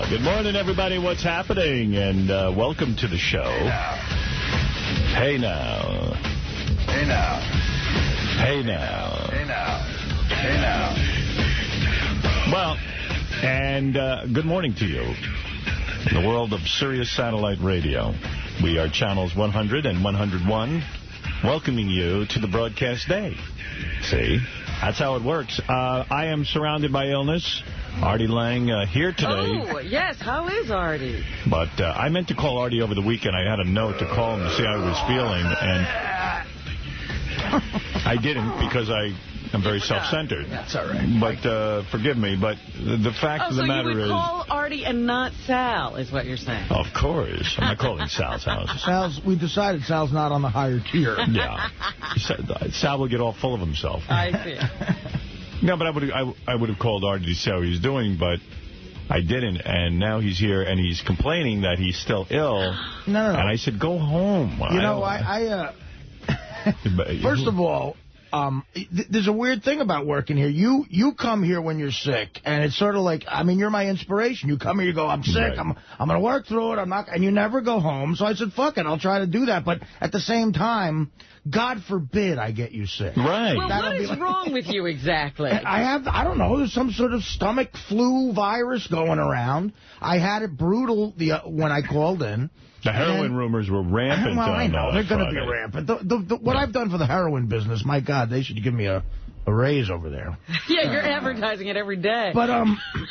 Good morning, everybody. What's happening? And welcome to the show. Hey now. Hey now. Hey now. Hey now. Hey now. Well, and good morning to you. In the world of Sirius Satellite Radio, we are channels 100 and 101, welcoming you to the broadcast day. See? That's how it works. I am surrounded by illness. Artie Lang here today. Oh, yes. How is Artie? But I meant to call Artie over the weekend. I had a note to call him to see how he was feeling, and I didn't because I'm very self-centered. That's all right. But forgive me, but the fact of the matter is... so you would call Artie and not Sal, is what you're saying. Of course. I'm not calling Sal's house. We decided Sal's not on the higher tier. Yeah. Sal will get all full of himself. I see. No, but I would have called Artie to see how he's doing, but I didn't. And now he's here, and he's complaining that he's still ill. No. And I said, go home. You know, first of all, there's a weird thing about working here. You come here when you're sick, and it's sort of like, I mean, you're my inspiration. You come here, you go, I'm sick, right. I'm going to work through it, and you never go home. So I said, fuck it, I'll try to do that. But at the same time, God forbid I get you sick. Right. Well, what is wrong with you exactly? I don't know, there's some sort of stomach flu virus going around. I had it brutal when I called in. The heroin rumors were rampant. Well, I know. They're going to be rampant. What I've done for the heroin business, my God, they should give me a raise over there. Yeah, you're advertising it every day. But,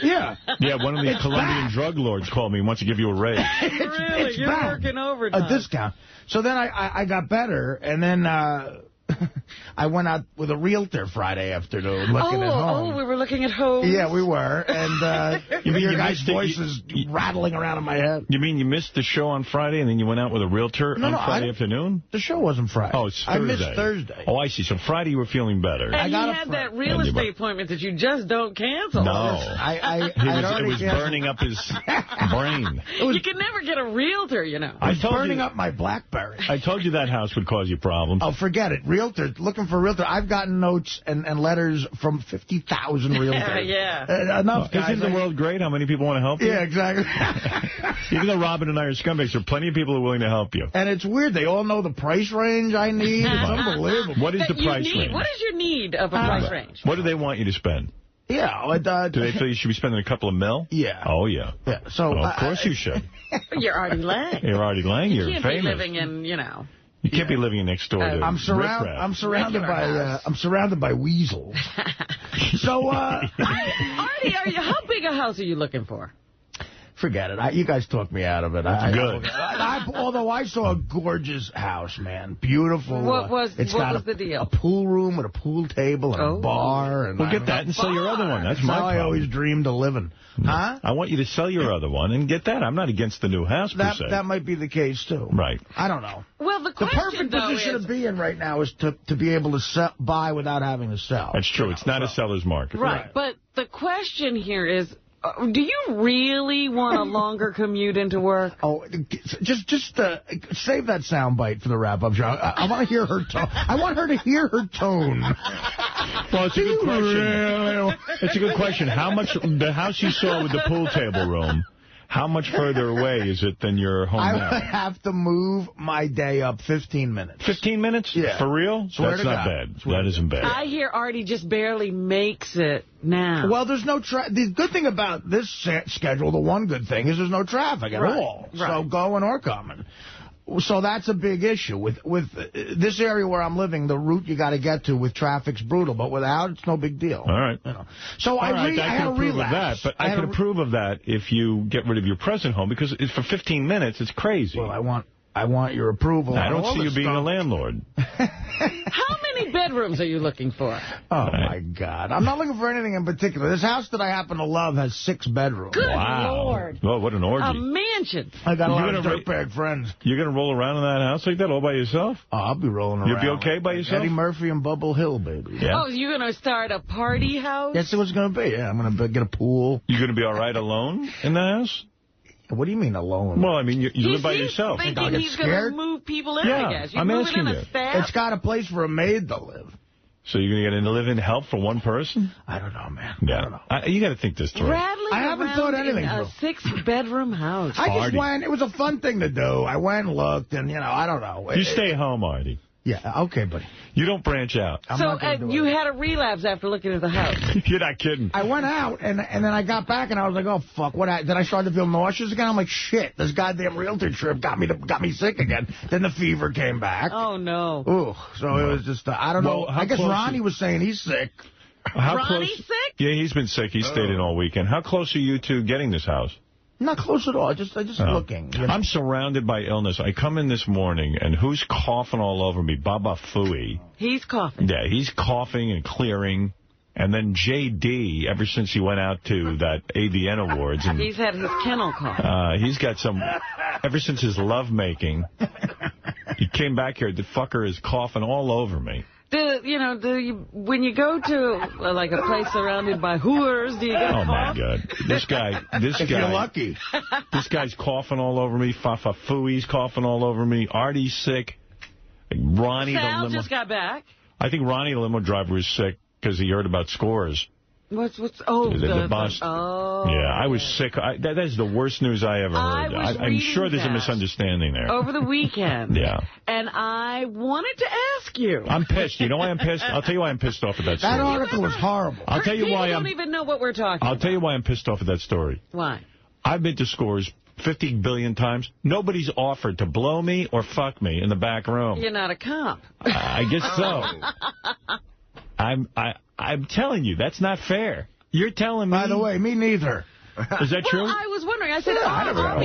yeah. Yeah, one of the Colombian drug lords called me and wants to give you a raise. Really? You're working overtime. A discount. So then I got better, and then... I went out with a realtor Friday afternoon looking at home. Oh, we were looking at homes? Yeah, we were. And your guys' voices rattling around in my head. You mean you missed the show on Friday and then you went out with a realtor on Friday afternoon? The show wasn't Friday. Oh, it's Thursday. I missed Thursday. Oh, I see. So Friday you were feeling better. And you had that real estate appointment that you just don't cancel. No. It was burning up his brain. You can never get a realtor, you know. It was burning up my BlackBerry. I told you that house would cause you problems. Oh, forget it. Realtor, looking for a realtor. I've gotten notes and letters from 50,000 realtors. Yeah. Enough, guys. Isn't the world great? How many people want to help you? Yeah, exactly. Even though Robin and I are scumbags, there are plenty of people who are willing to help you. And it's weird. They all know the price range I need. It's unbelievable. What is the price range? What is your need of a price range? What do they want you to spend? Yeah. Do they feel you should be spending a couple of mil? Yeah. Oh, yeah. So, of course you should. You're Artie Lang. You're Artie Lang. You're famous. You can't be living in, you know... You can't be living next door to I'm surrounded by weasels. So, Artie, how big a house are you looking for? Forget it. You guys talked me out of it. Good. Although I saw a gorgeous house, man. Beautiful. What was the deal? A pool room with a pool table and a bar. And well, get that and sell your other one. That's my problem. I always dreamed of living. Huh? I want you to sell your other one and get that. I'm not against the new house, per se. That might be the case, too. Right. I don't know. Well, the perfect position to be in right now is to be able to buy without having to sell. That's true. It's not a seller's market. Right. But the question here is, do you really want a longer commute into work? Oh, just save that soundbite for the wrap-up show. I want to hear her tone. I want her to hear her tone. Well, it's a good question. It's a good question. How much, the house you saw with the pool table room, how much further away is it than your home now? I would have to move my day up 15 minutes. 15 minutes? Yeah. For real? That's not bad. That isn't bad. I hear Artie just barely makes it now. Well, there's no the good thing about this schedule, the one good thing, is there's no traffic at all. Right. So going or coming. So that's a big issue. With this area where I'm living, the route you got to get to with traffic's brutal, but without, it's no big deal. All right. You know. So I can approve of that, but I can approve of that if you get rid of your present home, because for 15 minutes, it's crazy. Well, I want your approval. I don't see you being a landlord. How many bedrooms are you looking for? Oh, my God. I'm not looking for anything in particular. This house that I happen to love has 6 bedrooms. Good Lord. Well, what an orgy. A mansion. I got a lot of dirtbag friends. You're going to roll around in that house like that all by yourself? Oh, I'll be rolling around. You'll be okay by yourself? Eddie Murphy and Bubble Hill, baby. Yeah. Oh, you're going to start a party house? That's what it's going to be. Yeah, I'm going to get a pool. You're going to be all right alone in the house? What do you mean alone? Well, I mean, you live by yourself. He's thinking he's going to move people in, I guess. I'm asking you. It's got a place for a maid to live. So you're going to get a live-in help for one person? I don't know, man. Yeah. I don't know. You got to think this through. Rattling I haven't around thought anything in a through. 6-bedroom house. I just Artie. went. It was a fun thing to do. I went and looked, and, you know, I don't know. You stay home, Artie. Yeah, okay, buddy. You don't branch out. I'm So not gonna do you it. had a relapse after looking at the house. You're not kidding. I went out, and then I got back, and I was like, oh, fuck, then I started to feel nauseous again. I'm like, shit, this goddamn realtor trip got me sick again. Then the fever came back. Oh, no. Ooh, so it was just, I don't know. how I guess close Ronnie was saying he's sick. How Ronnie close? sick? Yeah, he's been sick. He stayed in all weekend. How close are you to getting this house? Not close at all, just looking. You know? I'm surrounded by illness. I come in this morning, and who's coughing all over me? Baba Fooey. He's coughing. Yeah, he's coughing and clearing. And then J.D., ever since he went out to that AVN Awards. And, He's had his kennel cough. he's got some, ever since his lovemaking, he came back here, the fucker is coughing all over me. When you go to like a place surrounded by whores, do you get a Oh, my cough? God. This guy. If you're lucky. This guy's coughing all over me. Fafa Fooey's coughing all over me. Artie's sick. Ronnie the Sal limo. just got back. I think Ronnie the limo driver is sick because he heard about Scores. The bus. Oh. Yeah, I was sick. That is the worst news I ever heard. I'm sure there's a misunderstanding there. Over the weekend. Yeah. And I wanted to ask you. I'm pissed. You know why I'm pissed? I'll tell you why I'm pissed off at that story. That article was horrible. I'll tell you why People don't even know what we're talking about. I'll tell you why I'm pissed off at that story. Why? I've been to Scores 50 billion times. Nobody's offered to blow me or fuck me in the back room. You're not a cop. I guess so. I'm telling you, that's not fair. You're telling me. By the way, me neither. Is that true? Well, I was wondering. I said,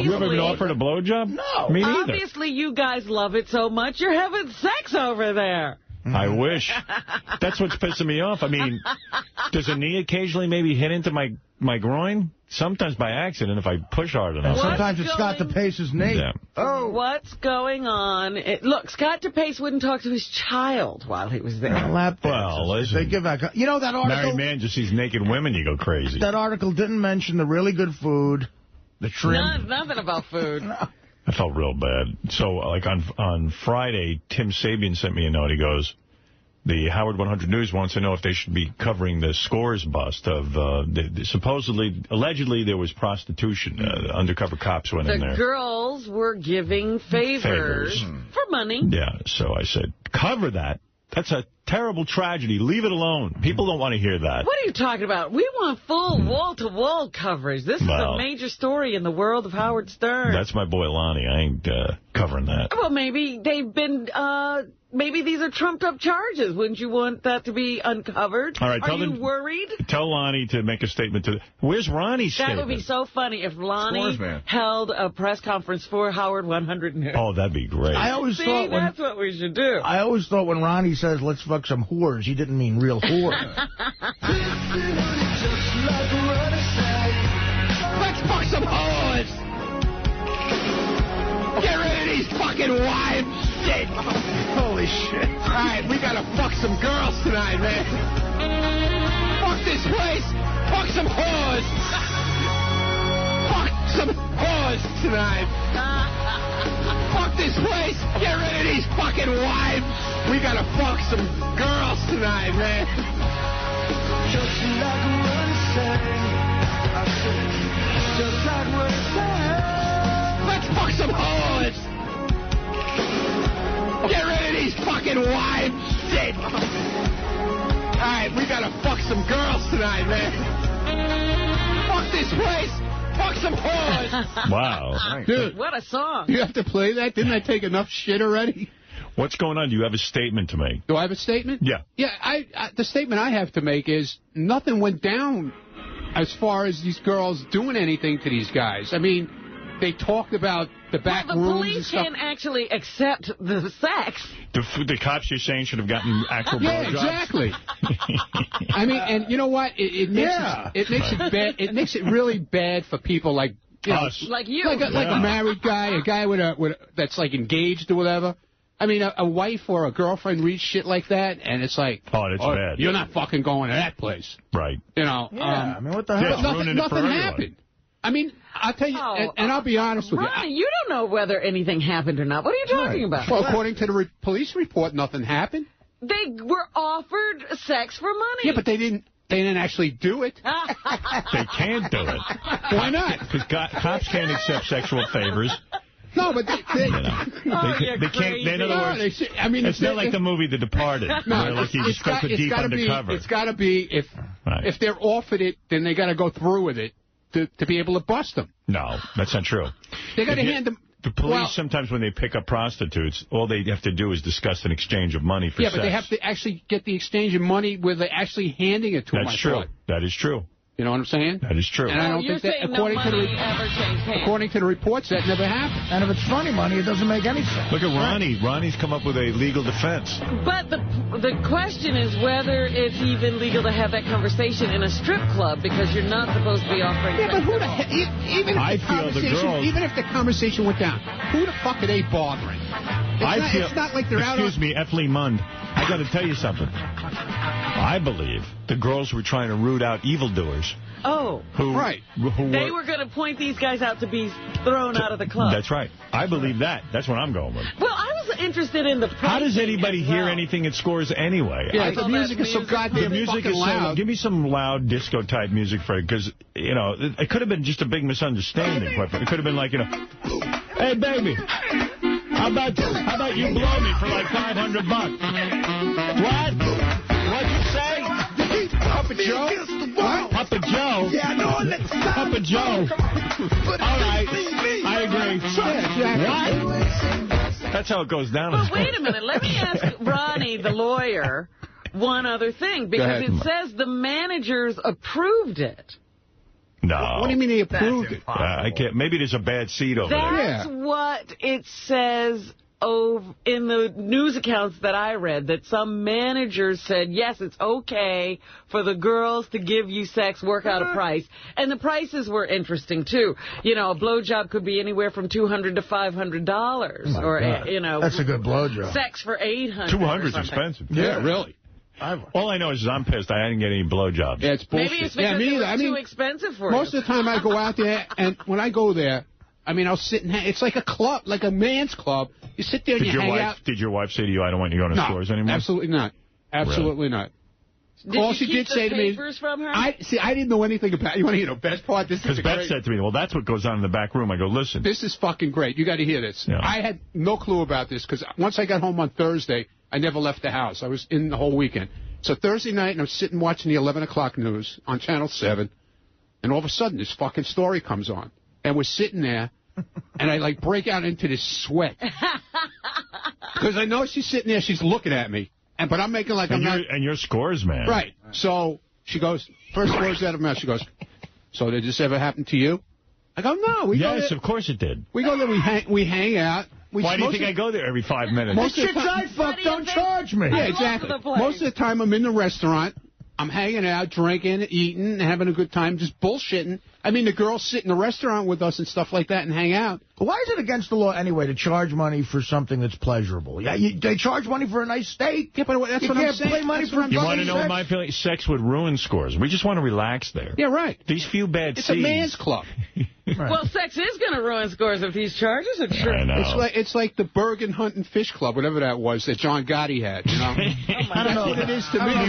You ever been offered a blowjob? No. Me neither. Obviously, you guys love it so much, you're having sex over there. I wish. That's what's pissing me off. I mean, does a knee occasionally maybe hit into my groin? Sometimes by accident if I push hard enough. Sometimes it's Scott DePace's knee. Yeah. Oh. What's going on? Look, Scott DePace wouldn't talk to his child while he was there. Well, listen. They give back. You know that article? Married man just sees naked women, you go crazy. That article didn't mention the really good food, the shrimp. Nothing about food. I felt real bad. So, like, on Friday, Tim Sabian sent me a note. He goes, the Howard 100 News wants to know if they should be covering the Scores bust of, allegedly, there was prostitution. Undercover cops went in there. The girls were giving favors for money. Yeah, so I said, cover that. That's a terrible tragedy. Leave it alone. People don't want to hear that. What are you talking about? We want full wall-to-wall coverage. This is a major story in the world of Howard Stern. That's my boy Lonnie. I ain't covering that. Well, maybe they've been... maybe these are trumped-up charges. Wouldn't you want that to be uncovered? All right, are you worried? Tell Lonnie to make a statement to... Where's Ronnie's statement? That would be so funny if Lonnie held a press conference for Howard 100 News. Oh, that'd be great. I always thought that's what we should do. I always thought when Ronnie says, let's fuck some whores, he didn't mean real whores. Let's fuck some whores! Get rid of these fucking wives! Shit! Holy shit. Alright, we gotta fuck some girls tonight, man. Fuck this place! Fuck some whores! Fuck some whores tonight! Fuck this place! Get rid of these fucking wives! We gotta fuck some girls tonight, man. Just like what it sang. I said, just like what it sang. Let's fuck some whores! Get rid of these fucking wives! Shit! Alright, we gotta fuck some girls tonight, man. Fuck this place! Fuck some whores! Wow. Dude, what a song. You have to play that? Didn't I take enough shit already? What's going on? Do you have a statement to make? Do I have a statement? Yeah. Yeah, the statement I have to make is nothing went down as far as these girls doing anything to these guys. I mean, they talked about the back rooms and the police stuff. can't actually accept the sex. The cops you're saying should have gotten actual blowjobs? Exactly. I mean, and you know what? It makes it bad. It makes it really bad for people like us, like you, like a married guy, a guy with a that's like engaged or whatever. I mean, a wife or a girlfriend reads shit like that, and it's like, that's bad. You're not fucking going to that place, right? You know. Yeah, I mean, what the hell? Nothing happened. I mean, I'll tell you, and I'll be honest with you. Ronnie, you don't know whether anything happened or not. What are you talking about? Well, according to the police report, nothing happened. They were offered sex for money. Yeah, but they didn't actually do it. They can't do it. Why not? Because cops can't accept sexual favors. No, but they They can't. In other words, it's not like the movie The Departed, where like you just go deep undercover. It's got to be if they're offered it, then they got to go through with it to be able to bust them. No, that's not true. They got to hand them. The police, sometimes when they pick up prostitutes, all they have to do is discuss an exchange of money for sex. Yeah, but they have to actually get the exchange of money where they're actually handing it to them. That's true. That is true. You know what I'm saying? That is true. And I don't think that, according to the reports, that never happened. And if it's funny money, it doesn't make any sense. Look at Ronnie. Ronnie's come up with a legal defense. But the question is whether it's even legal to have that conversation in a strip club, because you're not supposed to be offering sex. Yeah, but who the hell? Even if the conversation went down, who the fuck are they bothering? It's not like they're out on... Excuse me, Effley Mund. I got to tell you something. I believe the girls were trying to root out evildoers. Oh, right. They were going to point these guys out to be thrown out of the club. That's right. I believe that. That's what I'm going with. Well, I was interested in the pricing. How does anybody hear anything at Scores anyway? Yeah, the music is so goddamn fucking loud. Give me some loud disco-type music for it, because, you know, it could have been just a big misunderstanding. It could have been like, you know, hey, baby, how about you blow me for like $500? What? What'd you say? Papa Joe? What? Papa Joe? Yeah, no, let's stop. Papa Joe. All right. I agree. What? That's how it goes down. But wait a minute. Let me ask Ronnie, the lawyer, one other thing. Because it says the managers approved it. No. What do you mean they approved it? I can't. Maybe there's a bad seat over there. That's what it says in the news accounts that I read, that some managers said, yes, it's okay for the girls to give you sex, work out a price. And the prices were interesting, too. You know, a blowjob could be anywhere from $200 to $500. You know. That's a good blowjob. Sex for $800. $200's expensive. Yeah, really. All I know is I'm pissed. I didn't get any blowjobs. Yeah, it's bullshit. Maybe it's because it was too expensive for you. Most of the time I go out there, and when I go there, I mean, I'll sit and it's like a club, like a man's club. You sit there and you hang out. Did your wife say to you, I don't want you going to Scores anymore? Absolutely not. Absolutely not. All she did say to me, from her? I didn't know anything about it. You want to hear the best part? Because Beth said to me, well, that's what goes on in the back room. I go, listen. This is fucking great. You got to hear this. Yeah. I had no clue about this, because once I got home on Thursday, I never left the house. I was in the whole weekend. So Thursday night, and I'm sitting watching the 11 o'clock news on Channel 7, and all of a sudden this fucking story comes on. And we're sitting there, and I, like, break out into this sweat. Because I know she's sitting there, she's looking at me. But I'm making like I'm not... And you're Scores, man. Right. So she goes, first words out of her mouth, she goes, so did this ever happen to you? I go, no. Yes, of course it did. We go there, we hang out. Why do you think I go there every 5 minutes? Most of the time, don't charge me. Yeah, exactly. Most of the time I'm in the restaurant. I'm hanging out, drinking, eating, having a good time, just bullshitting. I mean, the girls sit in the restaurant with us and stuff like that and hang out. Why is it against the law anyway to charge money for something that's pleasurable? Yeah, they charge money for a nice steak. Yeah, but that's what I'm saying. You can't pay money for You want to know my feeling? Sex would ruin Scores. We just want to relax there. Yeah, right. These few bad It's a man's club. Right. Well, sex is going to ruin Scores if these charges are true. I know. It's like the Bergen Hunt and Fish Club, whatever that was, that John Gotti had, you know? I don't know what it is to me.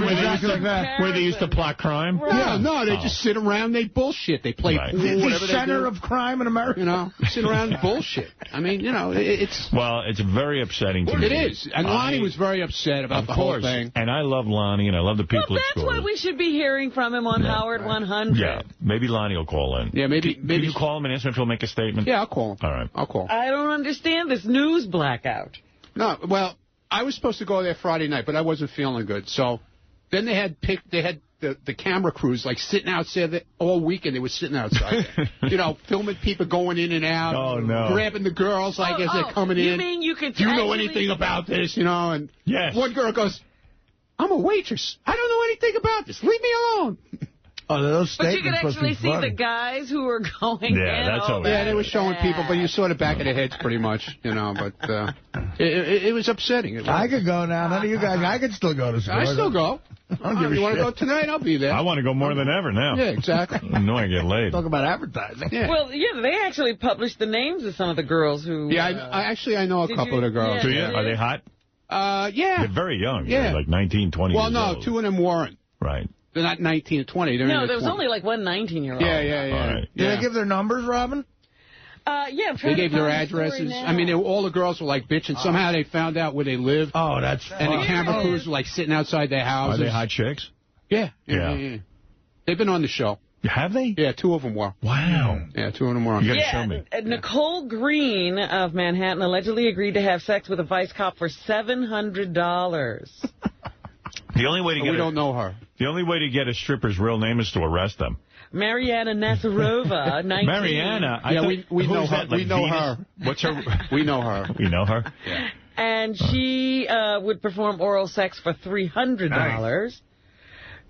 Where they used to plot crime? Right. No, they just sit around, they bullshit. They play pool, whatever the center of crime in America. You know, sit around and bullshit. I mean, you know, it's... Well, it's very upsetting to me. It is. And Lonnie was very upset about the whole thing. And I love Lonnie, and I love the people at Scores. That's what we should be hearing from him on Howard 100. Yeah, maybe Lonnie will call in. Yeah, maybe. Can you call him and ask him if he'll make a statement? Yeah, I'll call him. All right. I'll call him. I don't understand this news blackout. No, well, I was supposed to go there Friday night, but I wasn't feeling good. So then they had the camera crews, like, sitting outside all weekend. They were sitting outside there, you know, filming people going in and out. Oh, no. Grabbing the girls, like, as they're coming in. You mean you could... Do you know anything about this, you know? And yes. One girl goes, I'm a waitress. I don't know anything about this. Leave me alone. Oh, those but you could actually see the guys who were going in. That's all right. Yeah, they were showing people, but you saw the back of their heads pretty much, you know. But it was upsetting. I could go now. None of you guys, I could still go to Scores. I still go. You want to go tonight? I'll be there. I want to go more than ever now. Yeah, exactly. I know I get laid. Talk about advertising. Yeah. Well, yeah, they actually published the names of some of the girls who... Yeah, I know a couple of the girls. Do you? Are they hot? Yeah. They're very young. Yeah. They're like 19, 20 years old. Well, no, 2 of them weren't. Right. They're not 19 or 20. They're No, in there was 20. only like one 19-year-old. Yeah. Right. Did they give their numbers, Robin? Yeah, I'm trying They to gave their find the story addresses. now. I mean, all the girls were like bitching. Somehow they found out where they lived. Oh, that's And the camera crews were like sitting outside their Are houses. they hot chicks? Yeah. Yeah. They've been on the show. Have they? Yeah, 2 of them were. Wow. Yeah, 2 of them were on. You got to show me. Nicole Green of Manhattan allegedly agreed to have sex with a vice cop for $700. The only way to get We don't know her. The only way to get a stripper's real name is to arrest them. Mariana Nazarova, 19. Mariana? Yeah, we know her. We know her. What's her? We know her. We know her? Yeah. And she would perform oral sex for $300. Nice.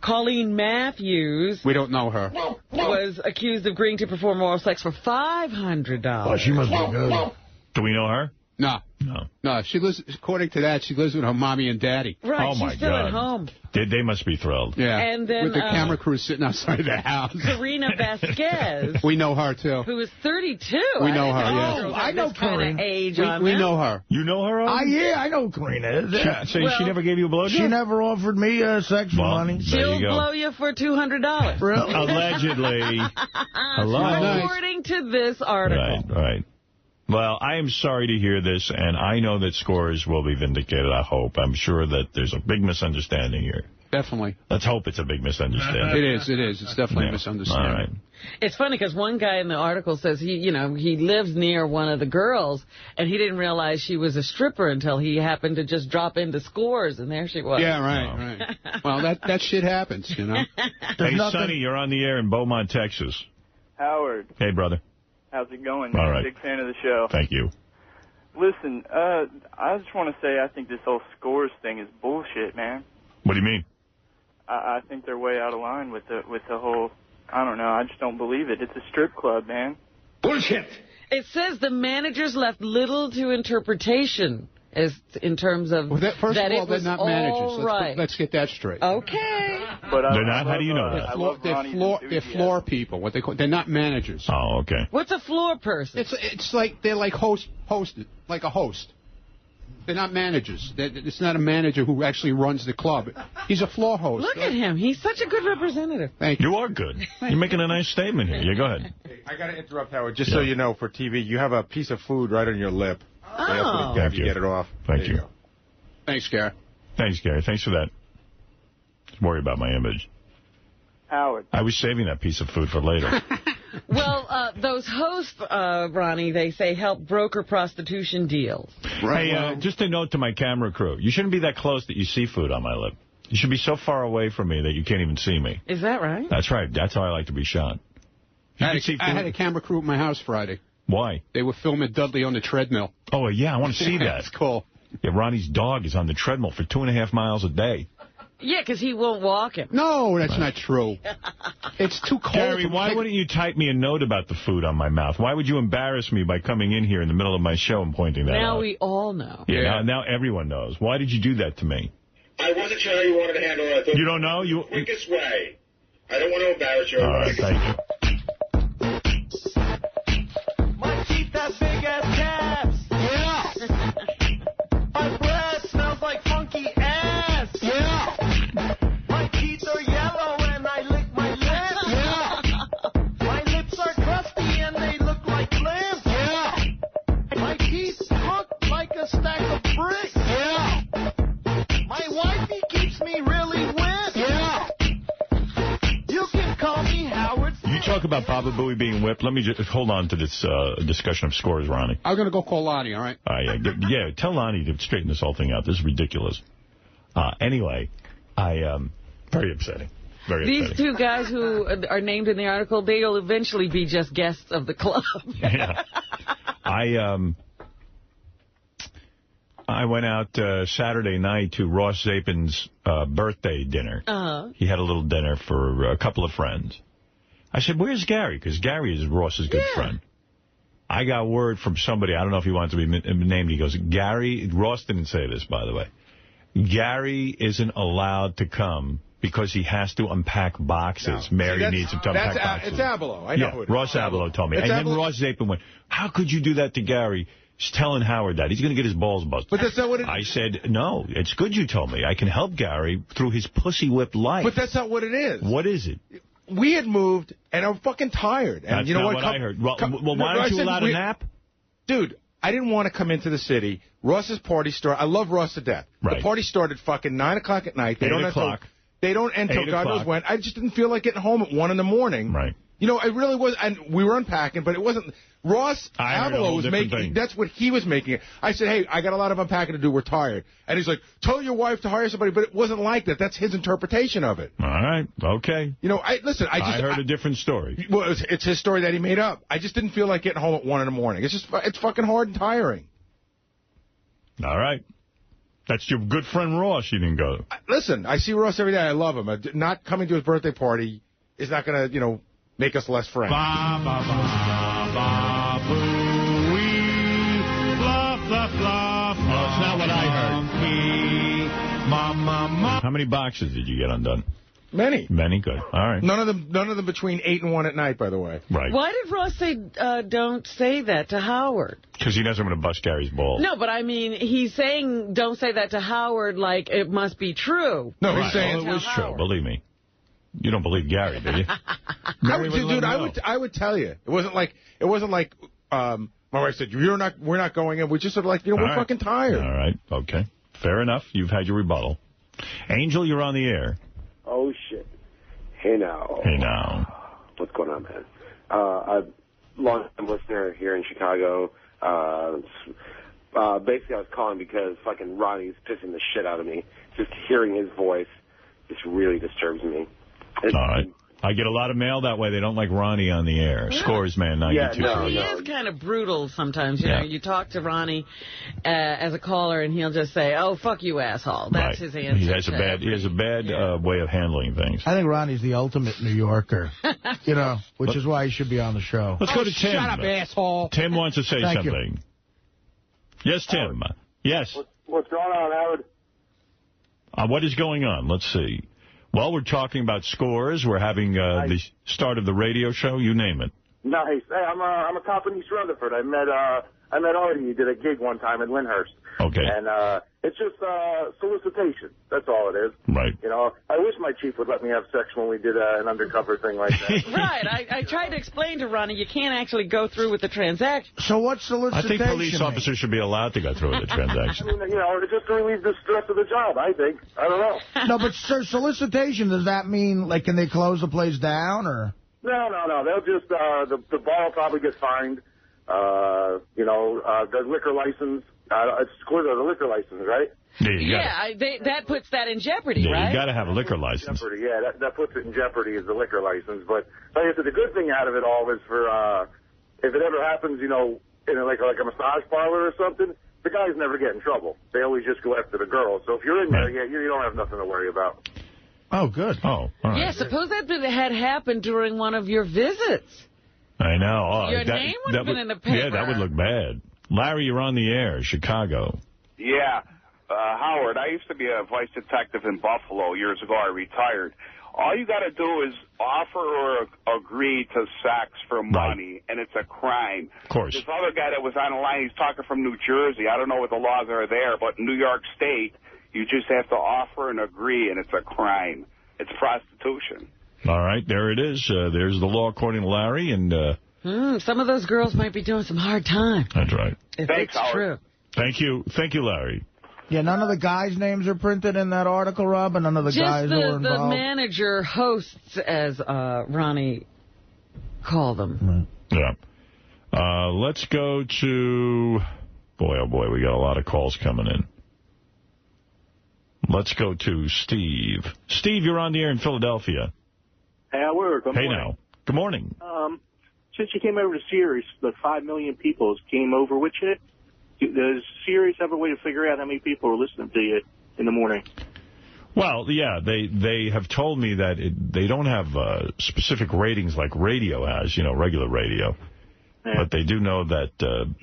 Colleen Matthews. We don't know her. Was accused of agreeing to perform oral sex for $500. Oh, she must be good. Do we know her? No. No. No, she lives, according to that, she lives with her mommy and daddy. Right, Oh, my she's still God. at home. They must be thrilled. Yeah. And then, with the camera crew sitting outside their house. Karina Vasquez. We know her, too. Who is 32. We know her, yeah. yeah. I know Karina. Age We know her. You know her? Yeah, I know who Karina is. Yeah. So she never gave you a blowjob? She never offered me sex for money. There She'll you go. blow you for $200. Really? Allegedly. Hello? According to this article. Right. Well, I am sorry to hear this, and I know that Scores will be vindicated, I hope. I'm sure that there's a big misunderstanding here. Definitely. Let's hope it's a big misunderstanding. It is. It's definitely a misunderstanding. All right. It's funny because one guy in the article says he lives near one of the girls, and he didn't realize she was a stripper until he happened to just drop into Scores, and there she was. Yeah, right. Well, that shit happens, you know. Hey, Sonny, you're on the air in Beaumont, Texas. Howard. Hey, brother. How's it going? All right. Big fan of the show. Thank you. Listen, I just want to say I think this whole Scores thing is bullshit, man. What do you mean? I think they're way out of line with the whole, I don't know, I just don't believe it. It's a strip club, man. Bullshit. It says the managers left little to interpretation as in terms of First that of all, it they're was not all managers. Right. Let's get that straight. Okay. But They're not? How do you know that? I love Ronnie's They're floor people. What they call, they're not managers. Oh, okay. What's a floor person? It's like they're like hosted, like a host. They're not managers. It's not a manager who actually runs the club. He's a floor host. Look at him. He's such a good representative. Thank you. You are good. You're making a nice statement here. Yeah, go ahead. Hey, I got to interrupt, Howard, just so you know, for TV, you have a piece of food right on your lip. So you have to Thank you. get it off. Thank you. Go. Thanks, Gary. Thanks, Gary. Thanks for that. Just worry about my image. Howard. I was saving that piece of food for later. Well, those hosts, Ronnie, they say help broker prostitution deals. Right. Hey, just a note to my camera crew. You shouldn't be that close that you see food on my lip. You should be so far away from me that you can't even see me. Is that right? That's right. That's how I like to be shot. I had a camera crew at my house Friday. Why? They were filming Dudley on the treadmill. Oh, yeah, I want to see that. That's cool. Yeah, Ronnie's dog is on the treadmill for 2.5 miles a day. Yeah, because he won't walk him. No, that's not true. It's too cold. Gary, why wouldn't you type me a note about the food on my mouth? Why would you embarrass me by coming in here in the middle of my show and pointing that out? Now we all know. Yeah, now everyone knows. Why did you do that to me? I wasn't sure how you wanted to handle it. I thought You don't know? the quickest way. I don't want to embarrass you. All right, thank you. My teeth have big ass caps. Yeah. My breath smells like funky ass. Yeah. My teeth are yellow and I lick my lips. Yeah. My lips are crusty and they look like limbs. Yeah. My teeth look like a stack of bricks. Yeah. My wifey keeps me really whipped. Yeah. You can call me Howard. You talk about Baba Booey being whipped. Let me just hold on to this discussion of Scores, Ronnie. I'm going to go call Lonnie, all right? Yeah, tell Lonnie to straighten this whole thing out. This is ridiculous. Anyway, very upsetting. Very These upsetting. two guys who are named in the article, they'll eventually be just guests of the club. Yeah. I went out Saturday night to Ross Zapin's birthday dinner. He had a little dinner for a couple of friends. I said, where's Gary? Because Gary is Ross's good friend. I got word from somebody, I don't know if he wants to be named. He goes, Gary, Ross didn't say this, by the way. Gary isn't allowed to come because he has to unpack boxes. No. Mary needs him to unpack boxes. It's Abelo. I know who it is. Ross Abelo told me. It's and then Abelo. Ross Zapin went, how could you do that to Gary? He's telling Howard that. He's going to get his balls busted. But that's not what it is. I said, no, it's good you told me. I can help Gary through his pussy-whipped life. But that's not what it is. What is it? We had moved, and I'm fucking tired. And That's you know not what I heard. Well, why aren't you allowed a nap? Dude, I didn't want to come into the city. Ross's party started. I love Ross to death. Right. The party started fucking 9 o'clock at night. They 8 don't o'clock. They don't end until God knows when. I just didn't feel like getting home at 1 in the morning. Right. You know, it really was. And we were unpacking, but it wasn't. Ross Avalo was making. That's what he was making it. I said, hey, I got a lot of unpacking to do. We're tired. And he's like, tell your wife to hire somebody. But it wasn't like that. That's his interpretation of it. All right. Okay. You know, I heard a different story. Well, it's his story that he made up. I just didn't feel like getting home at 1 in the morning. It's fucking hard and tiring. All right. That's your good friend Ross you didn't go. Listen, I see Ross every day. I love him. Not coming to his birthday party is not going to, you know, make us less friends. Ba, ba, ba, ba, boo, wee, blah, blah, blah. Oh, it's not what I heard. Ma, ma, ma. How many boxes did you get undone? Many. Many? Good. All right. None of them between 8 and 1 at night, by the way. Right. Why did Ross say, don't say that to Howard? Because he doesn't want to bust Gary's balls. No, but I mean, he's saying don't say that to Howard like it must be true. No, he's saying it was true. Believe me. You don't believe Gary, do you? I would tell you. It wasn't like my wife said, we're not going in. We just sort of like, you know, we're fucking tired. All right. Okay. Fair enough. You've had your rebuttal. Angel, you're on the air. Oh, shit. Hey, now. Hey, now. What's going on, man? I'm a long-time listener here in Chicago. Basically, I was calling because fucking Ronnie's pissing the shit out of me. Just hearing his voice just really disturbs me. All right. I get a lot of mail that way. They don't like Ronnie on the air. Yeah. Scores, man, 92. Yeah, he is kind of brutal sometimes. You know, you talk to Ronnie as a caller, and he'll just say, "Oh, fuck you, asshole." That's his answer. He has a bad way of handling things. I think Ronnie's the ultimate New Yorker. You know, which is why he should be on the show. Let's go to Tim. Shut up, asshole. Tim wants to say Thank something. You. Yes, Tim. Howard. Yes. What's going on, Howard? What is going on? Let's see. Well, we're talking about Scores. We're having the start of the radio show. You name it. Nice. Hey, I'm a cop in East Rutherford. I met Artie. He did a gig one time in Lyndhurst. Okay. And it's just solicitation. That's all it is. Right. You know, I wish my chief would let me have sex when we did an undercover thing like that. Right. I tried to explain to Ronnie you can't actually go through with the transaction. So what's solicitation? I think police officers should be allowed to go through with the transaction. I mean, you know, just to relieve the stress of the job, I think. I don't know. No, but sir, solicitation, does that mean, like, can they close the place down, or? No. They'll just, the bar will probably get fined. You know, the liquor license, it's clear the liquor license, right? That puts that in jeopardy, right? You got to have a liquor license. Jeopardy, yeah, that puts it in jeopardy is the liquor license. But like I said, the good thing out of it all is for if it ever happens, you know, in like a massage parlor or something, the guys never get in trouble. They always just go after the girls. So if you're in there, you don't have nothing to worry about. Oh, good. Oh, all right. Yeah, suppose that had happened during one of your visits. I know. Oh, your name would have been in the paper. Yeah, that would look bad. Larry, you're on the air, Chicago. Yeah. Howard, I used to be a vice detective in Buffalo years ago. I retired. All you got to do is offer or agree to sex for money, and it's a crime. Of course. This other guy that was on the line, he's talking from New Jersey. I don't know what the laws are there, but in New York State, you just have to offer and agree, and it's a crime. It's prostitution. All right, there it is. There's the law according to Larry, and some of those girls might be doing some hard time. That's right. Thanks, Howard. True. Thank you, Larry. Yeah, none of the guys' names are printed in that article, Rob, and none of the guys who were involved? Just the manager hosts, as Ronnie called them. Yeah. Let's go to... Boy, oh boy, we got a lot of calls coming in. Let's go to Steve. Steve, you're on the air in Philadelphia. Hey, Howard. Good morning. Now. Good morning. Since you came over to Sirius, the 5 million people came over with you. Does Sirius have a way to figure out how many people are listening to you in the morning? Well, yeah, they have told me that they don't have specific ratings like radio has, you know, regular radio. Yeah. But they do know that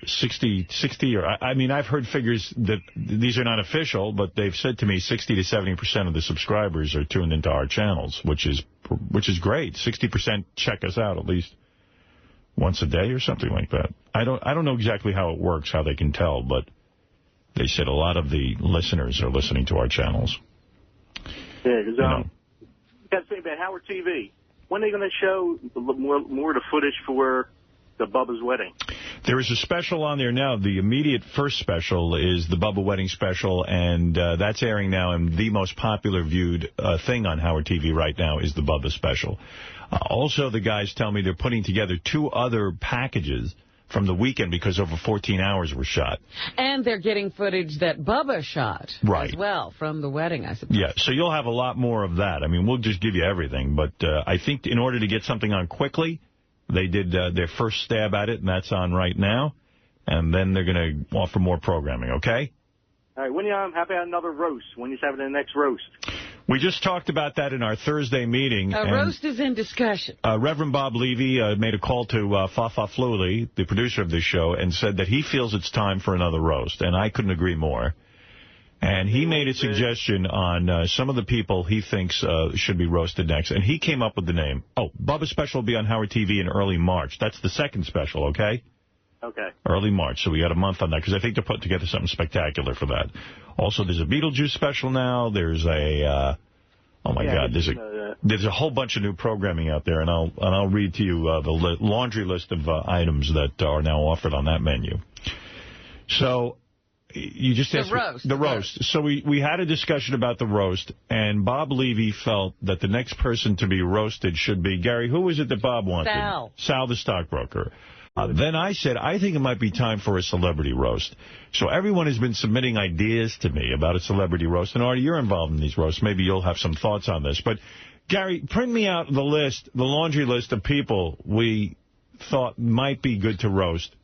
60 or, I mean, I've heard figures that these are not official, but they've said to me 60 to 70% of the subscribers are tuned into our channels, which is great. 60% check us out at least once a day or something like that. I don't know exactly how it works, how they can tell, but they said a lot of the listeners are listening to our channels. Yeah, because got to say about Howard TV. When are they going to show more of the footage for the Bubba's wedding? There is a special on there now. The immediate first special is the Bubba wedding special, and that's airing now. And the most popular viewed thing on Howard TV right now is the Bubba special. Also, the guys tell me they're putting together 2 other packages from the weekend because over 14 hours were shot. And they're getting footage that Bubba shot as well from the wedding, I suppose. Yeah, so you'll have a lot more of that. I mean, we'll just give you everything. But I think in order to get something on quickly, they did their first stab at it, and that's on right now. And then they're going to offer more programming, okay? All right, when you have another roast? When you having the next roast? We just talked about that in our Thursday meeting. A roast is in discussion. Reverend Bob Levy made a call to Fafa Flewley, the producer of this show, and said that he feels it's time for another roast, and I couldn't agree more. And he made a suggestion on some of the people he thinks should be roasted next, and he came up with the name. Oh, Bubba's special will be on Howard TV in early March. That's the second special, okay? Okay. Early March, so we got a month on that, because I think they're putting together something spectacular for that. Also, there's a Beetlejuice special now. There's a, oh my God, there's a whole bunch of new programming out there, and I'll read to you the laundry list of items that are now offered on that menu. So, you just asked the roast. So we had a discussion about the roast, and Bob Levy felt that the next person to be roasted should be, Gary, who was it that Bob wanted? Sal the stockbroker. Then I said, I think it might be time for a celebrity roast. So everyone has been submitting ideas to me about a celebrity roast. And Artie, you're involved in these roasts. Maybe you'll have some thoughts on this. But, Gary, print me out the laundry list of people we thought might be good to roast.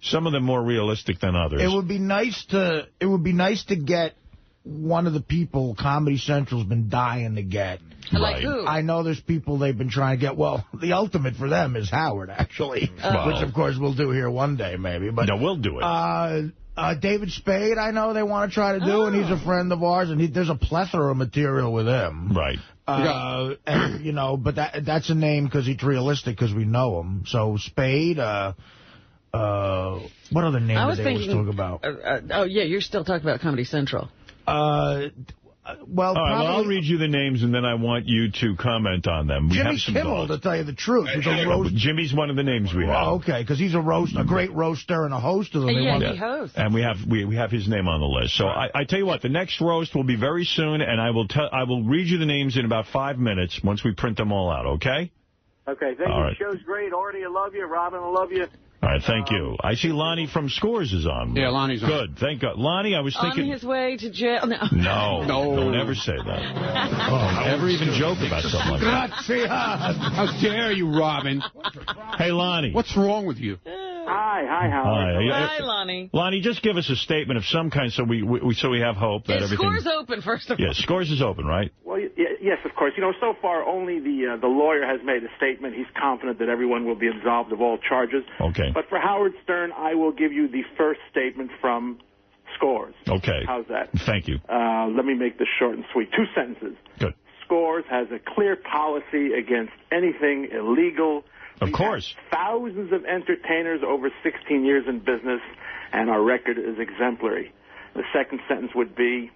Some of them more realistic than others. It would be nice to get one of the people Comedy Central's been dying to get. Like who? I know there's people they've been trying to get. Well, the ultimate for them is Howard, actually, which, of course, we'll do here one day, maybe. But no, we'll do it. David Spade, I know they want to try to do, and he's a friend of ours, and there's a plethora of material with him. Right. And, you know, but that's a name because he's realistic because we know him. So Spade, what other name did they always talk about? Oh, yeah, you're still talking about Comedy Central. Well, I'll read you the names, and then I want you to comment on them. Jimmy Kimmel, to tell you the truth. Jimmy's one of the names we have. Oh, okay, because he's a great roaster and a host of them. Yeah, he hosts. And we have his name on the list. So I tell you what, the next roast will be very soon, and I will read you the names in about 5 minutes once we print them all out, okay? Okay, thank you. The show's great. Artie, I love you. Robin, I love you. All right, thank you. I see Lonnie from Scores is on. Yeah, Lonnie's on. Good, thank God. Lonnie, I was thinking... On his way to jail? No. Don't ever say that. Never even joke about something like that. How dare you, Robin? Hey, Lonnie. What's wrong with you? Hi, Howard. Hi, Lonnie. Lonnie, just give us a statement of some kind so we have hope that everything... Scores open, first of all. Yeah, Scores is open, right? Well, yes, of course. You know, so far only the lawyer has made a statement. He's confident that everyone will be absolved of all charges. Okay. But for Howard Stern, I will give you the first statement from Scores. Okay. How's that? Thank you. Let me make this short and sweet. 2 sentences. Good. Scores has a clear policy against anything illegal. Of course. Thousands of entertainers over 16 years in business, and our record is exemplary. The second sentence would be,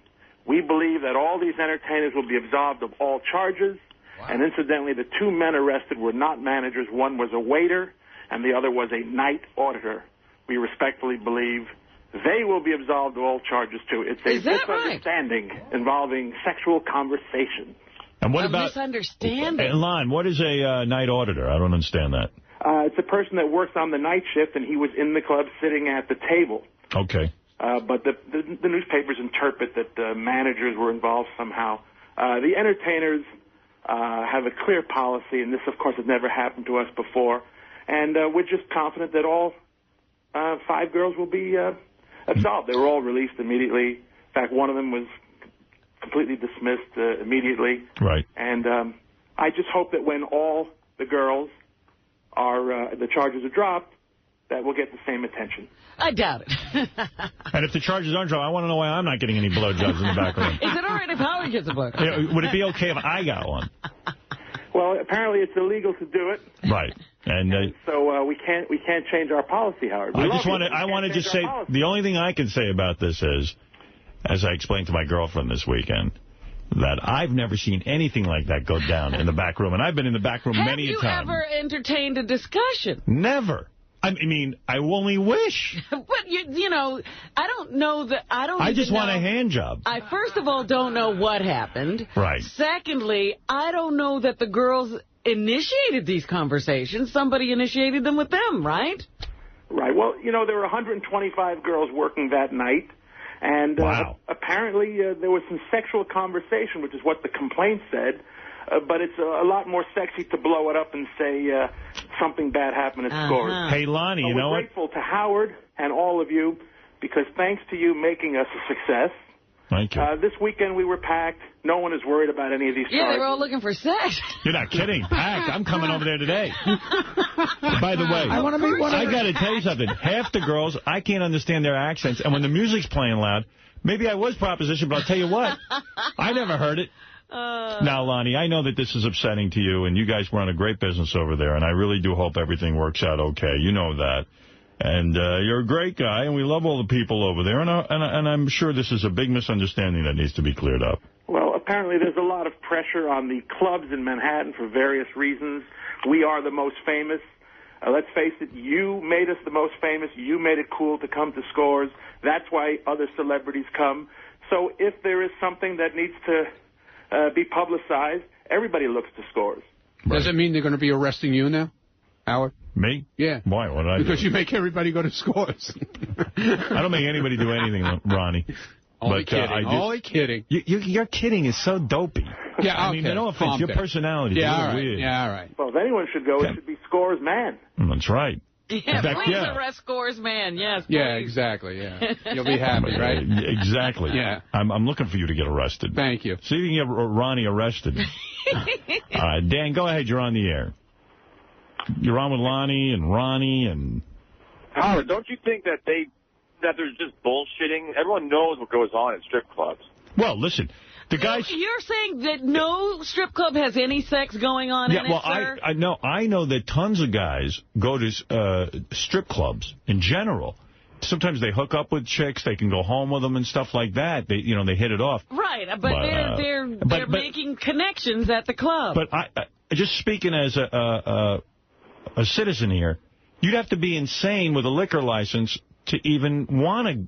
we believe that all these entertainers will be absolved of all charges. Wow. And incidentally, the 2 men arrested were not managers. One was a waiter, and the other was a night auditor. We respectfully believe they will be absolved of all charges, too. It's a misunderstanding involving sexual conversation. And what about misunderstanding? Lon, what is a night auditor? I don't understand that. It's a person that works on the night shift, and he was in the club sitting at the table. Okay. But the newspapers interpret that managers were involved somehow. The entertainers have a clear policy, and this, of course, has never happened to us before. And we're just confident that all 5 girls will be absolved. They were all released immediately. In fact, one of them was completely dismissed immediately. Right. And I just hope that when all the girls the charges are dropped, that we'll get the same attention. I doubt it. And if the charges aren't dropped, I want to know why I'm not getting any blowjobs in the background. Is it all right if Howard gets a blowjob? Would it be okay if I got one? Well, apparently it's illegal to do it. Right. And so we can't change our policy, Howard. I want to just say, the only thing I can say about this is, as I explained to my girlfriend this weekend, that I've never seen anything like that go down in the back room. And I've been in the back room many a time. Have you ever entertained a discussion? Never. I mean, I only wish. But, you know, I don't know that... I just want a hand job. I, first of all, don't know what happened. Right. Secondly, I don't know that the girls initiated these conversations. Somebody initiated them with them, right? Right. Well, you know, there were 125 girls working that night. And apparently there was some sexual conversation, which is what the complaint said. But it's a lot more sexy to blow it up and say something bad happened at Scores. Hey, Lonnie, you know what? We're grateful to Howard and all of you because thanks to you making us a success. Thank you. This weekend we were packed. No one is worried about any of these charges. Yeah, they were all looking for sex. You're not kidding. Packed. I'm coming over there today. By the way, I got to tell you something. Half the girls, I can't understand their accents. And when the music's playing loud, maybe I was propositioned, but I'll tell you what. I never heard it. Now, Lonnie, I know that this is upsetting to you, and you guys run a great business over there, and I really do hope everything works out okay. You know that. And you're a great guy, and we love all the people over there, and I'm sure this is a big misunderstanding that needs to be cleared up. Well, apparently there's a lot of pressure on the clubs in Manhattan for various reasons. We are the most famous. Let's face it, you made us the most famous. You made it cool to come to Scores. That's why other celebrities come. So if there is something that needs to be publicized, everybody looks to Scores. Right. Does it mean they're going to be arresting you now, Howard? Me? Yeah. Why? What did I do? Because you make everybody go to Scores. I don't make anybody do anything, Ronnie. Only kidding. Only kidding. Your kidding is so dopey. Yeah, I mean, no offense. Your personality is really weird. Yeah, all right. Well, if anyone should go, it should be Scores Man. That's right. Yeah, please arrest Scores Man. Yes, please. Yeah, exactly, yeah. You'll be happy, right? Exactly. Yeah. I'm looking for you to get arrested. Thank you. See if you can get Ronnie arrested. Dan, go ahead. You're on the air. You're on with Lonnie and Ronnie and... Howard, don't you think that there's just bullshitting? Everyone knows what goes on at strip clubs. Well, listen, the guys... You're saying that no strip club has any sex going on in it, sir? I know that tons of guys go to strip clubs in general. Sometimes they hook up with chicks, they can go home with them and stuff like that. They hit it off. Right, but they're making connections at the club. But just speaking as a citizen here, you'd have to be insane with a liquor license to even want to,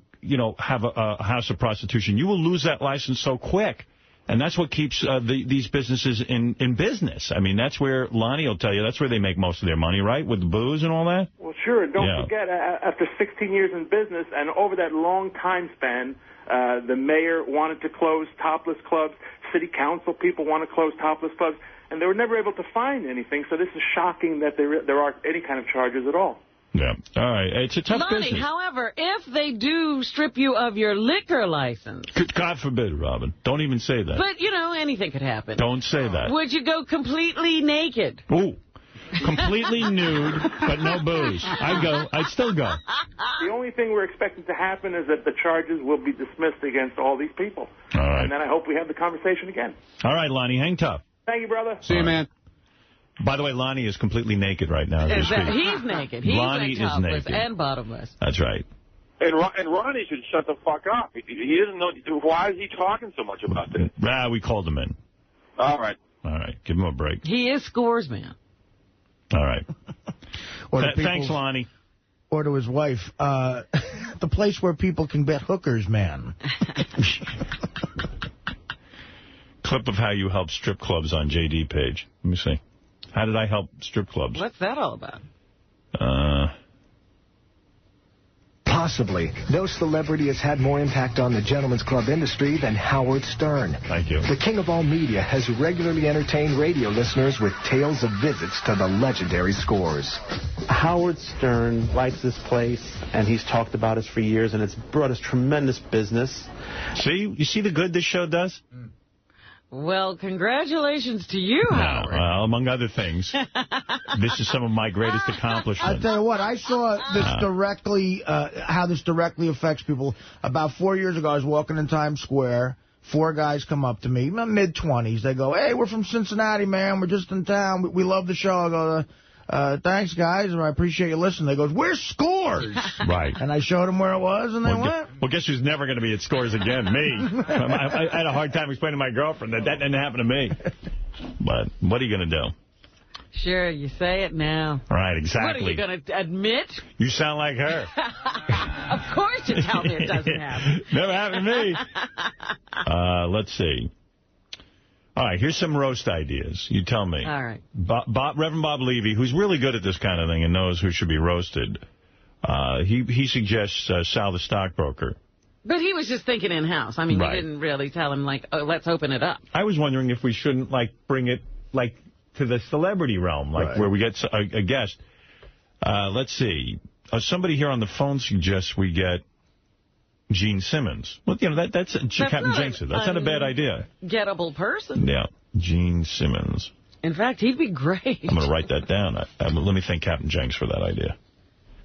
have a house of prostitution. You will lose that license so quick. And that's what keeps these businesses in business. I mean, that's where, Lonnie will tell you, that's where they make most of their money, right? With the booze and all that? Well, sure. Don't forget, after 16 years in business and over that long time span, the mayor wanted to close topless clubs. City council people want to close topless clubs. And they were never able to find anything. So this is shocking that there aren't any kind of charges at all. Yeah. All right. It's a tough business. Lonnie, however, if they do strip you of your liquor license... God forbid, Robin. Don't even say that. But, anything could happen. Don't say that. Would you go completely naked? Ooh. Completely nude, but no booze. I'd still go. The only thing we're expecting to happen is that the charges will be dismissed against all these people. All right. And then I hope we have the conversation again. All right, Lonnie, hang tough. Thank you, brother. See you, man. By the way, Lonnie is completely naked right now. He's naked. He's Lonnie topless is naked. and bottomless. That's right. And Ronnie should shut the fuck up. He doesn't know. Why is he talking so much about this? We called him in. All right. Give him a break. He is Scores Man. All right. Thanks, Lonnie. Or to his wife, the place where people can bet hookers, man. Clip of how you help strip clubs on JD page. Let me see. How did I help strip clubs? What's that all about? Possibly, no celebrity has had more impact on the gentleman's club industry than Howard Stern. Thank you. The king of all media has regularly entertained radio listeners with tales of visits to the legendary Scores. Howard Stern likes this place, and he's talked about us for years, and it's brought us tremendous business. See? You see the good this show does? Well, congratulations to you, Howard. Well, among other things, this is some of my greatest accomplishments. I'll tell you what, I saw this directly, how this directly affects people. About 4 years ago, I was walking in Times Square, 4 guys come up to me, mid-20s. They go, hey, we're from Cincinnati, man. We're just in town. We love the show. I go, thanks, guys. I appreciate you listening. They goes, where's Scores? Right. And I showed them where it was, and they went. Well, guess who's never going to be at Scores again? Me. I had a hard time explaining to my girlfriend that didn't happen to me. But what are you going to do? Sure, you say it now. Right, exactly. What, are you going to admit? You sound like her. Of course you tell me it doesn't happen. Never happened to me. Let's see. All right, here's some roast ideas. You tell me. All right. Reverend Bob Levy, who's really good at this kind of thing and knows who should be roasted, he suggests Sal the stockbroker. But he was just thinking in-house. I mean, right. You didn't really tell him, like, oh, let's open it up. I was wondering if we shouldn't, like, bring it, like, to the celebrity realm, like right. where we get a guest. Let's see. Somebody here on the phone suggests we get Gene Simmons. Well, you know, that's Captain Jenks. That's not a bad idea. Gettable person. Yeah, Gene Simmons. In fact, he'd be great. I'm going to write that down. Let me thank Captain Jenks for that idea.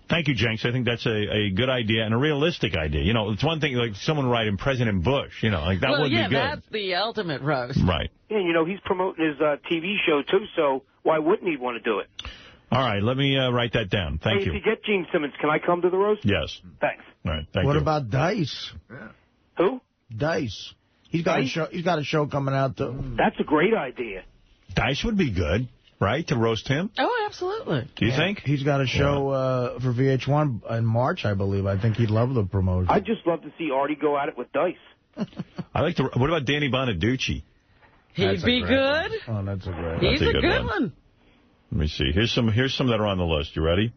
Thank you, Jenks. I think that's a good idea and a realistic idea. You know, it's one thing, like someone writing President Bush, you know, like that would be good. Well, yeah, that's the ultimate roast. Right. Yeah, you know, he's promoting his TV show, too, so why wouldn't he want to do it? All right, let me write that down. Thank you. If you get Gene Simmons, can I come to the roast? Yes. Thanks. All right, thank you. What about Dice? Yeah. Who? Dice. He's got a show coming out, too. That's a great idea. Dice would be good. Right, to roast him? Oh, absolutely. Do you think? He's got a show for VH1 in March, I believe. I think he'd love the promotion. I'd just love to see Artie go at it with Dice. What about Danny Bonaducci? He'd be good. Oh, that's a great one. He's a good one. Let me see. Here's some that are on the list. You ready?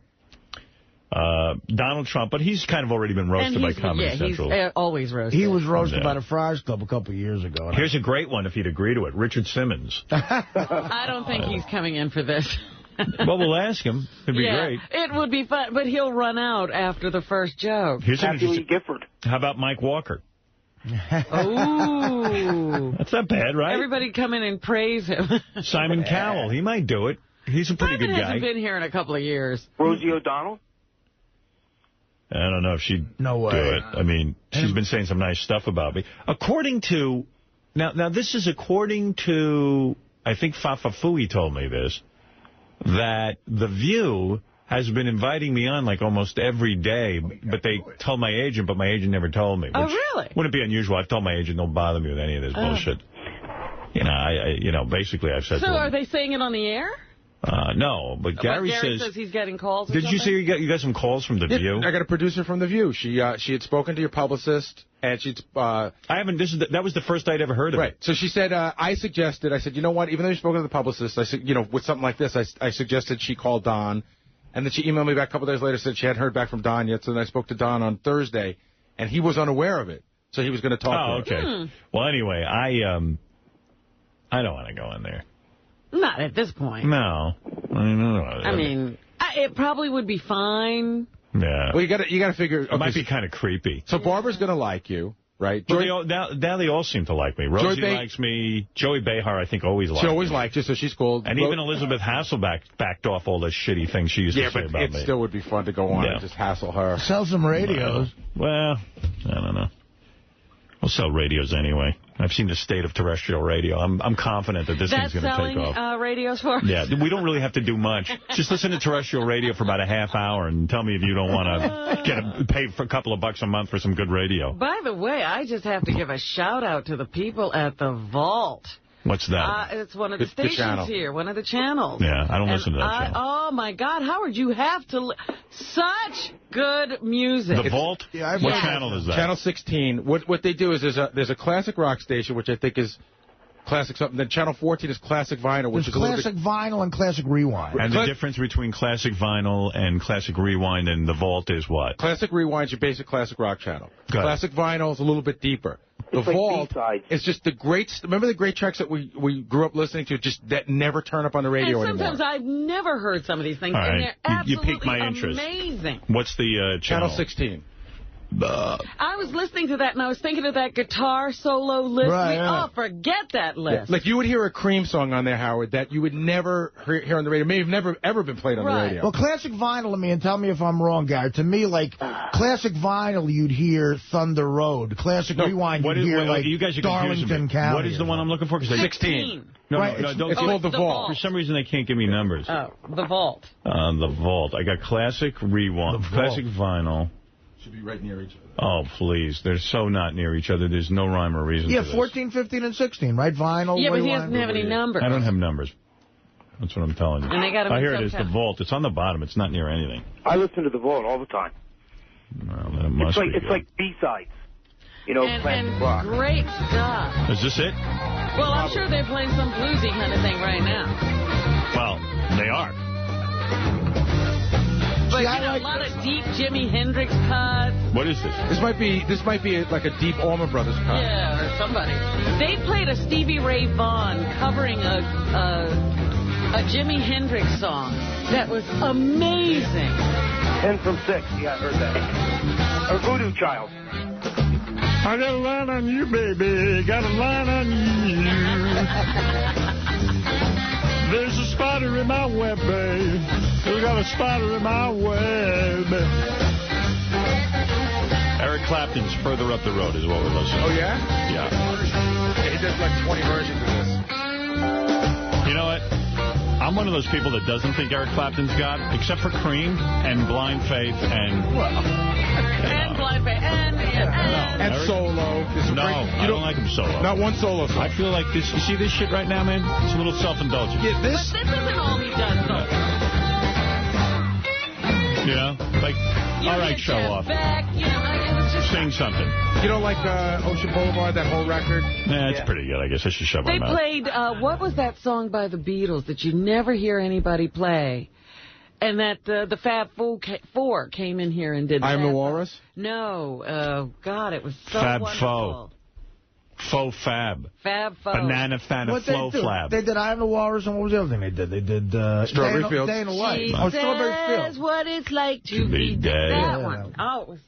Donald Trump, but he's kind of already been roasted by Comedy Central. He's always roasted. He was roasted by the Friars Club a couple of years ago. Here's a great one if he'd agree to it. Richard Simmons. I don't think he's coming in for this. Well, we'll ask him. It'd be great. It would be fun, but he'll run out after the first joke. Here's Lee Gifford. How about Mike Walker? Oh. That's not bad, right? Everybody come in and praise him. Simon Cowell. He might do it. He's a pretty good guy. Hasn't been here in a couple of years. Rosie O'Donnell? I don't know if she'd do it. I mean, she's been saying some nice stuff about me. According to... Now this is according to... I think Fafa Fui told me this. That The View has been inviting me on like almost every day. But they told my agent, but my agent never told me. Oh, really? Wouldn't be unusual. I've told my agent, don't bother me with any of this bullshit. You know, basically I've said So to him, are they saying it on the air? No, but Gary says he's getting calls. Did you say you got some calls from The View? I got a producer from The View. She had spoken to your publicist, and she'd. I haven't. That was the first I'd ever heard of it. So she said, I said, you know what? Even though you've spoken to the publicist, I said, you know, with something like this, I suggested she call Don, and then she emailed me back a couple days later, said she hadn't heard back from Don yet. So then I spoke to Don on Thursday, and he was unaware of it. So he was going to talk to her. Okay. Well, anyway, I don't want to go in there. Not at this point. No. I mean, it probably would be fine. Yeah. Well, you got to figure. It might be kind of creepy. So Barbara's going to like you, right? Now they all seem to like me. Rosie likes me. Joey Behar, I think, always liked me. She always liked you, so she's cool. And even Elizabeth Hasselbeck backed off all the shitty things she used to say about me. Yeah, but it still would be fun to go on and just hassle her. Sell some radios. Well, I don't know. We'll sell radios anyway. I've seen the state of terrestrial radio. I'm confident that this thing's going to take off. That's selling radios for us? Yeah, we don't really have to do much. Just listen to terrestrial radio for about a half hour and tell me if you don't want to pay for a couple of bucks a month for some good radio. By the way, I just have to give a shout-out to the people at the Vault. What's that? It's one of the stations here, one of the channels. Yeah, I don't listen to that channel. Oh, my God, Howard, you have to... Such good music. The Vault? Yeah, what channel is that? Channel 16. What they do is there's a classic rock station, which I think is classic something. Then Channel 14 is classic vinyl, which is classic vinyl and classic rewind. And the difference between classic vinyl and classic rewind and the Vault is what? Classic rewind is your basic classic rock channel. Classic vinyl is a little bit deeper. The Vault is just the great... Remember the great tracks that we grew up listening to just that never turn up on the radio anymore? And sometimes I've never heard some of these things, and they're absolutely amazing. What's the channel? Channel 16. I was listening to that, and I was thinking of that guitar solo list. Right, yeah. Oh, forget that list. Like, you would hear a Cream song on there, Howard, that you would never hear on the radio. May have never, ever been played on the radio. Well, classic vinyl to me, and tell me if I'm wrong, Gary. To me, like, classic vinyl, you'd hear Thunder Road. Classic rewind, you'd hear, like, you guys are Darlington County. What is the one I'm looking for? 16. No, right, it's called The Vault. For some reason, they can't give me numbers. Oh, The Vault. The Vault. I got classic rewind, classic vinyl. Should be right near each other. Oh, please. They're so not near each other. There's no rhyme or reason to this. 14, 15, and 16, right? Vinyl, Yeah, but he rewind. doesn't have any numbers. I don't have numbers. That's what I'm telling you. And they got 'em in here it some is, kind The Vault. It's on the bottom. It's not near anything. I listen to The Vault all the time. Well, that must be It's good. like B-sides. You know, classic rock. Great stuff. Is this it? Well, I'm sure they're playing some bluesy kind of thing right now. Well, they are. But you know, a lot of deep Jimi Hendrix cuts. What is this? This might be like a deep Allman Brothers cut. Yeah, or somebody. They played a Stevie Ray Vaughan covering a Jimi Hendrix song. That was amazing. 10 from 6. Yeah, I heard that. Or Voodoo Child. I got a line on you, baby. Got a line on you. There's a spider in my web, babe. We got a spider in my web. Eric Clapton's Further Up the Road is what we're listening to. Oh, yeah? Yeah. He does like 20 versions of this. You know what? I'm one of those people that doesn't think Eric Clapton's got, except for Cream and Blind Faith and... And Blind Faith and Solo. I don't like him solo. Not one solo song. I feel like this. You see this shit right now, man? It's a little self-indulgent. Yeah, But this isn't all he does, though. You know? Like, all right, show off. Back, you know, it's just Sing something. You don't like Ocean Boulevard, that whole record? Nah, it's pretty good. I guess I should shove my They mouth. played, what was that song by the Beatles that you never hear anybody play? And that the Fab Four came in here and did that. I'm the Walrus? No. God, it was so Fab wonderful. Faux Fab. Fab Faux. Banana Fana Flow Flab. They did I Am the Walrus, and what was the other thing they did? They did Strawberry Fields. Day in the Life. She Strawberry says Fields. what it's like to be dead. That one. Oh, it was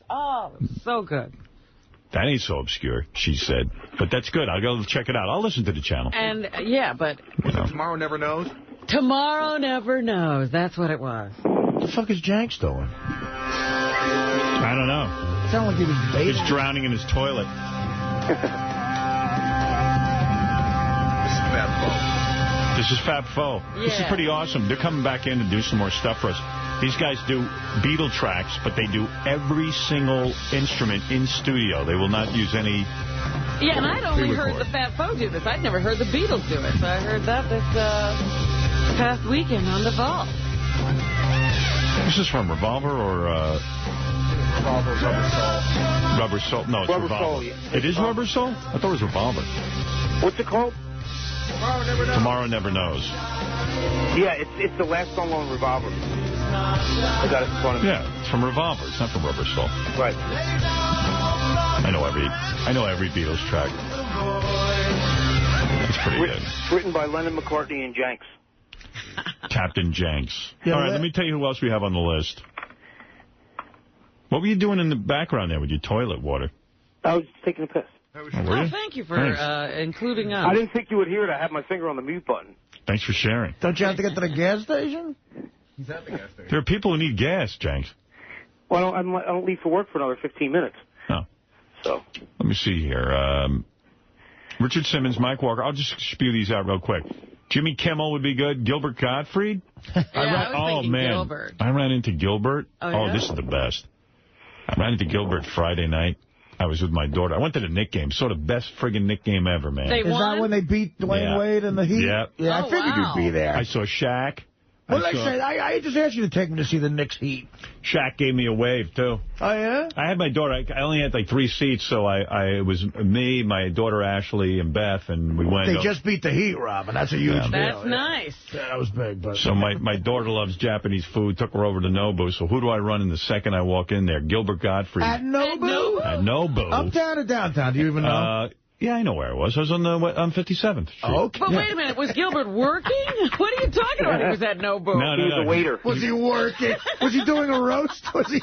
so good. That ain't so obscure, she said. But that's good. I'll go check it out. I'll listen to the channel. And, yeah, but... Tomorrow Never Knows? Tomorrow Never Knows. That's what it was. What the fuck is Janks doing? I don't know. It sounded like he was bathing. He's drowning in his toilet. This is Fab Faux. This is pretty awesome. They're coming back in to do some more stuff for us. These guys do Beatle tracks, but they do every single instrument in studio. They will not use any... Yeah, and I'd only heard the Fab Four do this. I'd never heard the Beatles do it. So I heard that this past weekend on The Vault. This is from Revolver or... Revolver, Rubber Soul. Rubber Soul. No, it's Rubber Revolver. Soul, yeah. It is Rubber Soul? I thought it was Revolver. What's it called? Tomorrow Never Knows. Yeah, it's the last song on Revolver. I got it in front of me. Yeah, it's from Revolver. It's not from Rubber Soul. Right. I know every Beatles track. It's pretty good. Written by Lennon, McCartney, and Janks. Captain Janks. Yeah, all right, let me tell you who else we have on the list. What were you doing in the background there with your toilet water? I was taking a piss. Thank you for including us. I didn't think you would hear it. I had my finger on the mute button. Thanks for sharing. Don't you have to get to the gas station? He's at the gas station. There are people who need gas, Janks. Well, I don't leave for work for another 15 minutes. Oh. So. Let me see here. Richard Simmons, Mike Walker. I'll just spew these out real quick. Jimmy Kimmel would be good. Gilbert Gottfried. I was thinking man. Gilbert. I ran into Gilbert. Oh, yeah? This is the best. I ran into Gilbert Friday night. I was with my daughter. I went to the Knick game. Saw the best friggin' Knick game ever, man. They Is won? that when they beat Dwayne Wade in the Heat? Yeah. Yeah, I figured you'd be there. I saw Shaq. What did I say? I just asked you to take me to see the Knicks Heat. Shaq gave me a wave, too. Oh, yeah? I had my daughter. I only had like 3 seats, so it was me, my daughter Ashley, and Beth, and we went. They just beat the Heat, Robin. That's a huge deal. That's nice. Yeah, that was big. But So my daughter loves Japanese food, took her over to Nobu. So who do I run in the second I walk in there? Gilbert Gottfried. At Nobu? At Nobu. Uptown or downtown? Do you even know? Yeah, I know where I was. I was on 57th Street. Okay. But wait a minute, was Gilbert working? What are you talking about? He was at Nobu. No, he was a waiter. Was he working? Was he doing a roast? Was he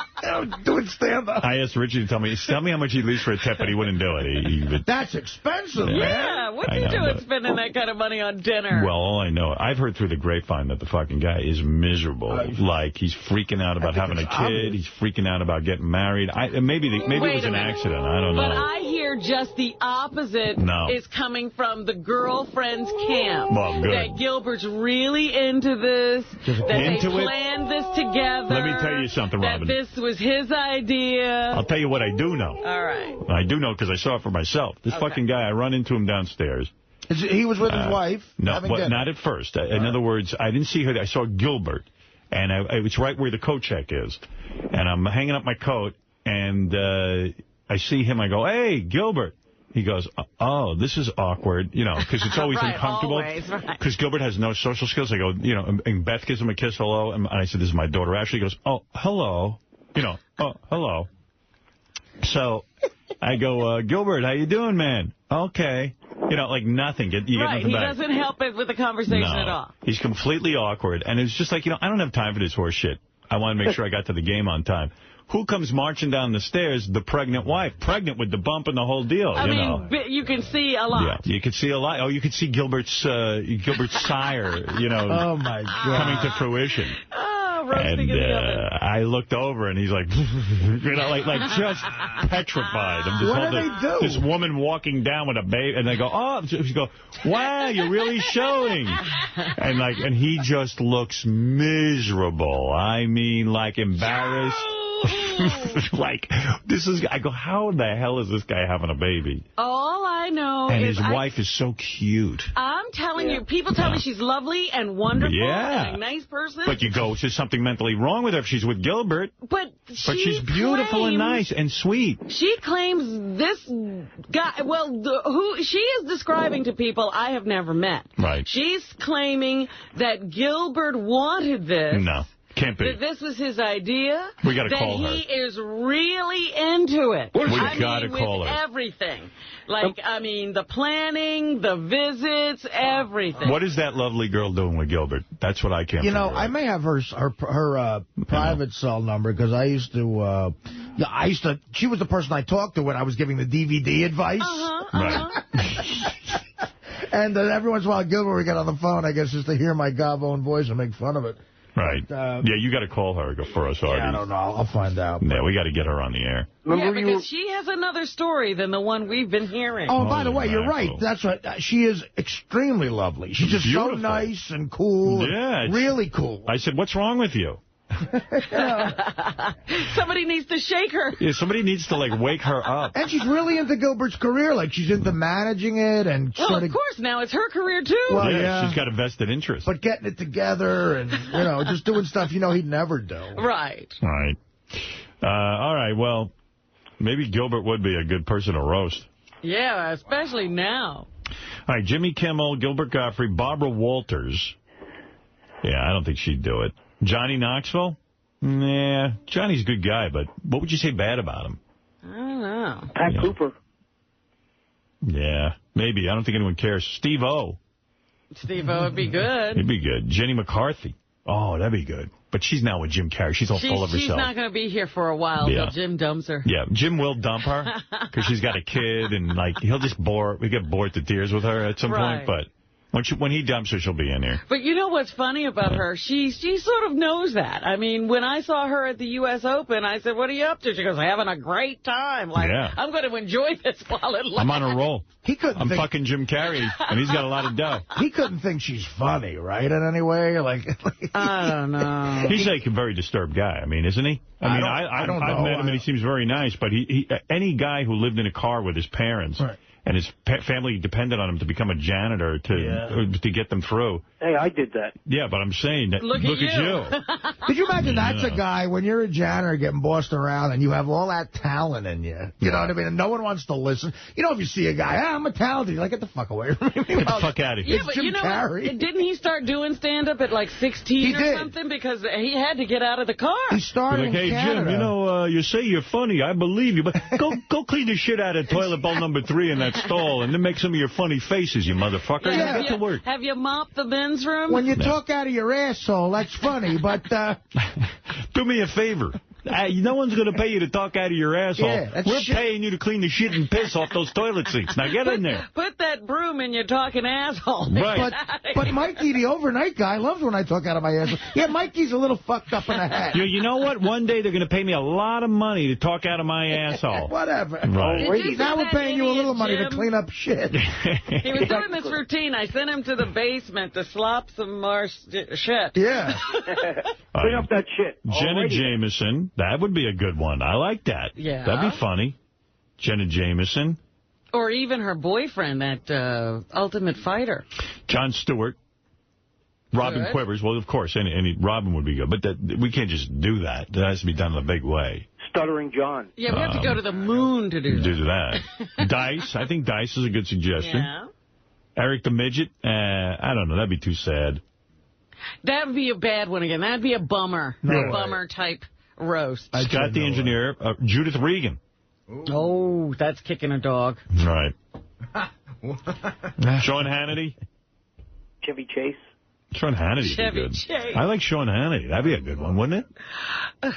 doing stand-up? I asked Richie to tell me how much he'd leave for a tip, but he wouldn't do it. That's expensive, man. Yeah, what are you doing spending that kind of money on dinner? Well, all I know, I've heard through the grapevine that the fucking guy is miserable. Like, he's freaking out about having a kid. He's freaking out about getting married. Maybe it was an accident. I don't know. But I hear just the opposite is coming from the girlfriend's camp. Well, good. That Gilbert's really into this, that they planned this together. Let me tell you something, Robin. That this was his idea. I'll tell you what I do know. All right. I do know because I saw it for myself. This fucking guy, I run into him downstairs. He was with his wife? No, not at first. In other words, I didn't see her. I saw Gilbert, and it's right where the coat check is. And I'm hanging up my coat, and I see him. I go, hey, Gilbert. He goes, oh, this is awkward, because it's always uncomfortable. Because Gilbert has no social skills. I go, and Beth gives him a kiss, hello. And I said, this is my daughter, Ashley. He goes, oh, hello. Oh, hello. So I go, Gilbert, how you doing, man? Okay. Like nothing. You get nothing back. He doesn't help it with the conversation at all. He's completely awkward. And it's just like, I don't have time for this horse shit. I want to make sure I got to the game on time. Who comes marching down the stairs? The pregnant wife. Pregnant with the bump and the whole deal. I mean, you can see a lot. Yeah, you can see a lot. Oh, you can see Gilbert's sire, oh, my God. coming to fruition. Oh, roasting in the oven. I looked over, and he's like, like just petrified. What do they do? This woman walking down with a baby, and they go, oh, she go, wow, you're really showing. And he just looks miserable. I mean, like embarrassed. I go, how the hell is this guy having a baby? All I know and is... his wife is so cute. I'm telling you, people tell me she's lovely and wonderful and a nice person. But you go, there's something mentally wrong with her if she's with Gilbert. But she's beautiful and nice and sweet. She claims this guy, who she is describing to people I have never met. Right. She's claiming that Gilbert wanted this. No. Can't be. That this was his idea. We got to call her. That he is really into it. We got to call her. Everything. The planning, the visits, everything. What is that lovely girl doing with Gilbert? That's what I can't figure out. I may have her private cell number because I used to, she was the person I talked to when I was giving the DVD advice. Right. And then every once in a while, Gilbert would get on the phone, I guess, just to hear my gob-owned voice and make fun of it. Right. You got to call her for us, Artie. Yeah, I don't know. I'll find out. Yeah, we got to get her on the air. Because she has another story than the one we've been hearing. Oh, by the way, you're right. That's right. She is extremely lovely. She's just beautiful. So nice and cool. Yeah. And really cool. I said, what's wrong with you? Somebody needs to shake her. Yeah, somebody needs to, wake her up. And she's really into Gilbert's career. She's into managing it. And of course, now it's her career, too. Well, yeah, she's got a vested interest. But getting it together and, just doing stuff he'd never do. Right. Right. All right, well, maybe Gilbert would be a good person to roast. Yeah, especially now. All right, Jimmy Kimmel, Gilbert Gottfried, Barbara Walters. Yeah, I don't think she'd do it. Johnny Knoxville? Nah, Johnny's a good guy, but what would you say bad about him? I don't know. Pat Cooper. Yeah, maybe. I don't think anyone cares. Steve-O. Steve-O would be good. He'd be good. Jenny McCarthy. Oh, that'd be good. But she's now with Jim Carrey. She's all full of herself. She's not going to be here for a while until Jim dumps her. Yeah, Jim will dump her because she's got a kid, and he'll just we get bored to tears with her at some point, but... When he dumps her, she'll be in here. But you know what's funny about her? She sort of knows that. I mean, when I saw her at the U.S. Open, I said, what are you up to? She goes, having a great time. I'm going to enjoy this while it lasts. I'm on a roll. I'm fucking Jim Carrey, and he's got a lot of dough. He couldn't think she's funny, right, in any way? I don't know. He's a very disturbed guy, isn't he? I don't know. I've met him, and he seems very nice, but any guy who lived in a car with his parents... Right. And his family depended on him to become a janitor to get them through. Hey, I did that. Yeah, but I'm saying that. Look at you. Could you imagine that's a guy, when you're a janitor getting bossed around and you have all that talent in you. You know what I mean? And no one wants to listen. If you see a guy, I'm a talented, you're like, get the fuck away from me. Get the fuck out of here. Yeah, but Jim Carrey. Didn't he start doing stand-up at 16 or something? Because he had to get out of the car. He started in Canada. Jim, you say you're funny. I believe you. But go clean the shit out of toilet bowl number 3 in that that stall and then make some of your funny faces, you motherfucker. Yeah, Get to work. Have you mopped the men's room? When you talk out of your asshole, that's funny, but... Do me a favor. No one's going to pay you to talk out of your asshole. Yeah, We're paying you to clean the shit and piss off those toilet seats. Now get in there. Put that broom in your talking asshole. Right. But Mikey, the overnight guy, loves when I talk out of my asshole. Yeah, Mikey's a little fucked up in the head. You know what? One day they're going to pay me a lot of money to talk out of my asshole. Whatever. Right. Now we're paying you a little money to clean up shit. He was doing this routine. I sent him to the basement to slop some more shit. Yeah. Clean up that shit. Jenna Jameson. That would be a good one. I like that. Yeah. That'd be funny. Jenna Jameson. Or even her boyfriend, that Ultimate Fighter. Jon Stewart. Robin Quivers. Well, of course, any Robin would be good. But we can't just do that. That has to be done in a big way. Stuttering John. Yeah, we have to go to the moon to do that. Do that. Dice. I think Dice is a good suggestion. Yeah. Eric the Midget. I don't know. That'd be too sad. That would be a bad one again. That'd be a bummer. No. A bummer type roast. Scott the Engineer. Judith Regan. Oh, that's kicking a dog. Right. Sean Hannity. Chevy Chase. Sean Hannity would be good. Chase. I like Sean Hannity. That'd be a good one, wouldn't it?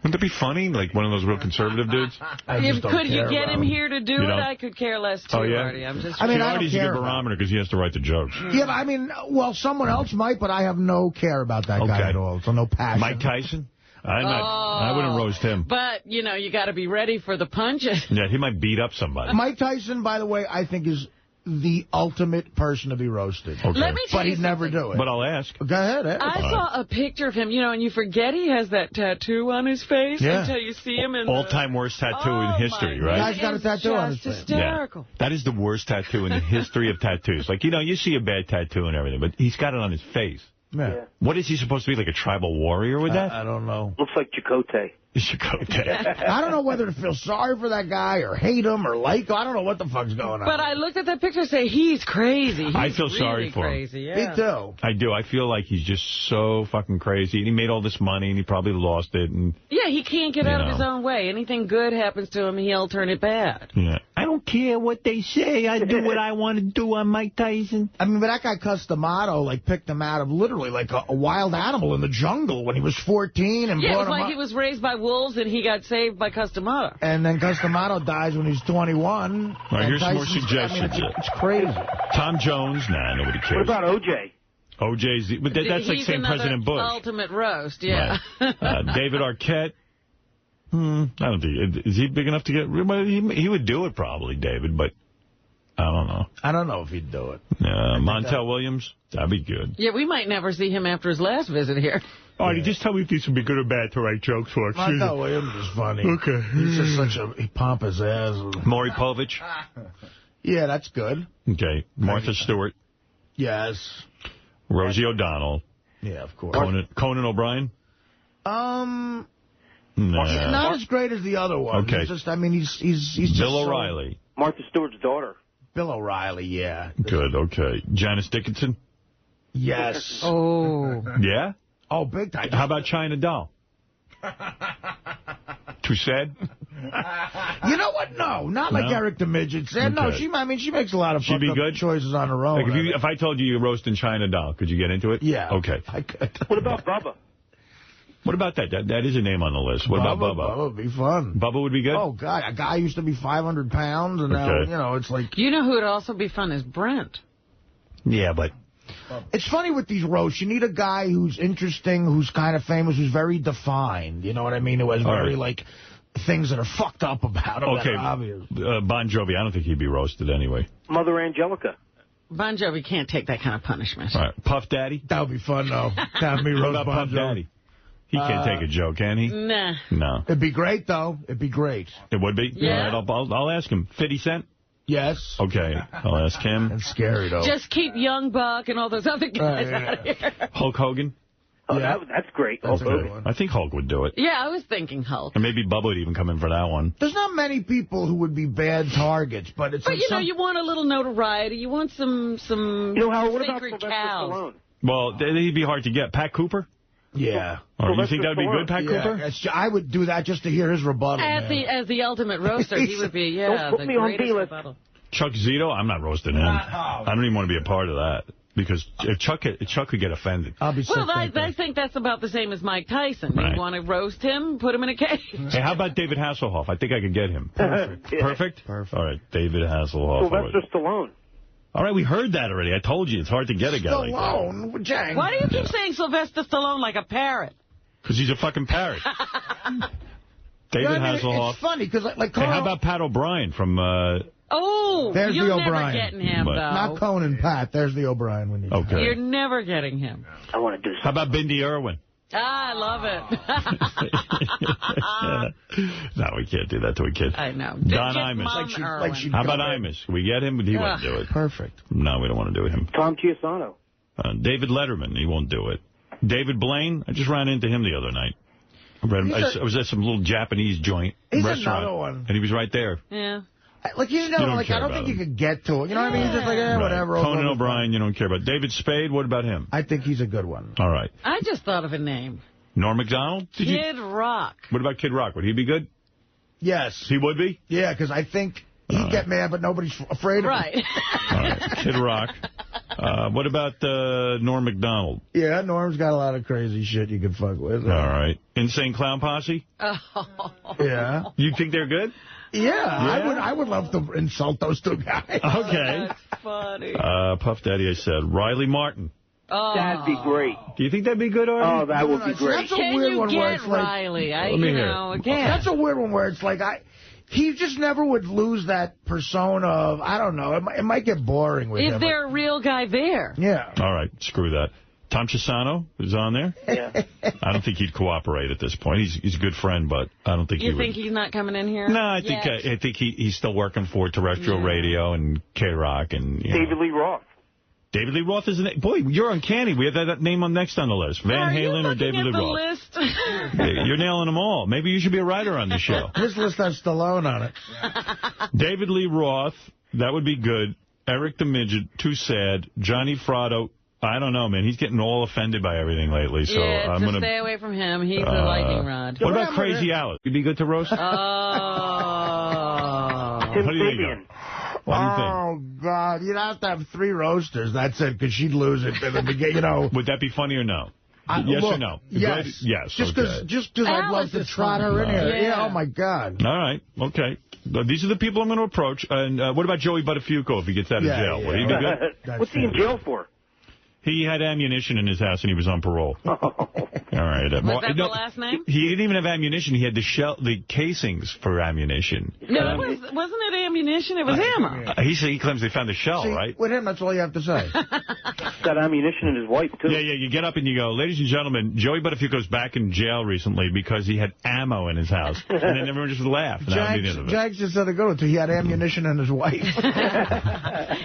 Wouldn't that be funny? Like one of those real conservative dudes? Could you get him here to do it? I could care less, too, Artie. I'm just... Artie's a good barometer because he has to write the jokes. Yeah, but I mean, well, someone else might, but I have no care about that guy at all. So no passion. Mike Tyson? I wouldn't roast him. But, you know, you got to be ready for the punches. Yeah, he might beat up somebody. Mike Tyson, by the way, I think is the ultimate person to be roasted. Okay. Let me tell but you he'd never do it. But I'll ask. Go ahead. I saw a picture of him, you know, and you forget he has that tattoo on his face until you see him in all-time worst tattoo in history, right? Guy's got a tattoo on his face. Hysterical. Yeah. That is the worst tattoo in the history of tattoos. Like, you know, you see a bad tattoo and everything, but he's got it on his face. Yeah. What is he supposed to be, like a tribal warrior with that? I don't know. Looks like Chakotay. I don't know whether to feel sorry for that guy or hate him or like him. I don't know what the fuck's going on. But I looked at that picture and say, he's crazy. He's I feel really sorry for crazy. him. Yeah. Me too. I do. I feel like he's just so fucking crazy. And he made all this money and he probably lost it. And Yeah, he can't get out of his own way. Anything good happens to him, he'll turn it bad. Yeah. I don't care what they say. I do what I want to do. I'm Mike Tyson. I mean, but that guy Customato, like, picked him out of literally like a wild animal in the jungle when he was 14 and Yeah, it brought was him like up. he was raised by wolves and he got saved by Customato. And then Customato dies when he's 21. All right, here's some more suggestions. I mean, it's crazy. Tom Jones? Nah, nobody cares. What about O.J.? O.J.'s... But that's like He's saying President Bush. Ultimate roast, yeah. Right. David Arquette. I don't think... Is he big enough to get... He would do it probably, David, but... I don't know. I don't know if he'd do it. Montel Williams? That'd be good. Yeah, we might never see him after his last visit here. Artie, just tell me if these would be good or bad to write jokes for. Montel Williams is funny. Okay. He's just such a pompous ass. Maury Povich? Yeah, that's good. Okay. Martha Stewart? Yes. Rosie O'Donnell? Yeah, of course. Conan O'Brien? Nah. Nah. Not as great as the other one. Okay. He's just, I mean, he's just Bill O'Reilly? Martha Stewart's daughter. Bill O'Reilly, yeah. Good, okay. Janice Dickinson? Yes. Oh. Yeah? Oh, big time. How about China Doll? Too sad? You know what? No, not like Eric the Midget said. Okay. No, she makes a lot of She'd be good? choices on her own. Like if I told you you're roasting China Doll, could you get into it? Yeah. Okay. I could. What about Bubba? What about that? That is a name on the list. What about Bubba? Bubba would be fun. Bubba would be good? Oh, God. A guy used to be 500 pounds, and now, you know, it's like... You know who would also be fun is Brent. Yeah, but... It's funny with these roasts. You need a guy who's interesting, who's kind of famous, who's very defined. You know what I mean? Who has very, like, things that are fucked up about him. Okay. That are obvious. Bon Jovi, I don't think he'd be roasted anyway. Mother Angelica. Bon Jovi can't take that kind of punishment. All right. Puff Daddy? That would be fun, though. Have me roast What about Bon Puff Jovi. Daddy? He can't take a joke, can he? Nah. No. It'd be great, though. It'd be great. It would be? Yeah. All right, I'll ask him. 50 Cent? Yes. Okay. I'll ask him. It's scary, though. Just keep Young Buck and all those other guys out of here. Hulk Hogan? Oh, that's great. That's a good one. I think Hulk would do it. Yeah, I was thinking Hulk. And maybe Bubba would even come in for that one. There's not many people who would be bad targets, but it's... But, like you know, you want a little notoriety. You want some You know, Howard, what about sacred Sylvester cows. Stallone? Well, he'd be hard to get. Pat Cooper? Yeah. Oh, you think that'd be good, Pat Cooper? I would do that just to hear his rebuttal. As the ultimate roaster, he would be, Don't put the me on greatest B-list. rebuttal. Chuck Zito, I'm not roasting him. I don't even want to be a part of that. Because if Chuck could get offended. I'll be well, I think that's about the same as Mike Tyson. Right. You want to roast him, put him in a cage. Hey, how about David Hasselhoff? I think I could get him. Perfect. Yeah. Perfect? All right, David Hasselhoff. Sylvester Stallone. All right, we heard that already. I told you, it's hard to get a guy like that. Stallone? Jang. Why do you keep saying Sylvester Stallone like a parrot? Because he's a fucking parrot. David Hasselhoff. It's funny, because like Carl... Hey, how about Pat O'Brien from... Oh, there's you're the never O'Brien. Getting him, though. Not Conan, Pat. There's the O'Brien. When you okay. You're never getting him. I want to do something. How about Bindi Irwin? I love it. No, we can't do that to a kid. I know. Don Imus. How about Imus? Can we get him? He wouldn't do it. Perfect. No, we don't want to do him. Tom Chiusano. David Letterman. He won't do it. David Blaine. I just ran into him the other night. I was at some little Japanese joint restaurant. Another one. And he was right there. Yeah. Like, I don't think you could get to it. You know what I mean? He's just like, whatever. Conan O'Brien, you don't care about. David Spade, what about him? I think he's a good one. All right. I just thought of a name. Norm Macdonald? Kid Rock. What about Kid Rock? Would he be good? Yes. He would be? Yeah, because I think he'd get mad, but nobody's afraid of him. Right. All right. Kid Rock. What about Norm Macdonald? Yeah, Norm's got a lot of crazy shit you can fuck with. All right. Insane Clown Posse? Oh. Yeah. You think they're good? Yeah, I would love to insult those two guys. Okay. That's funny. Puff Daddy, I said. Riley Martin. Oh. That'd be great. Do you think that'd be good, Artie? Oh, that would be great. That's a weird one where it's like... Riley? That's a weird one where it's like... He just never would lose that persona of, I don't know, it might get boring with him. Is there a real guy there? Yeah. All right, screw that. Tom Chisano is on there? Yeah. I don't think he'd cooperate at this point. He's a good friend, but I don't think he would. You think he's not coming in here? No, I think he's still working for terrestrial radio and K-Rock and David Lee Roth. David Lee Roth is boy, you're uncanny. We have that name next on the list. Van Halen or David Lee Roth? List? You're nailing them all. Maybe you should be a writer on the show. This list has Stallone on it. David Lee Roth, that would be good. Eric the Midget, too sad. Johnny Fratto. I don't know, man. He's getting all offended by everything lately. So I'm gonna stay away from him. He's a lightning rod. What about Crazy Alice? You'd be good to roast? Oh. Tim Fabian. Oh, God. You'd have to have 3 roasters. That's it, because she'd lose it in the beginning, you know. Would that be funny or no? Yes or no? Yes. Yes. Just because I'd love to trot her in here. Yeah, oh, my God. All right. Okay. These are the people I'm going to approach. And what about Joey Buttafuoco if he gets out of jail? Would he be good? What's he in jail for? He had ammunition in his house and he was on parole. Oh. All right. Was that the last name? He didn't even have ammunition. He had the casings for ammunition. No, wasn't it ammunition? It was ammo. He claims they found the shell, right? With him, that's all you have to say. Got ammunition in his wife, too. Yeah. You get up and you go, ladies and gentlemen, Joey Buttafuoco's back in jail recently because he had ammo in his house. And then everyone just laughed. Jags just said to go to. He had ammunition in his wife.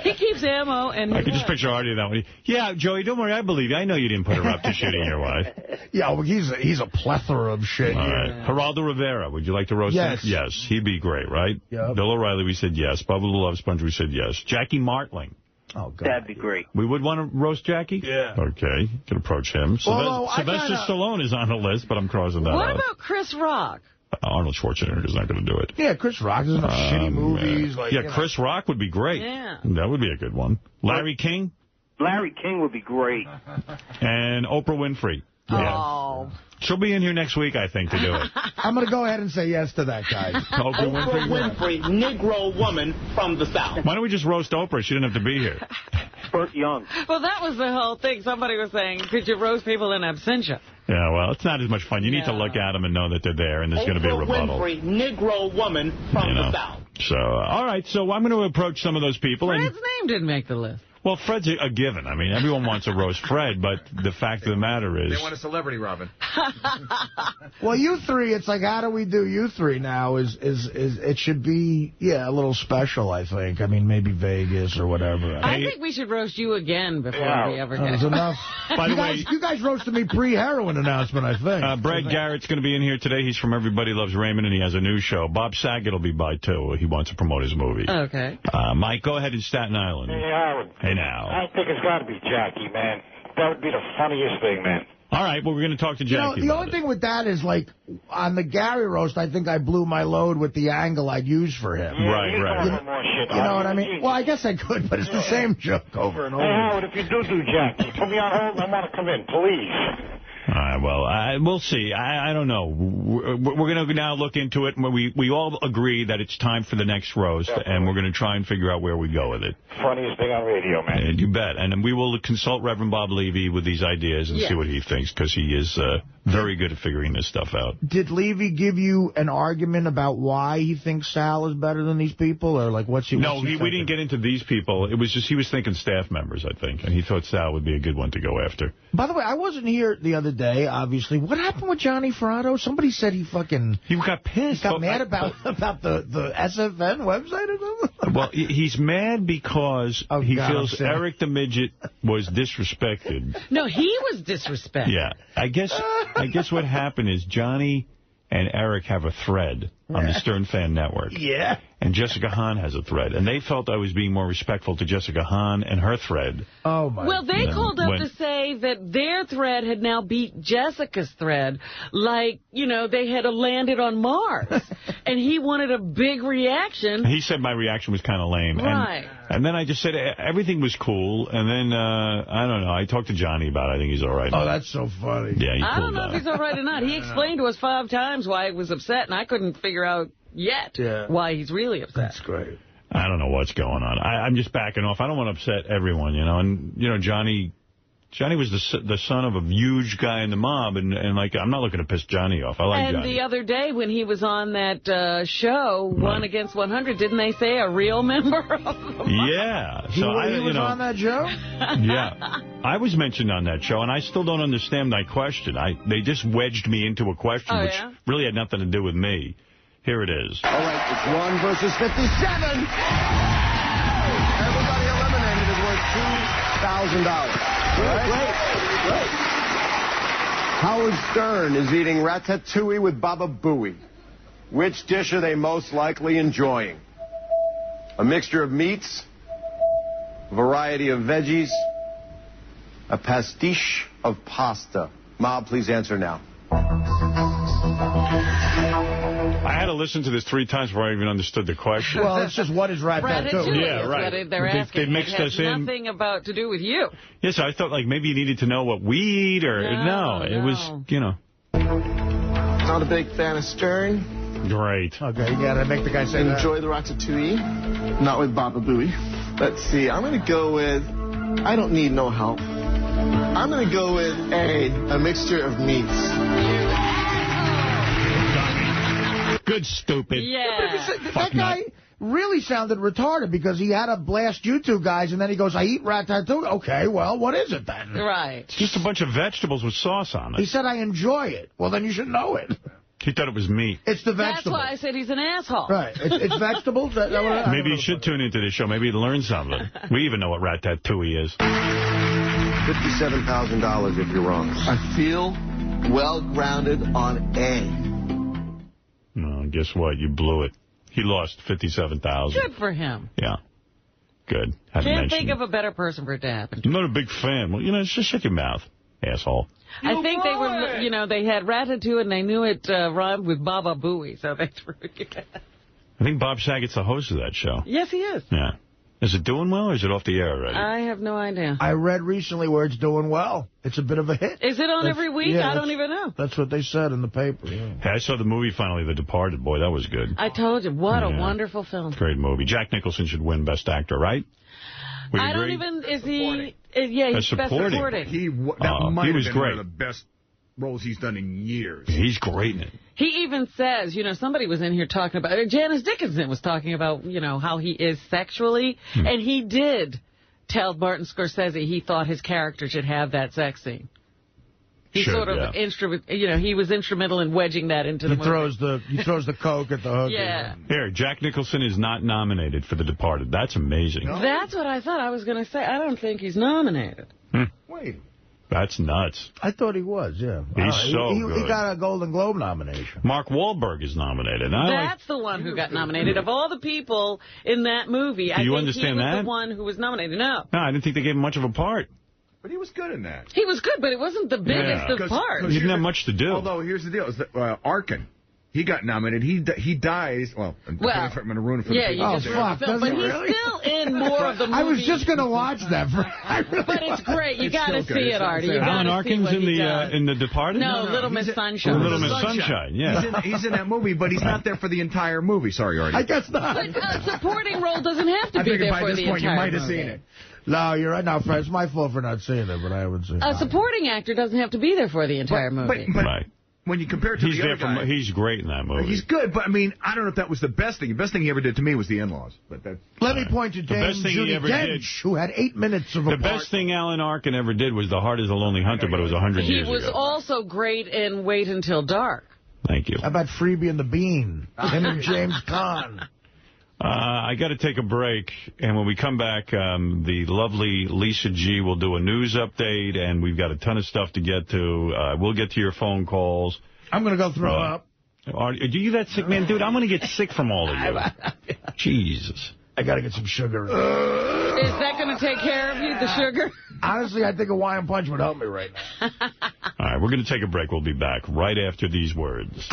He keeps ammo. And I could just picture Artie that way. Yeah, Joey, don't worry, I believe you. I know you didn't put her up to shooting your wife. Yeah, well, he's a plethora of shit. All right. Geraldo Rivera, would you like to roast him? Yes, he'd be great, right? Yep. Bill O'Reilly, we said yes. Bubba the Love Sponge, we said yes. Jackie Martling. Oh, God. That'd be great. We would want to roast Jackie? Yeah. Okay, can approach him. Sylvester Stallone is on the list, but I'm crossing that out. What about Chris Rock? Arnold Schwarzenegger is not going to do it. Yeah, Chris Rock is in shitty movies. Chris Rock would be great. Yeah. That would be a good one. Larry King? Larry King would be great. And Oprah Winfrey. Oh. She'll be in here next week, I think, to do it. I'm going to go ahead and say yes to that guy. Oprah Winfrey, Negro woman from the South. Why don't we just roast Oprah? She didn't have to be here. Burt Young. Well, that was the whole thing. Somebody was saying, could you roast people in absentia? Yeah, well, it's not as much fun. You need to look at them and know that they're there, and there's going to be a rebuttal. Winfrey, Negro woman from the South. So, all right, so I'm going to approach some of those people. Fred's name didn't make the list. Well, Fred's a given. I mean, everyone wants to roast Fred, but the fact of the matter is... They want a celebrity, Robin. Well, you three, it's like, how do we do you three now? It should be, a little special, I think. I mean, maybe Vegas or whatever. I think we should roast you again before we ever get There's enough. By the way, you guys roasted me pre-heroin announcement, I think. Brad Garrett's going to be in here today. He's from Everybody Loves Raymond, and he has a new show. Bob Saget will be by, too. He wants to promote his movie. Okay. Mike, go ahead in Staten Island. Hey, Howard. Hey, now. I think it's got to be Jackie, man. That would be the funniest thing, man. All right, well, we're going to talk to Jackie. The only thing with that is, like, on the Gary roast, I think I blew my load with the angle I'd use for him. Right. You know what I mean? Well, I guess I could, but it's the same joke over and over. Hey, Howard, if you do Jackie, put me on hold. I want to come in, please. All right, well, we'll see. I don't know. We're going to now look into it. We all agree that it's time for the next roast, and we're going to try and figure out where we go with it. Funniest thing on radio, man. And you bet. And we will consult Reverend Bob Levy with these ideas and see what he thinks, because he is very good at figuring this stuff out. Did Levy give you an argument about why he thinks Sal is better than these people? Or, like, what's he we didn't get into these people. It was just he was thinking staff members, I think, and he thought Sal would be a good one to go after. By the way, I wasn't here the other day, obviously. What happened with Johnny Fratto? Somebody said he got pissed. He got mad about the SFN website or something? Well, he's mad because he feels Eric the Midget was disrespected. No, he was disrespected. Yeah. I guess what happened is Johnny and Eric have a thread on the Stern Fan Network. Yeah. And Jessica Hahn has a thread. And they felt I was being more respectful to Jessica Hahn and her thread. Oh, my. Well, they called up to say that their thread had now beat Jessica's thread. Like, they had landed on Mars. And he wanted a big reaction. He said my reaction was kind of lame. Right. And then I just said everything was cool. And then, I don't know, I talked to Johnny about it. I think he's all right. Oh, that's so funny. Yeah, I don't know if he's all right or not. He explained to us 5 times why he was upset, and I couldn't figure out yet why he's really upset. That's great. I don't know what's going on. I'm just backing off. I don't want to upset everyone, And, Johnny was the son of a huge guy in the mob, and like, I'm not looking to piss Johnny off. I like Johnny. And the other day when he was on that show, 1 Against 100, didn't they say a real member of the mob? Yeah. He was on that show? Yeah. I was mentioned on that show, and I still don't understand my question. They just wedged me into a question which really had nothing to do with me. Here it is. All right, it's 1 versus 57. Everybody eliminated is worth $2,000. Great. Howard Stern is eating ratatouille with Baba Booey. Which dish are they most likely enjoying? A mixture of meats, a variety of veggies, a pastiche of pasta. Mob, please answer now. I had to listen to this 3 times before I even understood the question. Well, it's just what is ratatouille? Yeah, right. They're asking. They mixed us in. Nothing about to do with you. Yes, I thought like maybe you needed to know what we eat or no. It was, Not a big fan of Stern. Great. Okay, you got to make the guy say Enjoy the ratatouille. Not with Baba Booey. Let's see. I'm going to go with, I don't need no help. I'm going to go with a mixture of meats. Good, stupid. Yeah. That guy really sounded retarded because he had to blast you two guys, and then he goes, I eat ratatouille. Okay, well, what is it then? Right. It's just a bunch of vegetables with sauce on it. He said, I enjoy it. Well, then you should know it. He thought it was meat. It's the vegetables. That's why I said he's an asshole. Right. It's vegetables? Maybe you should tune into this show. Maybe he'd learn something. We even know what ratatouille is. $57,000 if you're wrong. I feel well-grounded on A. No, guess what? You blew it. He lost $57,000. Good for him. Yeah. Good. Can't think of a better person for it to happen. I'm not a big fan. Well, just shut your mouth, asshole. I think they were, they had Ratatouille and they knew it rhymed with Baba Booey, so they threw it. I think Bob Saget's the host of that show. Yes, he is. Yeah. Is it doing well or is it off the air already? I have no idea. I read recently where it's doing well. It's a bit of a hit. Is it on every week? I don't even know. That's what they said in the paper. Yeah. Hey, I saw the movie finally, The Departed. Boy, that was good. I told you. What a wonderful film. Great movie. Jack Nicholson should win Best Actor, right? I don't even... Is he... Yeah, he's Best Supporting. He might have been great. one of the best roles he's done in years. He's great in it. He even says, somebody was in here talking about, Janice Dickinson was talking about, how he is sexually, and he did tell Martin Scorsese he thought his character should have that sex scene. He he was instrumental in wedging that into the movie. He throws the coke at the hook. Yeah. Here, Jack Nicholson is not nominated for The Departed. That's amazing. No? That's what I thought I was going to say. I don't think he's nominated. Wait. That's nuts. I thought he was, yeah. He's good. He got a Golden Globe nomination. Mark Wahlberg is nominated. That's the one who got nominated. Of all the people in that movie, I think he was the one who was nominated. No, I didn't think they gave him much of a part. But he was good in that. He was good, but it wasn't the biggest of parts. He didn't have much to do. Although, here's the deal. Is that, Arkin, he got nominated. He dies. Well, I'm going to ruin it for the people. Yeah, you just ruined the film. But he's still in more of the movie. I was just going to watch that. But it's great. You got to see it, Artie. Alan Arkin's in The Departed? No, Little Miss Sunshine. Little Miss Sunshine, yeah. He's in that movie, but he's not there for the entire movie. Sorry, Artie. I guess not. But a supporting role doesn't have to be there for the entire movie. I think by this point you might have seen it. No, you're right. Now, Fred, it's my fault for not seeing it, but I haven't seen it. A supporting actor doesn't have to be there for the entire movie. But right. When you compare it to the other guy... He's great in that movie. He's good, but, I mean, I don't know if that was the best thing. The best thing he ever did to me was The In-Laws. But Let me point to Dame Judi Dench, who had 8 minutes of a part. The best thing Alan Arkin ever did was The Heart is a Lonely Hunter, but it was 100 years ago. He was also great in Wait Until Dark. Thank you. How about Freebie and the Bean? Him and James Caan. I got to take a break, and when we come back, the lovely Lisa G will do a news update, and we've got a ton of stuff to get to. We'll get to your phone calls. I'm going to go throw up. Are you that sick, man? Dude, I'm going to get sick from all of you. Jesus. I got to get some sugar. Is that going to take care of you, the sugar? Honestly, I think a Hawaiian Punch would help me right now. All right, we're going to take a break. We'll be back right after these words.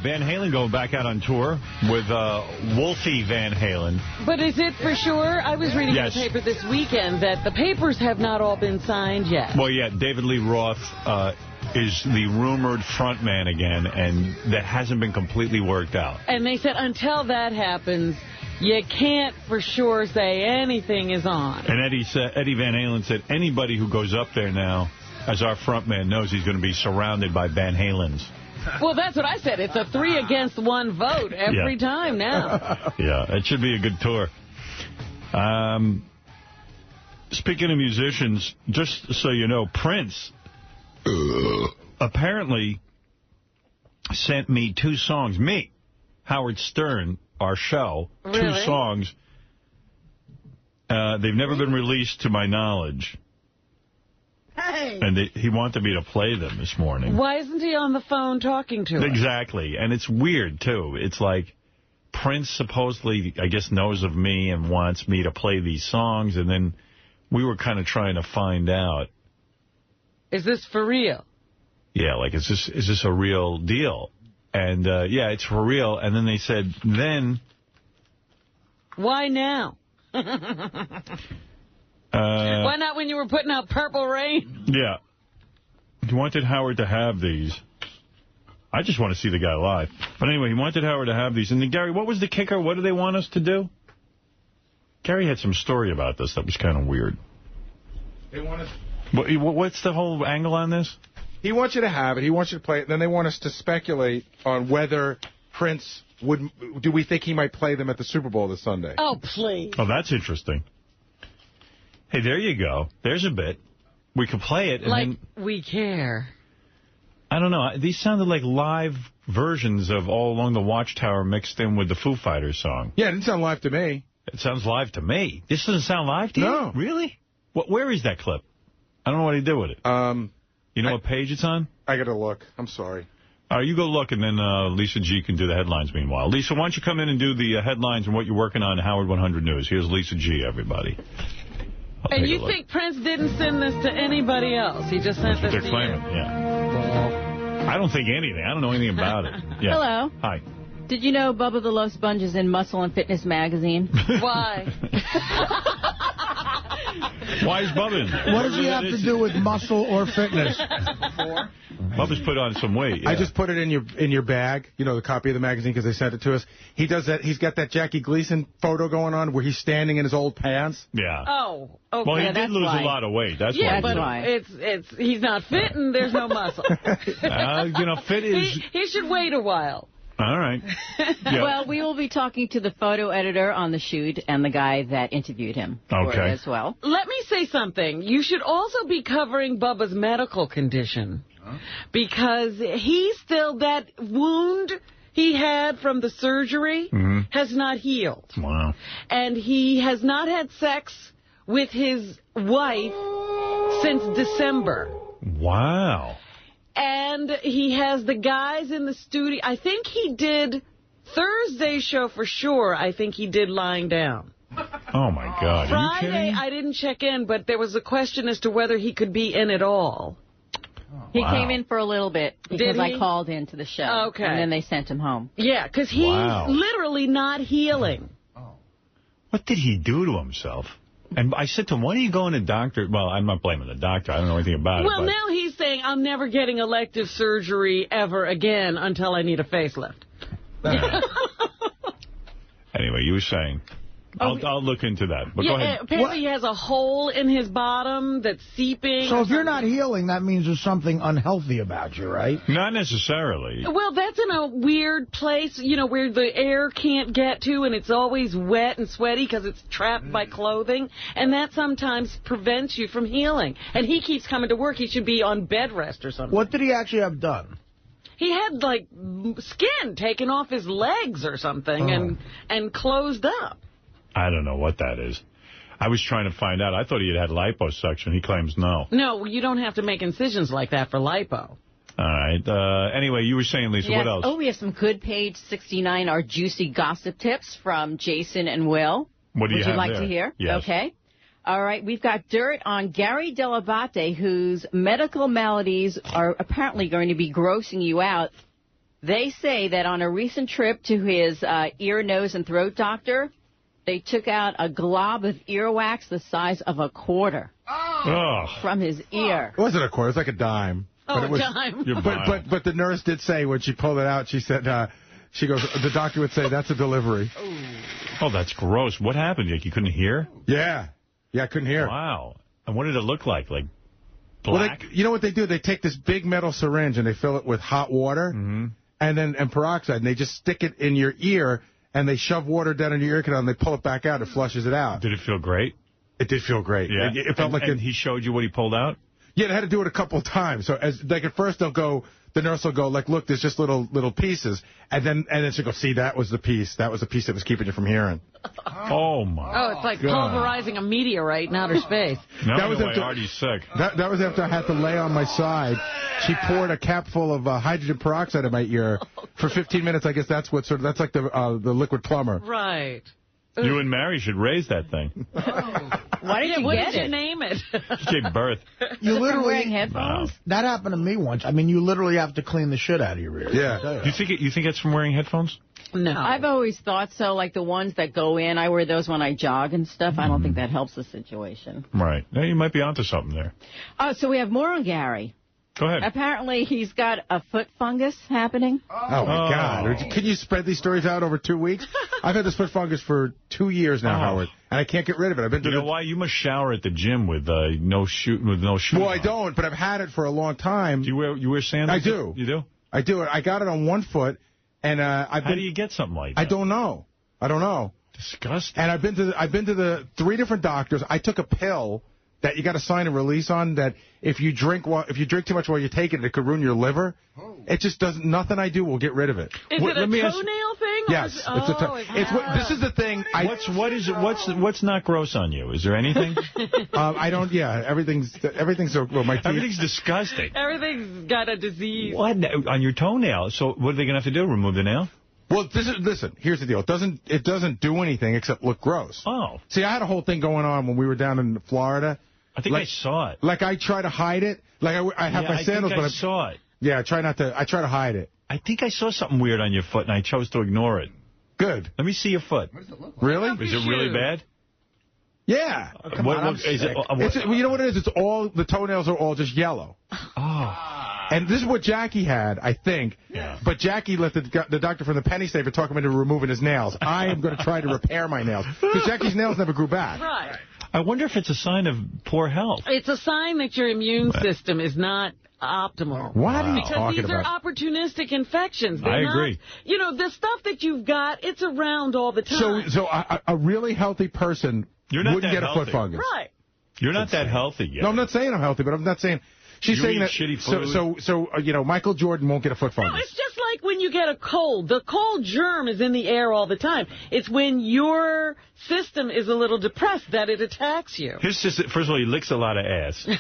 Van Halen going back out on tour with Wolfie Van Halen. But is it for sure? I was reading in the paper this weekend that the papers have not all been signed yet. Well, yeah, David Lee Roth is the rumored frontman again, and that hasn't been completely worked out. And they said until that happens, you can't for sure say anything is on. And Eddie Van Halen said anybody who goes up there now as our frontman knows he's going to be surrounded by Van Halens. Well, that's what I said. It's a 3-against-1 vote every time now. Yeah, it should be a good tour. Speaking of musicians, just so you know, Prince apparently sent me 2 songs. Me, Howard Stern, our show, really? 2 songs. They've never been released to my knowledge. Hey. And he wanted me to play them this morning. Why isn't he on the phone talking to us? Exactly. And it's weird, too. It's like Prince supposedly, I guess, knows of me and wants me to play these songs. And then we were kind of trying to find out. Is this for real? Yeah, like, is this a real deal? And, yeah, it's for real. And then they said, then... Why now? Why not when you were putting out Purple Rain? Yeah. He wanted Howard to have these. I just want to see the guy live. But anyway, he wanted Howard to have these. And then, Gary, what was the kicker? What do they want us to do? Gary had some story about this that was kind of weird. They want us... What's the whole angle on this? He wants you to have it. He wants you to play it. Then they want us to speculate on whether Prince would... Do we think he might play them at the Super Bowl this Sunday? Oh, please. Oh, that's interesting. Hey, there you go. There's a bit. We could play it. And like then, we care. I don't know. These sounded like live versions of All Along the Watchtower mixed in with the Foo Fighters song. Yeah, it didn't sound live to me. It sounds live to me. This doesn't sound live to you? No. Really? Where is that clip? I don't know what he did with it. You know what page it's on? I got to look. I'm sorry. You go look, and then Lisa G can do the headlines meanwhile. Lisa, why don't you come in and do the headlines and what you're working on Howard 100 News. Here's Lisa G, everybody. And you think Prince didn't send this to anybody else? He just sent this to you? They're claiming, yeah. I don't think anything. I don't know anything about it. Yeah. Hello. Hi. Did you know Bubba the Love Sponge is in Muscle and Fitness magazine? Why? Why is Bubba in there? What does he have to do with muscle or fitness? Bubba's put on some weight. Yeah. I just put it in your bag, you know, the copy of the magazine, because they sent it to us. He does that. He's got that Jackie Gleason photo going on where he's standing in his old pants. Yeah. Oh, okay. Well, he did lose a lot of weight. That's yeah, why. But he's not fit and there's no muscle. You know, fit is... He should wait a while. All right. Yeah. Well, we will be talking to the photo editor on the shoot and the guy that interviewed him as well. Let me say something. You should also be covering Bubba's medical condition. Because he's still, that wound he had from the surgery has not healed. Wow. And he has not had sex with his wife since December. Wow. And he has the guys in the studio. I think he did Thursday's show for sure. I think he did lying down. Oh, my God. Friday, I didn't check in, but there was a question as to whether he could be in at all. He came in for a little bit because I called into the show. Okay. And then they sent him home. Yeah, because he's literally not healing. What did he do to himself? And I said to him, when are you going to doctor? Well, I'm not blaming the doctor. I don't know anything about it. Well, now he's saying, I'm never getting elective surgery ever again until I need a facelift. Anyway, you were saying. I'll look into that. But go ahead. Apparently he has a hole in his bottom that's seeping. So if you're not healing, that means there's something unhealthy about you, right? Not necessarily. Well, that's in a weird place, you know, where the air can't get to, and it's always wet and sweaty because it's trapped by clothing, and that sometimes prevents you from healing. And he keeps coming to work. He should be on bed rest or something. What did he actually have done? He had, like, skin taken off his legs or something and closed up. I don't know what that is. I was trying to find out. I thought he had liposuction. He claims no. No, you don't have to make incisions like that for lipo. All right. Anyway, you were saying, Lisa, what else? Oh, we have some good page 69, our juicy gossip tips from Jason and Will. What do you have Would you like there? to hear? Yes. Okay. All right. We've got dirt on Gary Delabate, whose medical maladies are apparently going to be grossing you out. They say that on a recent trip to his ear, nose, and throat doctor, they took out a glob of earwax the size of a quarter from his ear. It wasn't a quarter. It was like a dime. Oh, but it was, a dime. But the nurse did say when she pulled it out, she said, she goes, the doctor would say, that's a delivery. Oh, that's gross. What happened? Like, you couldn't hear? Yeah. Yeah, I couldn't hear. Wow. And what did it look like? Like black? Well, you know what they do? They take this big metal syringe and they fill it with hot water and peroxide, and they just stick it in your ear, and they shove water down in your ear canal, and they pull it back out. It flushes it out. Did it feel great? It did feel great. Yeah. It felt and he showed you what he pulled out? Yeah, they had to do it a couple of times. So at first they'll go, the nurse will go, like, look, there's just little pieces. And then she'll go, see, that was the piece. That was the piece that was keeping you from hearing. Oh, my Oh, it's like pulverizing a meteorite in outer space. That was after Artie's sick. That was after I had to lay on my side. She poured a cap full of hydrogen peroxide in my ear for 15 minutes. I guess that's what that's like the liquid plumber. Right. You and Mary should raise that thing. Why did you what get did it? you name it? She gave birth. You literally wearing headphones? That happened to me once. I mean, you literally have to clean the shit out of your ear. Yeah. You think it's from wearing headphones? No. I've always thought so, like the ones that go in. I wear those when I jog and stuff. I don't think that helps the situation. Right. Now, you might be onto something there. Oh, so we have more on Gary. Go ahead. Apparently, he's got a foot fungus happening. Oh, my God. Can you spread these stories out over 2 weeks? I've had this foot fungus for 2 years now, Howard, and I can't get rid of it. I've been You know why? You must shower at the gym with no shoes. Well, I don't, but I've had it for a long time. Do you wear sandals? I do. You do? I do. I got it on one foot, and How do you get something like that? I don't know. Disgusting. And I've been to the 3 different doctors. I took a pill that you got to sign a release on, that if you drink too much while you're taking it, it could ruin your liver. It just doesn't. Nothing I do will get rid of it. Is it a toenail thing? Yes, this is the thing. What's not gross on you? Is there anything? I don't. Yeah, everything's my teeth. Everything's disgusting. Everything's got a disease. What on your toenail? So what are they gonna have to do? Remove the nail? Well, listen. Here's the deal. It doesn't do anything except look gross. Oh. See, I had a whole thing going on when we were down in Florida. I think I saw it. Like I try to hide it. Like I have my sandals, but I saw it. Yeah, I try to hide it. I think I saw something weird on your foot, and I chose to ignore it. Good. Let me see your foot. What does it look like? Really? Is it really bad? Yeah. You know what it is? It's all, the toenails are all just yellow. Oh. And this is what Jackie had, I think. Yeah. But Jackie let the doctor from the penny saver talk him into removing his nails. I am going to try to repair my nails. Because Jackie's nails never grew back. Right. I wonder if it's a sign of poor health. It's a sign that your immune system is not optimal. What are you talking Because these are opportunistic infections. I agree. You know, the stuff that you've got, it's around all the time. So a really healthy person wouldn't get a foot fungus. Right. You're not that healthy yet. No, I'm not saying I'm healthy, but I'm not saying... She's saying that, shitty food. So you know, Michael Jordan won't get a foot fungus. No, it's just like when you get a cold. The cold germ is in the air all the time. It's when your system is a little depressed that it attacks you. His system, first of all, he licks a lot of ass. The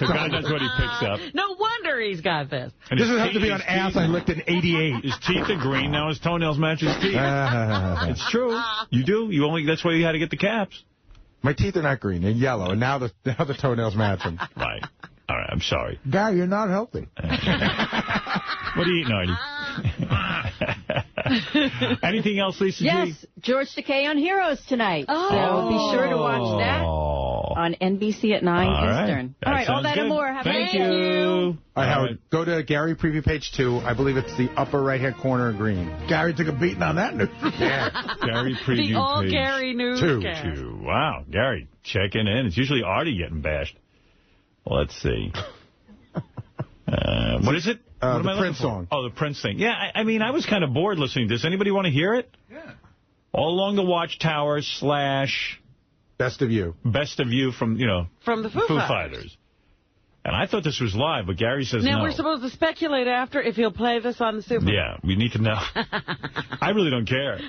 guy knows what he picks up. No wonder he's got this. And this doesn't have to be on ass I licked in 88. His teeth are green. Now his toenails match his teeth. It's true. You do. That's why you had to get the caps. My teeth are not green. They're yellow. And now the toenails match them. Right. All right, I'm sorry. Gary, you're not healthy. What are you eating, Artie? Anything else, Lisa G? Yes, George Takei on Heroes tonight. So be sure to watch that on NBC at 9 Eastern. All right, all that good. and more. Have Thank a you. you. All right, Howard, go to Gary preview page 2. I believe it's the upper right-hand corner green. Gary took a beating on that news. Yeah. Gary preview The all page Gary newscast. 2. Wow, Gary checking in. It's usually Artie getting bashed. Let's see. What is it? The Prince song. Oh, the Prince thing. Yeah, I mean, I was kind of bored listening to this. Anybody want to hear it? Yeah. All Along the Watchtower / Best of You. Best of You from, from the Foo Fighters. And I thought this was live, but Gary says now no. we're supposed to speculate after if he'll play this on the Super Bowl. Yeah, we need to know. I really don't care.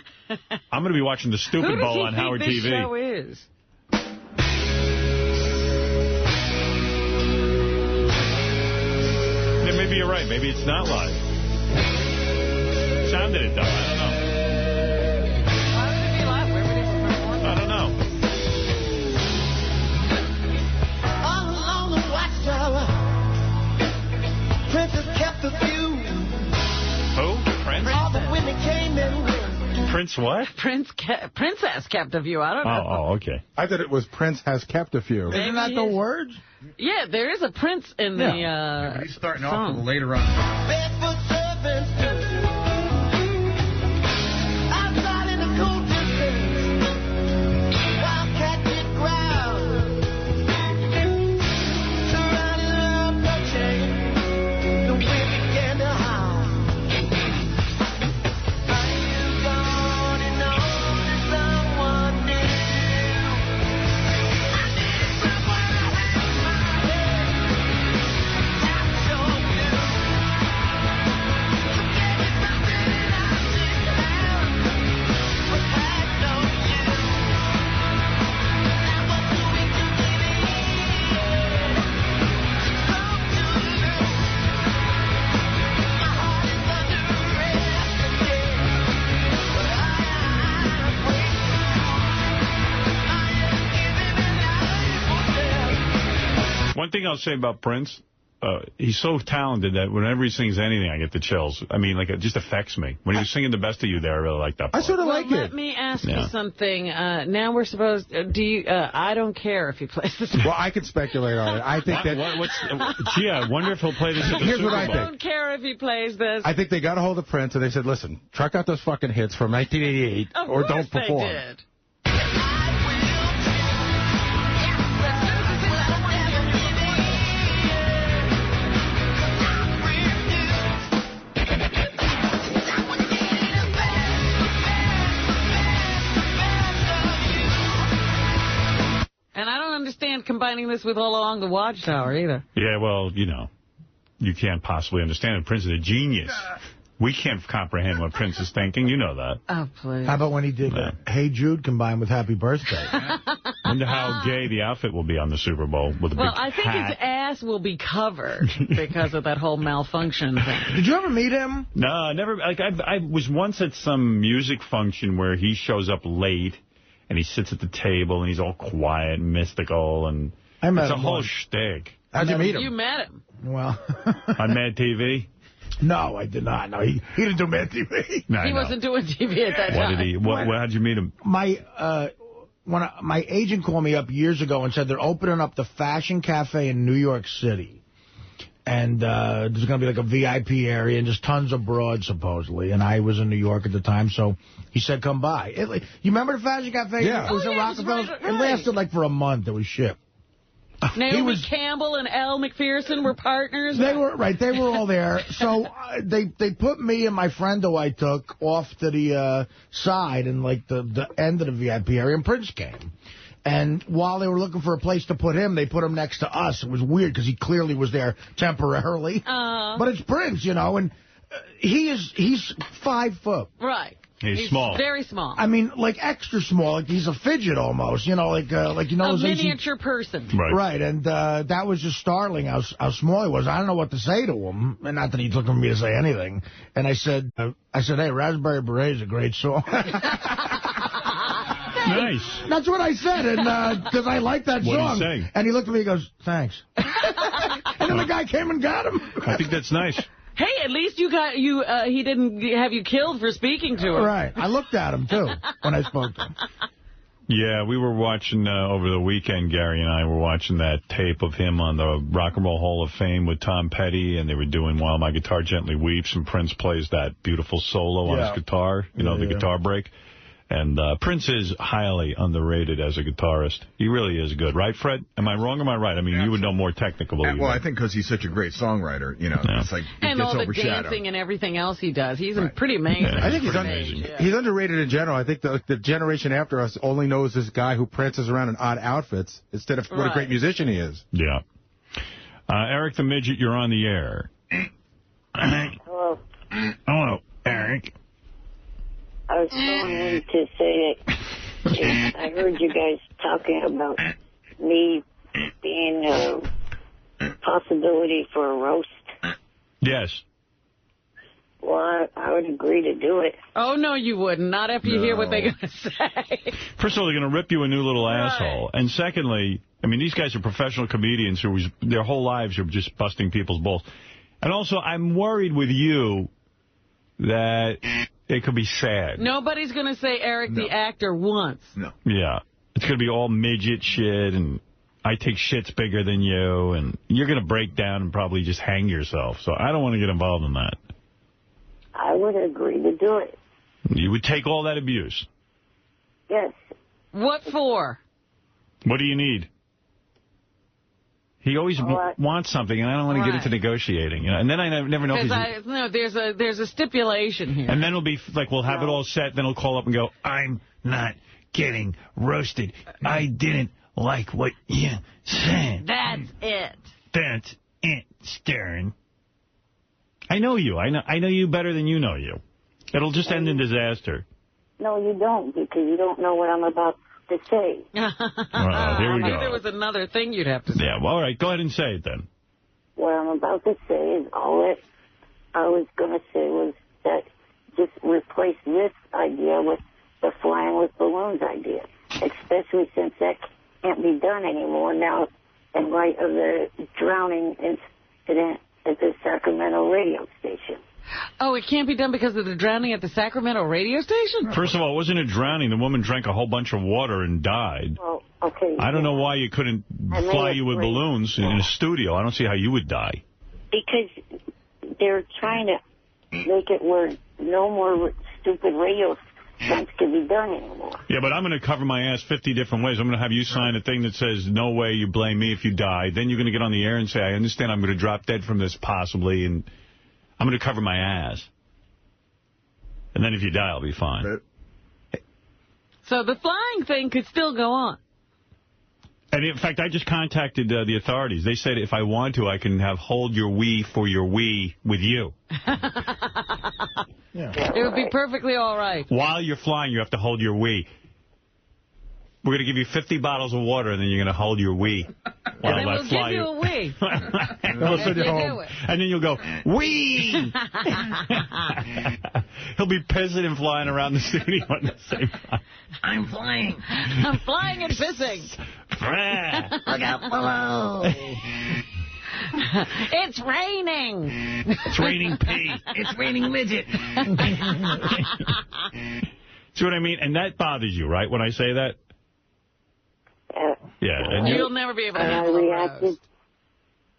I'm going to be watching the Stupid Bowl on Howard TV. Who does he think this show is? Yeah, maybe you're right. Maybe it's not live. Sounded it, though. I don't know. Why would it be live? Where would it perform? I don't know. All along the watchtower, Princess kept a few. Who? Prince? All the women came and went. Prince what? Princess kept a view. I don't know. Oh, okay. I thought it was Prince has kept a few. Isn't that the words? Yeah, there is a Prince in the but he's starting song. off a little later on. Barefoot servants do. Outside in the cool distance, wildcat did growl. Surrounded around the chain, the wind began to howl. Are you gonna know that someone new? I need someone to hold my hand. I'm sure you. You gave me something I didn't have, but had no use. Now what do we do, baby? Wrong to lose. My heart is under arrest again, but I break through. I am giving my life for them. One thing I'll say about Prince, he's so talented that whenever he sings anything, I get the chills. I mean, it just affects me. When he was singing The Best of You there, I really liked that part. I sort of like it. Let me ask you something. Now we're supposed... I don't care if he plays this. Well, I can speculate on it. I think that... Gee, I wonder if he'll play this at the Here's Super what I Bowl. I don't care if he plays this. I think they got a hold of Prince and they said, listen, truck out those fucking hits from 1988 or don't perform. They did. And I don't understand combining this with All Along the Watchtower either. Yeah, well, you can't possibly understand it. Prince is a genius. We can't comprehend what Prince is thinking. You know that. Oh, please. How about when he did Hey Jude combined with Happy Birthday? Wonder how gay the outfit will be on the Super Bowl with a Well, big I think hat. his ass will be covered because of that whole malfunction thing. Did you ever meet him? No, I never. I was once at some music function where he shows up late and he sits at the table and he's all quiet and mystical and it's a whole shtick. How'd you meet him? You met him. Well, on Mad TV? No, I did not. No, he didn't do Mad TV. No, He wasn't doing TV at that time. What did he? How'd you meet him? My agent called me up years ago and said they're opening up the Fashion Cafe in New York City. And there's going to be like a VIP area and just tons of broads, supposedly. And I was in New York at the time, so he said, come by. You remember the Fashion Cafe? Yeah. It was at Rockefeller's. It lasted like for a month. It was shit. Naomi Campbell and Elle Macpherson were partners? They were, right, they were all there. So they put me and my friend who I took off to the side in, like, the end of the VIP area, and Prince came. And while they were looking for a place to put him, they put him next to us. It was weird because he clearly was there temporarily. But it's Prince, you know, and he's 5 foot. Right. He's small. Very small. I mean, like extra small. Like he's a fidget almost. You know, like you know, a miniature person. Right. And that was just startling how small he was. I don't know what to say to him, and not that he's looking for me to say anything. And I said, hey, Raspberry Beret is a great song. Nice. That's what I said, and because I like that song. What did he say? And he looked at me and goes, thanks. And then the guy came and got him. I think that's nice. Hey, at least he didn't have you killed for speaking to him. Right. I looked at him, too, when I spoke to him. Yeah, we were watching over the weekend, Gary and I were watching that tape of him on the Rock and Roll Hall of Fame with Tom Petty, and they were doing While My Guitar Gently Weeps, and Prince plays that beautiful solo on his guitar, you know, the guitar break. And Prince is highly underrated as a guitarist. He really is good. Right, Fred? Am I wrong or am I right? I mean, you would know more technical. Well, I think because he's such a great songwriter, you know, it's like he and gets all the overshadowed. dancing and everything else he does. He's pretty amazing. Yeah, I think he's underrated in general. I think the generation after us only knows this guy who prances around in odd outfits instead of what a great musician he is. Yeah. Eric the Midget, you're on the air. Hello. Hello, Eric. I was calling in to say that I heard you guys talking about me being a possibility for a roast. Yes. Well, I would agree to do it. Oh, no, you wouldn't. Not after you hear what they're going to say. First of all, they're going to rip you a new little asshole. And secondly, I mean, these guys are professional comedians who their whole lives are just busting people's balls. And also, I'm worried with you that it could be sad. Nobody's going to say Eric the actor once. No. Yeah. It's going to be all midget shit, and I take shits bigger than you, and you're going to break down and probably just hang yourself. So I don't want to get involved in that. I would agree to do it. You would take all that abuse? Yes. What for? What do you need? He always wants something, and I don't want to get into negotiating. You know? And then I never know if he's... No, there's a stipulation here. And then it'll be like, we'll have it all set, then he'll call up and go, I'm not getting roasted. I didn't like what you said. That's it. That's it, Stern. I know you. I know you better than you know you. It'll just end in disaster. No, you don't, because you don't know what I'm about to say. Here we go. There was another thing you'd have to say. Yeah, well, all right. Go ahead and say it then. What I'm about to say is all that I was going to say was that just replace this idea with the flying with balloons idea, especially since that can't be done anymore now in light of the drowning incident at the Sacramento radio station. Oh, it can't be done because of the drowning at the Sacramento radio station? First of all, it wasn't a drowning. The woman drank a whole bunch of water and died. Oh, okay. I don't know why you couldn't fly you with balloons in a studio. I don't see how you would die. Because they're trying to make it where no more stupid radio stunts can be done anymore. Yeah, but I'm going to cover my ass 50 different ways. I'm going to have you sign a thing that says, no way, you blame me if you die. Then you're going to get on the air and say, I understand I'm going to drop dead from this possibly, and I'm going to cover my ass. And then if you die, I'll be fine. So the flying thing could still go on. And in fact, I just contacted the authorities. They said if I want to, I can have hold your wee for your wee with you. Yeah. It would be perfectly all right. While you're flying, you have to hold your wee. We're going to give you 50 bottles of water, and then you're going to hold your wee while and then I fly give you a wee. We'll send you home. And then you'll go, wee! He'll be pissing and flying around the studio at the same time. I'm flying. I'm flying and pissing. Look out below. It's raining. It's raining pee. It's raining midget. See what I mean? And that bothers you, right, when I say that? Yeah. And you'll never be able to handle the roast.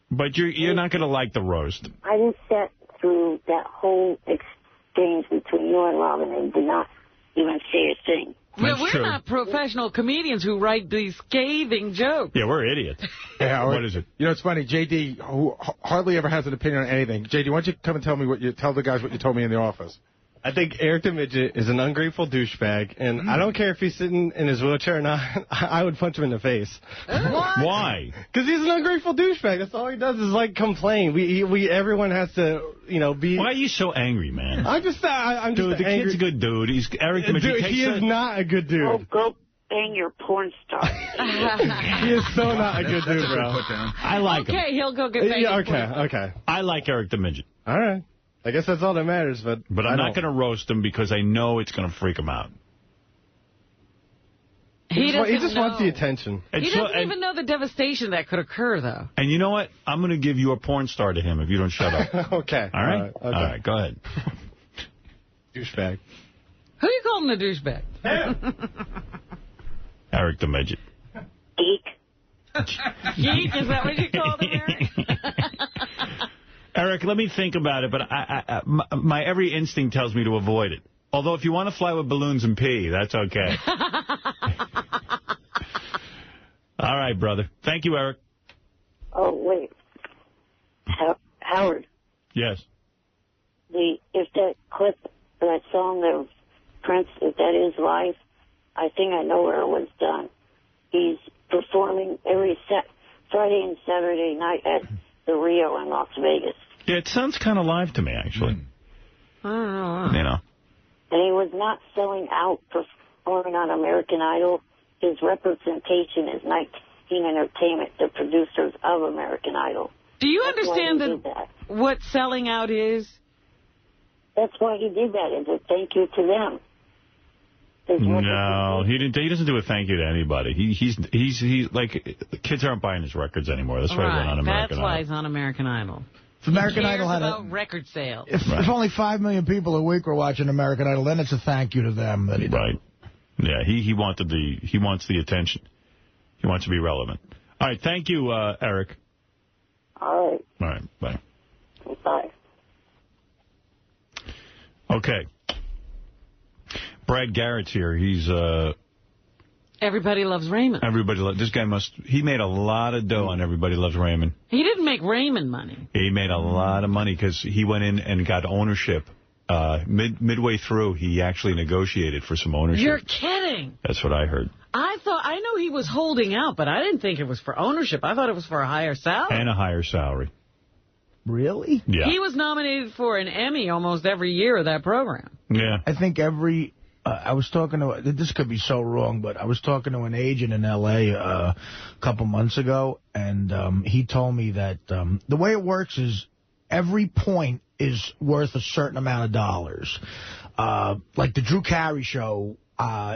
But you're not going to like the roast. I just sat through that whole exchange between you and Robin and did not even say a thing. Well, we're not professional comedians who write these scathing jokes. Yeah, we're idiots. Hey, Howard, what is it? You know, it's funny. J.D., who hardly ever has an opinion on anything. J.D., why don't you come and tell the guys what you told me in the office? I think Eric the Midget is an ungrateful douchebag, and I don't care if he's sitting in his wheelchair or not. I would punch him in the face. Why? Because he's an ungrateful douchebag. That's all he does is, like, complain. Everyone has to, be... Why are you so angry, man? I'm just Dude, the angry. kid's a good dude. Eric the Midget. Dude, he is not a good dude. Oh, go bang your porn star. He is so not a good dude, bro. I like him. Okay, he'll go get banged. Yeah, okay. I like Eric the Midget. All right. I guess that's all that matters, but I'm not going to roast him because I know it's going to freak him out. He just wants the attention. He doesn't even know the devastation that could occur, though. And you know what? I'm going to give you a porn star to him if you don't shut up. Okay. All right? Okay. All right, go ahead. Douchebag. Who you calling a douchebag? Eric the Midget. Geek. Geek? Is that what you called him, Eric? Eric, let me think about it, but my every instinct tells me to avoid it. Although if you want to fly with balloons and pee, that's okay. All right, brother. Thank you, Eric. Oh, wait. Howard. Yes. If that clip, that song of Prince, if that is live, I think I know where it was done. He's performing every Friday and Saturday night at the Rio in Las Vegas. Yeah, it sounds kind of live to me, actually. I don't know. You know. And he was not selling out performing on American Idol. His representation is 19 Entertainment, the producers of American Idol. Do you understand what selling out is? That's why he did that, is a thank you to them. No, he doesn't do a thank you to anybody. He's like, kids aren't buying his records anymore. That's why he went on American Idol. That's why he's on American Idol. If American Idol had about record sales. If only 5 million people a week were watching American Idol, then it's a thank you to them that he did. Right. Yeah, he wants the attention. He wants to be relevant. All right, thank you, Eric. All right. All right, bye. Bye. Okay. Brad Garrett's here. He's Everybody Loves Raymond. This guy he made a lot of dough on Everybody Loves Raymond. He didn't make Raymond money. He made a lot of money because he went in and got ownership. Midway through, he actually negotiated for some ownership. You're kidding. That's what I heard. I know he was holding out, but I didn't think it was for ownership. I thought it was for a higher salary. And a higher salary. Really? Yeah. He was nominated for an Emmy almost every year of that program. Yeah. I think I was talking to, this could be so wrong, but I was talking to an agent in L.A. A couple months ago, and he told me that the way it works is every point is worth a certain amount of dollars. Like the Drew Carey show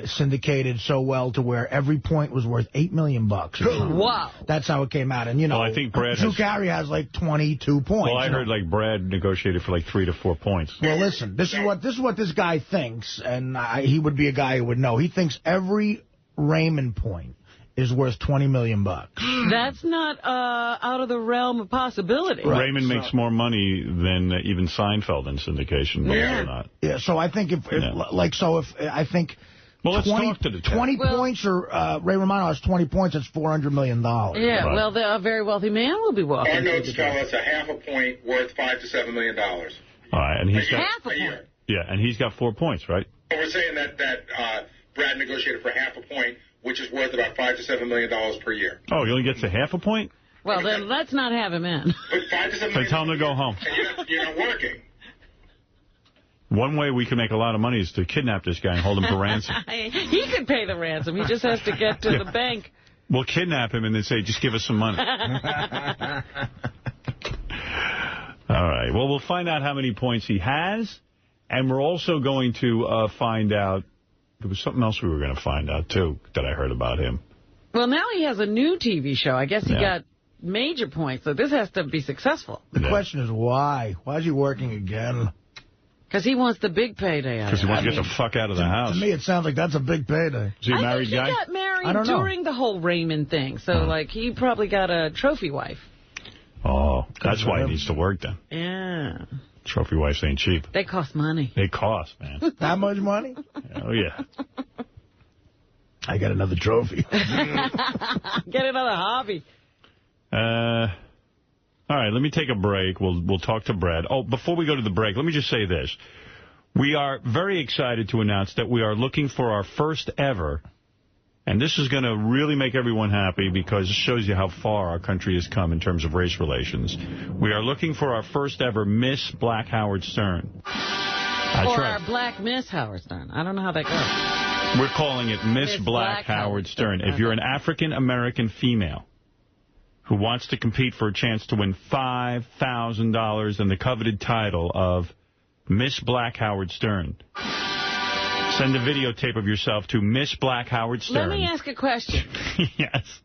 syndicated so well to where every point was worth $8 million. Wow. That's how it came out. And, I think Drew Carey has like 22 points. Well, I heard like Brad negotiated for like 3 to 4 points. Well, listen, this is what this guy thinks, and he would be a guy who would know. He thinks every Raymond point is worth $20 million. That's not out of the realm of possibility. Right. Raymond makes more money than even Seinfeld in syndication. Yeah. Not. Yeah. So I think I think. Well, let's talk to the 20 points, or Ray Romano has 20 points, that's $400 million. Yeah, right. Well, a very wealthy man will be wealthy. Our notes tell us a half a point worth $5 to $7 million. All right, and he's got half a point. Yeah, and he's got 4 points, right? Well, we're saying that Brad negotiated for half a point, which is worth about $5 to $7 million per year. Oh, he only gets a half a point? Well, then let's not have him in. But $5 to $7 million. Tell him to go home. And you're not working. One way we can make a lot of money is to kidnap this guy and hold him for ransom. He could pay the ransom. He just has to get to the bank. We'll kidnap him and then say, just give us some money. All right. Well, we'll find out how many points he has, and we're also going to find out, there was something else we were going to find out, too, that I heard about him. Well, now he has a new TV show. I guess he got major points, so this has to be successful. The question is why? Why is he working again? Because he wants the big payday. Because he wants to get the fuck out of the house. To me, it sounds like that's a big payday. Is he a married guy? He got married during the whole Raymond thing. So, like, he probably got a trophy wife. Oh, that's why he needs to work then. Yeah. Trophy wives ain't cheap. They cost money. They cost, man. That much money? Oh, yeah. I got another trophy. Get another hobby. All right, let me take a break. We'll talk to Brad. Oh, before we go to the break, let me just say this. We are very excited to announce that we are looking for our first ever, and this is going to really make everyone happy because it shows you how far our country has come in terms of race relations. We are looking for our first ever Miss Black Howard Stern. Or our Black Miss Howard Stern. I don't know how that goes. We're calling it Miss Black Howard Stern. If you're an African-American female who wants to compete for a chance to win $5,000 and the coveted title of Miss Black Howard Stern, send a videotape of yourself to Miss Black Howard Stern. Let me ask a question. Yes.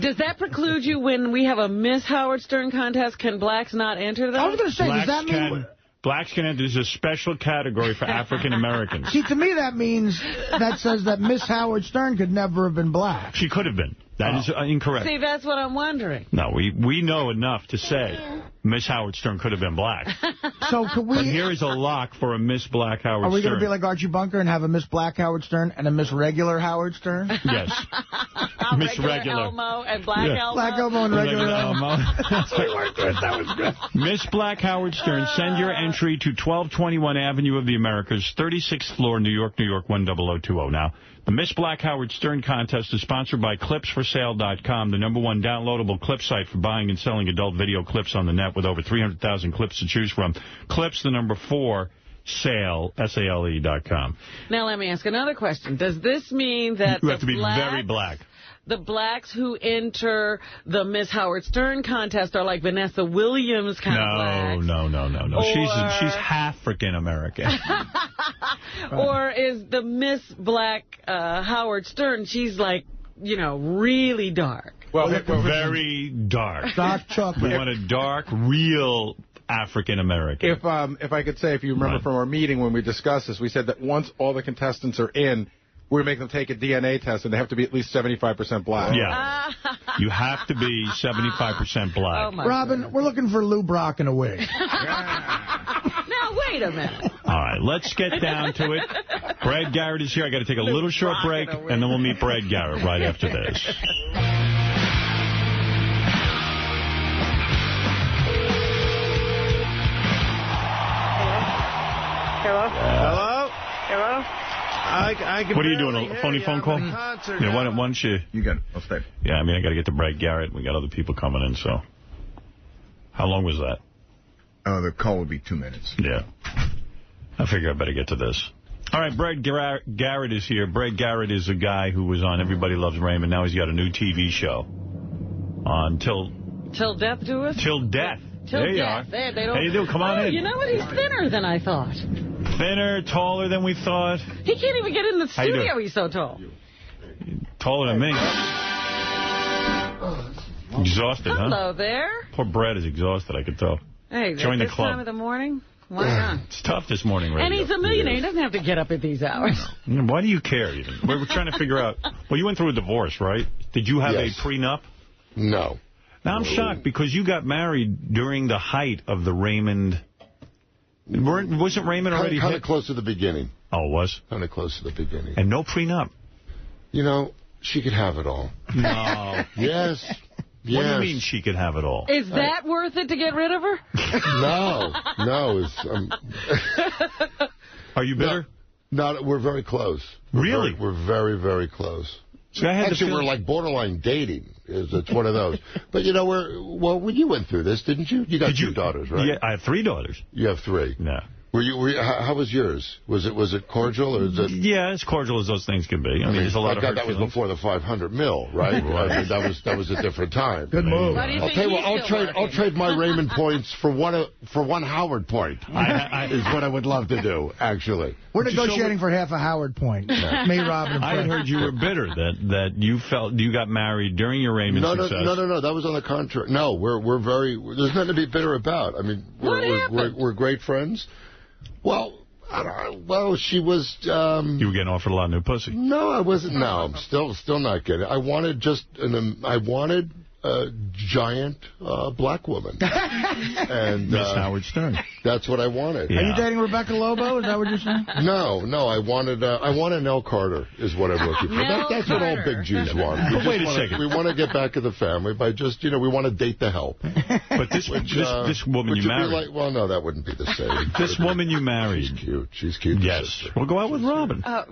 Does that preclude you when we have a Miss Howard Stern contest? Can blacks not enter that? I was going to say, does that mean... Blacks can enter. There's a special category for African Americans. See, to me, that means that says that Miss Howard Stern could never have been black. She could have been. That is incorrect. See, that's what I'm wondering. No, we know enough to say Miss Howard Stern could have been black. So could we... But here is a lock for a Miss Black Howard Stern. Are we going to be like Archie Bunker and have a Miss Black Howard Stern and a Miss Regular Howard Stern? Yes. Miss Regular Elmo and Black Elmo. Black Elmo and Regular Elmo. That was good. Miss Black Howard Stern, send your entry to 1221 Avenue of the Americas, 36th floor, New York, New York, 10020. Now, the Miss Black Howard Stern contest is sponsored by ClipsForSale.com, the #1 downloadable clip site for buying and selling adult video clips on the net with over 300,000 clips to choose from. Clips, the 4, sale, SALE.com. Now, let me ask another question. Does this mean that you have to be very black? The blacks who enter the Miss Howard Stern contest are like Vanessa Williams kind of blacks? No. Or... She's African-American. Or is the Miss Black Howard Stern, she's like, you know, really dark? Well, very dark. Dark chocolate. We want a dark, real African-American. If I could say, if you remember from our meeting when we discussed this, we said that once all the contestants are in, we're making them take a DNA test, and they have to be at least 75% black. Yeah. You have to be 75% black. Oh Robin, we're looking for Lou Brock in a wig. Now, wait a minute. All right, let's get down to it. Brad Garrett is here. I got to take a little short break, and then we'll meet Brad Garrett right after this. Hello? What are you doing, a phony phone call? Yeah, why don't you... You got it. I'll stay. Yeah, I mean, I got to get to Brad Garrett. We got other people coming in, so... How long was that? The call would be 2 minutes. Yeah. I figure I better get to this. All right, Brad Garrett is here. Brad Garrett is a guy who was on Everybody Loves Raymond. Now he's got a new TV show on Till Death Do Us? Till Death. Till there you Death. are. They don't... How you doing? Come on in. You know what? He's thinner than I thought. Thinner, taller than we thought. He can't even get in the studio. He's so tall. Taller than me. Exhausted, huh? Hello there. Poor Brad is exhausted, I could tell. Hey, join the this club. Time of the morning? Why not? It's tough this morning, radio. And he's a millionaire. He doesn't have to get up at these hours. Why do you care, even? We're trying to figure out... Well, you went through a divorce, right? Did you have a prenup? No. Now, I'm shocked because you got married during the height of the Raymond... Wasn't Raymond already kind of close to the beginning. Oh, it was? Kind of close to the beginning. And no prenup? You know, she could have it all. No. Yes. What do you mean she could have it all? Is that worth it to get rid of her? No. Are you bitter? No, we're very close. Really? We're very, very close. See, actually, we're like borderline dating. It's one of those. But, you know, you went through this, didn't you? You got 2 daughters, right? Yeah, I have 3 daughters. You have 3? No. How was yours? Was it cordial or is it? Yeah, as cordial as those things can be. I mean, there's a lot of hurt that was feelings. before the 500 mil, right? I mean, that was a different time. Good move. I'll tell you what, I'll trade my Raymond points for one Howard point. Is what I would love to do, actually. We're negotiating for half a Howard point. Me, Robin, and I heard you were bitter that you felt you got married during your Raymond success. No. That was on the contrary. No, we're very. There's nothing to be bitter about. I mean, we're great friends. Well, she was... you were getting offered a lot of new pussy. No, I wasn't. No, I'm still not getting it. I wanted a giant black woman. And Miss Howard Stern. That's what I wanted. Are you dating Rebecca Lobo? Is that what you're saying? No, I wanted Nell Carter is what I'm looking for. That's what all big Jews want. Wait a second. We want to get back at the family by just, we want to date the help. But this woman you married. Well, no, that wouldn't be the same. This woman you married. She's cute. Yes. We'll go out with Robin. I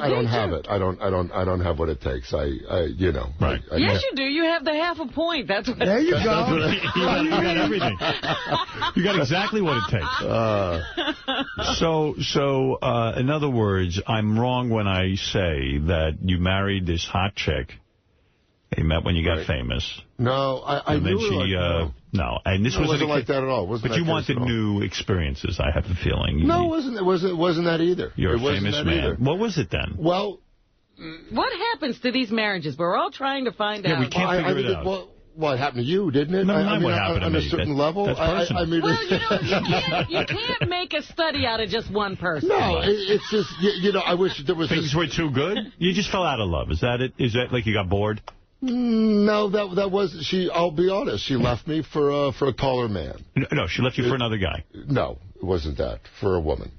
don't have it. I don't have what it takes. Right. Yes, you do. You have the half a point. That's what. There you go. You got everything. You got exactly what it takes. So, in other words, I'm wrong when I say that you married this hot chick. You met when you got famous. No, I and then knew she, no, and this wasn't like that at all. But you wanted new experiences, I have a feeling. No, it wasn't that either. You're a famous man. Either. What was it then? Well, what happens to these marriages? We're all trying to find out. We can't figure it out. Well, it happened to you, didn't it? No, what happened on to a me. certain level. That's personal. You can't make a study out of just one person. No, it's just, I wish there was... Things were too good? You just fell out of love. Is that it? Is that like you got bored? No, that was... I'll be honest, she left me for a taller man. No, she left you for another guy. No, it wasn't that. For a woman.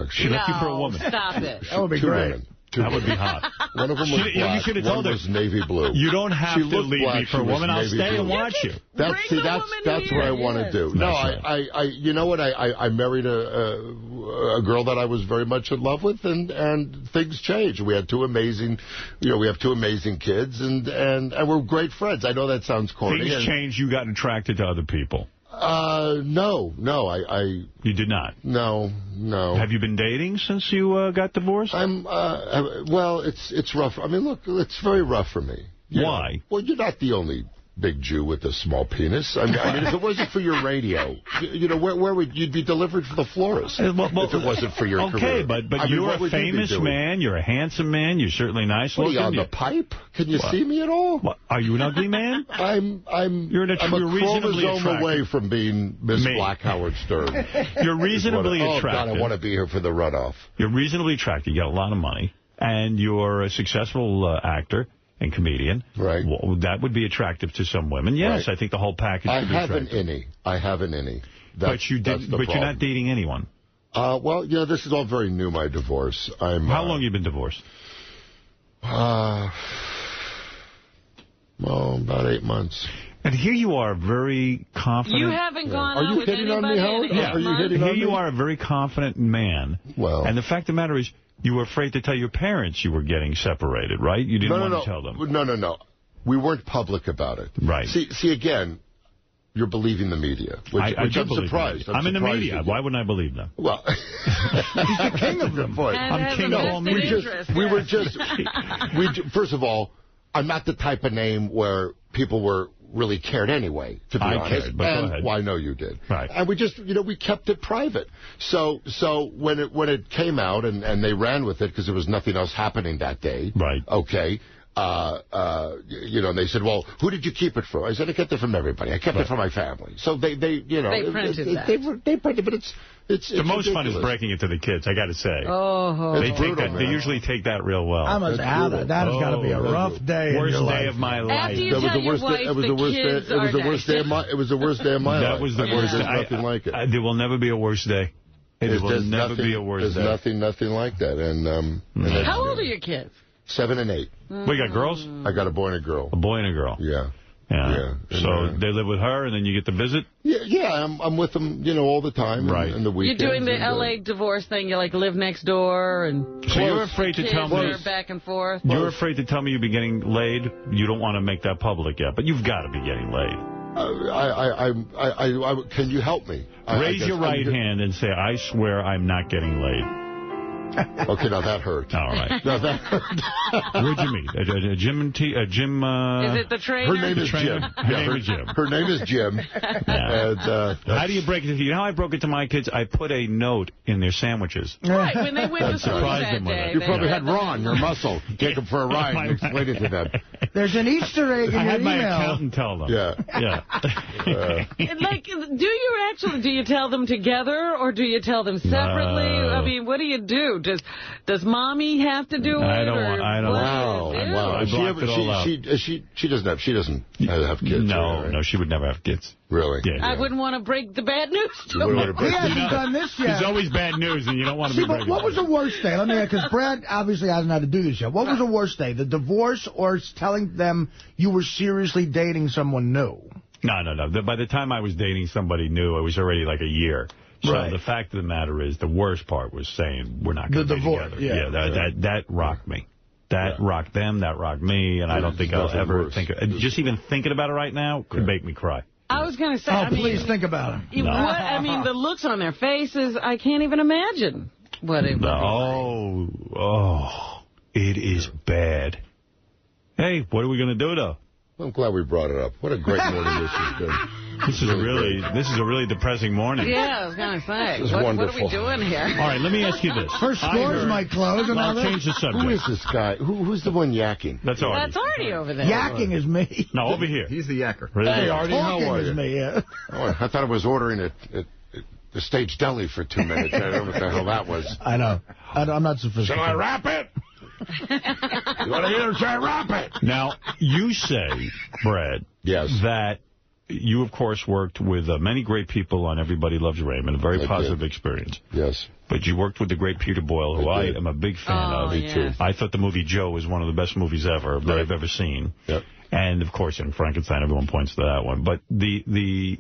She left you for a woman. Stop it. That would be great. Women. That would be hot. One of them was black. You should have told her. One was navy blue. You don't have to leave me for a woman. I'll stay and watch you. That's what I want to do. No, you know what? I married a girl that I was very much in love with, and things changed. We had two amazing, we have two amazing kids, and we're great friends. I know that sounds corny. Things changed. You got attracted to other people. No, You did not? No. Have you been dating since you got divorced? Well, it's rough. I mean, look, it's very rough for me. Why? Well, you're not the only big Jew with a small penis. I mean, if it wasn't for your radio, where would you be delivered for the florist if it wasn't for your career? Okay, but you're a famous man. You're a handsome man. You're certainly nice looking. What are you, on the pipe? Can you see me at all? What, are you an ugly man? I'm a chromosome away from being Miss Black Howard Stern. You're reasonably attractive. Oh, God, I want to be here for the runoff. You're reasonably attractive. You got a lot of money. And you're a successful actor and comedian. Right. Well, that would be attractive to some women. Yes, right. I think the whole package would be attractive. I have an innie. But you're not dating anyone. Well, this is all very new, my divorce. How long have you been divorced? Well, about 8 months. And here you are, very confident. You haven't gone out with anybody. Are you hitting on me, Howard? Yeah. Are you hitting on me? Here you are, a very confident man. Well. And the fact of the matter is, you were afraid to tell your parents you were getting separated, right? You didn't want to tell them. No. We weren't public about it. Right. See again, you're believing the media, which I'm surprised. I'm in the media. Why wouldn't I believe them? Well, he's the king of them. I'm king of all media. First of all, I'm not the type of name where people were really cared anyway, to be honest. Cared, but go ahead. Well, I know you did. Right. And we just, we kept it private. So when it came out and they ran with it because there was nothing else happening that day. Right. Okay. And they said, well, who did you keep it from? I said, I kept it from everybody. I kept it from my family. So they printed that. They printed, but it's the most fun is breaking it to the kids, I got to say. Oh, they usually take that real well. I must have that. That has got to be a rough day. Worst day of my life. After you tell your wife the kids are It was the worst day of my life. That was the worst. There's nothing like it. There will never be a worse day. There will never be a worse day. There's nothing like that. And how old are your kids? 7 and 8. We got girls? I got a boy and a girl. A boy and a girl. Yeah. So they live with her, and then you get to visit? Yeah, I'm with them, all the time. Right. And the weekends. You're doing the L.A. divorce thing. You live next door, and so you're afraid to tell me back and forth. You're afraid to tell me you've been getting laid. You don't want to make that public yet, but you've got to be getting laid. Can you help me? Raise your right hand and say, I swear I'm not getting laid. Okay, now that hurt. All right. Now that hurt. Where'd you meet? A Jim? Is it the trainer? Her name is Jim. Her name is Jim. Yeah. And, how do you break it to you? Know how I broke it to my kids? I put a note in their sandwiches. Right, when they went to school that day. You probably had Ron, your muscle. Take them for a ride and explain it to them. There's an Easter egg in your email. I had my accountant tell them. Yeah. Like, do you tell them together or do you tell them separately? I mean, what do you do? Does Mommy have to do it? I don't want. Wow. I blocked it all out. She doesn't have kids. No, she would never have kids. Really? Yeah. I wouldn't want to break the bad news to him. He hasn't done this yet. There's always bad news, and you don't want to be breaking. What was the worst day? Let me, because Brad obviously hasn't had to do this yet. What was the worst day? The divorce or telling them you were seriously dating someone new? No. By the time I was dating somebody new, it was already like a year. So the fact of the matter is, the worst part was saying we're not going to be together. That rocked me. That rocked them, that rocked me, and I don't think I'll ever think of it. Just even thinking about it right now could make me cry. I was going to say, please think about it. No. The looks on their faces, I can't even imagine what it would be like. It is bad. Hey, what are we going to do, though? I'm glad we brought it up. What a great morning this has been. This is a really depressing morning. Yeah, I was going to say. This is wonderful. What are we doing here? All right, let me ask you this. First scores might close. I'll change the subject. Who is this guy? Who's the one yakking? That's Artie. That's Artie over there. Yakking is me. No, over here. He's the yacker. Hey, Artie, how are you? Is me, yeah. Oh, I thought I was ordering at the Stage Deli for 2 minutes. I don't know what the hell that was. I know. I'm not sophisticated. Shall I wrap it? You want to hear him try to wrap it? Now, you say, Brad, that you, of course, worked with many great people on Everybody Loves Raymond, a very positive experience. Yes. But you worked with the great Peter Boyle, who I am a big fan of. Me too. I thought the movie Joe was one of the best movies ever that I've ever seen. Yep. And, of course, in Frankenstein, everyone points to that one. But the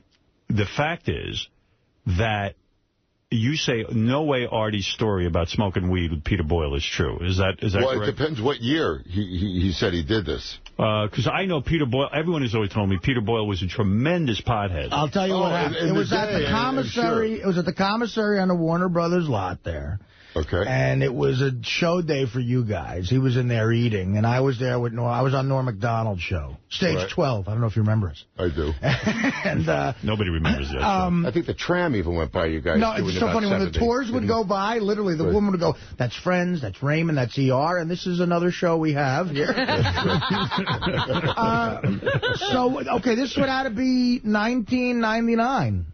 fact is that you say no way Artie's story about smoking weed with Peter Boyle is true. Is that correct? Well, it depends what year he said he did this. Because I know Peter Boyle, everyone has always told me Peter Boyle was a tremendous pothead. I'll tell you what happened. It was at the commissary. It was at the commissary on the Warner Brothers lot there. Okay. And it was a show day for you guys. He was in there eating, and I was there with I was on Norm Macdonald's show. Stage 12. I don't know if you remember us. I do. And nobody remembers that. I think the tram even went by you guys. No, it's so funny. When the tours would go by, literally, the woman would go, that's Friends, that's Raymond, that's ER, and this is another show we have here. This would have to be 1999.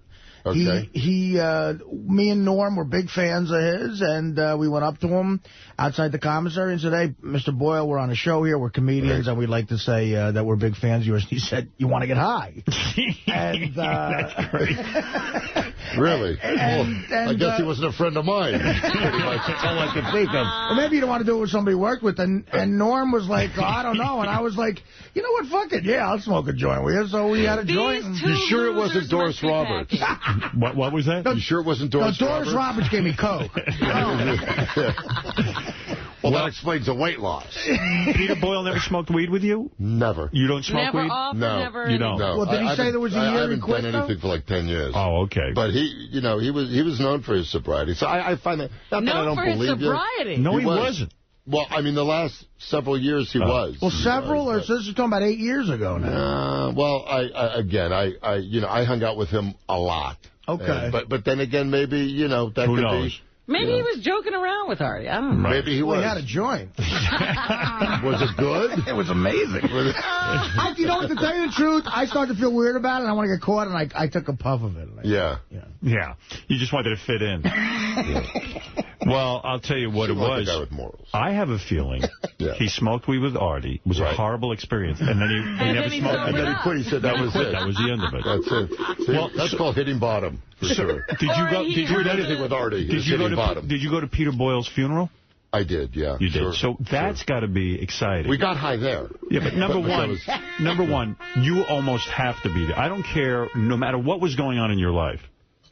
Okay. Me and Norm were big fans of his, and we went up to him outside the commissary and said, hey, Mr. Boyle, we're on a show here. We're comedians, and we'd like to say that we're big fans of yours. And he said, you want to get high? And that's great. Really? I guess he wasn't a friend of mine. Pretty much. That's all I could think of. Well, maybe you don't want to do it with somebody you worked with. And Norm was like, I don't know. And I was like, you know what, fuck it. Yeah, I'll smoke a joint with you. So we had a joint. You sure it wasn't Doris Roberts? What was that? You sure it wasn't Doris Roberts? Doris Roberts gave me coke. Well, that explains the weight loss. Peter Boyle never smoked weed with you? Never. You don't smoke weed? No. You don't? No. Well, did he say there was a year he quit? I haven't done anything for like 10 years. Oh, okay. But he was known for his sobriety. So I find that, not that I don't believe you. Known for his sobriety? No, he wasn't. Well, I mean, the last several years he was. Well, several, or so this is talking about 8 years ago now. Well, I hung out with him a lot. Okay. But then again, maybe, that Who could knows? be. Maybe he was joking around with Artie. I don't know. Maybe he was. He had a joint. Was it good? It was amazing. You know what, to tell you the truth, I started to feel weird about it, and I want to get caught, and I took a puff of it. Yeah. You just wanted to fit in. Well, I'll tell you what it was. Like a guy with morals. I have a feeling he smoked weed with Artie. It was a horrible experience. And then he never smoked. And then he quit. He said that was it. That was the end of it. That's it. See, that's called hitting bottom, for sure. Did you do anything with Artie? Did you go to Peter Boyle's funeral? I did, yeah. You did. Sure, so that's got to be exciting. We got high there. Yeah, but number one, you almost have to be there. I don't care, no matter what was going on in your life,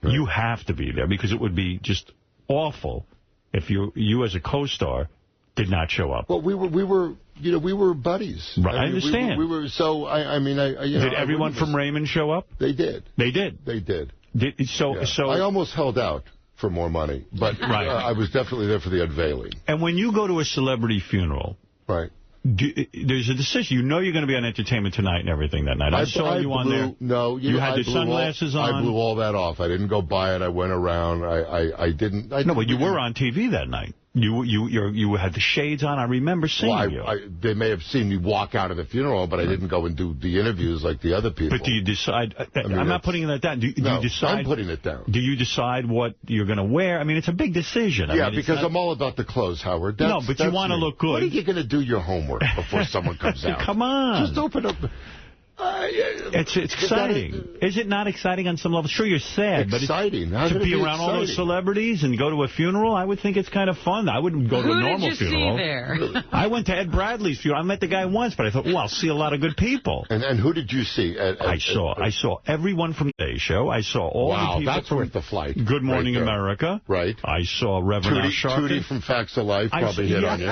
you have to be there, because it would be just awful if you as a co-star did not show up. Well, we were buddies. Right, I understand. We were so. Did everyone from Raymond show up? They did. They did. They did. So I almost held out for more money, but I was definitely there for the unveiling. And when you go to a celebrity funeral, right? There's a decision. You know you're going to be on Entertainment Tonight and everything that night. I saw you on there. No, you had your sunglasses on. I blew all that off. I didn't go by it. I went around. I didn't. No, but you were on TV that night. You had the shades on. I remember seeing you. They may have seen me walk out of the funeral, but I didn't go and do the interviews like the other people. But do you decide? I'm not putting that down. Do you decide? I'm putting it down. Do you decide what you're going to wear? I mean, it's a big decision. Yeah, because I'm all about the clothes, Howard. No, but you want to look good. When are you going to do your homework before someone comes out? Come on. Just open up. It's exciting. Is it not exciting on some level? Sure, you're sad, exciting. But to be around all those celebrities and go to a funeral, I would think it's kind of fun. I wouldn't go to a normal funeral. Who did you see there? I went to Ed Bradley's funeral. I met the guy once, but I thought, I'll see a lot of good people. And who did you see? I saw everyone from the Today Show. I saw all the people. That's worth the flight. Good Morning America. Right. I saw Reverend Al Sharpton. Tootie from Facts of Life probably hit on you.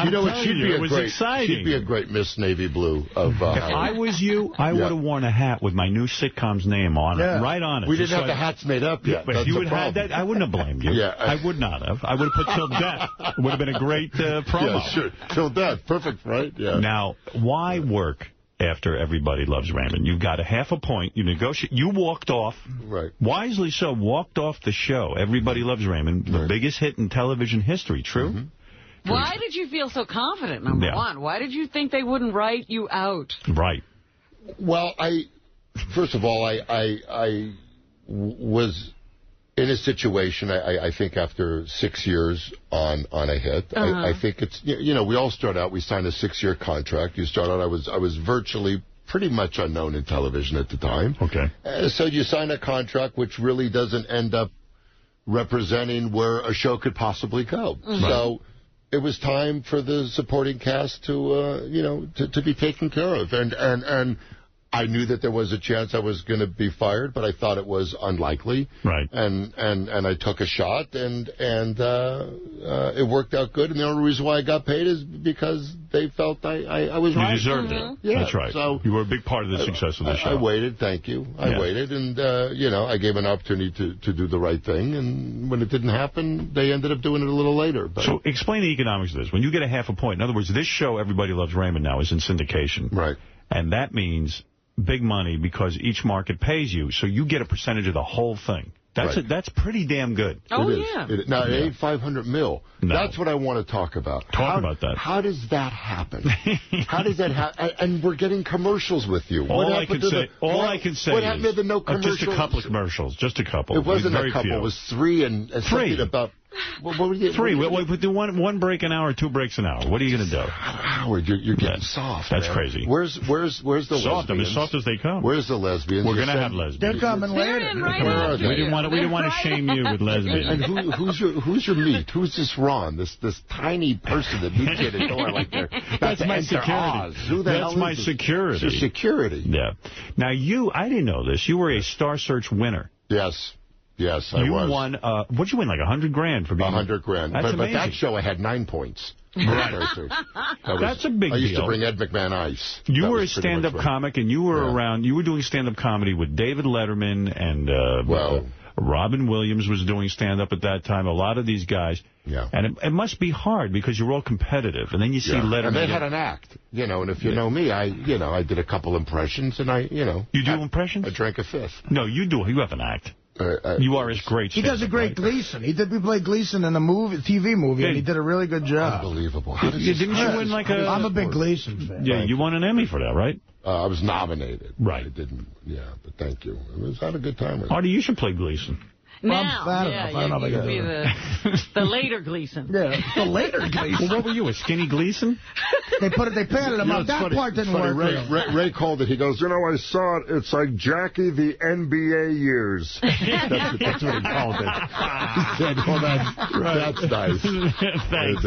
You know what? She'd be a great Miss Navy Blue of. If I was you, I would have worn a hat with my new sitcom's name on it, right on it. We didn't have the hats made up yet. But if you would have had that, I wouldn't have blamed you. Yeah. I would not have. I would have put Till Death. It would have been a great promo. Yeah, sure. Till Death. Perfect, right? Yeah. Now, why work after Everybody Loves Raymond? You got a half a point. You negotiate. You walked off. Right. Wisely so, walked off the show. Everybody Loves Raymond, the biggest hit in television history. True? Mm-hmm. Why did you feel so confident, number one? Why did you think they wouldn't write you out? Right. Well, first of all, I was in a situation, I think after 6 years on a hit, I think it's, we all start out, we signed a 6-year contract. You start out, I was virtually pretty much unknown in television at the time. Okay. So you sign a contract which really doesn't end up representing where a show could possibly go. Mm-hmm. So it was time for the supporting cast to be taken care of. And I knew that there was a chance I was going to be fired, but I thought it was unlikely. Right. And I took a shot, and it worked out good. And the only reason why I got paid is because they felt I was right. You deserved it. Yeah. That's right. So you were a big part of the success of the show. I waited, thank you. I waited, and, I gave an opportunity to do the right thing. And when it didn't happen, they ended up doing it a little later. But. So explain the economics of this. When you get a half a point, in other words, this show, Everybody Loves Raymond, now is in syndication. Right. And that means big money because each market pays you, so you get a percentage of the whole thing. That's pretty damn good. Oh, yeah. Now, it ain't $500 million. No. That's what I want to talk about. Talk about that. How does that happen? How does that happen? And we're getting commercials with you. All I can say what happened to the no commercials? Just a couple of commercials. Just a couple. It wasn't a couple. It was three and something about... What were you, three. We do one break an hour, 2 breaks an hour. What are you going to do? Howard, you're getting soft. That's man. Crazy. Where's the soft? lesbians? As soft as they come. Where's the lesbians? We're going to have lesbians. They're coming later. We didn't want to shame you with lesbians. And who's your meat? Who's this Ron? This tiny person that meets you at the door like they're That's my security. Who the hell That's my security. It's your security. Yeah. Now I didn't know this. You were a Star Search winner. Yes. Yes, I was. You won, what'd you win, like $100,000 for being... $100,000. But that show, I had 9 points. Right. That's a big deal. I used to bring Ed McMahon ice. You were a stand-up comic, and you were around... You were doing stand-up comedy with David Letterman, and Robin Williams was doing stand-up at that time. A lot of these guys. Yeah. And it must be hard, because you're all competitive. And then you see Letterman... And they had an act. And if you know me, I did a couple impressions, and You do impressions? I drank a fifth. No, you do. You have an act. You are his great He does a great Gleason. He played Gleason in a TV movie, and he did a really good job. Unbelievable. Didn't you win like a... I'm a big Gleason fan. Yeah, you won an Emmy for that, right? I was nominated. Right. I didn't, but thank you. I had a good time. Artie, you should play Gleason. Now, you could be the later Gleason. Yeah, the later Gleason. Well, what were you, a skinny Gleason? They padded him up. That part didn't work. Ray called it. He goes, I saw it. It's like Jackie the NBA years. That's what he called it. He said, that's nice. Thanks.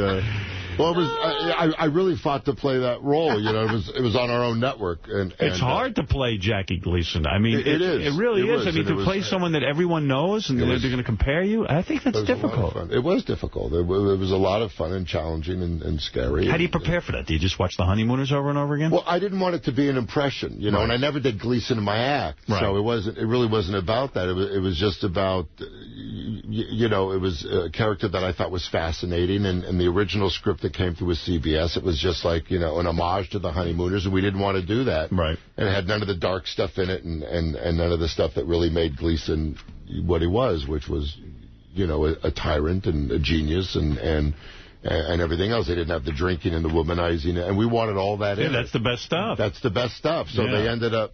Well, it was. I really fought to play that role. It was on our own network, and it's hard to play Jackie Gleason. I mean, it is. It really is. I mean, to play someone that everyone knows and they're going to compare you, I think that's difficult. It was difficult. It was a lot of fun and challenging and scary. How do you prepare for that? Do you just watch The Honeymooners over and over again? Well, I didn't want it to be an impression, and I never did Gleason in my act, so it really wasn't about that. It was just about, it was a character that I thought was fascinating, and the original script that came through with CBS, it was just like, an homage to The Honeymooners, and we didn't want to do that. Right. And it had none of the dark stuff in it, and none of the stuff that really made Gleason what he was, which was, you know, a tyrant and a genius and everything else. They didn't have the drinking and the womanizing, and we wanted all that in. Yeah, that's the best stuff. That's the best stuff. So they ended up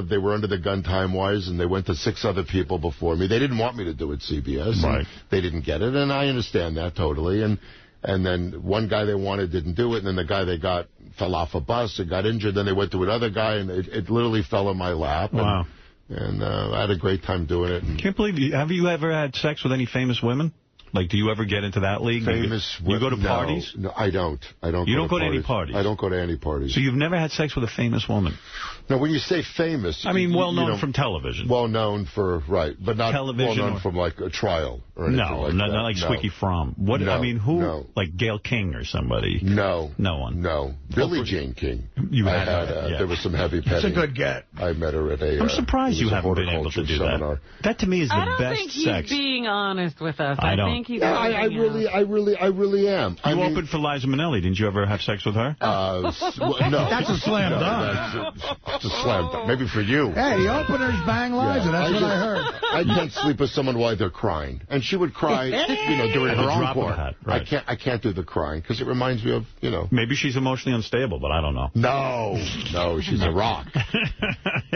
they were under the gun time-wise, and they went to 6 other people before me. They didn't want me to do it, CBS. Right. They didn't get it, and I understand that totally. And then one guy they wanted didn't do it, and then the guy they got fell off a bus and got injured. Then they went to another guy, and it literally fell in my lap. Wow. And I had a great time doing it. Can't believe you. Have you ever had sex with any famous women? Like, do you ever get into that league? Famous you go to parties? No, I don't. You don't go to any parties? I don't go to any parties. So you've never had sex with a famous woman? No, when you say famous... I mean, well-known from television. Well-known for, right, but not well-known from, like, a trial or anything like that. Not like Squeaky Fromm. What? No, I mean, who? No. Like Gayle King or somebody? No. No one? No. Billie Jean King. You had There was some heavy petting. It's a good get. I met her at a... I'm surprised you haven't been able to do that. That, to me, is the best sex. I don't think he's being honest with us. I don't. think he's... I really am. You opened for Liza Minnelli. Didn't you ever have sex with her? No. That's a slam dunk. That's a slam dunk. Maybe for you. Hey, the openers bang Liza. That's what I heard. I can't sleep with someone while they're crying. And she would cry, you know, during her encore. Right. I can't do the crying because it reminds me of, you know. Maybe she's emotionally unstable, but I don't know. No, she's a rock.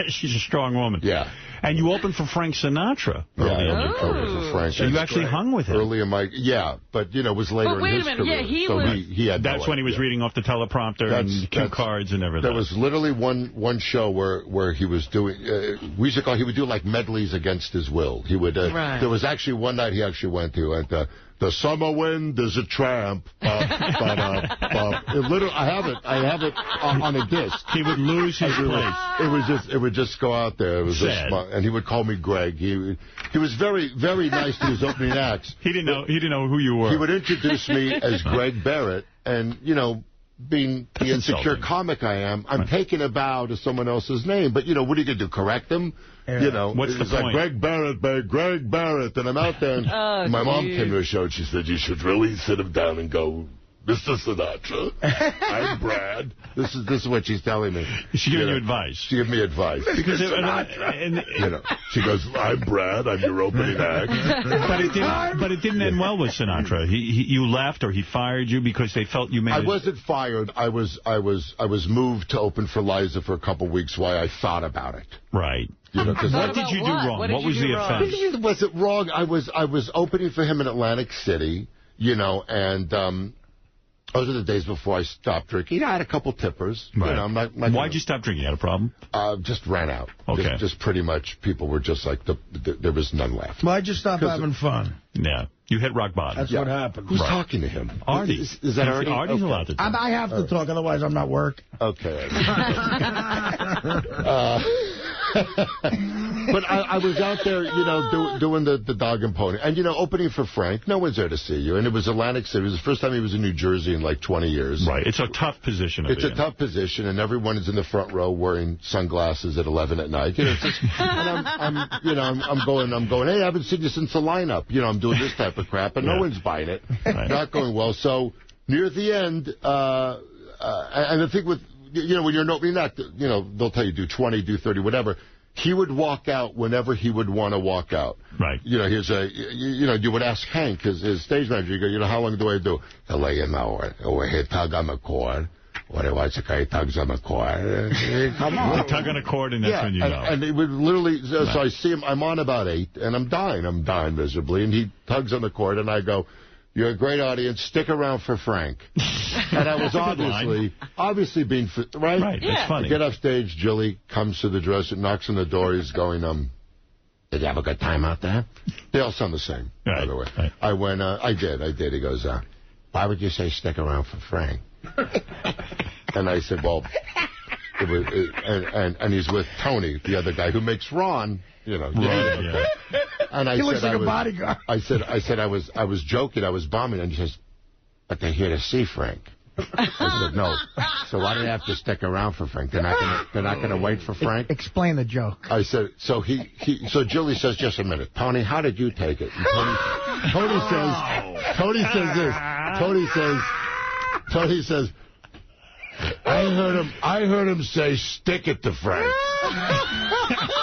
She's a strong woman. Yeah. And you opened for Frank Sinatra. Yeah, I opened for Frank. So you actually hung with him. Early in my, but, you know, it was later in his career. Wait a minute, he had That's when he was reading off the teleprompter and cue cards and everything. There was literally one show where he was doing, we used to call, he would do like medleys against his will. He would, there was actually one night he actually went to, and the summer wind is a tramp. Literally, I have it on a disc. He would lose his place. It would just go out there. It was just, and he would call me Greg. He was very, very nice to his opening acts. He didn't know who you were. He would introduce me as Greg Barrett, and you know, being the insecure comic I am, I'm taking a bow to someone else's name. But, you know, what are you going to do, correct them? Yeah. You know, what's the point? Like Greg Barrett, and I'm out there, and my mom came to a show, and she said, you should really sit him down and go, Mr. Sinatra, I'm Brad. This is what she's telling me. She's giving you advice. She gave me advice. Because you know, she goes, I'm Brad, I'm your opening act. But it didn't end well with Sinatra. You left, or he fired you because they felt you made. I wasn't fired. I was moved to open for Liza for a couple weeks while I thought about it. Right. You know, what did you do wrong? What was the offense? Was it wrong? I was opening for him in Atlantic City, you know, and those are the days before I stopped drinking. I had a couple tippers. Right. You know, I'm not Why'd you stop drinking? You had a problem? Just ran out. Okay. Just pretty much, people were just like, there was none left. Why'd you stop having fun? Yeah. You hit rock bottom. That's what happened. Who's talking to him? Artie. Is that Artie? Artie's allowed to talk. I have to talk, otherwise I'm not work. Okay. But I was out there, you know, doing the dog and pony. And, you know, opening for Frank, no one's there to see you. And it was Atlantic City. It was the first time he was in New Jersey in like 20 years. Right. It's a tough position. It's a tough position, and everyone is in the front row wearing sunglasses at 11 at night. You know, it's just, and I'm going, hey, I haven't seen you since the lineup. You know, I'm doing this type of crap, and no one's buying it. Right. Not going well. So near the end, and the thing with, you know, when you're an opening act, you know, they'll tell you do 20, do 30, whatever. He would walk out whenever he would want to walk out. Right. You know, you would ask Hank, his stage manager, you go, you know, how long do I do? Come on. Tug on a cord, and that's when you know. And it would literally, so I see him, I'm on about 8, and I'm dying miserably, and he tugs on the cord, and I go, you're a great audience, stick around for Frank. And I was obviously being, right? Right, yeah. It's funny. I get off stage, Jilly comes to the dresser, knocks on the door, he's going, did you have a good time out there? They all sound the same, by the way. Right. I went, I did. He goes, why would you say stick around for Frank? And I said, well, it was, and he's with Tony, the other guy who makes Ron, you know. Right, yeah. And I he looks like a bodyguard. I said I was joking, I was bombing, and he says, but they're here to see Frank. I said, no. So why do they have to stick around for Frank? They're not gonna wait for Frank? Explain the joke. I said, so Julie says, just a minute, Tony, how did you take it? And Tony says, I heard him say, stick it to Frank.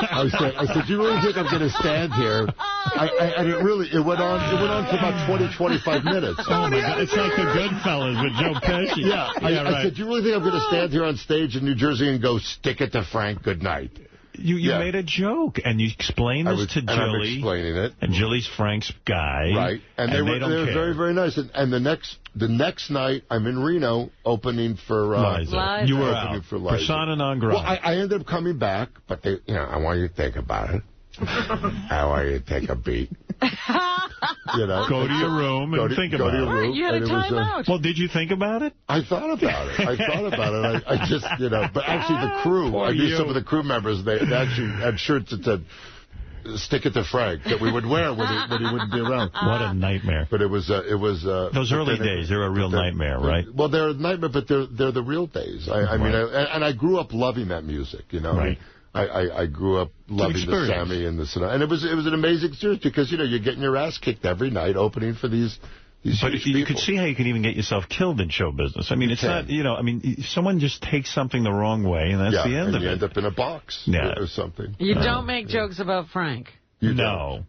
I said, you really think I'm going to stand here And it went on for about 20, 25 minutes. Oh, my God. It's like the Goodfellas with Joe Pesci. Yeah, I said, do you really think I'm going to stand here on stage in New Jersey and go, stick it to Frank, good night? You made a joke, and you explained this to Jilly. And I'm explaining it. And Jilly's Frank's guy. Right. And they were very, very nice. And the next night, I'm in Reno opening for Liza. You were out. For Liza. Persona non grata. Well, I ended up coming back, but I want you to think about it. I want you to take a beat. Go to your room and think about it. Room, you had a timeout. Well, did you think about it? I thought about it. I just, but actually the crew, I knew some of the crew members, they actually had shirts that said, stick it to Frank, that we would wear when he wouldn't be around. What a nightmare. But it was those early days, they're a real nightmare, right? Well, they're a nightmare, but they're the real days. I mean, I grew up loving that music, Right. I grew up loving the Sammy and and it was an amazing experience because you're getting your ass kicked every night opening for these But you could see how you can even get yourself killed in show business. I mean, it's not, someone just takes something the wrong way, and that's the end of it. You end up in a box or something. You don't make jokes about Frank. You don't.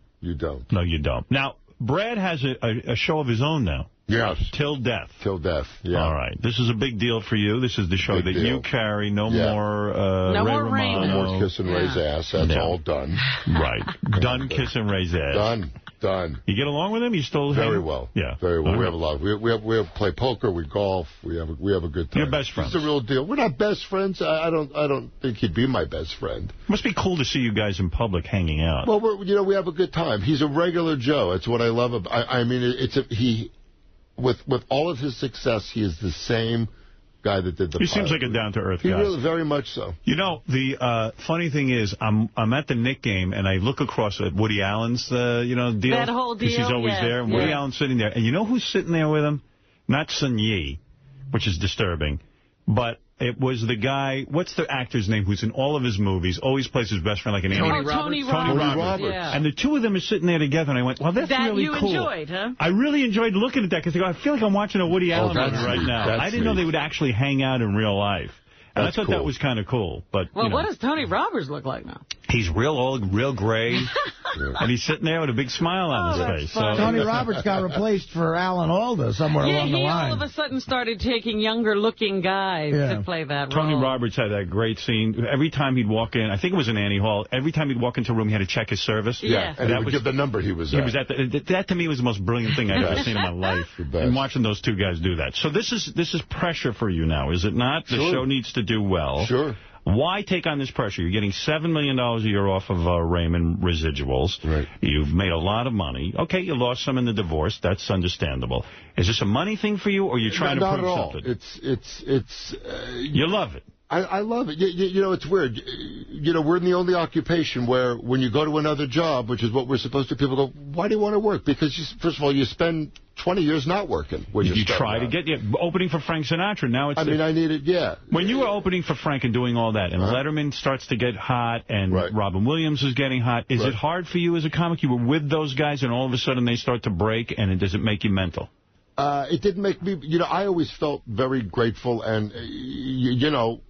No, you don't. Now, Brad has a show of his own now. Yes. Till Death. Till Death, yeah. All right. This is a big deal for you. This is the show that you carry. No more no Ray more Romano. No more kissing Ray's ass. That's all done. Right. Done kissing Ray's ass. Done. You get along with him? You still very well. Yeah. Very well. We have a lot. We play poker. We golf. We have a good time. You're best friends. It's a real deal. We're not best friends. I don't think he'd be my best friend. Must be cool to see you guys in public hanging out. Well, we have a good time. He's a regular Joe. It's what I love about. I mean, with all of his success, he is the same guy that did the He seems like a down-to-earth guy. He really, very much so. The funny thing is, I'm at the Knick game, and I look across at Woody Allen's, deal. That whole deal, because he's always there. And Woody Allen's sitting there. And you know who's sitting there with him? Not Sun Yi, which is disturbing, but it was the guy, what's the actor's name, who's in all of his movies, always plays his best friend like an Tony Roberts. Yeah. And the two of them are sitting there together, and I went, well, that's really cool. That you enjoyed, huh? I really enjoyed looking at that, because I feel like I'm watching a Woody Allen movie right now. I didn't know they would actually hang out in real life. And I thought that was kind of cool. But what does Tony Roberts look like now? He's real old, real gray, and he's sitting there with a big smile on his face. So. Tony Roberts got replaced for Alan Alda somewhere along the line. Yeah, he all of a sudden started taking younger-looking guys to play that role. Tony Roberts had that great scene. Every time he'd walk in, I think it was in Annie Hall, every time he'd walk into a room, he had to check his service. Yeah, and he would give the number he was at. That, to me, was the most brilliant thing I've ever seen in my life. And watching those two guys do that. So this is pressure for you now, is it not? The show needs to do well. Sure. Why take on this pressure? You're getting $7 million a year off of Raymond residuals. Right. You've made a lot of money. Okay, you lost some in the divorce. That's understandable. Is this a money thing for you, or you're trying to prove something? It's you love it. I love it. It's weird. We're in the only occupation where when you go to another job, which is what we're supposed to, people go, why do you want to work? Because, first of all, you spend 20 years not working. You try to get opening for Frank Sinatra. Now it's. I needed, When you were opening for Frank and doing all that, and Letterman starts to get hot, and Robin Williams is getting hot, is it hard for you as a comic? You were with those guys, and all of a sudden they start to break, and does it make you mental? It didn't make me, I always felt very grateful and,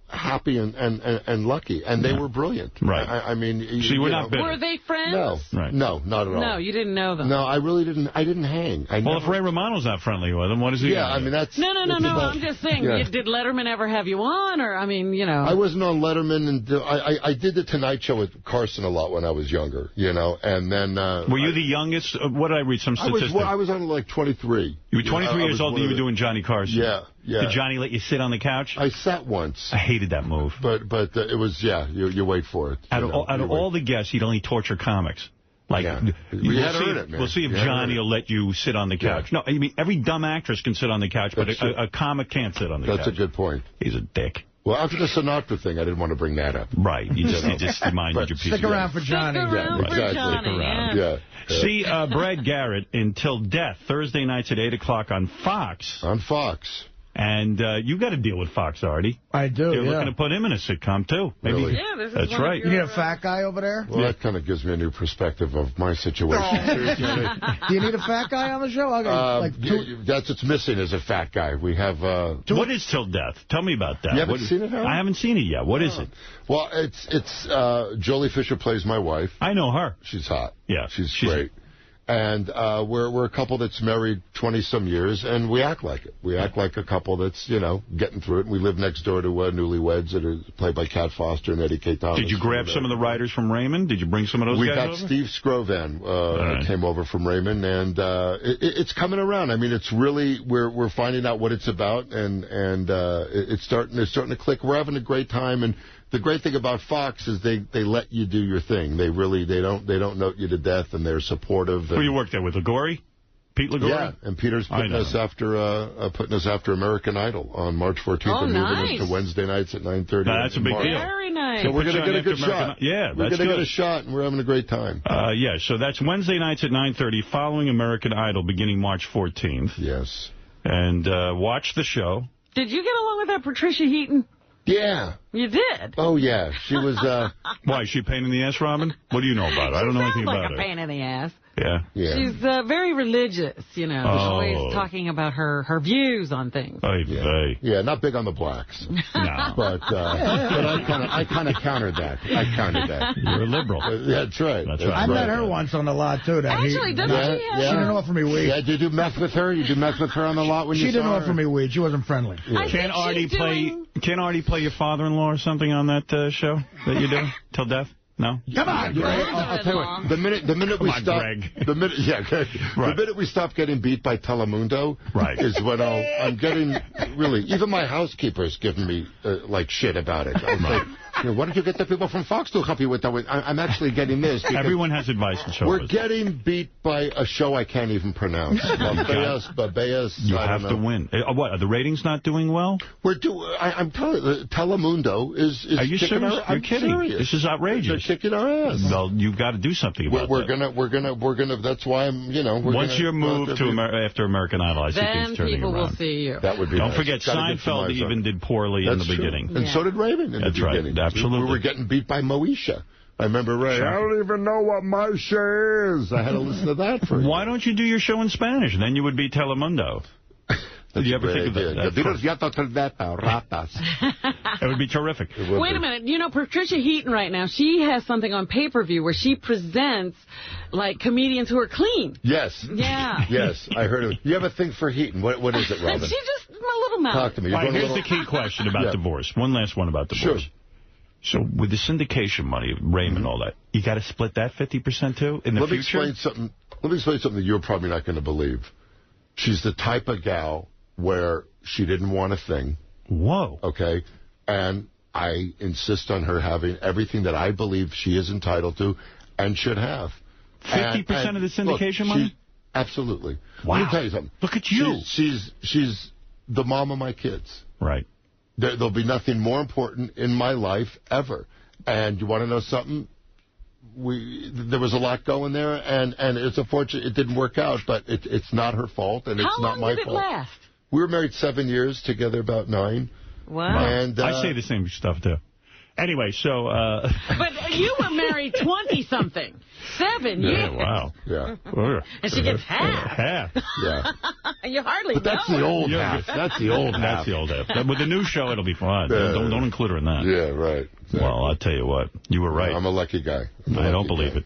happy and lucky. And they were brilliant. Right. So you were not bitter. Were they friends? No. Right. No, not at all. No, you didn't know them. No, I really didn't. I didn't hang. If Ray Romano's not friendly with him, what is he doing? that's... No, I'm just saying, did Letterman ever have you on? Or, I wasn't on Letterman, and I did the Tonight Show with Carson a lot when I was younger, and then... were you the youngest? What did I read? Some statistic? I was on, 23. You were 23 years old and you were doing Johnny Carson? Yeah. Did Johnny let you sit on the couch? I sat once. I hated that move. But it was, you wait for it. Out of all the guests, he'd only torture comics. You had to earn it, man. We'll see if Johnny will let you sit on the couch. No, every dumb actress can sit on the couch, but a comic can't sit on the couch. That's a good point. He's a dick. Well, after the Sinatra thing, I didn't want to bring that up. Right. You just reminded your piece. Stick around for Johnny. Yeah. See Brad Garrett in Till Death, Thursday nights at 8 o'clock on Fox. On Fox. And you got to deal with Fox, Artie. I do, You're looking to put him in a sitcom, too. Maybe. Really? Yeah, this is That's right. You need a fat guy over there? Well, that kind of gives me a new perspective of my situation. Do you need a fat guy on the show? That's what's missing is a fat guy. We have... what is Till Death? Tell me about that. You haven't seen it, Howard? I haven't seen it yet. What is it? Well, it's Jolie Fisher plays my wife. I know her. She's hot. Yeah. She's great. And we're a couple that's married 20-some years, and we act like it. We act like a couple that's, getting through it. And we live next door to Newlyweds that are played by Kat Foster and Eddie K. Thomas. Did you grab some of the writers from Raymond? Did you bring some of those guys over? We got Steve Scrovan came over from Raymond, and it's coming around. I mean, it's really, we're finding out what it's about, and it's starting to click. We're having a great time, and the great thing about Fox is they let you do your thing. They don't note you to death, and they're supportive. Who you work there with, Ligori? Pete Ligori? Yeah, and Peter's putting us after American Idol on March 14th. Oh, and nice. moving us to Wednesday nights at 9:30. That's a big deal. Very nice. So we're going to get a good shot. Yeah, we're going to get a shot, and we're having a great time. Yeah, so that's Wednesday nights at 9:30, following American Idol, beginning March 14th. Yes. And watch the show. Did you get along with that Patricia Heaton? Yeah. You did? Oh, yeah. She was... Why, is she a pain in the ass, Robin? What do you know about her? I don't know anything about her. She's like a pain in the ass. Yeah. She's very religious, always talking about her views on things. Yeah, not big on the blacks. No. But I kind of countered that. You're a liberal. That's right. I met her once on the lot, too. Actually, doesn't she? Yeah. She didn't offer me weed. Yeah, did you mess with her? You did mess with her on the lot when you saw her? She didn't offer me weed. She wasn't friendly. Yeah. Can't Artie play your father-in-law or something on that show that you do? Till Death? No? Come on, Greg. I'll tell you what, the minute we stop... Greg. The minute we stop getting beat by Telemundo is when I'm getting... Really, even my housekeeper's giving me, shit about it. I was like, why don't you get the people from Fox to help you with that? I'm actually getting this. Everyone has advice to show We're getting beat by a show I can't even pronounce. Babeas. You have to win. What, are the ratings not doing well? I'm telling you, Telemundo is Are you serious? You're kidding. Serious. This is outrageous. They're kicking our ass. Well, you've got to do something about that. We're gonna. That's why I'm. Once you're moved after American Idol, I see things turning people around. will see you. That would be. Don't forget, Seinfeld even did poorly in the beginning. And so did Raymond in the beginning. Right. Absolutely. We were getting beat by Moesha. I remember Ray. I don't even know what Moesha is. I had to listen to that for. Why don't you do your show in Spanish? Then you would be Telemundo. Did you ever think of that? It would be terrific. Wait a minute. Patricia Heaton right now, she has something on pay-per-view where she presents, comedians who are clean. Yes. Yeah. Yes, I heard of it. You have a thing for Heaton. What is it, Robin? She's just a little mouth. Talk to me. Right, here's the key question about divorce. One last one about divorce. Sure. So with the syndication money, Raymond and all that, you got to split that 50% too in the future? Let me explain something that you're probably not going to believe. She's the type of gal where she didn't want a thing. Whoa. Okay? And I insist on her having everything that I believe she is entitled to and should have. 50% of the syndication money? Absolutely. Wow. Let me tell you something. Look at you. She's the mom of my kids. Right. There'll be nothing more important in my life ever. And you want to know something? There was a lot going there, and it's unfortunate it didn't work out, but it's not her fault, and it's not my fault. How long did it last? We were married 7 years, together about 9. Wow. And, I say the same stuff, too. Anyway, so... But you were married 20-something. 7 years. Yeah, wow. Yeah. And she gets half. Half. Yeah. You hardly But that's the old half. That's the old half. That's the old half. With the new show, it'll be fine. Don't include her in that. Yeah, right. Exactly. Well, I'll tell you what. You were right. I'm a lucky guy. I don't believe it.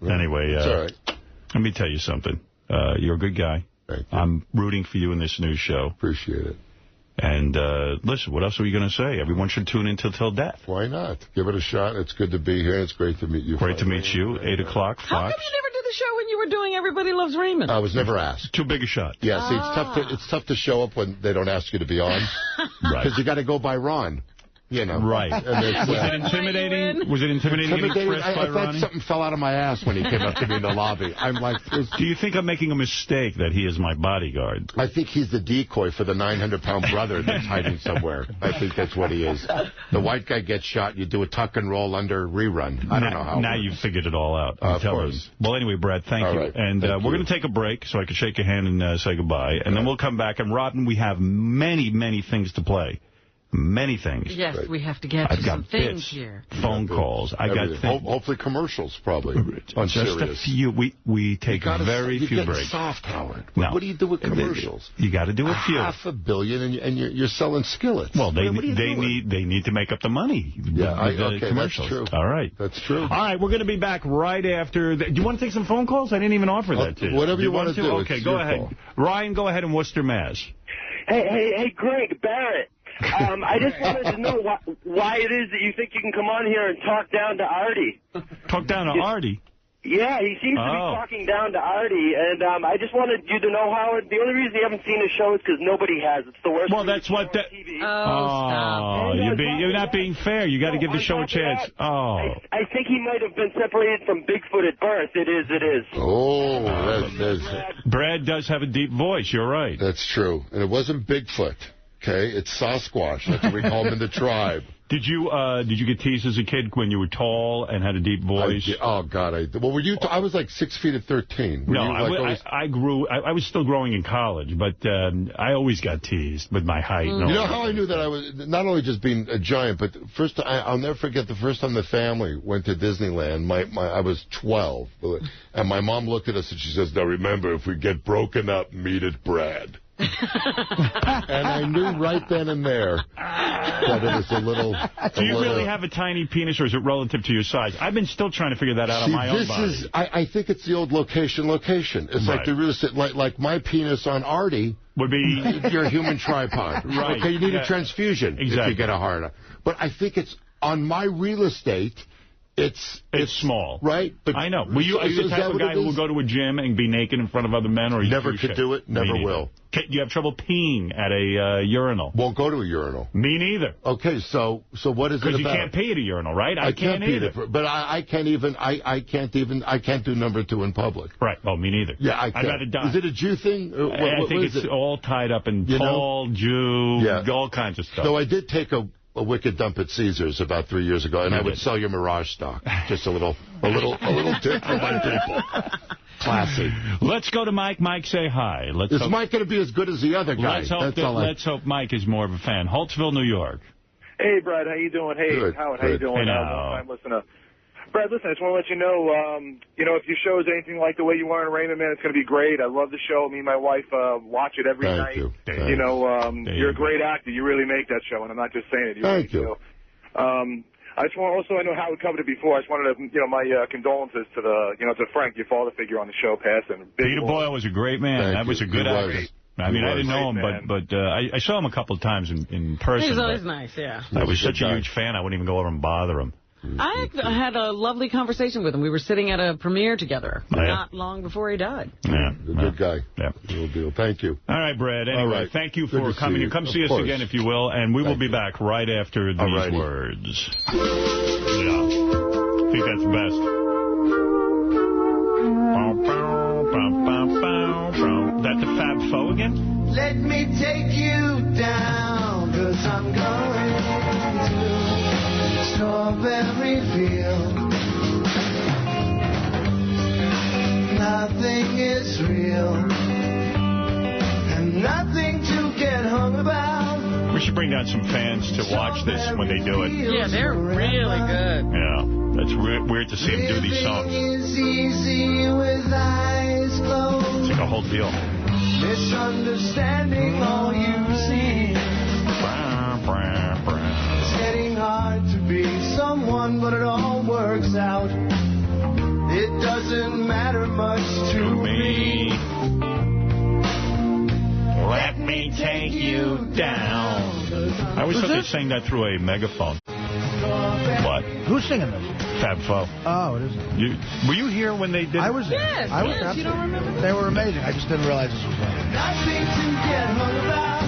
Anyway, it's all right. Let me tell you something. You're a good guy. Thank you. I'm rooting for you in this new show. Appreciate it. And listen, what else are we going to say? Everyone should tune in till death. Why not? Give it a shot. It's good to be here. It's great to meet you. Great to meet you. 8 o'clock, Fox. How come you never did the show when you were doing Everybody Loves Raymond? I was never asked. Too big a shot. Yeah, see, it's tough to show up when they don't ask you to be on. Right. Because you got to go by Ron. you know. Right. And was it intimidating? Was it intimidating? I thought something fell out of my ass when he came up to me in the lobby. I'm like, do you think I'm making a mistake that he is my bodyguard? I think he's the decoy for the 900-pound brother that's hiding somewhere. I think that's what he is. The white guy gets shot, you do a tuck and roll under rerun. I don't know how. Now you've figured it all out. Of course. Well, anyway, Brad, thank you. Right. And we're going to take a break so I can shake your hand and say goodbye. And then we'll come back. And, Robin, we have many, many things to play. Many things. Yes, we have to get to some things here. Phone calls. I got hopefully commercials, probably. On just Sirius. A few. We take very few breaks. You soft, Howard. No. What do you do with commercials? You got to do a few. $500 million, and you're selling skillets. Well, they need to make up the money. Yeah, okay, commercials. That's true. All right. That's true. All right, we're going to be back right after. Do you want to take some phone calls? I didn't even offer that to you. Whatever you want to do. Okay, go ahead. Call. Ryan, go ahead in Worcester, Mass. Hey, Greg, Barrett. I just wanted to know why it is that you think you can come on here and talk down to Artie. Talk down to Artie? Yeah, he seems to be talking down to Artie, and I just wanted you to know, Howard, the only reason you haven't seen his show is because nobody has. It's the worst. Well, that's what that... TV. Oh, you're not being fair. You got to give the show a chance. I think he might have been separated from Bigfoot at birth. It is. Oh, that's... Brad does have a deep voice. You're right. That's true. And it wasn't Bigfoot. Okay, it's Sasquatch. That's what we call him in the tribe. Did you get teased as a kid when you were tall and had a deep voice? God, well, were you? I was like 6 feet at 13. No, I grew. I was still growing in college, but I always got teased with my height. You know how I knew that I was not only just being a giant, but first I'll never forget the first time the family went to Disneyland. I was 12, and my mom looked at us and she says, "Now remember, if we get broken up, meet at Brad." And I knew right then and there that it was a little... Do you really have a tiny penis, or is it relative to your size? I've been still trying to figure that out on my own body. I think it's the old location. It's like the real estate, like my penis on Artie would be your human tripod. Right. Okay, you need a transfusion if you get a hard on. But I think it's on my real estate. It's small. Right? But I know. Are you the type of guy who will go to a gym and be naked in front of other men? Or never could do it, never will. Do you have trouble peeing at a urinal? Won't go to a urinal. Me neither. Okay, so what is it about? Because you can't pee at a urinal, right? I can't either. But I can't do number 2 in public. Right. Oh, me neither. Yeah, I can't. I'd rather die. Is it a Jew thing? I think it's all tied up in Paul, Jew, all kinds of stuff. So I did take a wicked dump at Caesars about 3 years ago, and I would sell your Mirage stock. Just a little tip for my people. Classy. Let's go to Mike. Mike, say hi. Is Mike going to be as good as the other guy? Let's hope Mike is more of a fan. Holtzville, New York. Hey, Brad, how you doing? Hey, good, Howard, good. how you doing? Long-time listener. Brad, listen, I just want to let you know, if your show is anything like the way you were in Raymond, man, it's going to be great. I love the show. Me and my wife watch it every night. Thank you. You're a great actor. You really make that show, and I'm not just saying it. Thank you. I just want I know Howard covered it before. I just wanted to, my condolences to to Frank, your father figure on the show, passing. Peter Boyle was a great man. That was a good actor. I mean, I didn't know him, but I saw him a couple of times in person. He's always nice, yeah. I was such a huge fan, I wouldn't even go over and bother him. I had a lovely conversation with him. We were sitting at a premiere together not long before he died. Yeah, a good guy. Yeah. Real deal. Thank you. All right, Brad. Anyway, thank you for coming. You come see us again if you will, and we will be back right after these words. Yeah. I think that's the best. Is that the Fab Four again? Let me take you down, 'cause I'm going to Strawberry Field. Nothing is real, and nothing to get hung about. We should bring down some fans to watch this when they do it. Yeah, they're really good. Yeah, that's weird to see them do these songs. Is easy with eyes closed. It's like a whole deal. Misunderstanding all you see. It's getting hard to be someone, but it all works out. It doesn't matter much to me. Let me take you down. I always thought they sang that through a megaphone. What? Who's singing this? Fab Four. Oh, it is. Were you here when they did? I was there. Yes, I was you don't remember? They were amazing. I just didn't realize this was them. Nothing to get hung about.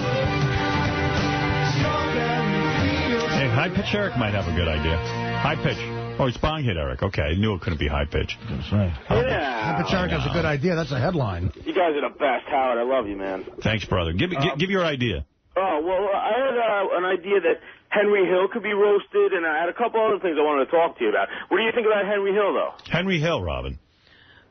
Hey, High pitch Eric might have a good idea. High pitch. Oh, it's bong hit Eric. Okay, I knew it couldn't be high pitch. That's right. Yeah. High pitch Eric has a good idea. That's a headline. You guys are the best, Howard. I love you, man. Thanks, brother. Give your idea. Oh, well, I had an idea that Henry Hill could be roasted, and I had a couple other things I wanted to talk to you about. What do you think about Henry Hill, though? Henry Hill, Robin.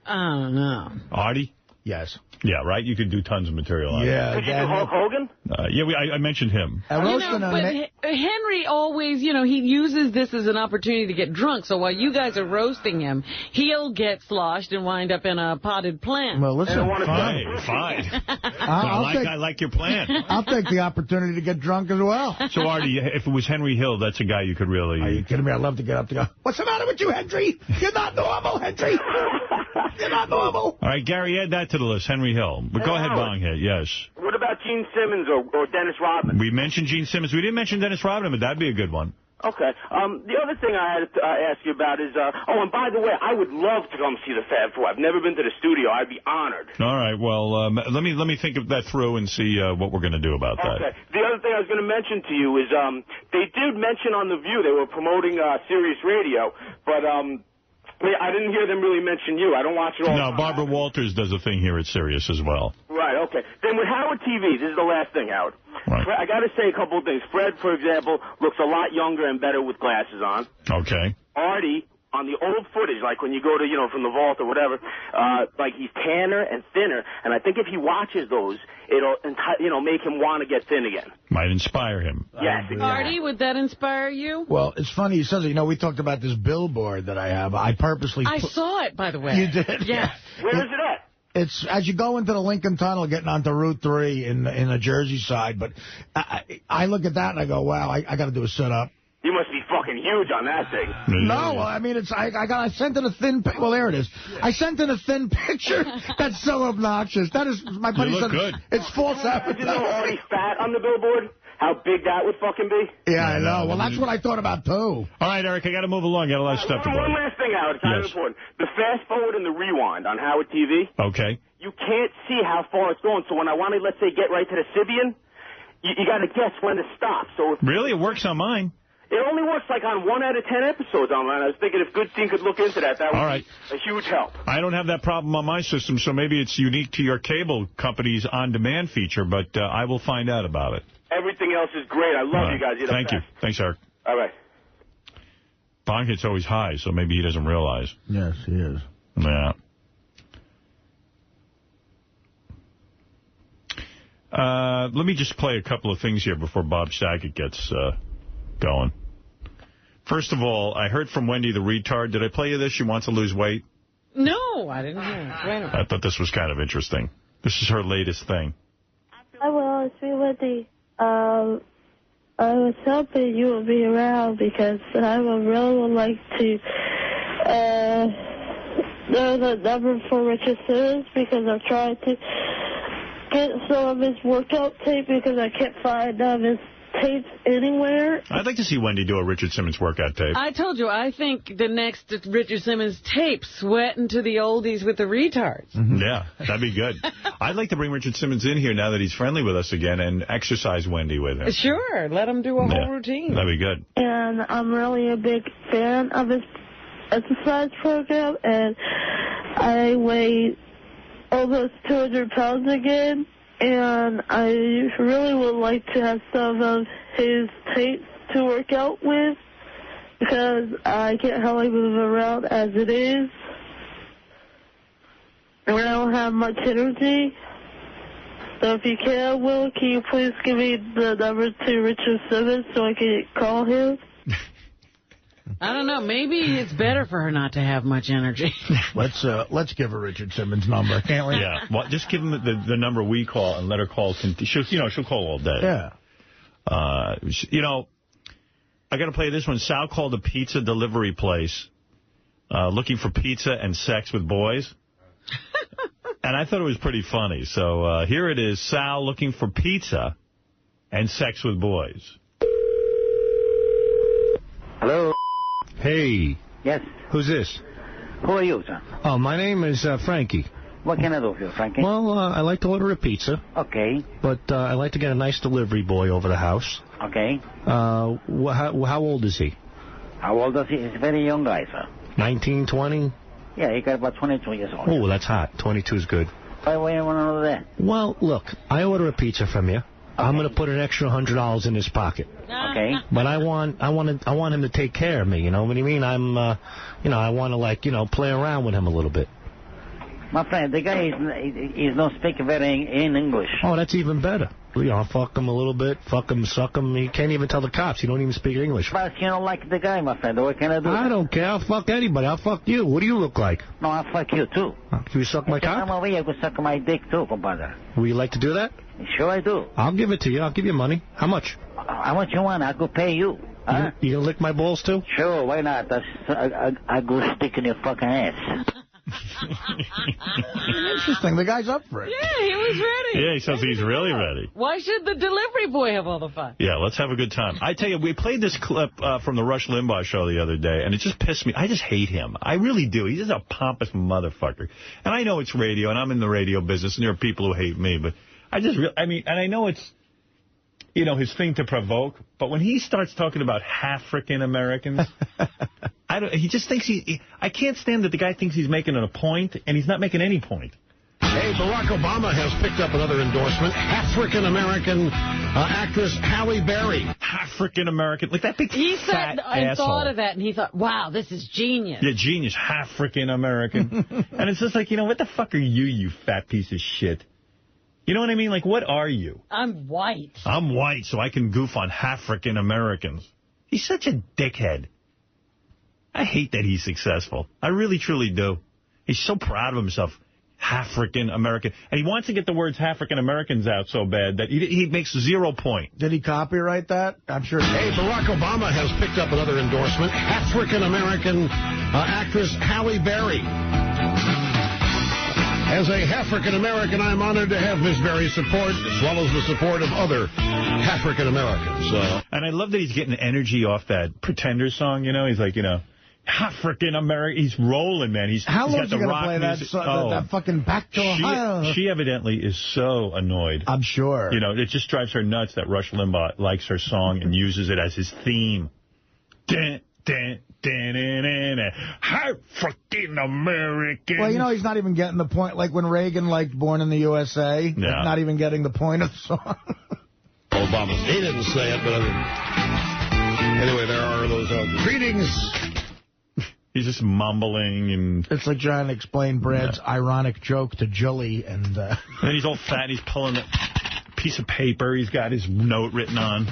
I don't know. Artie? Yes. Yeah, right? You could do tons of material on it. Yeah. Could you do Hulk Hogan? I mentioned him. Henry always, he uses this as an opportunity to get drunk. So while you guys are roasting him, he'll get sloshed and wind up in a potted plant. Well, listen, fine. I like your plan. I'll take the opportunity to get drunk as well. So, Artie, if it was Henry Hill, that's a guy you could really... Are you kidding me? I'd love to get up to go, what's the matter with you, Henry? You're not normal, Henry. You're not normal. All right, Gary, add that to the list, Henry Hill. But go ahead, Bonghead, yes. What about Gene Simmons or Dennis Rodman? We mentioned Gene Simmons. We didn't mention Dennis Rodman, but that'd be a good one. Okay. The other thing I had to ask you about is, and by the way, I would love to come see the Fab Four. I've never been to the studio. I'd be honored. All right. Well, let me think of that through and see what we're going to do about that. Okay. The other thing I was going to mention to you is they did mention on The View they were promoting Sirius Radio, but I didn't hear them really mention you. I don't watch it all. No, Barbara Walters does a thing here at Sirius as well. Right, okay. Then with Howard TV, this is the last thing, Howard. Right. I got to say a couple of things. Fred, for example, looks a lot younger and better with glasses on. Okay. Artie, on the old footage, like when you go to, from the vault or whatever, like he's tanner and thinner. And I think if he watches those, it'll, make him want to get thin again. Might inspire him. Yes, exactly. Artie, would that inspire you? Well, it's funny he says it. We talked about this billboard that I have. I purposely... I saw it, by the way. You did? Yes. Where is it at? It's as you go into the Lincoln Tunnel, getting onto Route 3 in the Jersey side. But I look at that and I go, wow, I got to do a sit-up. You must be fucking huge on that thing. No, I mean, I sent in a thin... Well, there it is. I sent in a thin picture. That's so obnoxious. That is... My buddy said good. It's false advertising. Did you know Artie fat on the billboard? How big that would fucking be? Yeah, I know. Well, that's what I thought about, too. All right, Eric, I got to move along. Got a lot of stuff to do. One last thing, Howard. It's kind of important. The fast forward and the rewind on Howard TV. Okay. You can't see how far it's going. So when I want to, let's say, get right to the Sibian, you got to guess when to stop. So really? It works on mine. It only works like on 1 out of 10 episodes online. I was thinking if Good Scene could look into that, that would be a huge help. I don't have that problem on my system, so maybe it's unique to your cable company's on-demand feature, but I will find out about it. Everything else is great. I love you guys. You're the Thank best. you. Thanks, Eric. All right. Bong hit's always high, so maybe he doesn't realize. Yes, he is. Yeah. Let me just play a couple of things here before Bob Saget gets going. First of all, I heard from Wendy the retard. Did I play you this? She wants to lose weight? No, I didn't hear it. I thought this was kind of interesting. This is her latest thing. Hi, Will. It's me, Wendy. I was hoping you would be around because I would really like to know the number for Richard Simmons because I'm trying to get some of his workout tape because I can't find his tapes anywhere. I'd like to see Wendy do a Richard Simmons workout tape. I told you, I think the next Richard Simmons tape, sweating to the oldies with the retards. Mm-hmm. Yeah, that'd be good. I'd like to bring Richard Simmons in here now that he's friendly with us again and exercise Wendy with him. Sure, let him do a whole routine. That'd be good. And I'm really a big fan of his exercise program, and I weigh almost 200 pounds again. And I really would like to have some of his tapes to work out with because I can't hardly move around as it is. And I don't have much energy. So if you can, Will, can you please give me the number to Richard Simmons so I can call him? I don't know. Maybe it's better for her not to have much energy. Let's give her Richard Simmons' number, can't we? Yeah. Well, just give him the number we call and let her call. She'll call all day. Yeah. I got to play this one. Sal called a pizza delivery place looking for pizza and sex with boys. And I thought it was pretty funny. So here it is, Sal looking for pizza and sex with boys. Hello? Hey. Yes. Who's this? Who are you, sir? Oh, my name is Frankie. What can I do for you, Frankie? Well, I like to order a pizza. Okay. But I like to get a nice delivery boy over the house. Okay. How old is he? How old is he? He's a very young guy, sir. 19, 20? Yeah, he got about 22 years old. Oh, that's hot. 22 is good. Why do you want to know that? Well, look, I order a pizza from you. I'm going to put an extra $100 in his pocket. Okay. But I want him to take care of me. You know what I mean? I want to play around with him a little bit. My friend, the guy is not speaking very in English. Oh, that's even better. Fuck him a little bit, fuck him, suck him. He can't even tell the cops. He don't even speak English. But you don't like the guy, my friend. What can I do? I don't care. I'll fuck anybody. I'll fuck you. What do you look like? No, I'll fuck you, too. Can you suck my cock? Come over here. Go suck my dick, too, compadre. Would you like to do that? Sure I do. I'll give it to you. I'll give you money. How much? How much you want? I could pay you. Huh? You gonna lick my balls, too? Sure, why not? I go stick in your fucking ass. Interesting. The guy's up for it. Yeah, he was ready. Yeah, he says he's really ready. Why should the delivery boy have all the fun? Yeah, let's have a good time. I tell you, we played this clip from the Rush Limbaugh show the other day, and it just pissed me. I just hate him. I really do. He's just a pompous motherfucker. And I know it's radio, and I'm in the radio business, and there are people who hate me, but I know it's, his thing to provoke, but when he starts talking about African Americans, he just thinks I can't stand that the guy thinks he's making a point, and he's not making any point. Hey, Barack Obama has picked up another endorsement. African-American actress Halle Berry. African-American, like that big he fat said and asshole. thought of that, and he thought, wow, this is genius. Yeah, genius, African-American. And it's just like, what the fuck are you fat piece of shit? You know what I mean? Like, what are you? I'm white. I'm white, so I can goof on African-Americans. He's such a dickhead. I hate that he's successful. I really, truly do. He's so proud of himself. African-American. And he wants to get the words African-Americans out so bad that he makes 0 point. Did he copyright that? I'm sure. Hey, Barack Obama has picked up another endorsement. African-American actress Halle Berry. As a African-American, I'm honored to have Miss Berry's support, as well as the support of other African-Americans. And I love that he's getting energy off that Pretender song, He's like, African-American. He's rolling, man. How long is he going to play that fucking Back to Ohio? She evidently is so annoyed. I'm sure. It just drives her nuts that Rush Limbaugh likes her song and uses it as his theme. African-American. Well, he's not even getting the point. Like when Reagan liked Born in the USA, not even getting the point of the song. Obama, he didn't say it, but anyway, there are those greetings. He's just mumbling. And it's like trying to explain Brad's ironic joke to Julie. And he's all fat. And he's pulling a piece of paper. He's got his note written on.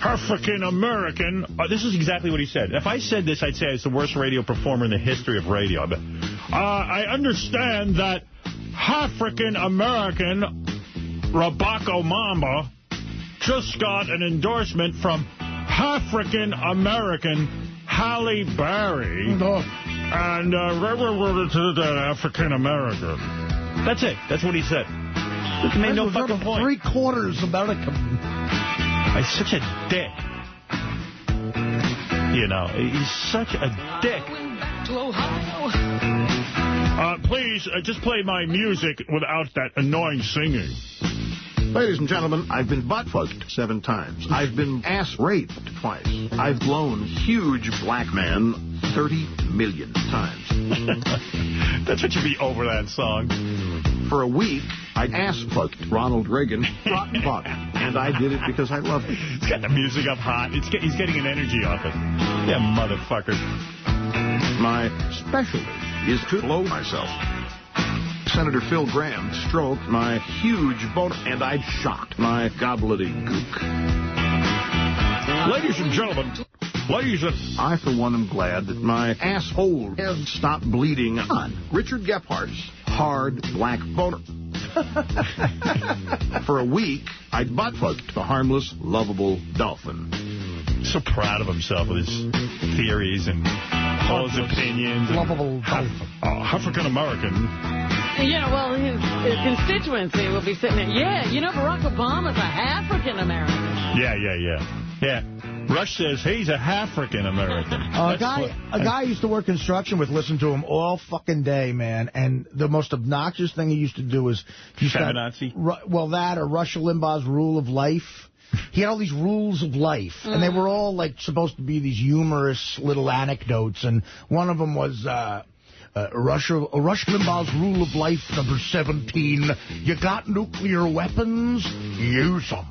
African-American. This is exactly what he said. If I said this, I'd say it's the worst radio performer in the history of radio. I understand that African-American Barack Obama just got an endorsement from African-American Halle Berry and African-American. That's it. That's what he said. It made no fucking point. 3/4 American. He's such a dick. He's such a dick. Please, just play my music without that annoying singing. Ladies and gentlemen, I've been butt-fucked 7 times. I've been ass-raped twice. I've blown huge black man 30 million times. That should be over that song. For a week, I ass-fucked Ronald Reagan, fuck, and I did it because I loved it. He's got the music up hot. He's getting an energy off it. Yeah, motherfucker. My specialty is to blow myself. Senator Phil Gramm stroked my huge boner, and I shocked my gobbledygook. Ladies and gentlemen, I, for one, am glad that my asshole has stopped bleeding on Richard Gephardt's hard black boner. For a week, I butt-fucked the harmless, lovable dolphin. So proud of himself with his theories and all his opinions. Lovable dolphin. African-American. Well, his constituency will be sitting there. Yeah, Barack Obama's a African-American. Yeah. Yeah. Rush says he's a African-American. A guy used to work construction with, listened to him all fucking day, man. And the most obnoxious thing he used to do is... Feminazi? Well, that or Rush Limbaugh's Rule of Life. He had all these rules of life, and they were all like supposed to be these humorous little anecdotes. And one of them was Rush Limbaugh's Rule of Life number 17. You got nuclear weapons? Use them.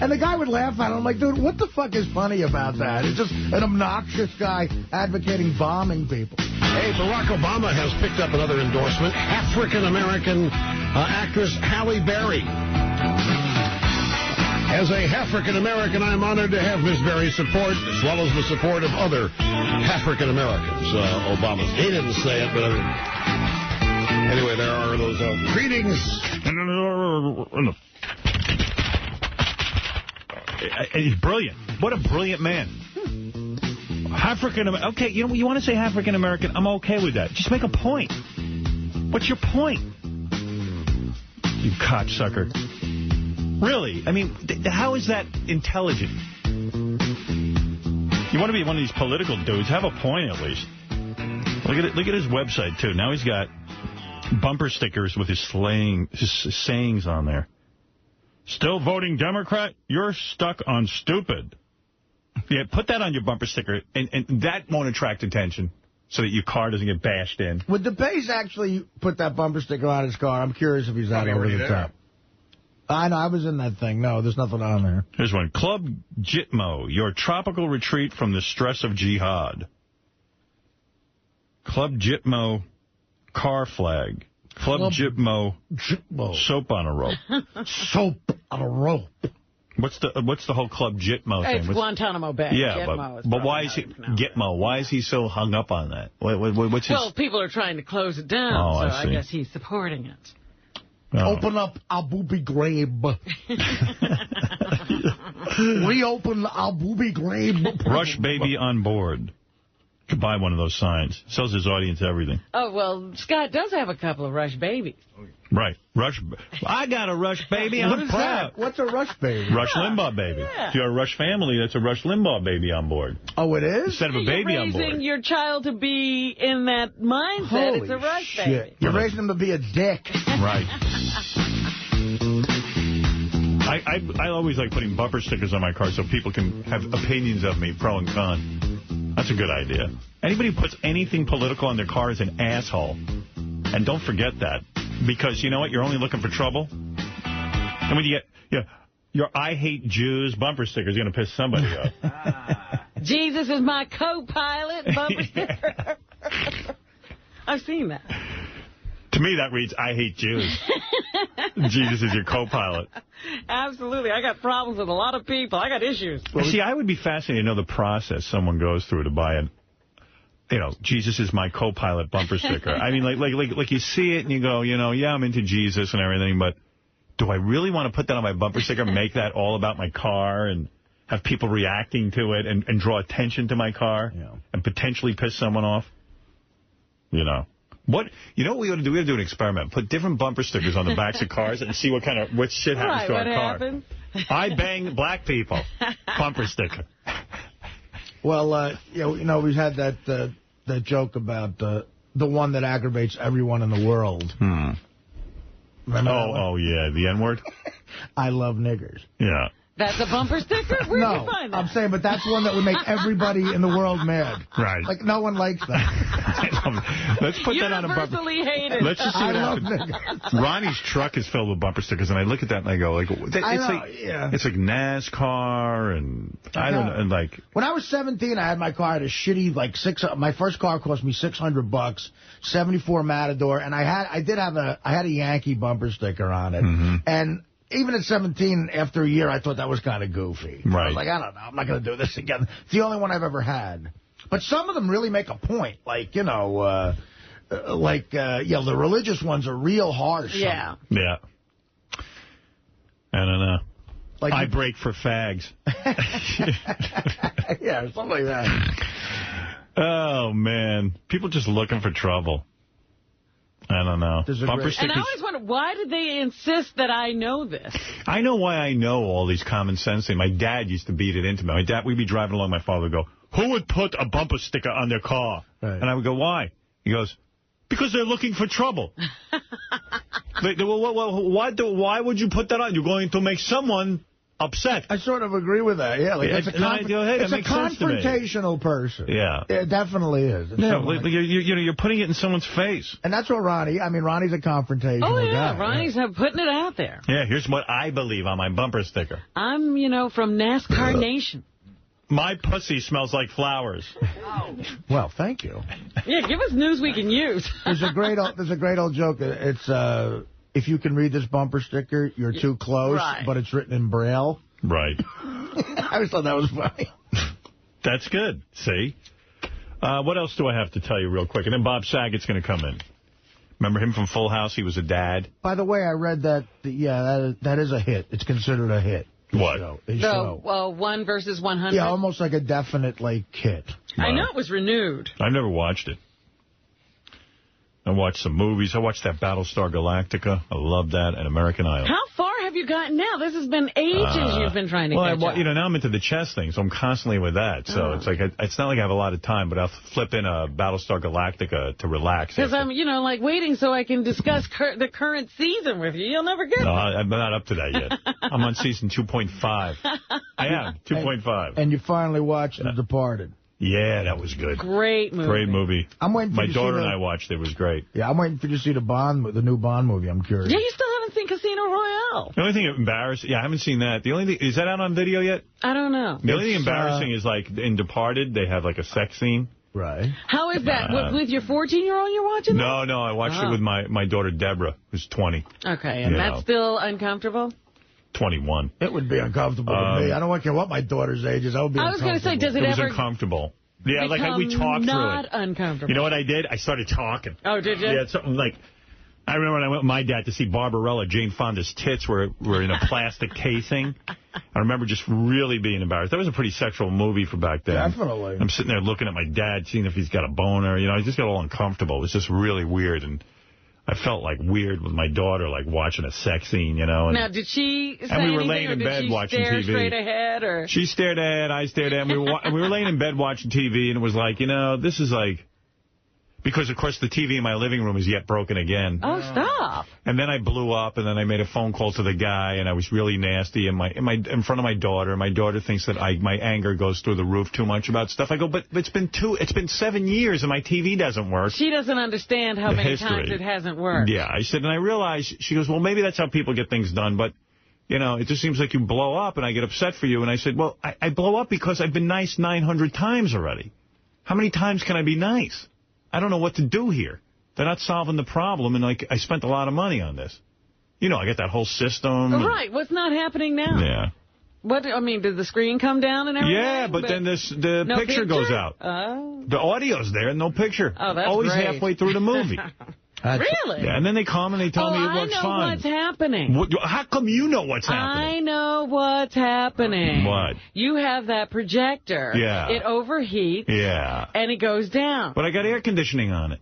And the guy would laugh at him. I'm like, dude, what the fuck is funny about that? It's just an obnoxious guy advocating bombing people. Hey, Barack Obama has picked up another endorsement. African-American actress Halle Berry. As a African-American, I'm honored to have Miss Berry's support, as well as the support of other African-Americans. Obama, he didn't say it, but anyway, there are those greetings. He's brilliant. What a brilliant man. African-American. Okay, you want to say African-American, I'm okay with that. Just make a point. What's your point? You cocksucker. Really? I mean, how is that intelligent? You want to be one of these political dudes, have a point at least. Look at his website, too. Now he's got bumper stickers with his sayings on there. Still voting Democrat? You're stuck on stupid. Yeah, put that on your bumper sticker, and that won't attract attention so that your car doesn't get bashed in. Would DePace actually put that bumper sticker on his car? I'm curious if he's that over the top. I know, I was in that thing. No, there's nothing on there. Here's one. Club Jitmo, your tropical retreat from the stress of jihad. Club Jitmo, car flag. Club Jitmo, soap on a rope. Soap on a rope. What's the whole Club Jitmo thing? It's Guantanamo Bay. Yeah, but why is he Gitmo? Why is he so hung up on that? What's his... Well, people are trying to close it down, so I guess he's supporting it. Oh. Open up Abu Ghraib. Reopen Abu Ghraib. Rush baby on board. Could buy one of those signs. Sells his audience everything. Oh, well, Scott does have a couple of Rush babies. Right. Rush. I got a Rush baby. I'm proud. What's a Rush baby? Rush Limbaugh baby. Yeah. If you're a Rush family, that's a Rush Limbaugh baby on board. Oh, it is? Instead of a baby on board. You're raising your child to be in that mindset. Holy it's a Rush shit. baby. You're raising him to be a dick. Right. I always like putting bumper stickers on my car so people can have opinions of me, pro and con. That's a good idea. Anybody who puts anything political on their car is an asshole. And don't forget that. Because, you know what, you're only looking for trouble. And when you get your I hate Jews bumper sticker is going to piss somebody off. Jesus is my co-pilot bumper sticker. I've seen that. To me, that reads, I hate Jews. Jesus is your co-pilot. Absolutely. I got problems with a lot of people. I got issues. Well, see, I would be fascinated to know the process someone goes through to buy it. You know, Jesus is my co-pilot bumper sticker. I mean, like you see it and you go, yeah, I'm into Jesus and everything, but do I really want to put that on my bumper sticker, make that all about my car and have people reacting to it and draw attention to my car and potentially piss someone off? What we ought to do? We ought to do an experiment. Put different bumper stickers on the backs of cars and see what shit happens to our car. Happens? I bang black people. Bumper sticker. Well, we've had that joke about the one that aggravates everyone in the world. Oh, yeah, the N-word? I love niggers. Yeah. That's a bumper sticker? Where'd you find that? I'm saying, but that's one that would make everybody in the world mad. Right. Like, no one likes that. Let's put that on a bumper. Universally hated. Let's just see what happens. Ronnie's truck is filled with bumper stickers, and I look at that and I go, it's like NASCAR, and I don't know, and like... When I was 17, I had my car at a shitty, my first car cost me $600, 74 Matador, and I had a Yankee bumper sticker on it, and... Even at 17, after a year, I thought that was kind of goofy. Right. I was like, I don't know. I'm not going to do this again. It's the only one I've ever had. But some of them really make a point. Like, the religious ones are real harsh. Yeah. Yeah. I don't know. Like I break for fags. Yeah, something like that. Oh, man. People just looking for trouble. I don't know. Bumper stickers. And I always wonder, why did they insist that I know this? I know why I know all these common sense things. My dad used to beat it into me. We'd be driving along, my father would go, who would put a bumper sticker on their car? Right. And I would go, why? He goes, because they're looking for trouble. Why would you put that on? You're going to make someone upset. I sort of agree with that. Yeah, like it's a confrontational person. Yeah, it definitely is. You're putting it in someone's face, and that's what Ronnie's a confrontational guy. Oh yeah, Ronnie's putting it out there. Yeah, here's what I believe on my bumper sticker. I'm, from NASCAR Nation. My pussy smells like flowers. Well, thank you. Yeah, give us news we can use. There's a great old joke. It's if you can read this bumper sticker, you're too close, but it's written in Braille. Right. I always thought that was funny. That's good. See? What else do I have to tell you real quick? And then Bob Saget's going to come in. Remember him from Full House? He was a dad. By the way, I read that, that is a hit. It's considered a hit. What? The 1 versus 100? Yeah, almost like a definite, hit. Wow. I know it was renewed. I've never watched it. I watched some movies. I watched that Battlestar Galactica. I love that. And American Idol. How far have you gotten now? This has been ages you've been trying to catch up. Now I'm into the chess thing, so I'm constantly with that. So it's it's not like I have a lot of time, but I'll flip in a Battlestar Galactica to relax. Because I'm, waiting so I can discuss the current season with you. You'll never get No, I'm not up to that yet. I'm on season 2.5. I am, 2.5. And you finally watched The Departed. Yeah, that was good. Great movie. Great movie. I'm waiting for my daughter and I watched it. It was great. Yeah, I'm waiting for you to see the new Bond movie. I'm curious. Yeah, you still haven't seen Casino Royale. The only thing embarrassing, I haven't seen that. The only thing, is that out on video yet? I don't know. The only thing embarrassing is in Departed, they have a sex scene. Right. How is that? With your 14-year-old you're watching that? No, I watched it with my daughter Deborah, who's 20. Okay, and that's still uncomfortable? 21. It would be uncomfortable to me. I don't care what my daughter's age is. I was going to say, does it ever... was uncomfortable. Yeah, we talked through it. Not uncomfortable. You know what I did? I started talking. Oh, did you? Yeah, something I remember when I went with my dad to see Barbarella, Jane Fonda's tits were in a plastic casing. I remember just really being embarrassed. That was a pretty sexual movie for back then. Definitely. I'm sitting there looking at my dad, seeing if he's got a boner. I just got all uncomfortable. It was just really weird, and I felt weird with my daughter, watching a sex scene, Now, did she say and we were anything, laying in bed watching TV. Did she stare straight ahead, or? She stared ahead, I stared ahead, and we were laying in bed watching TV, and it was this is because, of course, the TV in my living room is yet broken again. Oh, stop. And then I blew up, and then I made a phone call to the guy, and I was really nasty in front of my daughter. My daughter thinks that my anger goes through the roof too much about stuff. I go, but it's been 7 years, and my TV doesn't work. She doesn't understand how many times it hasn't worked. Yeah, I said, and I realized, she goes, well, maybe that's how people get things done, but, it just seems like you blow up, and I get upset for you. And I said, well, I blow up because I've been nice 900 times already. How many times can I be nice? I don't know what to do here. They're not solving the problem, and I spent a lot of money on this. I got that whole system. Right. What's not happening now? Yeah. Did the screen come down and everything? Yeah, but then the picture goes out. Oh. The audio's there, no picture. Oh, that's always great. Halfway through the movie. Really? Yeah, and then they come and they tell me it works fine. I know what's happening. How come you know what's happening? I know what's happening. What? You have that projector. Yeah. It overheats. Yeah. And it goes down. But I got air conditioning on it.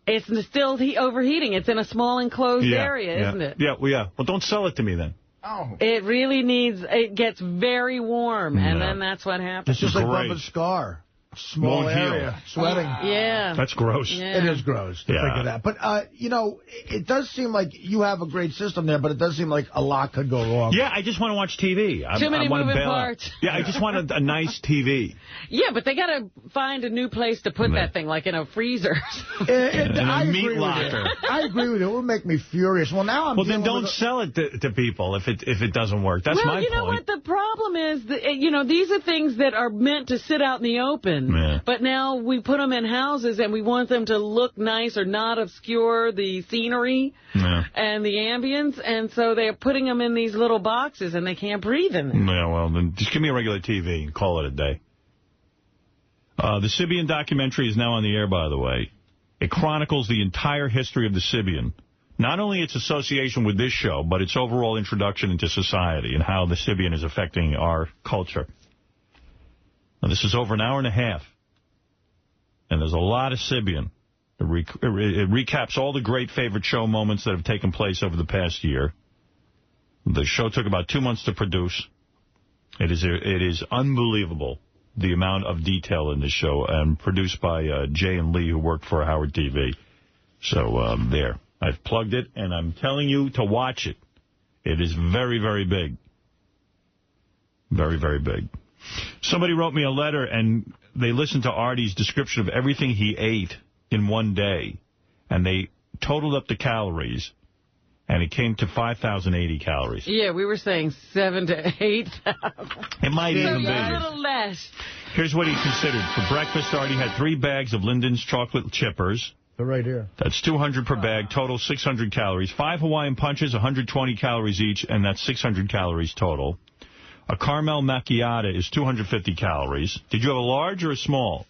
It's still overheating. It's in a small enclosed area, isn't it? Yeah, well, don't sell it to me then. Oh. It gets very warm, and then that's what happens. It's just like Bubba's scar. Small area, sweating. Yeah. That's gross. Yeah. It is gross to think of that. But, it does seem like you have a great system there, but it does seem like a lot could go wrong. Yeah, I just want to watch TV. Too many moving parts. Yeah, I just want a nice TV. Yeah, but they got to find a new place to put that thing, like in a freezer. In a meat locker. I agree with you. It would make me furious. Well, now I'm Well, then don't sell it to people if it doesn't work. That's my point. Well, you know what? The problem is, that, these are things that are meant to sit out in the open. Yeah. But now we put them in houses, and we want them to look nice or not obscure the scenery and the ambience, and so they're putting them in these little boxes, and they can't breathe in them. Yeah, well, then just give me a regular TV and call it a day. The Sybian documentary is now on the air, by the way. It chronicles the entire history of the Sybian. Not only its association with this show, but its overall introduction into society and how the Sybian is affecting our culture. Now, this is over an hour and a half. And there's a lot of Sybian. It recaps all the great favorite show moments that have taken place over the past year. The show took about 2 months to produce. It is unbelievable, the amount of detail in this show, and produced by Jay and Lee, who work for Howard TV. So, there. I've plugged it, and I'm telling you to watch it. It is very, very big. Very, very big. Somebody wrote me a letter, and they listened to Artie's description of everything he ate in one day, and they totaled up the calories, and it came to 5,080 calories. Yeah, we were saying 7,000 to 8,000. It might even be. A little less. Here's what he considered. For breakfast, Artie had 3 bags of Linden's chocolate chippers. They're right here. That's 200 per bag, total 600 calories. 5 Hawaiian punches, 120 calories each, and that's 600 calories total. A caramel macchiato is 250 calories. Did you have a large or a small?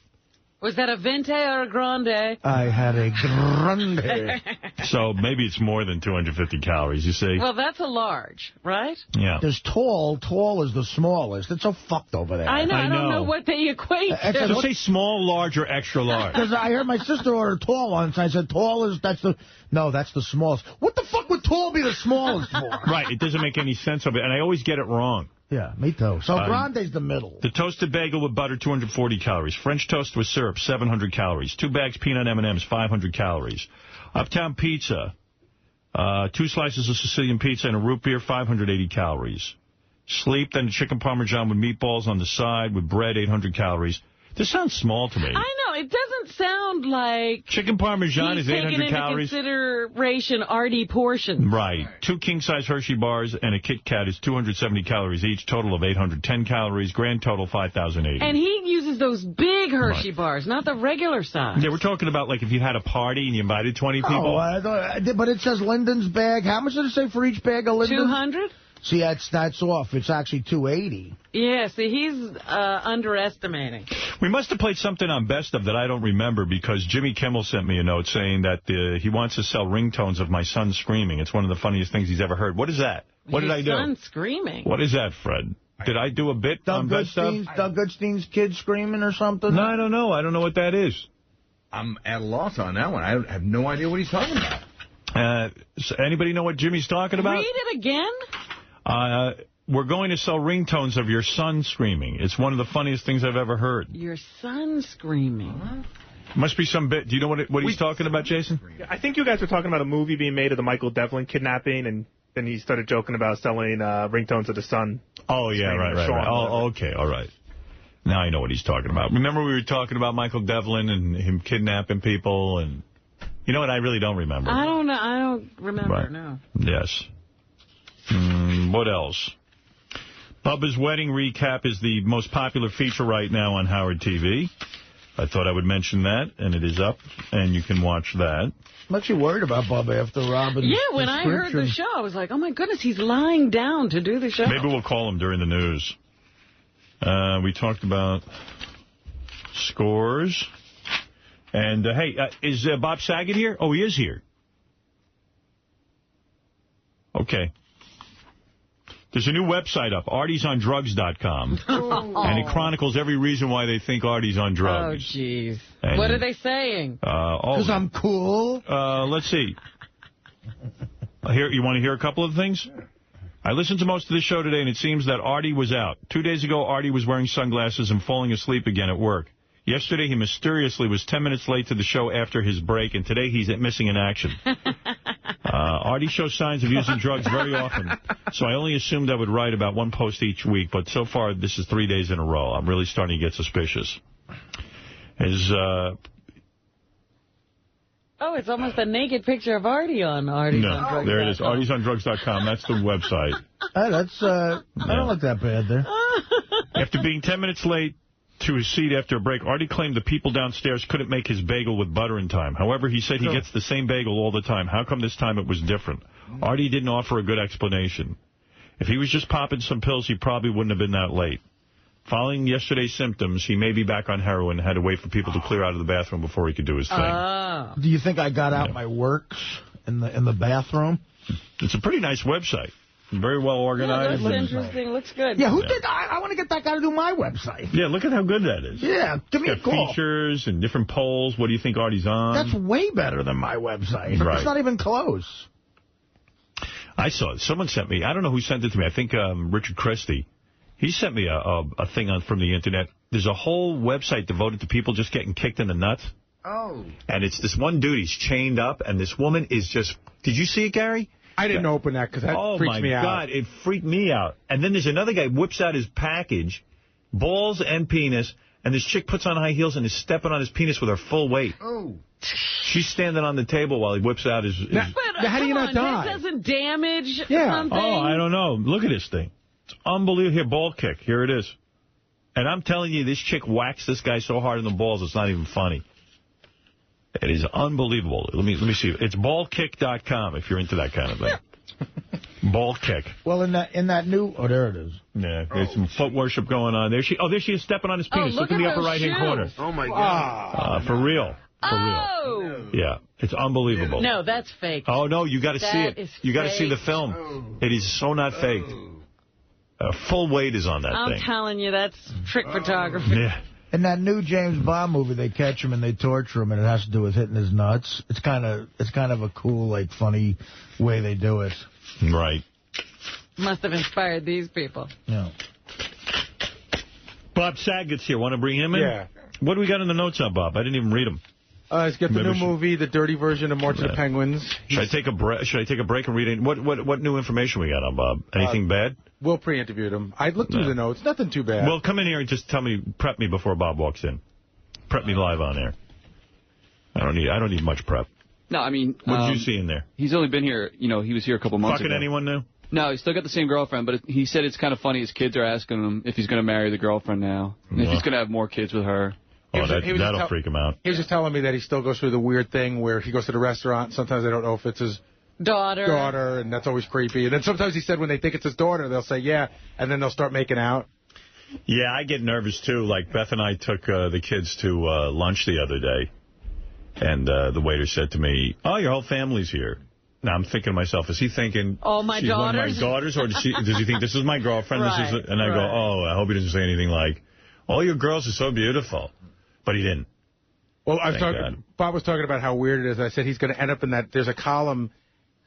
Was that a venti or a grande? I had a grande. So maybe it's more than 250 calories, you see. Well, that's a large, right? Yeah. There's tall. Tall is the smallest. It's so fucked over there. I know. I don't know what they equate to. Just say small, large, or extra large. Because I heard my sister order tall once, and I said that's the smallest. What the fuck would tall be the smallest for? Right. It doesn't make any sense of it, and I always get it wrong. Yeah, me too. So grande's the middle. The toasted bagel with butter, 240 calories. French toast with syrup, 700 calories. 2 bags peanut M&Ms, 500 calories. Uptown pizza, 2 slices of Sicilian pizza and a root beer, 580 calories. Sleep, then chicken parmesan with meatballs on the side with bread, 800 calories. This sounds small to me. I know. It doesn't sound like... Chicken parmesan is 800 calories. Taking into consideration Artie portions. Right. 2 king-size Hershey bars and a Kit Kat is 270 calories each, total of 810 calories, grand total 5,080. And he uses those big Hershey bars, not the regular size. Yeah, we're talking about like if you had a party and you invited 20 people. But it says Linden's bag. How much did it say for each bag of Linden's? 200? See, that's off. It's actually 280. Yeah, see, he's underestimating. We must have played something on Best Of that I don't remember because Jimmy Kimmel sent me a note saying that he wants to sell ringtones of my son screaming. It's one of the funniest things he's ever heard. What is that? What did I do? Your son screaming. What is that, Fred? Did I do a bit on Best Of? Doug Goodstein's kid screaming or something? No, I don't know. I don't know what that is. I'm at a loss on that one. I have no idea what he's talking about. So anybody know what Jimmy's talking about? Read it again. We're going to sell ringtones of your son screaming. It's one of the funniest things I've ever heard. Your son screaming. Must be some bit. Do you know what he's talking about, Jason? I think you guys were talking about a movie being made of the Michael Devlin kidnapping, and then he started joking about selling ringtones of the son. Oh, yeah, right. Oh, okay, all right. Now I know what he's talking about. Remember we were talking about Michael Devlin and him kidnapping people, and you know what? I really don't remember. I don't remember, no. Yes. What else? Bubba's Wedding Recap is the most popular feature right now on Howard TV. I thought I would mention that, and it is up, and you can watch that. I'm actually worried about Bubba after Robin's Yeah, when I heard the show, I was like, oh, my goodness, he's lying down to do the show. Maybe we'll call him during the news. We talked about scores. And, hey, is Bob Saget here? Oh, he is here. Okay. There's a new website up, artiesondrugs.com, and it chronicles every reason why they think Artie's on drugs. Oh, jeez. What are they saying? Because I'm cool? Let's see. You want to hear a couple of things? I listened to most of the show today, and it seems that Artie was out. 2 days ago, Artie was wearing sunglasses and falling asleep again at work. Yesterday, he mysteriously was 10 minutes late to the show after his break, and today he's missing in action. Artie shows signs of using drugs very often, so I only assumed I would write about one post each week, but so far this is 3 days in a row. I'm really starting to get suspicious. Oh, it's almost a naked picture of Artie on artiesondrugs.com. There it is, artiesondrugs.com. That's the website. I don't look that bad there. After being 10 minutes late to his seat after a break, Artie claimed the people downstairs couldn't make his bagel with butter in time. However, he said he gets the same bagel all the time. How come this time it was different? Artie didn't offer a good explanation. If he was just popping some pills, he probably wouldn't have been that late. Following yesterday's symptoms, he may be back on heroin and had to wait for people to clear out of the bathroom before he could do his thing. Do you think I got out my works in the bathroom? It's a pretty nice website. Very well organized. Yeah, looks interesting. Looks good. Yeah, who did? I want to get that guy to do my website. Yeah, look at how good that is. Yeah, give me a call. Features and different polls. What do you think Artie's on? That's way better than my website. Right. It's not even close. I saw it. Someone sent me. I don't know who sent it to me. I think Richard Christie. He sent me a thing from the Internet. There's a whole website devoted to people just getting kicked in the nuts. Oh. And it's this one dude. He's chained up, and this woman is just... Did you see it, Gary? I didn't open that because that freaks me out. Oh, my God. It freaked me out. And then there's another guy whips out his package, balls and penis, and this chick puts on high heels and is stepping on his penis with her full weight. Oh. She's standing on the table while he whips out his... But how do you not die? That doesn't damage Oh, something? I don't know. Look at this thing. It's unbelievable. Here, ball kick. Here it is. And I'm telling you, this chick whacks this guy so hard in the balls, it's not even funny. It is unbelievable. Let me see. It's ballkick.com if you're into that kind of thing. Ball kick. Well, in that new... Oh, there it is. Yeah, there's some foot worship going on. There she is stepping on his penis. Look in the at upper right-hand corner. Oh, my God. For real. For real. Yeah, it's unbelievable. No, that's fake. Oh, no, you got to see it. You got to see the film. Oh. It is so not faked. Full weight is on that thing. I'm telling you, that's trick photography. Yeah. In that new James Bond movie, they catch him and they torture him, and it has to do with hitting his nuts. It's kind of a cool, like, funny way they do it. Right. Must have inspired these people. Yeah. Bob Saget's here. Want to bring him in? Yeah. What do we got in the notes on Bob? I didn't even read them. Let's get the new movie, the dirty version of March of the Penguins. Should I take a break and read it? What new information we got on Bob? Anything bad? We'll pre-interview him. I looked through the notes. Nothing too bad. Well, come in here and just prep me before Bob walks in. Prep me live on air. I don't need much prep. No, I mean... What did you see in there? He's only been here, he was here a couple months ago. Fucking anyone new? No, he's still got the same girlfriend, but he said it's kind of funny. His kids are asking him if he's going to marry the girlfriend now. And if he's going to have more kids with her. Oh, that'll freak him out. He was just telling me that he still goes through the weird thing where he goes to the restaurant. Sometimes they don't know if it's his daughter, and that's always creepy. And then sometimes he said when they think it's his daughter, they'll say, yeah, and then they'll start making out. Yeah, I get nervous, too. Like, Beth and I took the kids to lunch the other day, and the waiter said to me, oh, your whole family's here. Now, I'm thinking to myself, is he thinking she's one of my daughters, or does he think this is my girlfriend? Right, and I go, oh, I hope he doesn't say anything like, all your girls are so beautiful. But he didn't. Well, Bob was talking about how weird it is. I said he's going to end up in that. There's a column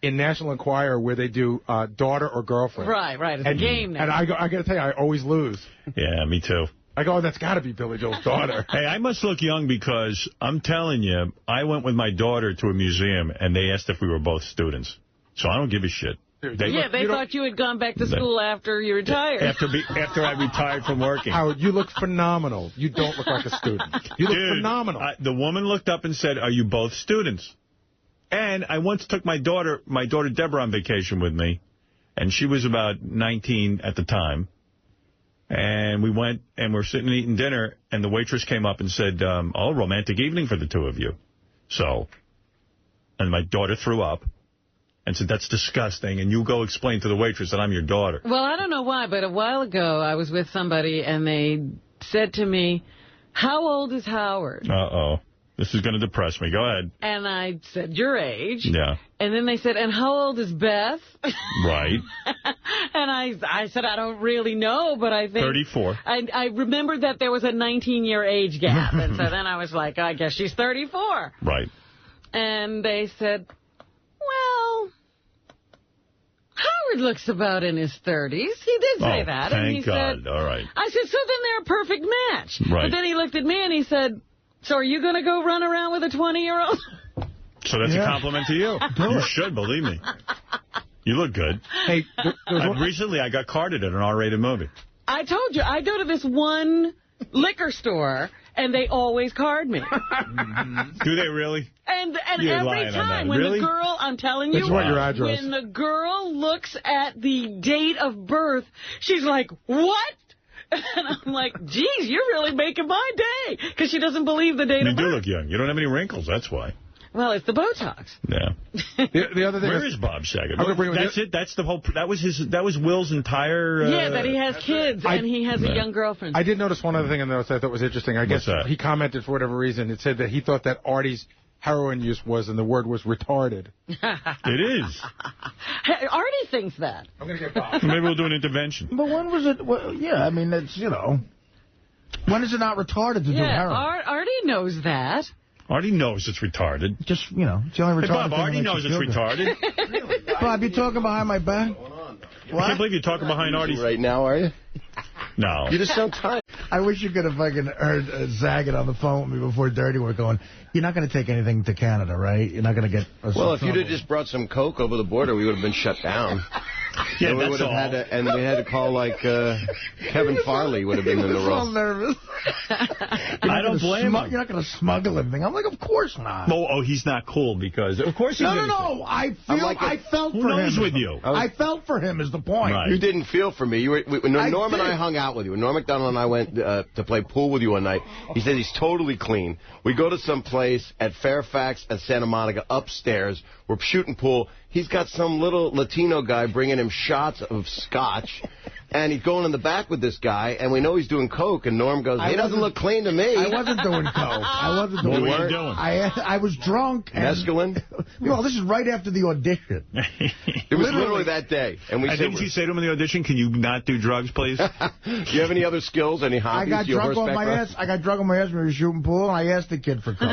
in National Enquirer where they do daughter or girlfriend. Right. It's a game now. And I got to tell you, I always lose. Yeah, me too. I go, that's got to be Billy Joel's daughter. Hey, I must look young because I'm telling you, I went with my daughter to a museum, and they asked if we were both students. So I don't give a shit. They thought you had gone back to school after you retired. After I retired from working. Howard, you look phenomenal. You don't look like a student. You look phenomenal. The woman looked up and said, are you both students? And I once took my daughter Deborah on vacation with me, and she was about 19 at the time. And we went, and we're sitting eating dinner, and the waitress came up and said, oh, romantic evening for the two of you. So, and my daughter threw up. And said, that's disgusting, and you go explain to the waitress that I'm your daughter. Well, I don't know why, but a while ago I was with somebody, and they said to me, how old is Howard? Uh-oh. This is going to depress me. Go ahead. And I said, your age. Yeah. And then they said, and how old is Beth? Right. And I said, I don't really know, but I think... 34. I remembered that there was a 19-year age gap, and so then I was like, I guess she's 34. Right. And they said... Well, Howard looks about in his 30s. He did say that. Thank and he God. Said, all right. I said, so then they're a perfect match. Right. But then he looked at me and he said, so are you going to go run around with a 20-year-old? So that's a compliment to you. You should, believe me. You look good. Hey, recently I got carded at an R-rated movie. I told you, I go to this one liquor store, and they always card me. Do they really? And You're every time when the girl, I'm telling you, your address. When the girl looks at the date of birth, she's like, what? And I'm like, geez, you're really making my day. Because she doesn't believe the date of birth. You do look young. You don't have any wrinkles, that's why. Well, it's the Botox. Yeah. The other thing Where is Bob Saget? That's it. That's the whole. That was Will's entire. Yeah, that he has kids and he has a young girlfriend. I did notice one other thing in the notes I thought was interesting. I guess he commented for whatever reason. It said that he thought that Artie's heroin use was, and the word was retarded. It is. Artie thinks that. I'm going to get Bob. Maybe we'll do an intervention. But when was it? Well, yeah, I mean, it's, you know. When is it not retarded to do heroin? Artie knows that. Artie knows it's retarded. Just, you know, it's the only retarded Bob, Artie knows it's retarded. Bob, you talking behind my back? I can't believe you're talking behind Artie's... Right now, are you? No. You just sound tired. I wish you could have fucking heard Zagat on the phone with me before Dirty were going, you're not going to take anything to Canada, right? You're not going to get us Well, if you'd have just brought some coke over the border, we would have been shut down. Yeah, we would have had to, and we had to call, like, Kevin Farley would have been in the room. I'm nervous. I don't blame him. You're not going to smuggle anything. I'm like, of course not. Oh, he's not cool because, of course he's No. I felt for him. Who knows with you? I felt for him is the point. Right. You didn't feel for me. You were, when Norm and I hung out with you. When Norm Macdonald and I went to play pool with you one night, he said he's totally clean. We go to some place at Fairfax at Santa Monica upstairs. We're shooting pool. He's got some little Latino guy bringing him shots of scotch. And he's going in the back with this guy, and we know he's doing coke. And Norm goes, he doesn't look clean to me. I wasn't doing coke. I wasn't doing coke. What were you doing? I was drunk. Mescaline? Well, this is right after the audition. It was literally that day. And didn't you say to him in the audition, can you not do drugs, please? Do you have any other skills, any hobbies? I got drunk on my ass. I got drunk on my ass when we were shooting pool, and I asked the kid for coke.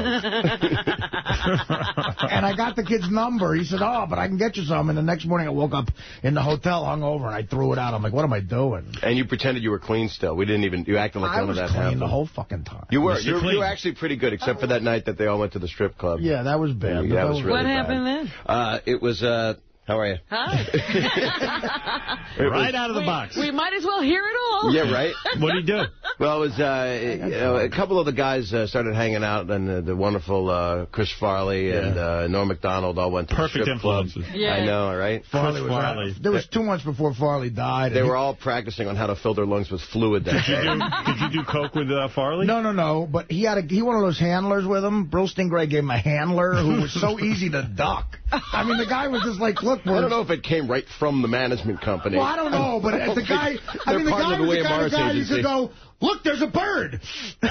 And I got the kid's number. He said, oh, but I can get you some. And the next morning I woke up in the hotel, hungover, and I threw it out. I'm like, what am I doing? And you pretended you were clean still. We didn't even, you acted like none of that happened. I was clean the whole fucking time. You were. You were actually pretty good, except for that night that they all went to the strip club. Yeah, that was bad. Yeah, that was really bad. What happened then? It was, how are you? Hi. Right out of the box. We might as well hear it all. Yeah, right? What did he do? Well, it was, a couple of the guys started hanging out, and the wonderful Chris Farley and Norm Macdonald all went to the strip influences. club. Yeah. I know, right? Farley. There was 2 months before Farley died. They were all practicing on how to fill their lungs with fluid that day. Did you do coke with Farley? No. But he had one of those handlers with him. Brill Stingray gave him a handler who was so easy to duck. I mean, the guy was just like, look, I don't know if it came right from the management company. Well, I don't know, but the guy, I mean, the guy was the kind of guy you could go, look, there's a bird. You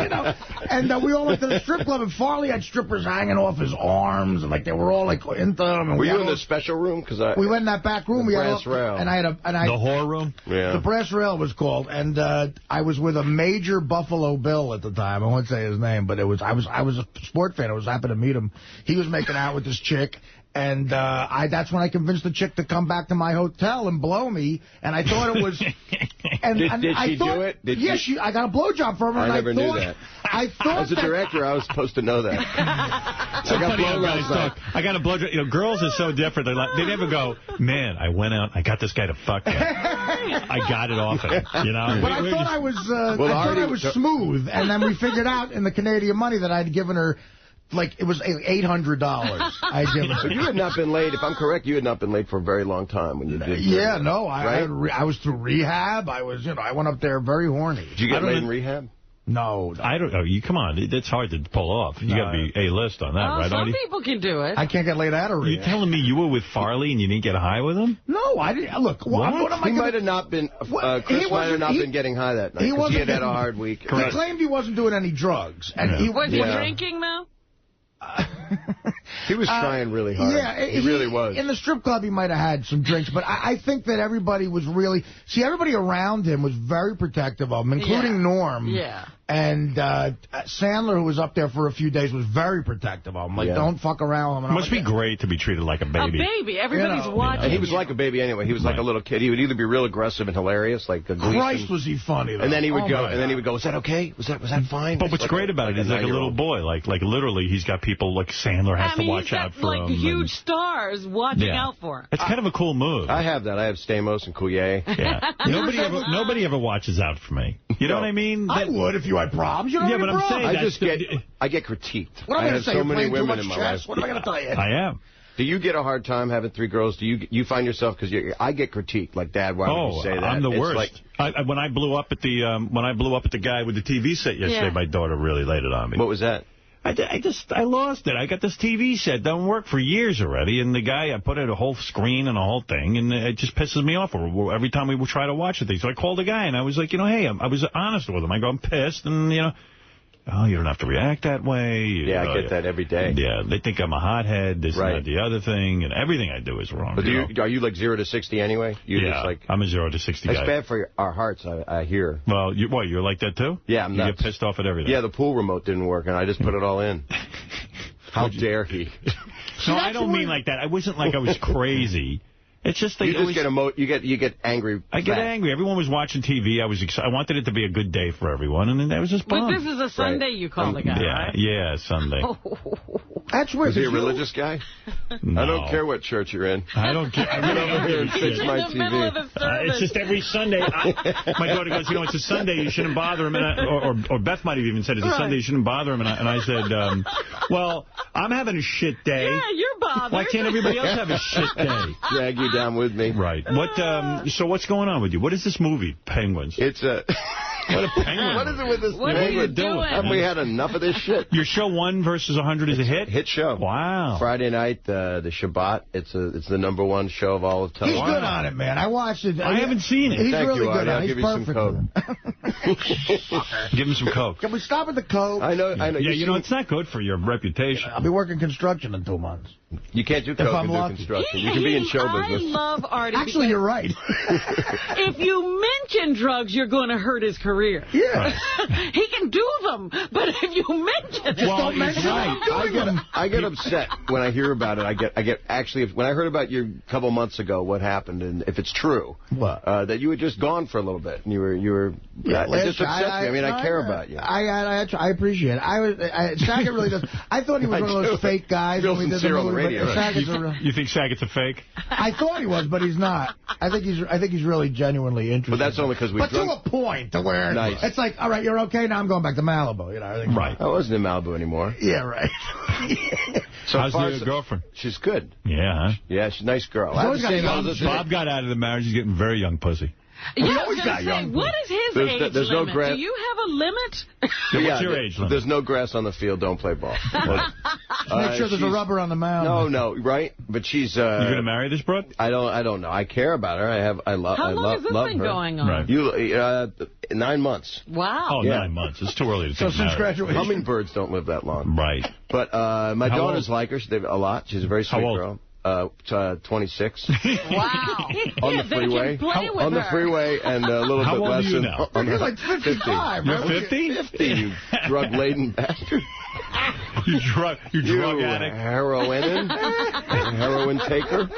know, and we all went to the strip club, and Farley had strippers hanging off his arms, and like they were all like into them. And were you in the special room? Because we went in that back room. The brass rail. And I had the whore room. Yeah. The brass rail was called, and I was with a major Buffalo Bill at the time. I won't say his name, but I was a sport fan. I was happy to meet him. He was making out with this chick. And that's when I convinced the chick to come back to my hotel and blow me. And I thought it was... And, did she do it? I got a blowjob from her. I never knew that. I thought as a director, I was supposed to know that. I got a blowjob. You know, girls are so different. They never go, man, I went out, I got this guy to fuck me. I got it off him. You know? But I thought I was smooth. And then we figured out in the Canadian money that I'd given her... Like, it was $800 I'd given her. So you had not been late. If I'm correct, you had not been late for a very long time when you did. Yeah, no. I was through rehab. I went up there very horny. Did you get laid in rehab? No. I don't know. Come on. It's hard to pull off. You got to be A-list on that, right? Some people can do it. I can't get laid out of rehab. You telling me you were with Farley and you didn't get high with him? No, I didn't. Look, what am I He might have not been, Chris might have not been getting high that night because he had had a hard week. He claimed he wasn't doing any drugs. And was he drinking, though? He was trying really hard. Yeah, he really was. In the strip club, he might have had some drinks, but I think that everybody was really... See, everybody around him was very protective of him, including Norm. Yeah. And Sandler, who was up there for a few days, was very protective of him. Like, don't fuck around with him. It must be great to be treated like a baby. A baby. Everybody's watching. And he was like a baby anyway. He was like a little kid. He would either be real aggressive and hilarious, like a Gleason. Christ, was he funny, though. And then he would go, was that okay? Was that fine? But what's great about it is like a little boy. Like literally, he's got people like Sandler has to watch out for him. Huge stars watching out for him. It's kind of a cool move. I have that. I have Stamos and Coulier. Yeah. Nobody ever watches out for me. You know what I mean? I would if you had problems. You don't have any problems. I get critiqued. What am I going to say? So many women in my life. What am I going to tell you? I am. Do you get a hard time having 3 girls? Do you find yourself, because I get critiqued, like, Dad, why would you say that? I'm the worst. When I blew up at the guy with the TV set yesterday, my daughter really laid it on me. What was that? I lost it. I got this TV set. Don't work for years already. And the guy, I put in a whole screen and a whole thing, and it just pisses me off every time we try to watch the thing. So I called the guy, and I was like, hey, I was honest with him. I go, I'm pissed, and, oh, you don't have to react that way. Yeah, I get that every day. Yeah, they think I'm a hothead, this and that, the other thing, and everything I do is wrong. But are you like 0 to 60 anyway? Just like, I'm a 0 to 60 guy. It's bad for our hearts, I hear. Well, you're like that too? Yeah, I'm nuts. You get pissed off at everything. Yeah, the pool remote didn't work, and I just put it all in. How dare he? No, I don't mean like that. I wasn't like I was crazy. It's just that you get angry. I get angry. Everyone was watching TV. I wanted it to be a good day for everyone, and then that was just fun. But this is a Sunday you call the guy, right? Yeah, Sunday. That's weird. Is he a religious guy? No. I don't care what church you're in. I don't care. I get over here and fix my TV. It's just every Sunday. My daughter goes, it's a Sunday, you shouldn't bother him. And or Beth might have even said, it's a Sunday, you shouldn't bother him. And I said, well, I'm having a shit day. Yeah, you're bothered. Why can't everybody else have a shit day? Drag you down with me. Right. So what's going on with you? What is this movie, Penguins? It's a... What a penguin. What is it with this? What are you doing? Have we had enough of this shit? Your show 1 versus 100 is a hit? Hit show. Wow. Friday night, the Shabbat. It's the #1 show of all of television. He's good on it, man. I watched it. I haven't seen it. He's Thank really you, good on it. I'll give you some coke. Give him some coke. Can we stop at the coke? I know. Yeah, it's not good for your reputation. I'll be working construction in 2 months. You can't do coke and do construction. You can be in show business. I love Artie. Actually, you're right. If you mention drugs, you're going to hurt his career. Yeah. He can do them, but if you mention it, don't mention it. I get upset when I hear about it. I get actually, when I heard about you a couple months ago, what happened, and if it's true, that you had just gone for a little bit, and you were it just upsets me. I mean, I care about you. I appreciate it. Saget really does. I thought he was one of those fake guys. Real sincere on the radio. You think Saget's a fake? I thought he was, but he's not. I think he's really genuinely interested. But that's only because we. But to a point, to where it's like, all right, you're okay. Now I'm going back to Malibu. I think right. I wasn't in Malibu anymore. Yeah, right. So how's your girlfriend? She's good. Yeah, huh? Yeah, she's a nice girl. Bob got out of the marriage. He's getting very young pussy. Yeah, what is his age limit? No grass. Do you have a limit? What's your age limit? There's no grass on the field. Don't play ball. Make sure there's a rubber on the mound. No, right? But she's... you going to marry this broad? I don't know. I care about her. How long has this been going on? Right. 9 months. Wow. Oh, yeah. 9 months. It's too early to think since graduation. Hummingbirds don't live that long. Right. But my daughters like her a lot. She's a very sweet girl. 26. Wow. On the freeway. On the freeway and a little bit less than... How old are you now? You're like 55. You're 50? 50, you drug-laden bastard. You drug addict. Heroin taker.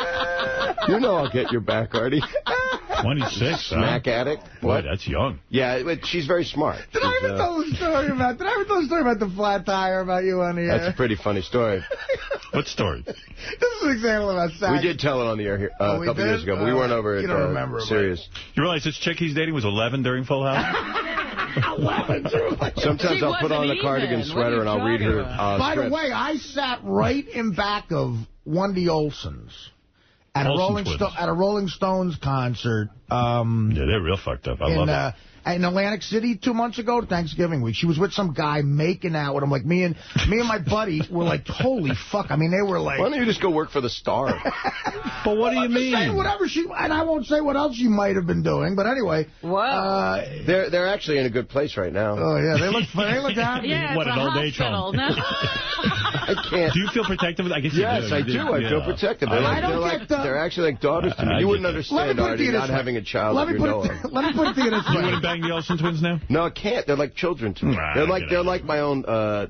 You know I'll get your back, Artie. 26, Smack addict. Boy, that's young. Yeah, she's very smart. Did I ever tell the story about the flat tire about you on the air? That's a pretty funny story. What story? This is an example about Saget. We did tell it on the air here a couple years ago, but we weren't over at Sirius. You realize this chick he's dating was 11 during Full House? 11. Sometimes I'll put on a cardigan sweater and I'll read her By the way, I sat right in back of Wendy Olsen's. At a Rolling Stones concert. Yeah, they're real fucked up. I love it. In Atlantic City 2 months ago, Thanksgiving week. She was with some guy making out with him. Like, me and my buddy were like, holy fuck. I mean, they were like... Why don't you just go work for the Star? But what do you mean? Saying whatever and I won't say what else she might have been doing, but anyway. Wow. They're actually in a good place right now. Oh, yeah. They look happy. Yeah, what, it's an a old age home? No. I can't. Do you feel protective? I guess yes, I do. I feel protective. They're actually like daughters to me. You wouldn't understand, Artie, not having a child that you know of. Let me put it to you this way. You wouldn't bang the Olsen twins now? No, I can't. They're like children to me. They're like my own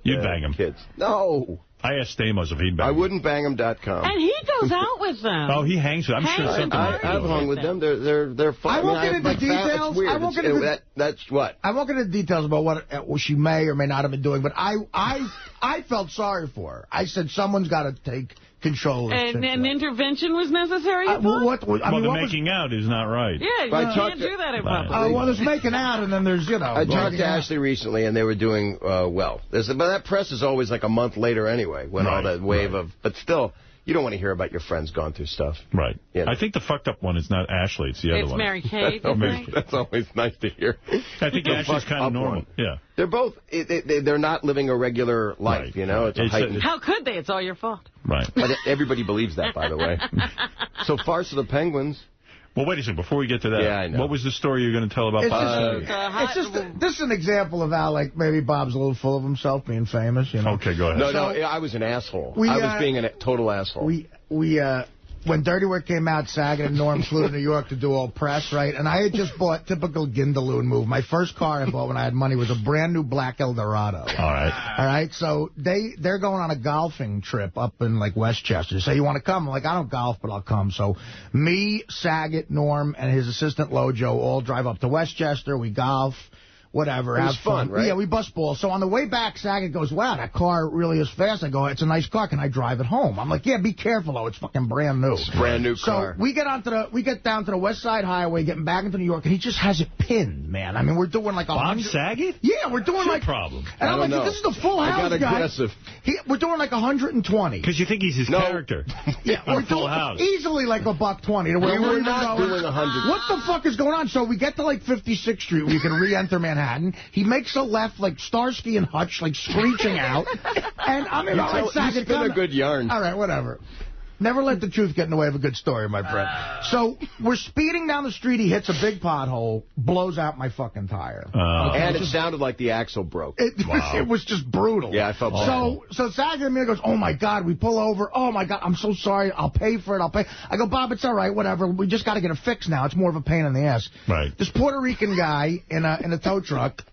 You'd bang them. Kids. No. I asked Stamos if he'd bang them. I wouldn't bang them.com. And he goes out with them. Oh, he hangs with them. I'm sure something. I've hung with them. They're fun. I won't get into details. I won't get into that's what. I won't get into details about what she may or may not have been doing, but I felt sorry for her. I said someone's got to take control of this. And an intervention was necessary? The making out is not right. Yeah, you can't do that in public. Well, there's making out, and then there's, I talked to Ashley recently, and they were doing well. But that press is always like a month later anyway, when all that wave of... But still... You don't want to hear about your friends going through stuff. Right. You know. I think the fucked up one is not Ashley. It's the other one. It's Mary Kate. That's always nice to hear. I think Ashley's kind of normal. One. Yeah. They're both, they're not living a regular life, right. You know. It's a heightened... How could they? It's all your fault. Right. But everybody believes that, by the way. So Farce of the Penguins. Well, wait a second. Before we get to that, I know. What was the story you're going to tell about Bob? This is an example of how, like, maybe Bob's a little full of himself, being famous, you know. Okay, go ahead. No, I was an asshole. I was being a total asshole. When Dirty Work came out, Saget and Norm flew to New York to do all press, right? And I had just bought, typical Gindaloon move. My first car I bought when I had money was a brand new black Eldorado. All right. So they're going on a golfing trip up in, like, Westchester. They say, you want to come? I'm like, I don't golf, but I'll come. So me, Saget, Norm, and his assistant Lojo all drive up to Westchester. We golf. Whatever. It was fun, right? Yeah, we bust balls. So on the way back, Saget goes, wow, that car really is fast. I go, it's a nice car. Can I drive it home? I'm like, yeah, be careful, though. It's fucking brand new. It's a brand new car. So we get down to the West Side Highway, getting back into New York, and he just has it pinned, man. I mean, we're doing like 100. Bob Saget? Yeah, we're doing like. problem? And I'm like, this is the full house, I got aggressive. We're doing like 120. Because you think he's his character. Yeah, we're full house. Easily like $120. We were not doing 100. What the fuck is going on? So we get to like 56th Street where you can re-enter Manhattan. He makes a left like Starsky and Hutch, like screeching out. And I'm in like Saget. It's been a good yarn. All right, whatever. Never let the truth get in the way of a good story, my friend. So we're speeding down the street. He hits a big pothole, blows out my fucking tire. And it sounded like the axle broke. It was just brutal. Yeah, I felt bad. So Saget and me goes, oh, my God, we pull over. Oh, my God, I'm so sorry. I'll pay for it. I'll pay. I go, Bob, it's all right, whatever. We just got to get it fixed now. It's more of a pain in the ass. Right. This Puerto Rican guy in a tow truck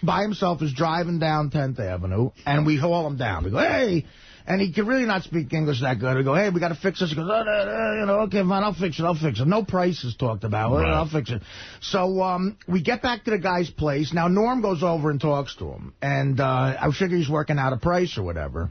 by himself is driving down 10th Avenue, and we haul him down. We go, hey. And he can really not speak English that good. We go, hey, we got to fix this. He goes, okay, fine, I'll fix it. No prices talked about. Right. I'll fix it. So we get back to the guy's place. Now, Norm goes over and talks to him. And I figure he's working out a price or whatever.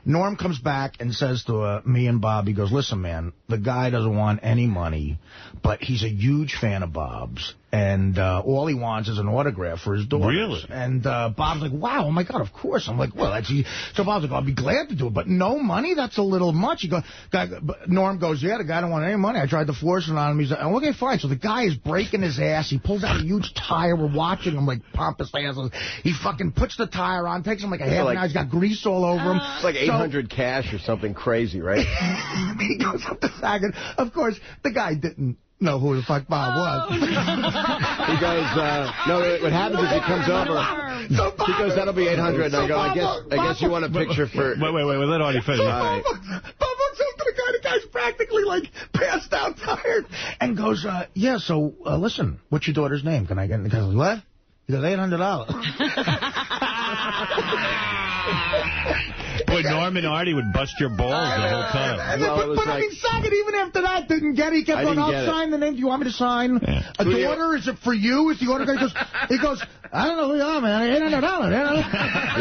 Norm comes back and says to me and Bob, he goes, listen, man, the guy doesn't want any money, but he's a huge fan of Bob's. And all he wants is an autograph for his daughters. Really? And Bob's like, wow, oh, my God, of course. I'm like, well, that's easy. So Bob's like, I'll be glad to do it, but no money? That's a little much. Norm goes, yeah, the guy don't want any money. I tried to force it on him. He's like, okay, fine. So the guy is breaking his ass. He pulls out a huge tire. We're watching him like pompous asses. He fucking puts the tire on, takes him like a half an hour. He's got grease all over him. It's like 800 cash or something crazy, right? He goes up to Saget. Of course, the guy didn't know who the fuck Bob was. He goes, no, what happens is he comes over. He goes, that'll be 800. And I go, I guess you want a picture for... Wait, let Artie finish. All right. Bob walks up to the guy. The guy's practically, like, passed out tired. And goes, yeah, so, listen, what's your daughter's name? Can I get... The guy goes, what? He goes, $800. Boy, Norm and Artie would bust your balls the whole time. But I mean, Saget, even after that, didn't get it. He kept going, I'll sign the name. Do you want me to sign? Yeah. A daughter? Is it for you? Is the order guy? He goes, I don't know who you are, man. $800.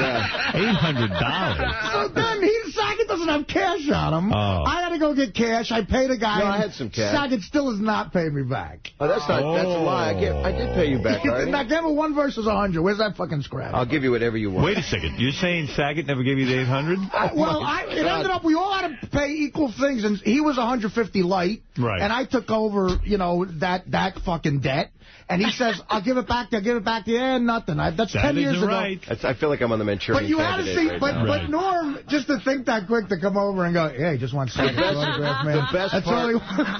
Yeah. $800. So then Saget doesn't have cash on him. Oh. I got to go get cash. I paid a guy. No, I had some cash. Saget still has not paid me back. Oh, that's a lie. I did pay you back, Artie. Now, give me 1 versus 100. Where's that fucking scratch? I'll give you whatever you want. Wait a second. You're saying Saget never gave you the 800? It ended up, we all had to pay equal things, and he was 150 light. Right. And I took over, that fucking debt. And he says, I'll give it back to you. Yeah, nothing. That's 10 years ago. Right. I feel like I'm on the Manchurian But you had to see, but Norm, just to think that quick to come over and go, yeah, he just wants to autograph, man.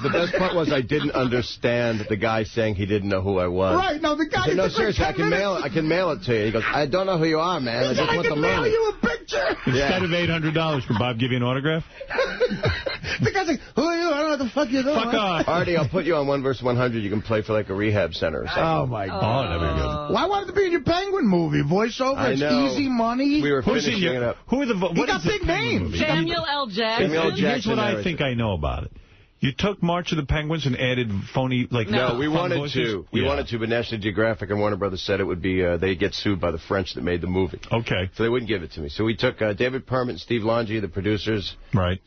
The best part was I didn't understand the guy saying he didn't know who I was. Right, no, the guy... No, seriously, I can mail it to you. He goes, I don't know who you are, man. I just want the money. I can mail you a picture. Instead of $800, could Bob give you an autograph? The guy's like, who are you? I don't know what the fuck you're doing. Fuck off. Artie, I'll put you on 1 versus 100. You can play for like a rehab center or something. Oh, my God. Oh, that'd be good. Well, I wanted to be in your Penguin movie. Voiceover, I know. It's easy money. We were finishing it up. Who are the... He got big names. Samuel L. Jackson. Here's what I think I know about it. You took March of the Penguins and added phony, like... No, we wanted voices? to. We wanted to, but National Geographic and Warner Brothers said it would be... they'd get sued by the French that made the movie. Okay. So they wouldn't give it to me. So we took David Permit and Steve Longi, the producers. Right.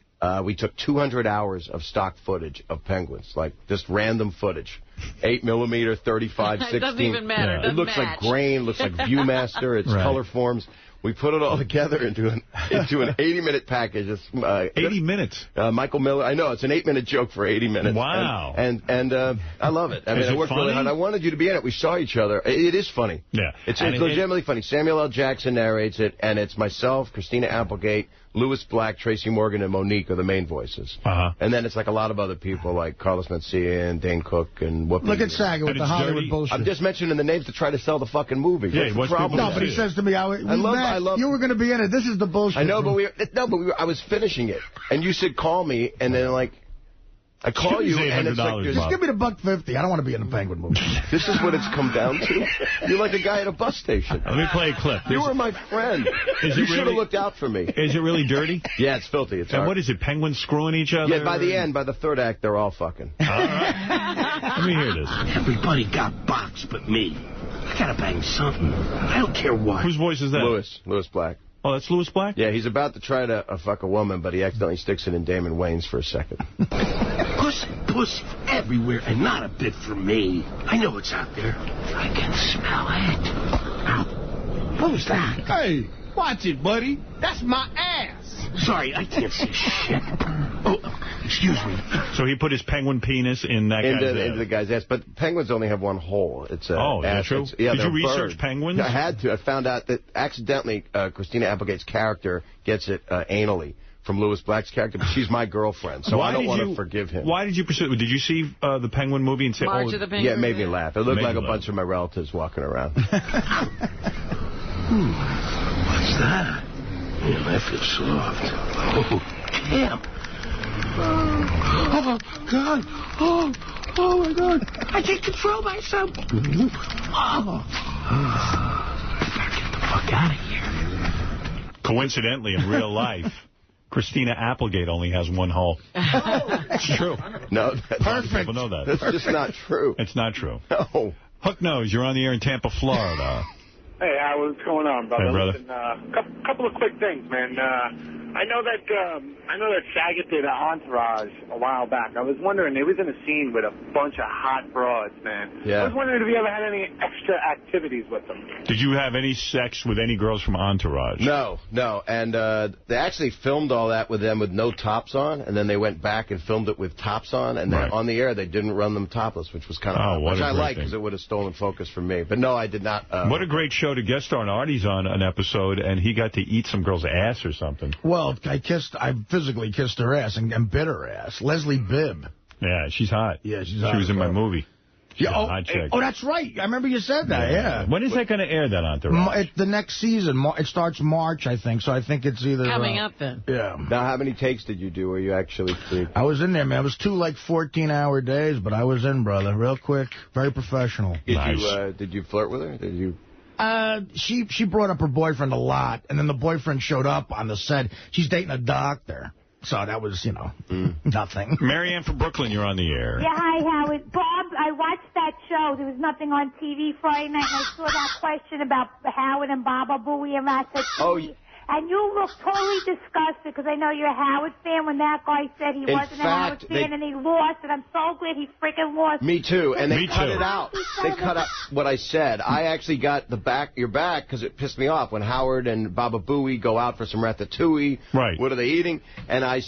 We took 200 hours of stock footage of penguins, like just random footage. 8mm, 35, 16. It doesn't even matter. It looks like grain, looks like Viewmaster. It's color forms. We put it all together into an 80-minute package. It's, 80 minutes? Michael Miller. I know, it's an 8-minute joke for 80 minutes. Wow. And I love it. I mean, I worked really hard. I wanted you to be in it. We saw each other. It is funny. Yeah. It's legitimately funny. Samuel L. Jackson narrates it, and it's myself, Christina Applegate, Louis Black, Tracy Morgan, and Monique are the main voices. And then it's like a lot of other people, like Carlos Mencia and Dane Cook and Whoopi. Look at Saga with the Hollywood bullshit. I'm just mentioning the names to try to sell the fucking movie. Yeah, what's the problem? No, but he says to me, I love you were going to be in it. This is the bullshit. I know, but I was finishing it, and you said call me, and then like. I call you, and it's like... Just give me the $1.50. I don't want to be in the Penguin movie. This is what it's come down to? You're like a guy at a bus station. Let me play a clip. You were my friend. You should have looked out for me. Is it really dirty? Yeah, it's filthy. And what is it, penguins screwing each other? Yeah, by the end, by the third act, they're all fucking. All right. Let me hear this. Everybody got boxed but me. I gotta bang something. I don't care what. Whose voice is that? Louis Black. Oh, that's Louis Black? Yeah, he's about to try to fuck a woman, but he accidentally sticks it in Damon Wayans for a second. Pussy everywhere, and not a bit for me. I know it's out there. I can smell it. What was that? Hey, watch it, buddy. That's my ass. Sorry, I can't see shit. Oh, excuse me. So he put his penguin penis in that guy's ass. Into the guy's ass. But penguins only have one hole. It's is that true? Yeah, did you research penguins? I had to. I found out that accidentally Christina Applegate's character gets it anally from Louis Black's character, but she's my girlfriend, so I don't want to forgive him. Why did you pursue it? Did you see the Penguin movie and say, March of the Penguin? Yeah, it made me laugh. It looked like a bunch of my relatives walking around. What's that? Man, I feel soft. Oh, camp. Oh, God. Oh, my God. I can't control myself. Oh. I gotta get the fuck out of here. Coincidentally, in real life, Christina Applegate only has one hole. It's true. No, perfect. People know that. That's just not true. It's not true. No. Hook Nose, you're on the air in Tampa, Florida. Hey, Howard, what's going on, brother? Hey, brother. Listen, couple of quick things, man. I know that Saget did Entourage a while back. I was wondering, he was in a scene with a bunch of hot broads, man. Yeah. I was wondering if you ever had any extra activities with them. Did you have any sex with any girls from Entourage? No. And they actually filmed all that with them with no tops on, and then they went back and filmed it with tops on, and then on the air they didn't run them topless, which was kind of which I like because it would have stolen focus from me. But no, I did not. What a great show to guest star. And Artie's on an episode, and he got to eat some girl's ass or something. Well, I physically kissed her ass and bit her ass. Leslie Bibb. Yeah, she's hot. Yeah, she's hot. She was in my movie. Yeah, that's right. I remember you said that, yeah. When is that going to air, that Entourage? The next season. It starts March, I think, so I think it's either... Coming up, then. Yeah. Now, how many takes did you do? Were you actually... I was in there, man. It was 2, 14-hour days, but I was in, brother. Real quick. Very professional. Did you flirt with her? Did you... She brought up her boyfriend a lot, and then the boyfriend showed up on the set. She's dating a doctor. So that was, nothing. Marianne from Brooklyn, you're on the air. Yeah, hi, Howard. Bob, I watched that show. There was nothing on TV Friday night, and I saw that question about Howard and Baba Booey and Ratatouille. And you look totally disgusted because I know you're a Howard fan when that guy said he wasn't a Howard fan and he lost. And I'm so glad he freaking lost. Me too. And they cut it out. They cut out what I said. I actually got your back because it pissed me off when Howard and Baba Booey go out for some ratatouille. Right. What are they eating? And I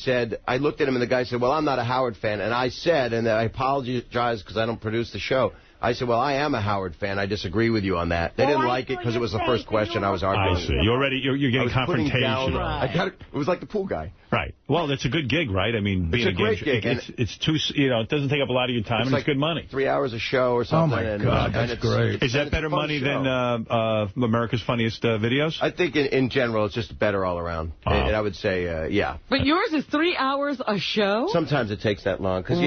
looked at him and the guy said, well, I'm not a Howard fan. And I said, and I apologize because I don't produce the show. I said, well, I am a Howard fan. I disagree with you on that. They didn't like it because it was the first question I was arguing. I see. You're getting confrontation. It was like the pool guy. Right. Well, it's a good gig, right? I mean, being it's a great gig. It's too, it doesn't take up a lot of your time, and it's good money. 3 hours a show or something. Oh, my God, that's great. Is that better money than America's Funniest Videos? I think in general, it's just better all around. And I would say, yeah. But yours is 3 hours a show? Sometimes it takes that long. Because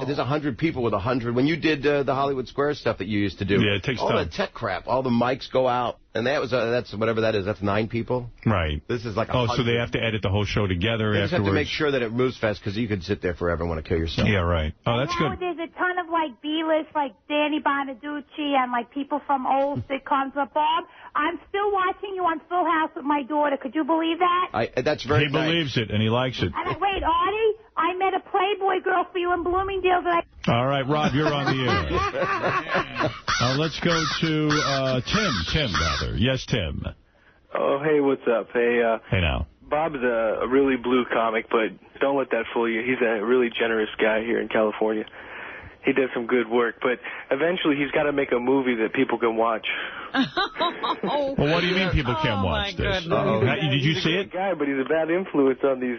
there's 100 people with 100. When you did the Hollywood Square stuff that you used to do, it takes all time. the tech crap, all the mics go out. And that's whatever that is. That's 9 people. Right. This is like 100. So they have to edit the whole show together they afterwards. Just have to make sure that it moves fast because you could sit there forever and want to kill yourself. Yeah, right. Oh, that's good. There's a ton of B-list, Danny Bonaducci and people from old sitcoms. But Bob, I'm still watching you on Full House with my daughter. Could you believe that? That's very nice. He believes it and he likes it. And wait, Artie, I met a Playboy girl for you in Bloomingdale. All right, Rob, you're on the air. Let's go to Tim. Tim, rather. Yes, Tim. Oh, hey, what's up? Hey, Hey, now. Bob's a really blue comic, but don't let that fool you. He's a really generous guy here in California. He does some good work, but eventually he's got to make a movie that people can watch. Well, what do you mean people can't watch this? Did you see it? He's a good guy, but he's a bad influence on these,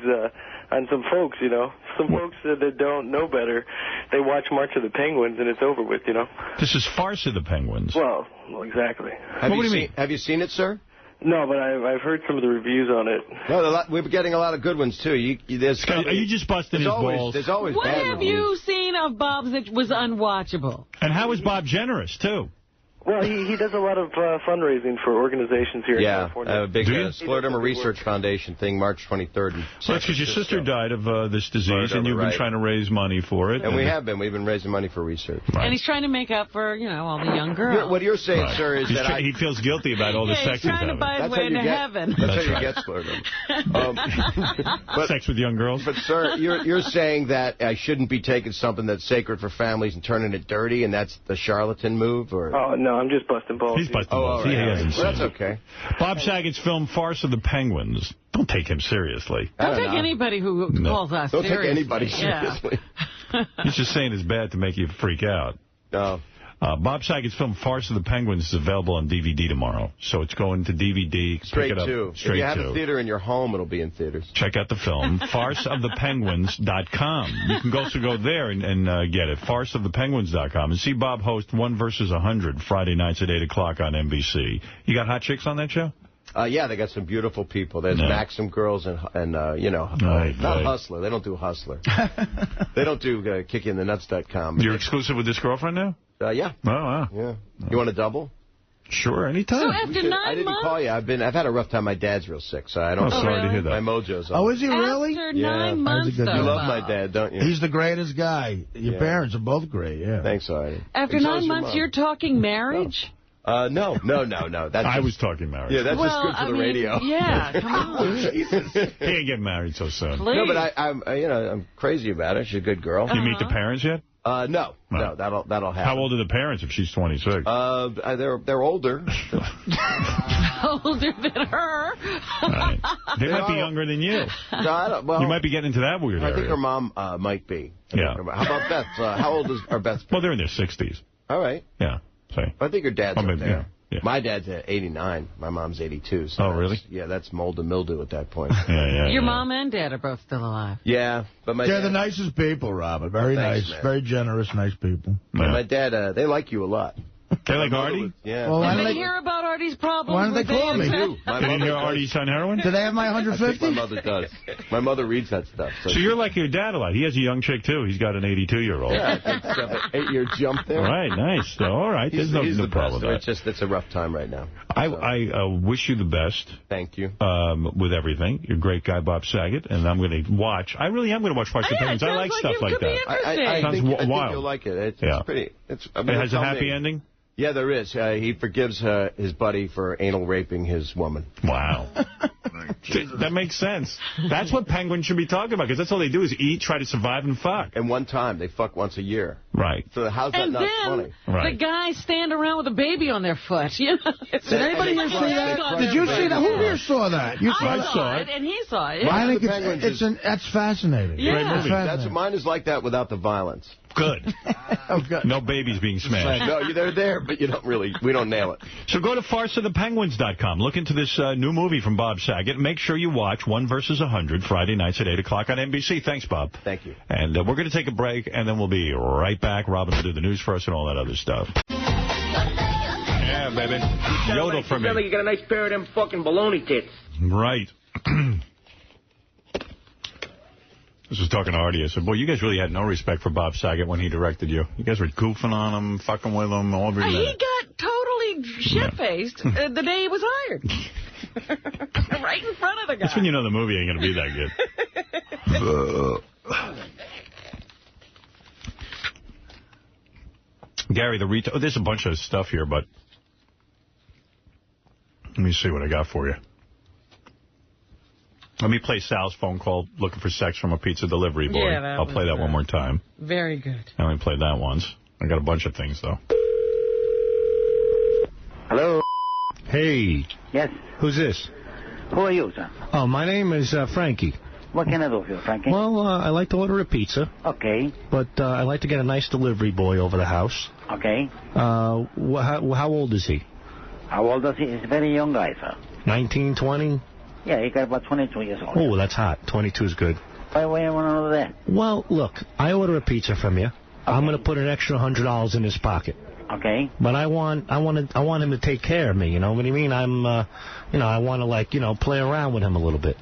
on some folks, you know. Some folks that don't know better, they watch March of the Penguins and it's over with, you know. This is Farce of the Penguins. Well, exactly. What do you mean? Have you seen it, sir? No, but I've heard some of the reviews on it. No, we're getting a lot of good ones, too. Are you just busting his balls? There's always What bad have reviews. you seen of Bob's that was unwatchable? And how is Bob generous, too? Well, he does a lot of fundraising for organizations here in California. A big Scleroderma Research Foundation thing, March 23rd. Well, that's because your sister died of this disease, and you've been trying to raise money for it. And we have been. We've been raising money for research. And he's trying to make up for, you know, all the young girls. What you're saying, sir, is that he feels guilty about all the sex he's trying to buy his way into heaven. That's how you get scleroderma. Sex with young girls? But, sir, you're saying that I shouldn't be taking something that's sacred for families and turning it dirty, and that's the charlatan move? Or? Oh, no, I'm just busting balls. He's busting balls. He hasn't seen that's it. okay. Bob Saget's film, Farce of the Penguins. Don't take him seriously. Don't take anybody who calls us Don't seriously. take anybody seriously. He's just saying it's bad to make you freak out. No. Bob Saget's film, Farce of the Penguins, is available on DVD tomorrow. So it's going to DVD. Straight Pick it up. to. If you have a theater in your home, it'll be in theaters. Check out the film, farceofthepenguins.com. You can also go there and get it, farceofthepenguins.com, and see Bob host 1 versus 100 Friday nights at 8 o'clock on NBC. You got hot chicks on that show? Yeah, they got some beautiful people. There's Maxim girls and you know, not Hustler. They don't do Hustler. They don't do kickinthenuts.com. You're exclusive with this girlfriend now? Yeah. Oh, wow. Yeah. You want a double? Sure, anytime. So after 9 I didn't months? call you. I've had a rough time. My dad's real sick, so I don't. sorry to hear that. My mojo's on. Oh, is he really? After 9 months, though, You love my dad, don't you? He's the greatest guy. Your parents are both great, yeah. Thanks, Artie. After 9 months, you're talking marriage? No. I was talking marriage. Yeah, that's just good for the radio. Yeah, come on. Jesus. He ain't getting married so soon. Please. No, but I'm crazy about her. She's a good girl. You meet the parents yet? No, that'll happen. How old are the parents if she's 26? They're older. Older than her. Right. They might be younger than you. No, I don't, well, you might be getting into that weird area. I think her mom might be. Yeah. How about Beth? How old is our Beth? Well, they're in their 60s. All right. Yeah. Say. I think her dad's up there. Yeah. My dad's 89. My mom's 82. So really? Yeah, that's mold and mildew at that point. Your mom and dad are both still alive. Yeah, but they're the nicest people, Robert. Very nice, man. very generous, nice people. But my dad, they like you a lot. They like Artie? Yeah. Well, Did they hear about Artie's problems? Why don't they call me? Did you hear Artie's on heroin? Do they have my 150? My mother does. My mother reads that stuff. So you're like your dad a lot. He has a young chick, too. He's got an 82-year-old. Yeah, 8-year jump there. Right, nice. So, all right, there's no problem with that. It's a rough time right now. I wish you the best. Thank you. With everything. You're a great guy, Bob Saget, and I'm going to watch. I really am going to watch Farce of the Penguins. I like stuff like that. I think you'll like it. It's pretty. It has a happy ending? Yeah, there is. He forgives his buddy for anal raping his woman. Wow. That makes sense. That's what penguins should be talking about, because that's all they do is eat, try to survive, and fuck. And one time, they fuck once a year. Right. So how's that not funny? The guys stand around with a baby on their foot. You know? Did anybody here see that? Did you see that? Who here saw that? I saw it, and he saw it. I think that's fascinating. Yeah. Great movie. Mine is like that without the violence. Good. Good. No babies being smashed. No, they're there, but we don't nail it. So go to farceofthepenguins.com. Look into this new movie from Bob Saget. Make sure you watch 1 versus 100 Friday nights at 8 o'clock on NBC. Thanks, Bob. Thank you. And we're going to take a break, and then we'll be right back. Robin will do the news for us and all that other stuff. Yeah, baby. Yodel for me. You sound like you got a nice pair of them fucking baloney tits. Right. This was talking to Artie. I said, boy, you guys really had no respect for Bob Saget when he directed you. You guys were goofing on him, fucking with him. He got totally shit-faced the day he was hired. Right in front of the guy. That's when you know the movie ain't going to be that good. Gary, there's a bunch of stuff here, but let me see what I got for you. Let me play Sal's phone call looking for sex from a pizza delivery boy. Yeah, I'll play that one more time. Very good. I only played that once. I got a bunch of things, though. Hello? Hey. Yes. Who's this? Who are you, sir? Oh, my name is Frankie. What can I do for you, Frankie? Well, I like to order a pizza. Okay. But I like to get a nice delivery boy over the house. Okay. How old is he? How old is he? He's a very young guy, sir. 19, 20? Yeah, he got about 22 years old. Oh, that's hot. 22 is good. Why do you want to know that? Well, look, I order a pizza from you. Okay. I'm going to put an extra $100 in his pocket. Okay. But I want him to take care of me. You know what I mean? I want to play around with him a little bit.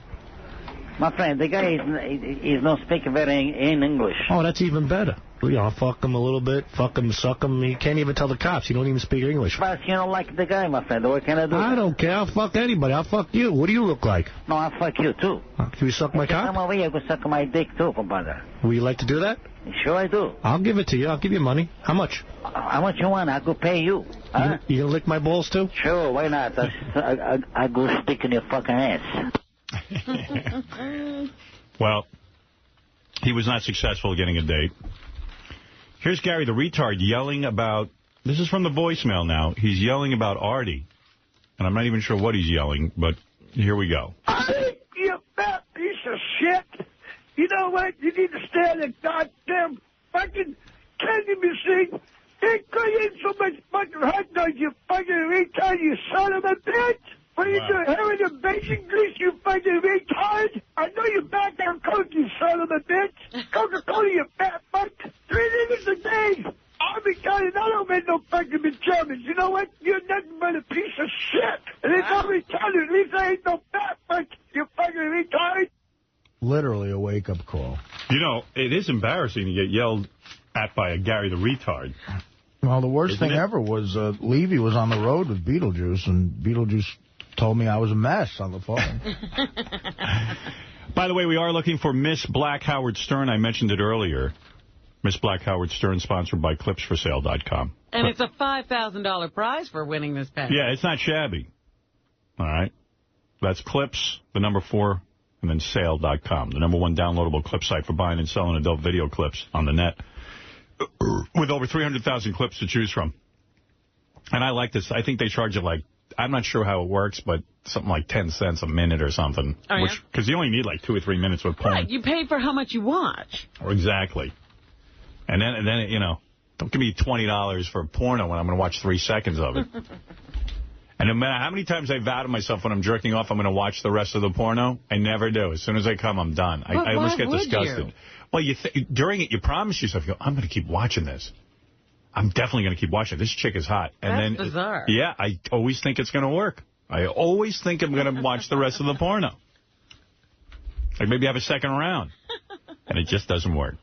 My friend, the guy he's not speaking very in English. Oh, that's even better. Fuck him a little bit, fuck him, suck him. He can't even tell the cops. He don't even speak English. But you don't like the guy, my friend. What can I do? I don't care. I'll fuck anybody. I'll fuck you. What do you look like? No, I'll fuck you, too. Can you suck my cock? Come over here, go suck my dick, too, compadre. Would you like to do that? Sure I do. I'll give it to you. I'll give you money. How much? How much you want? I could pay you. Huh? You gonna lick my balls, too? Sure, why not? I go stick in your fucking ass. Well, he was not successful getting a date. Here's Gary the retard yelling about, this is from the voicemail now, he's yelling about Artie. And I'm not even sure what he's yelling, but here we go. Artie, you fat piece of shit. You know what? You need to stay on the goddamn fucking candy machine. They create so much fucking hot dogs, you fucking retard, you son of a bitch. What are you doing? Having a bacon grease, you fucking retard? I know you back down Coke, you son of a bitch. Coca-Cola, you fat fuck. 3 niggas a day. Army County, I don't make no fucking Germans. You know what? You're nothing but a piece of shit. And it's all retarded. At least I ain't no fat fuck, you fucking retard. Literally a wake-up call. You know, it is embarrassing to get yelled at by a Gary the retard. Well, the worst thing ever was Levy was on the road with Beetlejuice, and Beetlejuice told me I was a mess on the phone. By the way, we are looking for Miss Black Howard Stern. I mentioned it earlier. Miss Black Howard Stern, sponsored by ClipsForSale.com. And it's a $5,000 prize for winning this package. Yeah, it's not shabby. All right. That's Clips, the number 4, and then sale.com, the number 1 downloadable clip site for buying and selling adult video clips on the net, with over 300,000 clips to choose from. And I like this. I think they charge it like, I'm not sure how it works, but something like 10 cents a minute or something. Oh, yeah? Because you only need like 2 or 3 minutes with porn. Right, you pay for how much you watch. Exactly. And then you know, don't give me $20 for a porno when I'm going to watch 3 seconds of it. And no matter how many times I vow to myself when I'm jerking off, I'm going to watch the rest of the porno, I never do. As soon as I come, I'm done. I almost get disgusted. Well, during it, you promise yourself, you go, I'm going to keep watching this. I'm definitely going to keep watching it. This chick is hot. And That's bizarre. Yeah, I always think it's going to work. I always think I'm going to watch the rest of the porno. Like maybe have a second round. And it just doesn't work.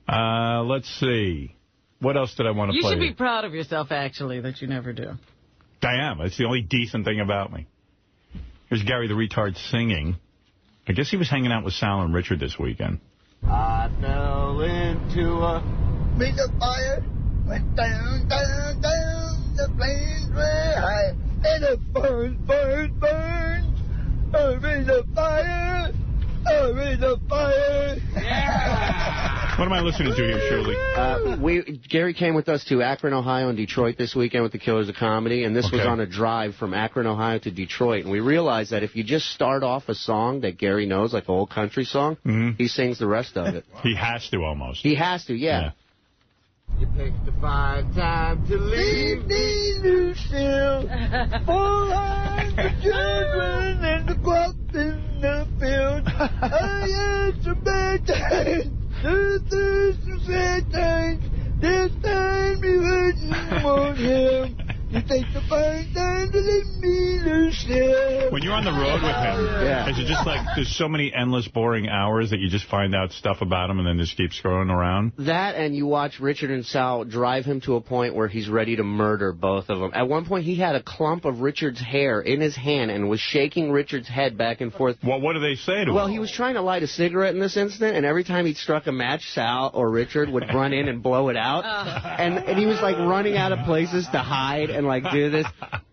Let's see. What else did I want to play? You should be proud of yourself, actually, that you never do. I am. It's the only decent thing about me. Here's Gary the retard singing. I guess he was hanging out with Sal and Richard this weekend. I fell into a ring of fire, went down, down, down, the flames were high, and it burns, burns, burns, a ring of fire, a ring of fire. Yeah! What am I listening to here, Shirley? Gary came with us to Akron, Ohio, and Detroit this weekend with the Killers of Comedy, and this was on a drive from Akron, Ohio to Detroit. And we realized that if you just start off a song that Gary knows, like an old country song, he sings the rest of it. He has to, almost. He has to, yeah. You picked a fine time to leave me, Lucille. 400 children and the crops in the field. I had some bad times. There's some sad times. This time you wouldn't want him. You take the fine time to leave me, Lucille. When you're on the road with him, is it just like there's so many endless, boring hours that you just find out stuff about him and then just keep scrolling around? That, and you watch Richard and Sal drive him to a point where he's ready to murder both of them. At one point, he had a clump of Richard's hair in his hand and was shaking Richard's head back and forth. Well, what do they say to him? Well, he was trying to light a cigarette in this instant, and every time he struck a match, Sal or Richard would run in and blow it out. And he was, like, running out of places to hide and, like, do this.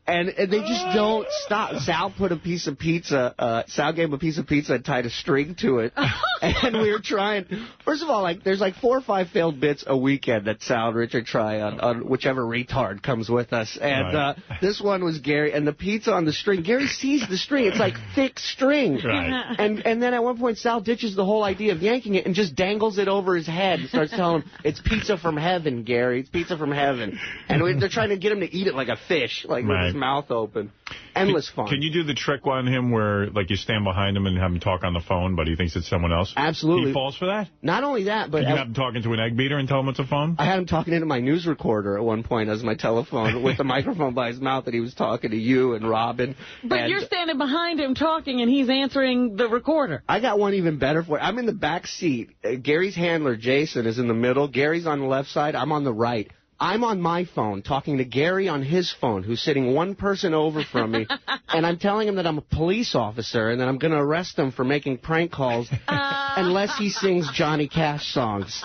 And they just don't stop. Sal put a piece of pizza, Sal gave him a piece of pizza and tied a string to it. And we were trying, first of all, like there's like 4 or 5 failed bits a weekend that Sal and Richard try on whichever retard comes with us. And this one was Gary, and the pizza on the string, Gary sees the string. It's like thick string. Right. And then at one point, Sal ditches the whole idea of yanking it and just dangles it over his head and starts telling him, it's pizza from heaven, Gary. It's pizza from heaven. And they're trying to get him to eat it like a fish, like with his mouth open. Endless fun. Can you do the trick on him where, like, you stand behind him and have him talk on the phone, but he thinks it's someone else? Absolutely. He falls for that? Not only that, but... Can you have him talking to an egg beater and tell him it's a phone? I had him talking into my news recorder at one point as my telephone with the microphone by his mouth, that he was talking to you and Robin. But you're standing behind him talking, and he's answering the recorder. I got one even better for you. I'm in the back seat. Gary's handler, Jason, is in the middle. Gary's on the left side. I'm on the right. I'm on my phone talking to Gary on his phone, who's sitting one person over from me, and I'm telling him that I'm a police officer and that I'm going to arrest him for making prank calls unless he sings Johnny Cash songs.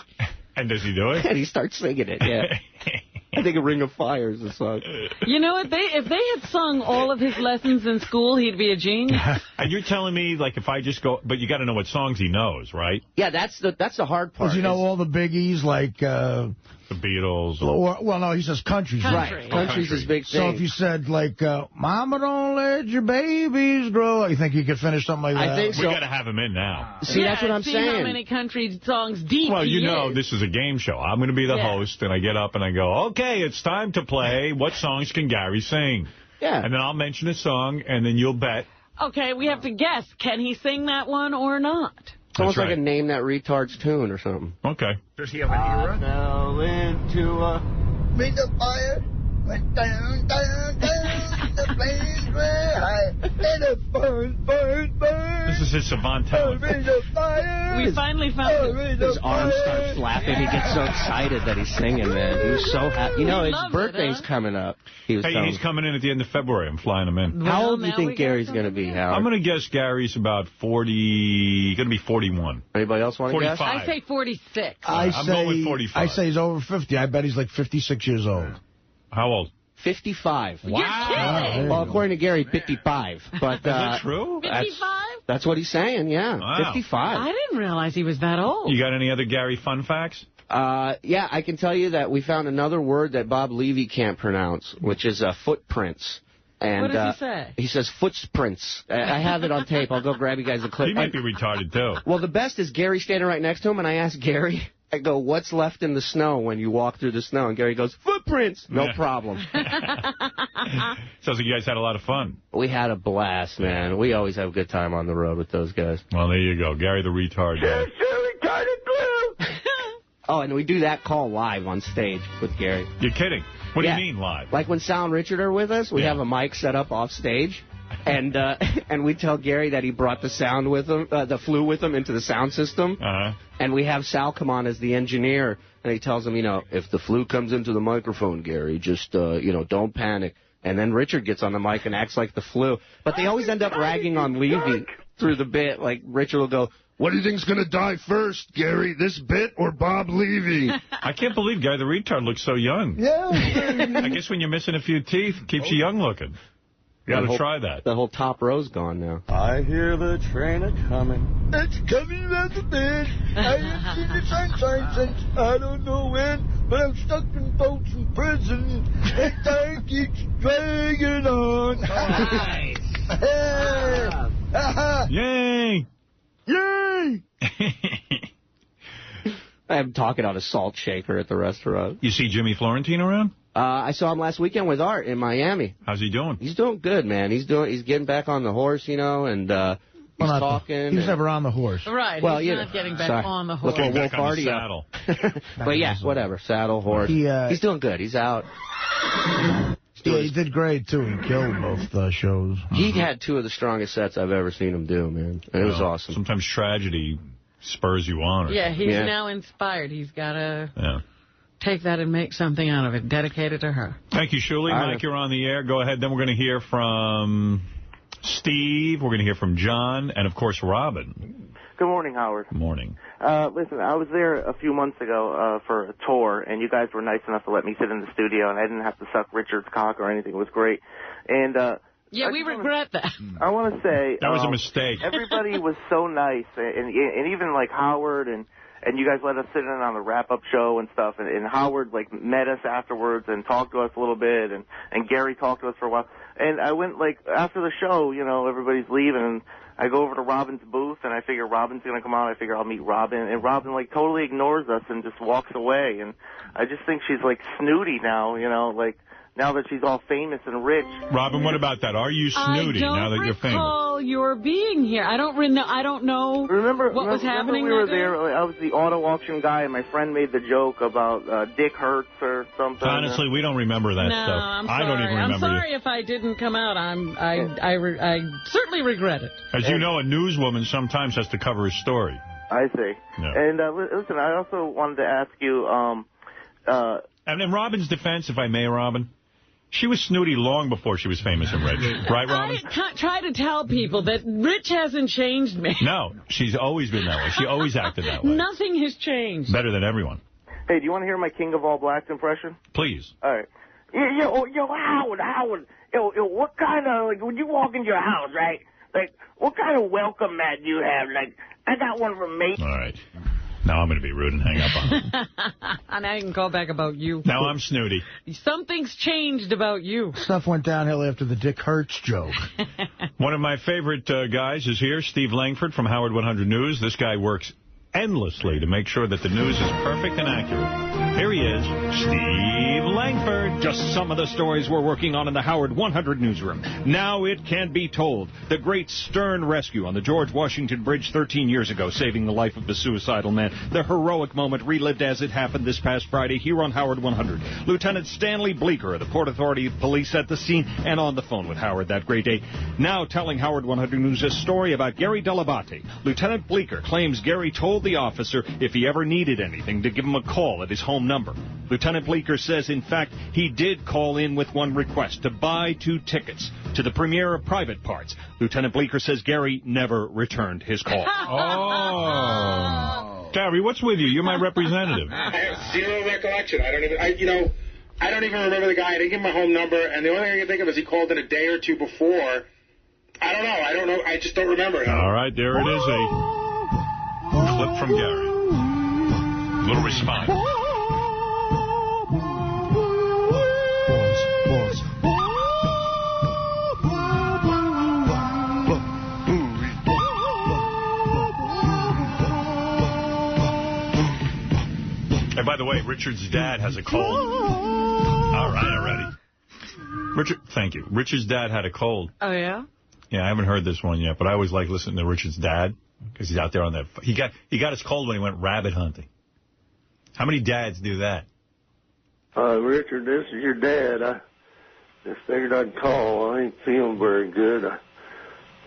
And does he do it? And he starts singing it, yeah. I think A Ring of Fire is the song. You know what? If they had sung all of his lessons in school, he'd be a genius. And you're telling me, like, if I just go... But you got to know what songs he knows, right? Yeah, that's the hard part. Does he know all the biggies, like... the Beatles. Well, no, he says countries. Right. Country's his big thing. So if you said, like, Mama, don't let your babies grow, you think you could finish something like that? I think so. We got to have him in now. See, that's what I'm saying. See how many country songs deep Well, you know, is. this is a game show. I'm going to be the host, and I get up and I go, okay, it's time to play. What songs can Gary sing? Yeah. And then I'll mention a song, and then you'll bet. Okay, we have to guess. Can he sing that one or not? It's almost like a Name That Retard's tune or something. Okay. Does he have an era? Fell into a... Ring of fire went down, down, down. The flames were high. And it burned, burned, burned. This is his savant talent. Ring of fire. We finally found it. His arms start flapping. He gets so excited that he's singing, man. He was so happy. You know, his birthday's coming up. He's coming in at the end of February. I'm flying him in. How old do you think Gary's going to be, Howard? I'm going to guess Gary's about 40, going to be 41. Anybody else want to guess? I say 46. I'm going with 45. I say he's over 50. I bet he's like 56 years old. How old? 55. Wow. You're kidding. Well, according to Gary, 55. But, is that true? 55? That's what he's saying, yeah. Wow. 55. I didn't realize he was that old. You got any other Gary fun facts? Yeah, I can tell you that we found another word that Bob Levy can't pronounce, which is footprints. And, what does he say? He says footprints. I have it on tape. I'll go grab you guys a clip. He might be retarded, too. Well, the best is Gary standing right next to him, and I asked Gary, I go, what's left in the snow when you walk through the snow? And Gary goes, footprints. No problem. Sounds like you guys had a lot of fun. We had a blast, man. We always have a good time on the road with those guys. Well, there you go. Gary the retard guy. Oh, and we do that call live on stage with Gary. You're kidding. What do you mean live? Like when Sal and Richard are with us, we have a mic set up off stage. And we tell Gary that he brought the sound with him, the flu with him into the sound system. And we have Sal come on as the engineer, and he tells him, you know, if the flu comes into the microphone, Gary, just, you know, don't panic. And then Richard gets on the mic and acts like the flu. But they always end up ragging on Levy through the bit. Like, Richard will go, what do you think's going to die first, Gary, this bit or Bob Levy? I can't believe Gary the retard looks so young. Yeah. I guess when you're missing a few teeth, it keeps you young looking. You got to try that. The whole top row's gone now. I hear the train a-coming. It's coming round the bend. I ain't seen the sunshine since I don't know when. But I'm stuck in Folsom Prison. And time keeps dragging on. Nice. Yay. Yay! I'm talking on a salt shaker at the restaurant. You see Jimmy Florentine around? I saw him last weekend with Art in Miami. How's he doing? He's doing good, man. He's getting back on the horse, you know, and he's talking. He's never on the horse. Right. Well, he's not getting back on the horse. Getting back on the saddle. But yeah, whatever. Saddle, horse. He's doing good. He's out. Yeah, he did great, too. He killed both shows. He had two of the strongest sets I've ever seen him do, man. And it was awesome. Sometimes tragedy spurs you on. Yeah, he's now inspired. He's got to take that and make something out of it. Dedicate it to her. Thank you, Shuli. Mike, you're on the air. Go ahead. Then we're going to hear from Steve. We're going to hear from John. And, of course, Robin. Good morning, Howard. Good morning. Listen, I was there a few months ago for a tour, and you guys were nice enough to let me sit in the studio, and I didn't have to suck Richard's cock or anything. It was great. And yeah, we regret that. I want to say that was a mistake. Everybody was so nice, and even like Howard and you guys let us sit in on the wrap-up show and stuff, and Howard like met us afterwards and talked to us a little bit, and Gary talked to us for a while. And I went like after the show, you know, everybody's leaving, and I go over to Robin's booth, and I figure Robin's going to come out. I figure I'll meet Robin. And Robin, like, totally ignores us and just walks away. And I just think she's, like, snooty now, you know, like, now that she's all famous and rich. Robin, what about that? Are you snooty now that you're famous? I don't recall your being here. I don't know what was happening. Remember we were there? I was the auto auction guy, and my friend made the joke about Dick Hertz or something. Honestly, we don't remember that stuff. I'm sorry. I don't even remember. I'm sorry if I didn't come out. I certainly regret it. As you know, a newswoman sometimes has to cover a story. I see. Yeah. And listen, I also wanted to ask you... and in Robin's defense, if I may, Robin... She was snooty long before she was famous and rich. Right, Robin? I try to tell people that Rich hasn't changed me. No, she's always been that way. She always acted that way. Nothing has changed. Better than everyone. Hey, do you want to hear my King of All Blacks impression? Please. All right. Yo, Howard. Yo, what kind of, like, when you walk into your house, right? Like, what kind of welcome mat do you have? Like, I got one from me. All right. Now I'm going to be rude and hang up on him. And now you can call back about you. Now I'm snooty. Something's changed about you. Stuff went downhill after the Dick Hertz joke. One of my favorite guys is here, Steve Langford from Howard 100 News. This guy works endlessly to make sure that the news is perfect and accurate. Here he is, Steve Langford. Just some of the stories we're working on in the Howard 100 newsroom. Now it can be told. The great stern rescue on the George Washington Bridge 13 years ago, saving the life of the suicidal man. The heroic moment relived as it happened this past Friday here on Howard 100. Lieutenant Stanley Bleeker of the Port Authority Police at the scene and on the phone with Howard that great day. Now telling Howard 100 News a story about Gary Dell'Abate. Lieutenant Bleeker claims Gary told the officer if he ever needed anything to give him a call at his home number. Lieutenant Bleeker says, in fact, he did call in with one request, to buy 2 tickets to the premiere of Private Parts. Lieutenant Bleeker says Gary never returned his call. Oh. Gary, what's with you? You're my representative. I have zero recollection. I don't even remember the guy. I didn't give him my home number, and the only thing I can think of is he called in a day or two before. I don't know. I just don't remember him. All right, there it is, a clip from Gary. A little response. And by the way, Richard's dad has a cold. All right, already. Richard, thank you. Richard's dad had a cold. Oh, yeah? Yeah, I haven't heard this one yet, but I always like listening to Richard's dad because he's out there on that. He got his cold when he went rabbit hunting. How many dads do that? Richard, this is your dad. I just figured I'd call. I ain't feeling very good. I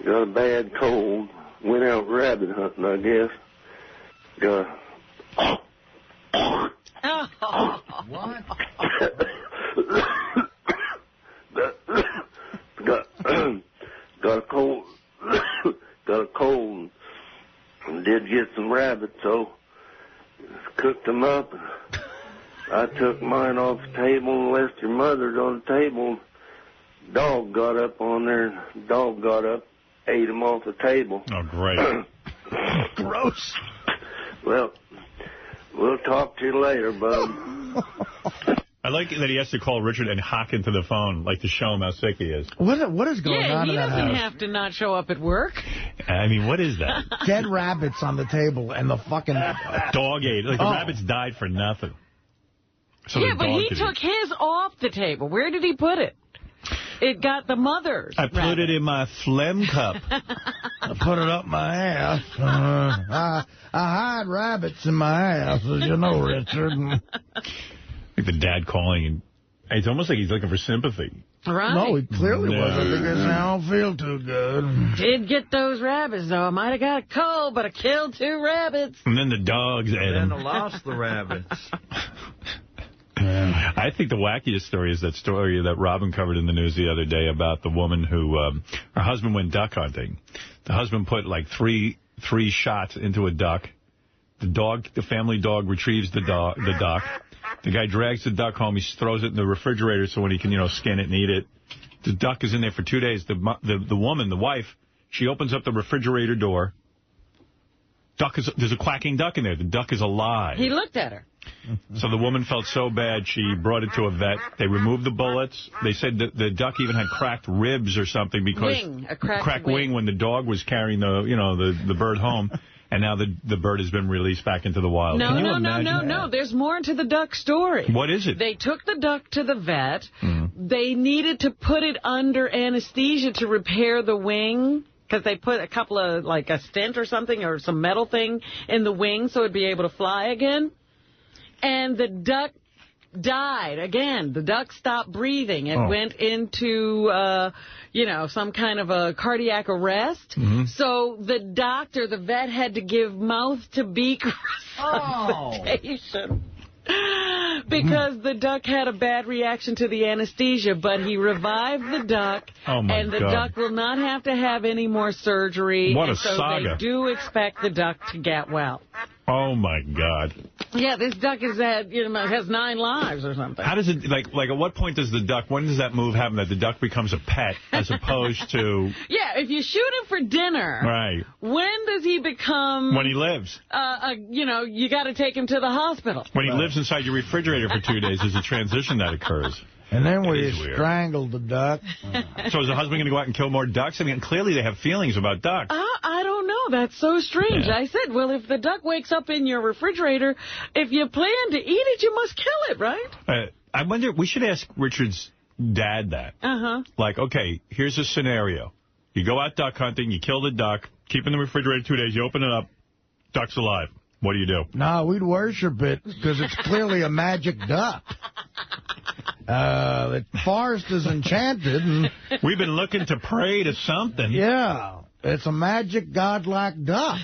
got a bad cold. Went out rabbit hunting, I guess. What? Got a cold. Got a cold. And did get some rabbits, so cooked them up. I took mine off the table and left your mother's on the table. Dog got up on there. Dog got up, ate them off the table. Oh, great. Gross. Well, we'll talk to you later, bub. I like that he has to call Richard and hock into the phone, like to show him how sick he is. What is going on in that house? Yeah, he doesn't have to not show up at work. I mean, what is that? Dead rabbits on the table and the fucking... Dog ate. Like, the rabbits died for nothing. So yeah, but he took his off the table. Where did he put it? It got the mother's. I put it in my phlegm cup. I put it up my ass. I hide rabbits in my ass, as you know, Richard. Like the dad calling, and it's almost like he's looking for sympathy. Right. No, he clearly wasn't, because I don't feel too good. Did get those rabbits, though. I might have got a cold, but I killed 2 rabbits. And then the dogs ate them. And I lost the rabbits. I think the wackiest story is that story that Robin covered in the news the other day about the woman who, her husband went duck hunting. The husband put like 3 3 shots into a duck. The family dog retrieves the duck. The guy drags the duck home. He throws it in the refrigerator so when he can, skin it and eat it. The duck is in there for 2 days. The woman, the wife, she opens up the refrigerator door. There's a quacking duck in there. The duck is alive. He looked at her. So the woman felt so bad, she brought it to a vet. They removed the bullets. They said that the duck even had cracked ribs or something because a cracked wing when the dog was carrying the bird home. And now the bird has been released back into the wild. No. There's more to the duck story. What is it? They took the duck to the vet. They needed to put it under anesthesia to repair the wing. Because they put a couple of, like a stent or something, or some metal thing in the wing so it'd be able to fly again. And the duck died again. The duck stopped breathing. It went into, some kind of a cardiac arrest. So the vet had to give mouth-to-beak resuscitation. Because the duck had a bad reaction to the anesthesia, but he revived the duck, and the duck will not have to have any more surgery. What a so saga. They do expect the duck to get well. Oh, my God. Yeah, this duck has 9 lives or something. How does it, like at what point does the duck, when does that move happen that the duck becomes a pet as opposed to... Yeah, if you shoot him for dinner, right? When does he become... When he lives. You got to take him to the hospital. When he lives inside your refrigerator for 2 days, there's a transition that occurs. And then we strangled the duck. So is the husband going to go out and kill more ducks? I mean, clearly they have feelings about ducks. I don't know. That's so strange. Yeah. I said, well, if the duck wakes up in your refrigerator, if you plan to eat it, you must kill it, right? I wonder, we should ask Richard's dad that. Like, okay, here's a scenario. You go out duck hunting, you kill the duck, keep it in the refrigerator 2 days, you open it up, duck's alive. What do you do? No, we'd worship it because it's clearly a magic duck. The forest is enchanted. And we've been looking to pray to something. Yeah, it's a magic godlike duck.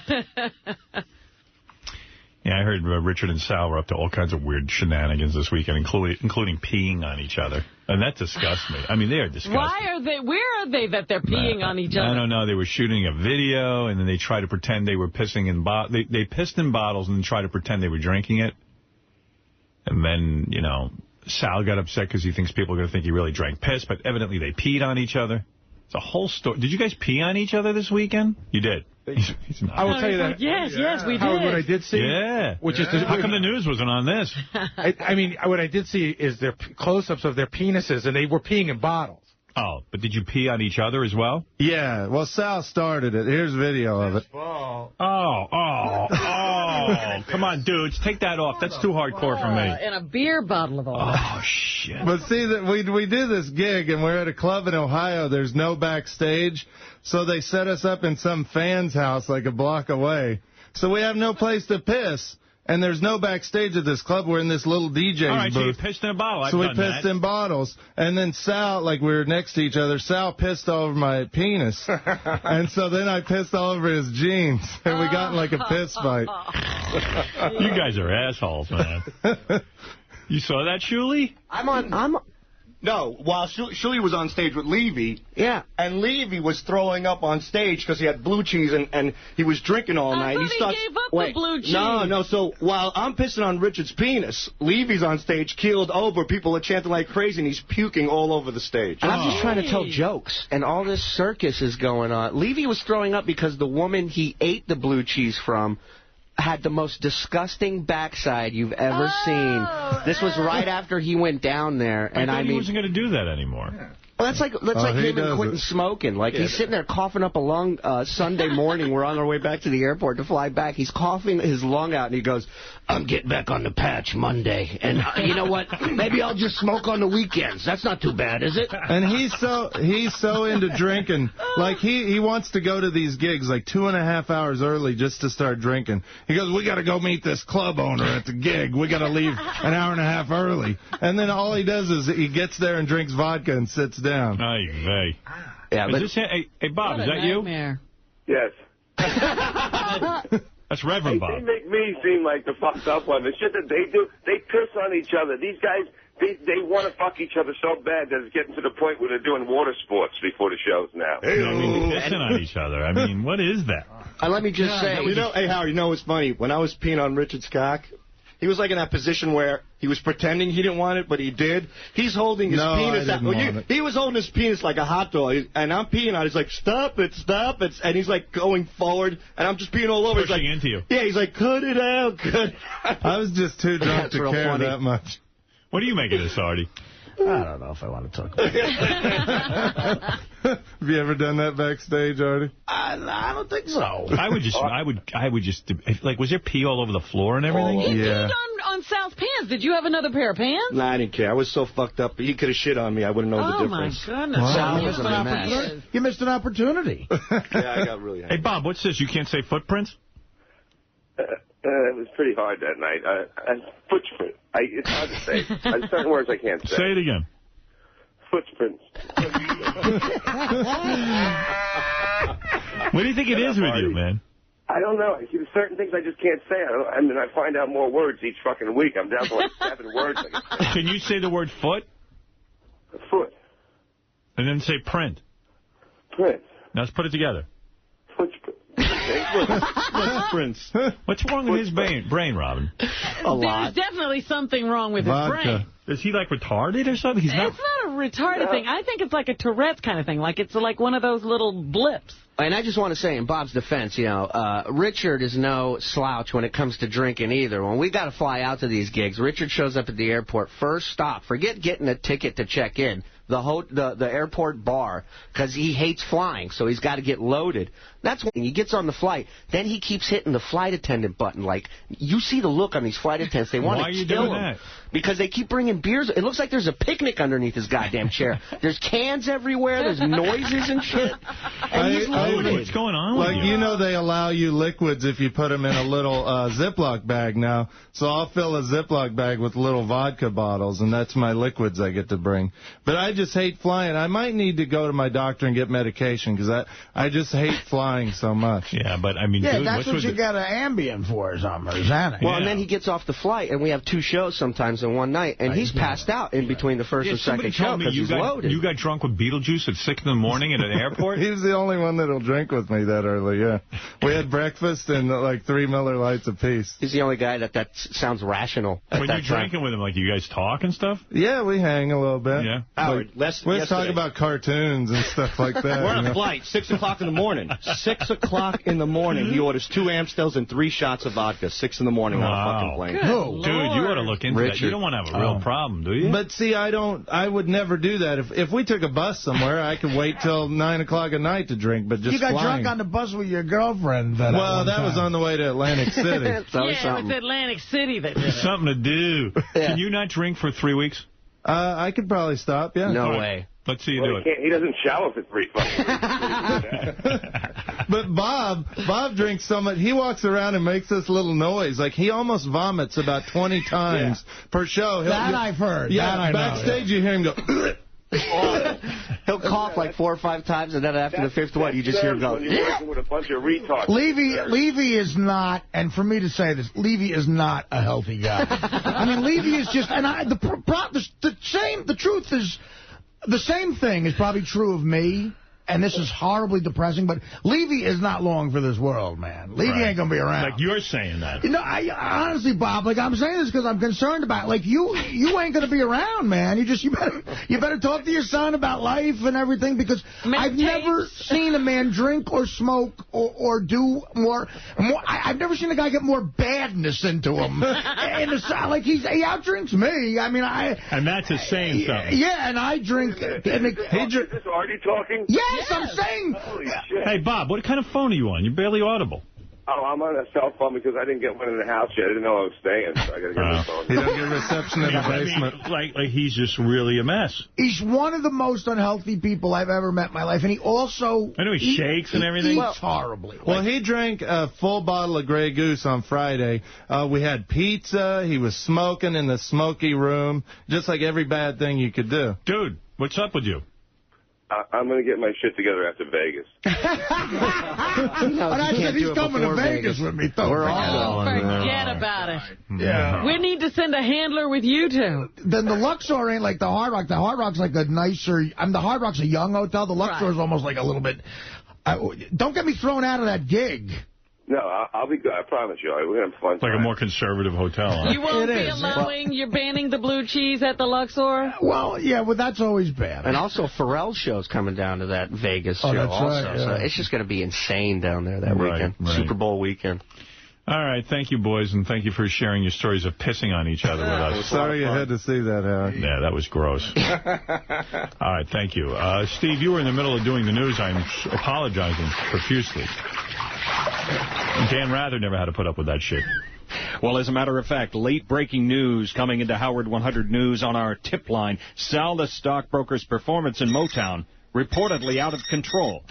Yeah, I heard Richard and Sal were up to all kinds of weird shenanigans this weekend, including peeing on each other. And that disgusts me. I mean, they are disgusting. Where are they that they're peeing on each other? I don't know. They were shooting a video, and then they tried to pretend they were pissing in bottles. They pissed in bottles and then tried to pretend they were drinking it. And then, Sal got upset because he thinks people are going to think he really drank piss, but evidently they peed on each other. It's a whole story. Did you guys pee on each other this weekend? You did. I will tell you that. Yes, we did. Howard, what I did see. Yeah. How come the news wasn't on this? I mean, what I did see is their close-ups of their penises, and they were peeing in bottles. Oh, but did you pee on each other as well? Yeah. Well, Sal started it. Here's video of it. Oh. Come on, dudes. Take that off. That's too hardcore for me. In a beer bottle of all. Oh, shit. But see, that we did this gig, and we're at a club in Ohio. There's no backstage. So they set us up in some fan's house like a block away. So we have no place to piss. And there's no backstage at this club. We're in this little DJ's booth. All right, so you pissed in a bottle. So we pissed in bottles. And then Sal, like we were next to each other, Sal pissed all over my penis. And so then I pissed all over his jeans. And we got in like a piss fight. You guys are assholes, man. You saw that, Shuli? No, while Shuli was on stage with Levy. Yeah. And Levy was throwing up on stage because he had blue cheese and he was drinking all night. I thought he gave up the blue cheese. No. So while I'm pissing on Richard's penis, Levy's on stage, keeled over. People are chanting like crazy, and he's puking all over the stage. And I'm just trying to tell jokes, and all this circus is going on. Levy was throwing up because the woman he ate the blue cheese from had the most disgusting backside you've ever seen. This was right after he went down there, and I mean, he wasn't going to do that anymore. Yeah. Well, that's like him and quitting smoking. Like, he's sitting there coughing up a lung Sunday morning. We're on our way back to the airport to fly back. He's coughing his lung out, and he goes, I'm getting back on the patch Monday. And you know what? Maybe I'll just smoke on the weekends. That's not too bad, is it? And he's so into drinking. Like, he wants to go to these gigs like 2.5 hours early just to start drinking. He goes, we got to go meet this club owner at the gig. We got to leave an hour and a half early. And then all he does is he gets there and drinks vodka and sits down. Ay. Yeah, hey, Bob, is that nightmare. you? Yes. That's Reverend Bob. They make me seem like the fucked up one. The shit that they do, they piss on each other. These guys, they want to fuck each other so bad that it's getting to the point where they're doing water sports before the shows now. Pissing on each other. I mean, what is that? Let me just say... Hey, Howard, you know what's funny? When I was peeing on Richard's cock, he was like in that position where he was pretending he didn't want it, but he did. He's holding his penis out. He was holding his penis like a hot dog, and I'm peeing on it. He's like, stop it. And he's like going forward, and I'm just peeing all over. Pushing into you. Yeah, he's like, cut it out. I was just too drunk to care that much. What do you make of this, Artie? I don't know if I want to talk about it. Have you ever done that backstage, Artie? I don't think so. I would just, like, was there pee all over the floor and everything? He peed on Sal's pants. Did you have another pair of pants? Nah, I didn't care. I was so fucked up. He could have shit on me. I wouldn't know the difference. Oh, my goodness. Sal was a mess. You missed an opportunity. Yeah, I got really Hey, Bob, what's this? You can't say footprints? It was pretty hard that night. Footprint. It's hard to say. There's certain words I can't say. Say it again. Footprints. What do you think it is with you, man? I don't know. There's certain things I just can't say. And then I find out more words each fucking week. I'm down to like 7 words I can say. Can you say the word foot? Foot. And then say print. Print. Now let's put it together. Footprint. Footprints. What's wrong with his brain, Robin? There's definitely something wrong with his brain. Is he, like, retarded or something? It's not a retarded thing. I think it's like a Tourette's kind of thing. Like, it's like one of those little blips. And I just want to say, in Bob's defense, Richard is no slouch when it comes to drinking either. When we got to fly out to these gigs, Richard shows up at the airport. First stop, forget getting a ticket to check in. The airport bar, because he hates flying, so he's got to get loaded. That's when he gets on the flight. Then he keeps hitting the flight attendant button. Like, you see the look on these flight attendants. They want to kill him. Because they keep bringing beers. It looks like there's a picnic underneath his goddamn chair. There's cans everywhere. There's noises and shit. And he's loaded. What's going on with you? Like, they allow you liquids if you put them in a little Ziploc bag now. So I'll fill a Ziploc bag with little vodka bottles, and that's my liquids I get to bring. But I just hate flying. I might need to go to my doctor and get medication, because I just hate flying so much. Yeah, but, I mean, dude, that's what you got an Ambien for, or something, or Xanax. Well, and then he gets off the flight, and we have 2 shows sometimes in one night, and he's passed out in between the first and second show because he's loaded. You got drunk with Beetlejuice at 6 in the morning at an airport? He's the only one that'll drink with me that early, yeah. We had breakfast and, like, 3 Miller Lights apiece. He's the only guy that sounds rational. When you're drinking with him, like, you guys talk and stuff? Yeah, we hang a little bit. Yeah. Howard, let's talk about cartoons and stuff like that. We're on a flight, 6 o'clock in the morning. 6 o'clock in the morning, he orders 2 Amstels and 3 shots of vodka. 6 in the morning on a fucking plane. Dude, you ought to look into that. You don't want to have a real problem, do you? But see, I would never do that. If we took a bus somewhere, I could wait till 9 o'clock at night to drink, but just You got flying. drunk on the bus with your girlfriend. That was on the way to Atlantic City. It was Atlantic City that did it. Something to do. Yeah. Can you not drink for 3 weeks? I could probably stop, yeah. No way. Let's see you do it. He doesn't shower for 3 fucking weeks. But Bob drinks so much. He walks around and makes this little noise. Like, he almost vomits about 20 times per show. I've heard. Yeah, backstage you hear him go... He'll cough like 4 or 5 times, and then after the 5th one, you just hear him go... When you're working with a bunch of retards. Levy is not, and for me to say this, Levy is not a healthy guy. I mean, Levy is just, and the truth is, the same thing is probably true of me. And this is horribly depressing, but Levy is not long for this world, man. Levy ain't going to be around. Like, you're saying that. I honestly, Bob, like, I'm saying this because I'm concerned about, like, you ain't going to be around, man. You better talk to your son about life and everything, because I've never seen a man drink or smoke or do more. I've never seen a guy get more badness into him. Like, he outdrinks me. I mean, And that's his saying something. Yeah, and I drink. Is this Artie talking? Yes, I'm saying. Holy shit. Hey, Bob, what kind of phone are you on? You're barely audible. Oh, I'm on a cell phone because I didn't get one in the house yet. I didn't know I was staying, so I got to get my phone. He don't get reception in the basement. Like he's just really a mess. He's one of the most unhealthy people I've ever met in my life, and he also... I know he shakes and everything. He eats horribly. Well, he drank a full bottle of Grey Goose on Friday. We had pizza. He was smoking in the smoky room, just like every bad thing you could do. Dude, what's up with you? I'm going to get my shit together after Vegas. He's coming to Vegas with me. We're all forget about it. Yeah. We need to send a handler with you two. Then the Luxor ain't like the Hard Rock. The Hard Rock's like a nicer... the Hard Rock's a young hotel. The Luxor's almost like a little bit... don't get me thrown out of that gig. No, I'll be good. I promise you. We're going to have fun. It's like a more conservative hotel, huh? You won't be allowing, you're banning the blue cheese at the Luxor? Well, yeah, well, that's always bad. And also, Pharrell's show's coming down to that Vegas show also. Right, yeah. So it's just going to be insane down there that weekend. Right. Super Bowl weekend. All right, thank you, boys, and thank you for sharing your stories of pissing on each other with us. Sorry you had to see that, Howard. Yeah, that was gross. All right, thank you. Steve, you were in the middle of doing the news. I'm apologizing profusely. Dan Rather never had to put up with that shit. Well, as a matter of fact, late-breaking news coming into Howard 100 News on our tip line. Sal the stockbroker's performance in Motown reportedly out of control.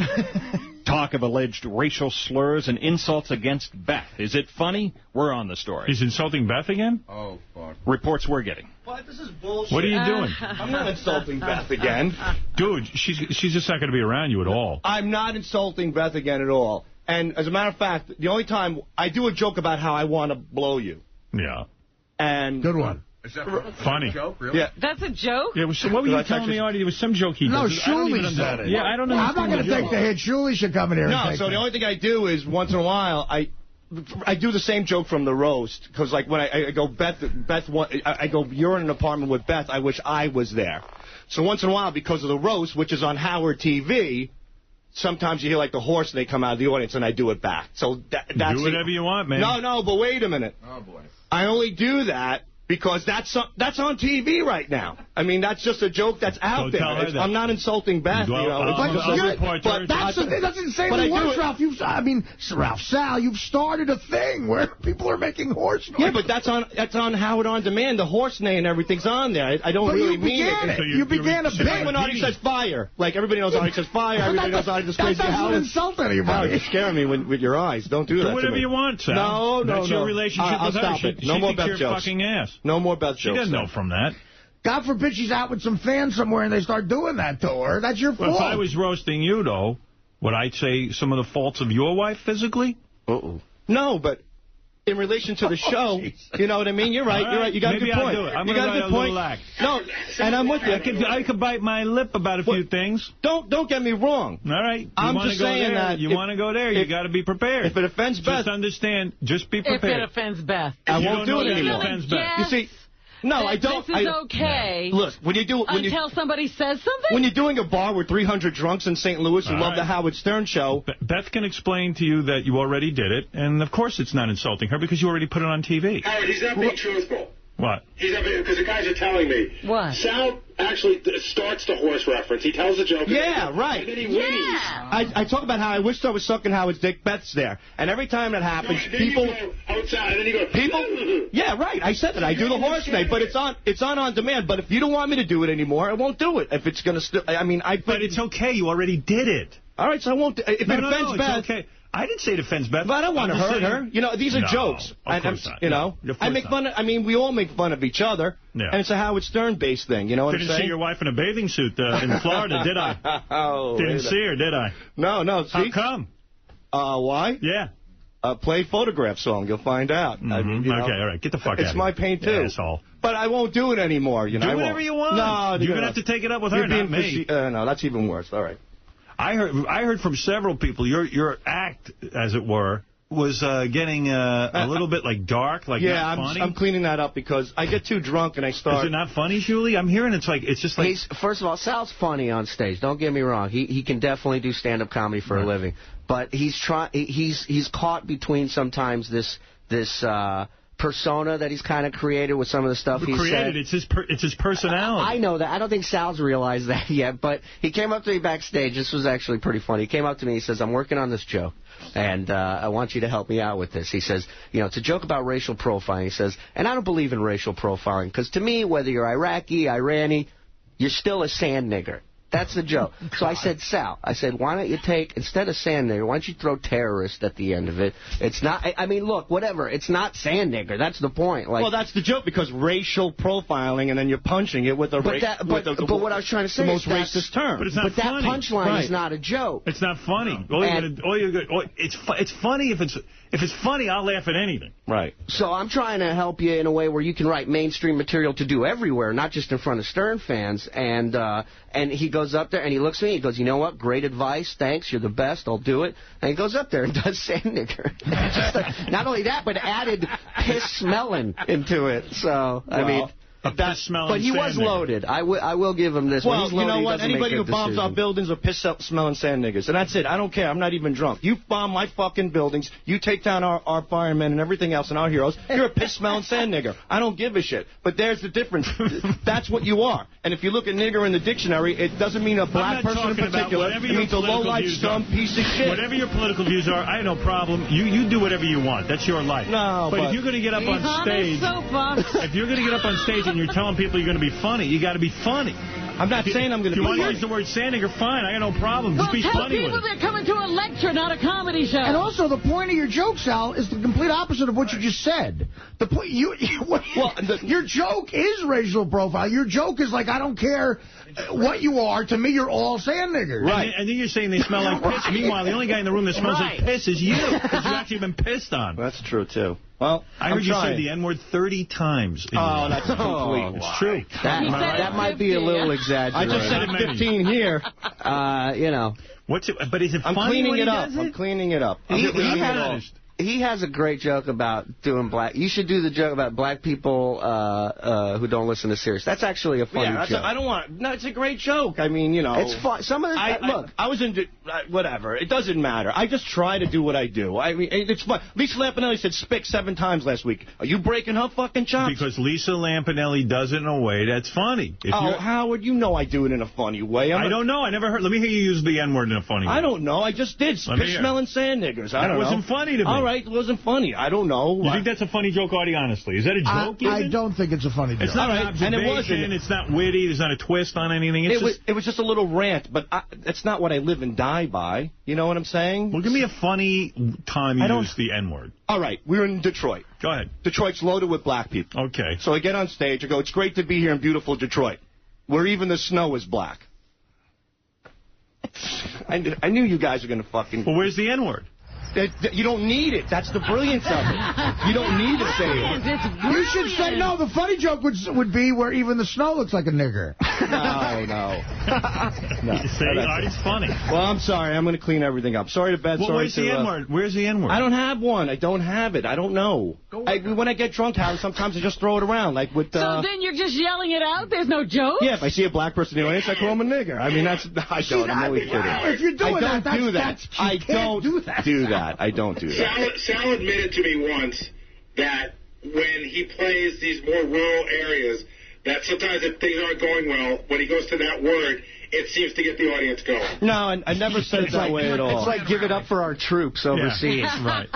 Talk of alleged racial slurs and insults against Beth. Is it funny? We're on the story. He's insulting Beth again? Oh, fuck. Reports we're getting. What? This is bullshit. What are you doing? I'm not insulting Beth again. Dude, she's just not going to be around you at all. I'm not insulting Beth again at all. And as a matter of fact, the only time I do a joke about how I want to blow you. Yeah. And good one. Is that funny? A joke, really? Yeah. That's a joke? Yeah, what were you telling me, Artie? There was some joke he did. No, Shuley said it. Yeah, I don't know. I'm not going to take the hit. Shuley should come in here and take the only thing I do is once in a while, I do the same joke from the roast. Because, like, when I go, I go, you're in an apartment with Beth. I wish I was there. So once in a while, because of the roast, which is on Howard TV, sometimes you hear, like, the horse, and they come out of the audience, and I do it back. So that's do whatever you want, man. No, but wait a minute. Oh, boy. I only do that because that's on TV right now. I mean, that's just a joke that's out there. I'm not insulting Beth, you know. But that's insanely worse, Ralph. Ralph, Sal, you've started a thing where people are making horse noise. Yeah, but that's on Howard On Demand. The horse neigh and everything's on there. I don't really mean it. So you began a bit. Like when Artie says fire. Like, everybody knows Artie says fire. Everybody knows Artie says crazy That doesn't insult anybody. You're scaring me with your eyes. Don't do that. Do whatever you want, Sal. No. That's your relationship with her. Stop it. No more Beth jokes. Fucking ass. No more Beth jokes. She doesn't know from that. God forbid she's out with some fans somewhere and they start doing that to her. That's your fault. Well, if I was roasting you, though, would I say some of the faults of your wife physically? No, but in relation to the show, you know what I mean? You're right. You're right. You got a good point. I'm going to write a little act. No, and I'm with you. I could bite my lip about a few things. Don't get me wrong. All right. I'm just saying that. You want to go there, you got to be prepared. If it offends Beth. Just understand. Just be prepared. If it offends Beth. I won't do it anymore. You see. No, I don't. This is okay. Look, until somebody says something. When you're doing a bar with 300 drunks in St. Louis who love the Howard Stern show, Beth can explain to you that you already did it, and of course it's not insulting her because you already put it on TV. Howard, he's not being truthful. What? He's not because the guys are telling me. What? Sal actually starts the horse reference. He tells the joke. Yeah, right. And then he whinnies. I talk about how I wish I was sucking Howard's dick. Beth's there, and every time that happens, people you go outside, and then you go. People. Yeah, right. I said that. I do the horse name, but it's on demand. But if you don't want me to do it anymore, I won't do it. If it's gonna, But it's okay. You already did it. All right, so I won't. If it offends Beth, it's okay. I didn't say it offends Beth. But I don't want to hurt her. You know, these are jokes. Of course not. You know, I make fun of. I mean, we all make fun of each other. Yeah. And it's a Howard Stern-based thing. You know what I'm saying? Didn't see your wife in a bathing suit in Florida, did I? Didn't see her, did I? No. See? How come? Why? Yeah. Play Photograph song. You'll find out. Okay, all right. Get the fuck out of here. It's my pain, too. Asshole. But I won't do it anymore. You know, do whatever you want. No, you're going to have to take it up with her, not me. No, that's even worse. All right. I heard from several people your act, as it were, was getting a little bit like dark, like not funny. I'm cleaning that up because I get too drunk and I start. Is it not funny, Julie? I'm hearing it's just like. First of all, Sal's funny on stage. Don't get me wrong. He can definitely do stand-up comedy for a living, but he's caught between sometimes this persona that he's kind of created with some of the stuff he's said. It's his personality. I know that. I don't think Sal's realized that yet, but he came up to me backstage. This was actually pretty funny. He came up to me. He says, I'm working on this joke, and I want you to help me out with this. He says, it's a joke about racial profiling. He says, and I don't believe in racial profiling, because to me, whether you're Iraqi, Irani, you're still a sand nigger. That's the joke. So I said, Sal, why don't you take, instead of sand nigger, why don't you throw terrorist at the end of it? It's not, I mean, look, whatever. It's not sand nigger. That's the point. Well, that's the joke, because racial profiling, and then you're punching it with a but what I was trying to say is the most racist term. But it's not funny. That punchline is not a joke. It's not funny. It's funny if If it's funny, I'll laugh at anything. Right. So I'm trying to help you in a way where you can write mainstream material to do everywhere, not just in front of Stern fans. And he goes up there and he looks at me. He goes, you know what? Great advice. Thanks. You're the best. I'll do it. And he goes up there and does Sand Nigger. Not only that, but added piss smelling into it. So, I mean... But he was loaded. I will give him this. Well, you know what? Anybody who bombs our buildings are piss-smelling sand niggas. And that's it. I don't care. I'm not even drunk. You bomb my fucking buildings. You take down our firemen and everything else and our heroes. You're a piss-smelling sand nigger. I don't give a shit. But there's the difference. That's what you are. And if you look at nigger in the dictionary, it doesn't mean a black person in particular. It means a low-life, scum piece of shit. Whatever your political views are, I have no problem. You do whatever you want. That's your life. No, but if you're going to get up on stage... If you're going to get up on stage and you're telling people you're going to be funny, you got to be funny. I'm not saying I'm going to be funny. If you want to use the word sand nigger, fine. I got no problem. Just be funny with it. Well, tell people they're coming to a lecture, not a comedy show. And also, the point of your joke, Sal, is the complete opposite of what you just said. The point, your joke is racial profile. Your joke is like, I don't care what you are. To me, you're all sand niggers. Right. And then you're saying they smell like piss. Meanwhile, the only guy in the room that smells like piss is you, because you've actually been pissed on. That's true, too. Well, I heard you say the N-word 30 times. Oh, that's complete. It's true. That might be a little exaggerated. I just said it 15 here. You know. What's it? But is it funny? I'm cleaning it up. I'm cleaning it up. He has a great joke about doing black. You should do the joke about black people who don't listen to Sirius. That's actually a funny joke. I don't want. No, it's a great joke. I mean, you know, it's fun. Some of the look. I was into whatever. It doesn't matter. I just try to do what I do. I mean, it's fun. Lisa Lampanelli said "spick" 7 times last week. Are you breaking her fucking chops? Because Lisa Lampanelli does it in a way that's funny. Howard, you know I do it in a funny way. I don't know. I never heard. Let me hear you use the N-word in a funny way. I don't know. I just did. Piss-smelling sand niggers. I don't know. That wasn't funny to me. All right, it wasn't funny. I don't know. You think that's a funny joke, Artie, honestly? Is that a joke? I don't think it's a funny joke. It's not an observation. And it wasn't. It's not witty. There's not a twist on anything. It was just a little rant, but it's not what I live and die by. You know what I'm saying? Well, give me a funny time you used the N-word. All right. We're in Detroit. Go ahead. Detroit's loaded with black people. Okay. So I get on stage. I go, it's great to be here in beautiful Detroit, where even the snow is black. I knew you guys were going to fucking... Well, where's the N-word? You don't need it. That's the brilliance of it. You don't need to say it. You should say, no, the funny joke would be where even the snow looks like a nigger. No. It's funny. Well, I'm sorry. I'm going to clean everything up. Sorry to bed. Where's the N-word? Where's the N-word? I don't have one. I don't have it. I don't know. When I get drunk, sometimes I just throw it around. Like with. So then you're just yelling it out? There's no joke? Yeah, if I see a black person in the audience, I call him a nigger. I mean, I don't. I'm only kidding. If you're doing I don't do that. I don't do that. I don't do that. Sal admitted to me once that when he plays these more rural areas, that sometimes if things aren't going well, when he goes to that word, it seems to get the audience going. No, I never said it that way at all. It's like give it up for our troops overseas. Yeah. Right.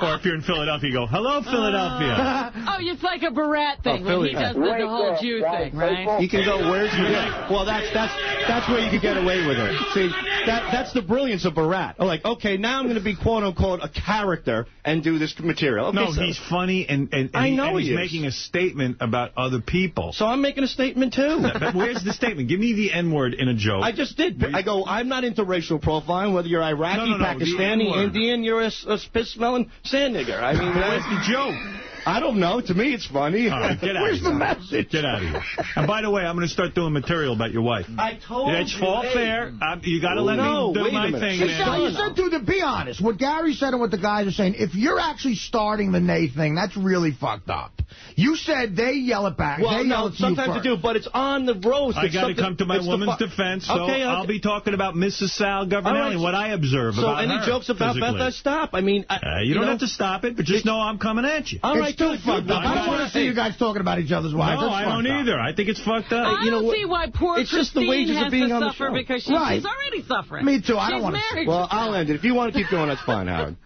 Or if you're in Philadelphia, you go, hello, Philadelphia. Oh, it's like a Barat thing when he does the whole Jew thing, right? You can go, where's your... Well, that's where you can get away with it. See, that's the brilliance of Barat. Like, okay, now I'm going to be quote-unquote a character and do this material. Okay, no, he's funny, and he's making a statement about other people. So I'm making a statement, too. But where's the statement? Give me the N-word in a joke. I just did. I go, I'm not into racial profiling, whether you're Iraqi, Pakistani, Indian, you're a piss-smelling sand nigger. I mean, where's the joke? I don't know. To me, it's funny. Right, get out Where's the message? Get out of here. And by the way, I'm going to start doing material about your wife. I told you. It's all fair. You got to let me do my thing, man. You said, dude, to be honest, what Gary said and what the guys are saying, if you're actually starting the Nay thing, that's really fucked up. You said they yell it back. Well, they yell it to sometimes you do, but it's on the roast. I got to come to my woman's defense, so I'll be talking about Mrs. Sal Governelli and what I observe about her. So any jokes about Beth, I stop. I mean, you don't have to stop it, but just know I'm coming at you. All right, too fucked up. I don't want to see you guys talking about each other's wives. No, I don't either. I think it's fucked up. I don't see why poor Christine has to suffer because she's already suffering. Me too. I don't want to. Well, I'll end it. If you want to keep going, that's fine, Howard.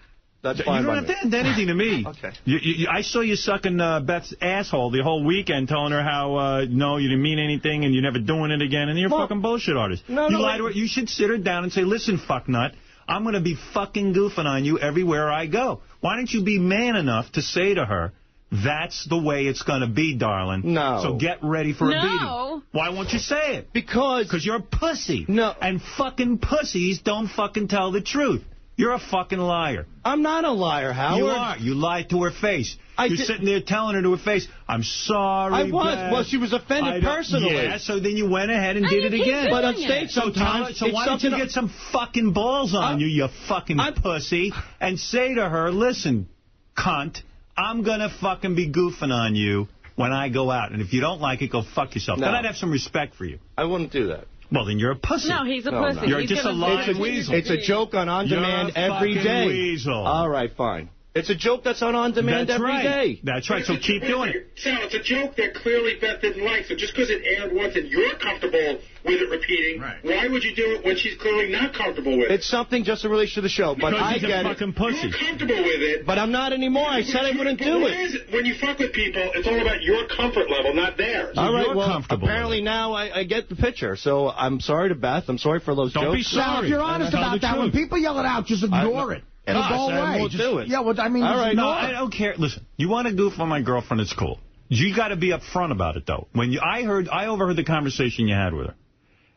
That's fine. You don't have to end anything to me. Okay. I saw you sucking Beth's asshole the whole weekend, telling her how, no, you didn't mean anything and you're never doing it again, and you're a fucking bullshit artist. You lied to her. You should sit her down and say, listen, fucknut, I'm going to be fucking goofing on you everywhere I go. Why don't you be man enough to say to her, that's the way it's going to be, darling. No. So get ready for a beating. Why won't you say it? Because you're a pussy. No. And fucking pussies don't fucking tell the truth. You're a fucking liar. I'm not a liar, Howard. You are. You lied to her face. You're sitting there telling her to her face, I'm sorry, I was. Beth. Well, she was offended personally. Yeah, so then you went ahead and did it again. But on stage sometimes... So why don't you get some fucking balls on you fucking pussy, and say to her, listen, cunt, I'm going to fucking be goofing on you when I go out. And if you don't like it, go fuck yourself. No. Then I'd have some respect for you. I wouldn't do that. Well, then you're a pussy. No, he's a pussy. No. You're just a lying weasel. It's a joke on demand every day. Weasel. All right, fine. It's a joke that's on demand every day. That's right, so keep doing it. Sal, it's a joke that clearly Beth didn't like, so just because it aired once and you're comfortable with it repeating, why would you do it when she's clearly not comfortable with it? It's something just in relation to the show, but I get it. Fucking pussy. You're comfortable with it. But I'm not anymore. I said I wouldn't do it. When you fuck with people, it's all about your comfort level, not theirs. All right, well, comfortable apparently now I get the picture, so I'm sorry to Beth. I'm sorry for those jokes. Don't be sorry. Now, if you're honest about that, when people yell it out, just ignore it. It'll go away. I won't do it. Yeah, well, I mean, all right, no, I don't care. Listen, you want to goof on my girlfriend, it's cool. You got to be upfront about it, though. When I overheard the conversation you had with her,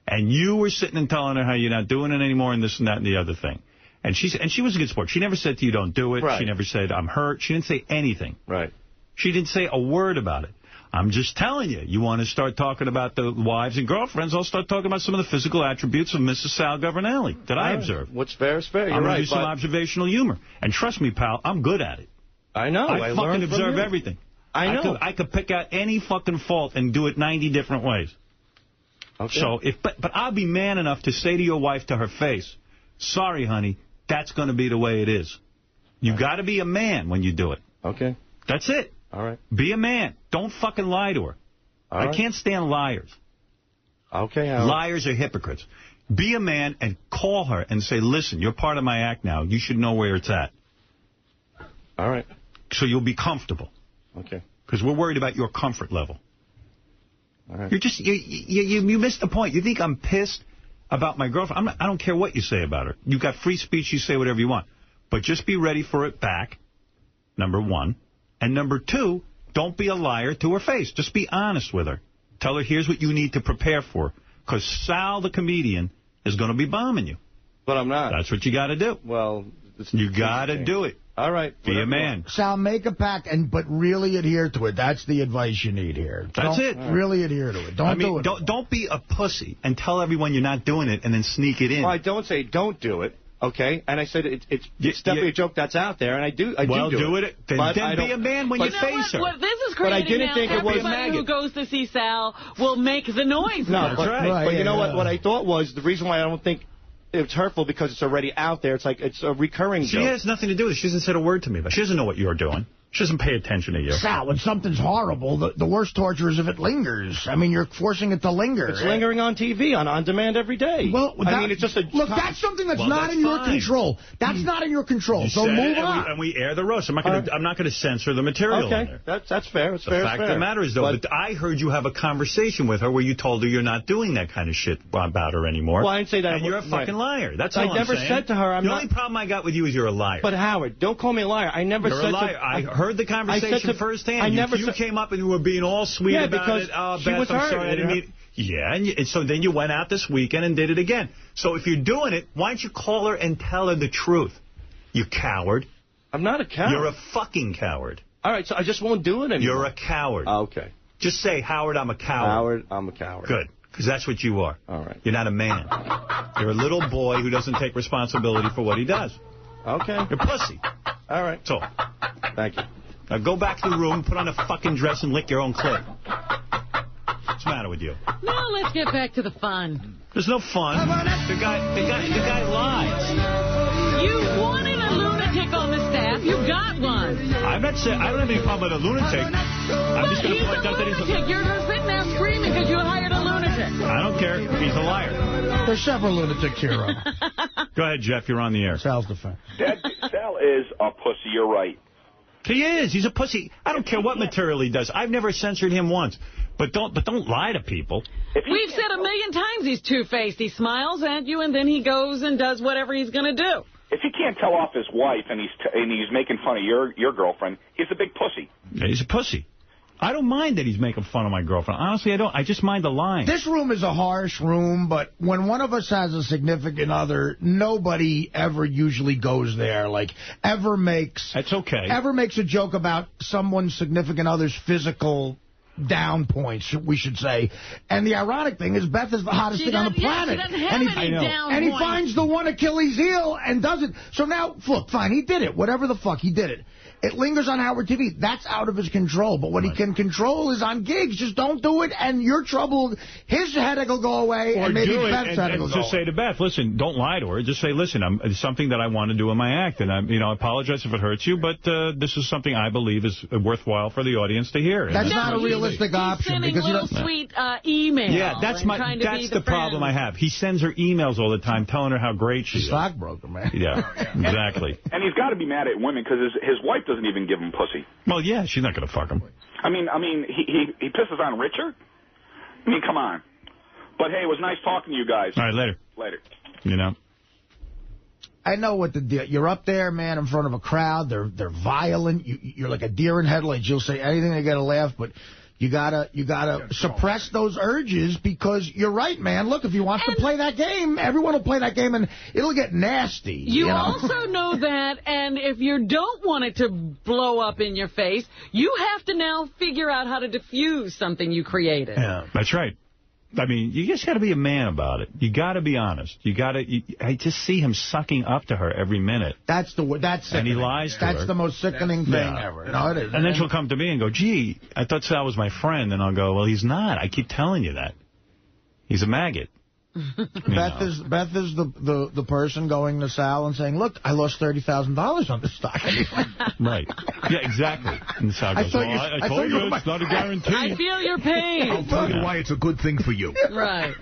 and you were sitting and telling her how you're not doing it anymore and this and that and the other thing. And she was a good sport. She never said to you, don't do it. Right. She never said, I'm hurt. She didn't say anything. Right. She didn't say a word about it. I'm just telling you, you want to start talking about the wives and girlfriends, I'll start talking about some of the physical attributes of Mrs. Sal Governale that I observe. What's fair is fair. You're I'm right. going to do some observational humor. And trust me, pal, I'm good at it. I know. I fucking observe everything. I know. I could pick out any fucking fault and do it 90 different ways. Okay. So, but I'll be man enough to say to your wife to her face, sorry, honey, that's going to be the way it is. You got to be a man when you do it. Okay. That's it. All right. Be a man. Don't fucking lie to her. I can't stand liars. Okay, Liars are hypocrites. Be a man and call her and say, listen, you're part of my act now. You should know where it's at. All right. So you'll be comfortable. Okay. Because we're worried about your comfort level. All right. You're just, you missed the point. You think I'm pissed about my girlfriend? I don't care what you say about her. You've got free speech. You say whatever you want. But just be ready for it back, number one. And number two, don't be a liar to her face. Just be honest with her. Tell her, here's what you need to prepare for. Because Sal, the comedian, is going to be bombing you. But I'm not. That's what you got to do. Well, you got to do it. All right. Be a man. Sal, make a pact, but really adhere to it. That's the advice you need here. That's it. Really adhere to it. Don't do it. Don't be a pussy and tell everyone you're not doing it and then sneak it in. Well, I don't say don't do it. Okay, and I said it's definitely a joke that's out there, and I do do it. Then be a man when you face her. What this is but I creating didn't now, think it was everybody who goes to see Sal will make the noise. No, but you know what? What I thought was the reason why I don't think it's hurtful because it's already out there. It's like it's a recurring joke. She has nothing to do with it. She hasn't said a word to me, but she doesn't know what you're doing. She doesn't pay attention to you. Sal, when something's horrible, the worst torture is if it lingers. I mean, you're forcing it to linger. It's lingering on TV, on demand every day. Well, I mean, it's just a... Look, that's something that's not in your control. That's not in your control, so move on. And we air the roast. I'm not going to censor the material in there. That's fair. It's fair. The fact of the matter is, though, that I heard you have a conversation with her where you told her you're not doing that kind of shit about her anymore. Well, I didn't say that. And you're a fucking liar. That's all I'm saying. I never said to her, The only problem I got with you is you're a liar. But, Howard, don't call me a liar. I never said... You're a liar. I heard the conversation firsthand. You came up and you were being all sweet about it. Oh, she Beth, was I'm sorry I didn't mean... Yeah, and so then you went out this weekend and did it again. So if you're doing it, why don't you call her and tell her the truth? You coward. I'm not a coward. You're a fucking coward. All right, so I just won't do it anymore. You're a coward. Okay. Just say, Howard, I'm a coward. Howard, I'm a coward. Good, because that's what you are. All right. You're not a man. You're a little boy who doesn't take responsibility for what he does. Okay. You're a pussy. All right. So, thank you. Now go back to the room, put on a fucking dress, and lick your own clit. What's the matter with you? Now let's get back to the fun. There's no fun. The guy lies. You wanted a lunatic on the staff. You got one. I'm not saying I don't have any problem with a lunatic. I'm just going to point out that he's a lunatic. You're sitting there screaming because you hired a lunatic. I don't care. He's a liar. There's several lunatics here. Go ahead, Jeff. You're on the air. Sal's defense. Sal is a pussy. You're right. He is. He's a pussy. I don't care what material he does. I've never censored him once. But don't lie to people. We've said a million times he's two-faced. He smiles at you, and then he goes and does whatever he's going to do. If he can't tell off his wife and he's making fun of your girlfriend, he's a big pussy. Yeah, he's a pussy. I don't mind that he's making fun of my girlfriend. Honestly, I don't. I just mind the line. This room is a harsh room, but when one of us has a significant other, nobody ever usually goes there. Like, ever makes... That's okay. Ever makes a joke about someone's significant other's physical down points, we should say. And the ironic thing is Beth is the hottest thing on the planet. She doesn't have any down and he points. finds the one Achilles heel and does it. So now, look, fine, he did it. Whatever the fuck, he did it. It lingers on Howard TV. That's out of his control. But what he can control is on gigs. Just don't do it, and your trouble, his headache will go away, Or and maybe do it, Beth's headache will go just away. say to Beth, listen, don't lie to her. Just say, listen, it's something that I want to do in my act, and I apologize if it hurts you, but this is something I believe is worthwhile for the audience to hear. That's not a realistic option because little sweet emails. Yeah, that's the problem I have. He sends her emails all the time, telling her how great she is. Stockbroker, man. Yeah, exactly. And he's got to be mad at women because his wife doesn't even give him pussy. Well, yeah, she's not going to fuck him. I mean, he pisses on Richard. I mean, come on. But hey, it was nice talking to you guys. All right, later. Later. You know. I know what the deal. You're up there, man, in front of a crowd. They're violent. You're like a deer in headlights. You'll say anything to get a laugh, but you gotta suppress those urges because you're right, man. Look, if you want to play that game, everyone will play that game, and it'll get nasty. You know? also know that, and if you don't want it to blow up in your face, you have to now figure out how to diffuse something you created. Yeah, that's right. I mean, you just got to be a man about it. You got to be honest. I just see him sucking up to her every minute. That's and he lies to her. That's the most sickening thing ever. No, it is. And then she'll come to me and go, gee, I thought Sal was my friend. And I'll go, well, he's not. I keep telling you that. He's a maggot. Beth is the person going to Sal and saying, look, I lost $30,000 on this stock. Right. Yeah, exactly. And Sal goes, I told you it's not a guarantee. I feel your pain. I'll tell you why it's a good thing for you. Right.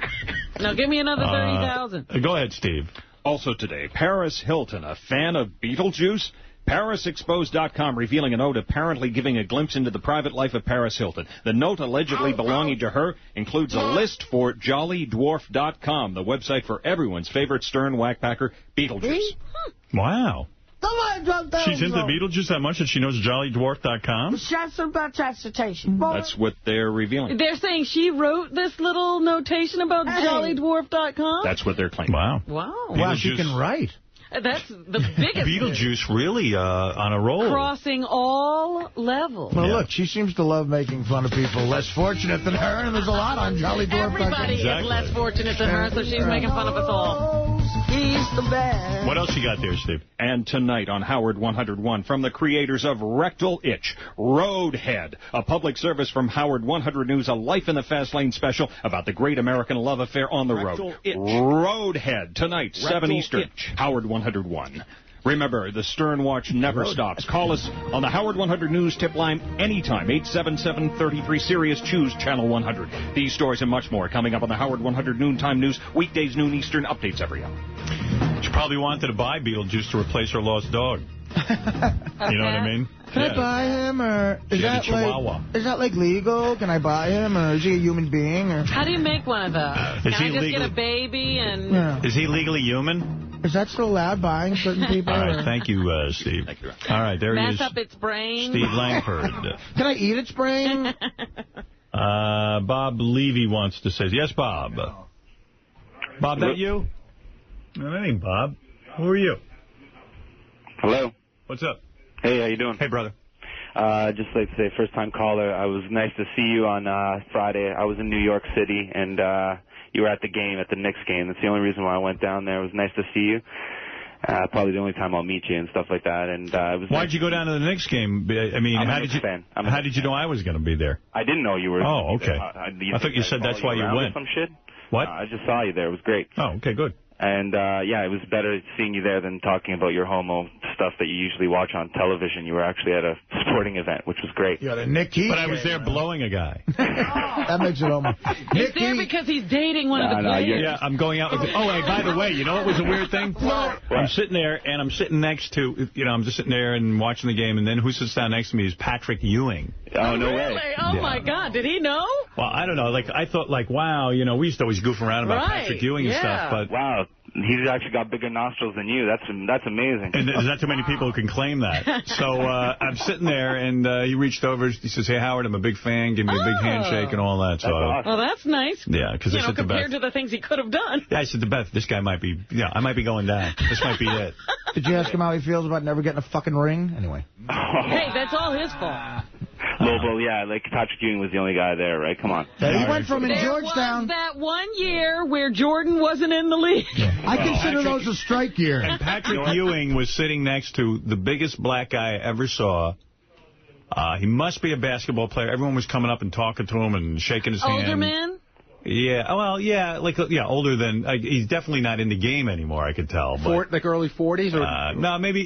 Now give me another $30,000. Go ahead, Steve. Also today, Paris Hilton, a fan of Beetlejuice? ParisExposed.com revealing a note apparently giving a glimpse into the private life of Paris Hilton. The note allegedly belonging to her includes a list for JollyDwarf.com, the website for everyone's favorite stern whackpacker, Beetlejuice. Wow. She's into Beetlejuice that much that she knows JollyDwarf.com? Shots about transportation. That's what they're revealing. They're saying she wrote this little notation about JollyDwarf.com? That's what they're claiming. Wow. Wow, she can write. That's the biggest Beetlejuice really on a roll. Crossing all levels. Well, look, she seems to love making fun of people less fortunate than her, and there's a lot on JollyDwarf.com. Everybody is less fortunate than her, so she's making fun of us all. He's the best. What else you got there, Steve? And tonight on Howard 101, from the creators of Rectal Itch, Roadhead, a public service from Howard 100 News, a Life in the Fast Lane special about the great American love affair on the road. Roadhead, tonight, 7 Eastern, Howard 101. Remember, the Stern Watch never stops. Call us on the Howard 100 News tip line anytime, 877-33-SIRIUS. Choose Channel 100. These stories and much more coming up on the Howard 100 Noontime News, weekdays noon Eastern, updates every hour. She probably wanted to buy Beetlejuice to replace her lost dog. You know what I mean? Can I buy him, or is that like legal? Can I buy him, or is he a human being? Or how do you make one of those? Can I just get a baby and? Yeah. Is he legally human? Is that still allowed buying certain people? All right, thank you, Steve. Thank you. All right, there he is. Mess up its brain. Steve Langford. Can I eat its brain? Bob Levy wants to say, yes, Bob. Bob, that you? No, that ain't Bob. Who are you? Hello. What's up? Hey, how you doing? Hey, brother. Just like to say, first-time caller. I was nice to see you on Friday. I was in New York City, and you were at the game, at the Knicks game. That's the only reason why I went down there. It was nice to see you. Probably the only time I'll meet you and stuff like that. And it was. Why'd you go down to the Knicks game? I mean, how did you know I was going to be there? I didn't know you were. Oh, okay. I thought you said that's why you went. Some shit. What? I just saw you there. It was great. Oh, okay, good. And, yeah, it was better seeing you there than talking about your homo stuff that you usually watch on television. You were actually at a sporting event, which was great. Yeah, the Nick Heath. But I was there blowing a guy. That makes it homo. He's there because he's dating one of the players. Yeah, I'm going out with... Oh, hey, by the way, you know what was a weird thing? I'm sitting there, and I'm sitting next to... You know, I'm just sitting there and watching the game, and then who sits down next to me is Patrick Ewing. Oh, no way. Oh, my God. Did he know? Well, I don't know. Like, I thought, like, wow, you know, we used to always goof around about Patrick Ewing and stuff, but... Wow. He's actually got bigger nostrils than you. That's amazing. And there's not too many people who can claim that. So I'm sitting there, and he reached over. He says, "Hey, Howard, I'm a big fan. Give me a big handshake and all that." So, well, that's nice. Yeah, because I said to Beth, compared to the things he could have done. Yeah, I said to Beth, "This guy might be. Yeah, I might be going down. This might be it." Did you ask him how he feels about never getting a fucking ring? Anyway. Hey, that's all his fault. Well, yeah, like Patrick Ewing was the only guy there, right? Come on. He went from in Georgetown. Was that 1 year where Jordan wasn't in the league. I consider those a strike year. And Patrick Ewing was sitting next to the biggest black guy I ever saw. He must be a basketball player. Everyone was coming up and talking to him and shaking his hand. Older man? Yeah, well, yeah, older than. He's definitely not in the game anymore, I could tell. But, like early 40s? Or? No, maybe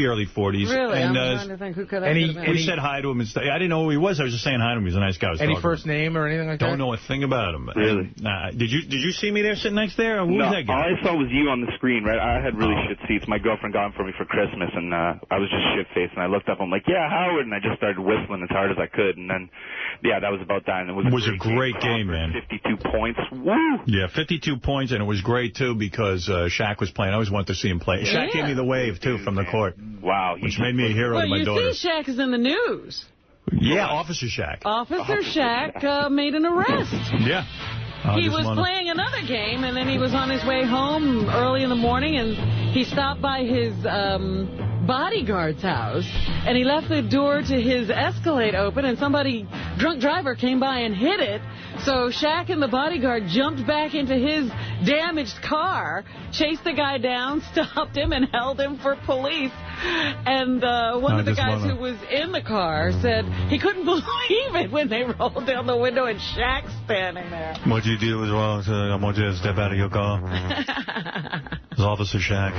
early 40s. Really? And, I'm trying to think who could have been. We said hi to him and stuff. I didn't know who he was. I was just saying hi to him. He's a nice guy. Any first name or anything like that? Don't know a thing about him. Really? Did you see me there sitting next there? Or who was that guy? All I saw was you on the screen, right? I had really shit seats. My girlfriend got them for me for Christmas, and I was just shit-faced. And I looked up, I'm like, yeah, Howard. And I just started whistling as hard as I could. And then, yeah, that was about that. And it was a great game, man. 52 points. Woo! Yeah, 52 points, and it was great, too, because Shaq was playing. I always wanted to see him play. Yeah. Shaq gave me the wave, too, from the court. Wow. Which made me a hero to my daughter. Well, you see Shaq is in the news. Yeah, Officer Shaq. Officer Shaq made an arrest. Yeah. He was playing another game, and then he was on his way home early in the morning, and he stopped by his bodyguard's house, and he left the door to his Escalade open, and drunk driver came by and hit it. So Shaq and the bodyguard jumped back into his damaged car, chased the guy down, stopped him, and held him for police. And one of the guys who was in the car said he couldn't believe it when they rolled down the window and Shaq's standing there. What you did was wrong, so I want you to step out of your car. It was Officer Shaq.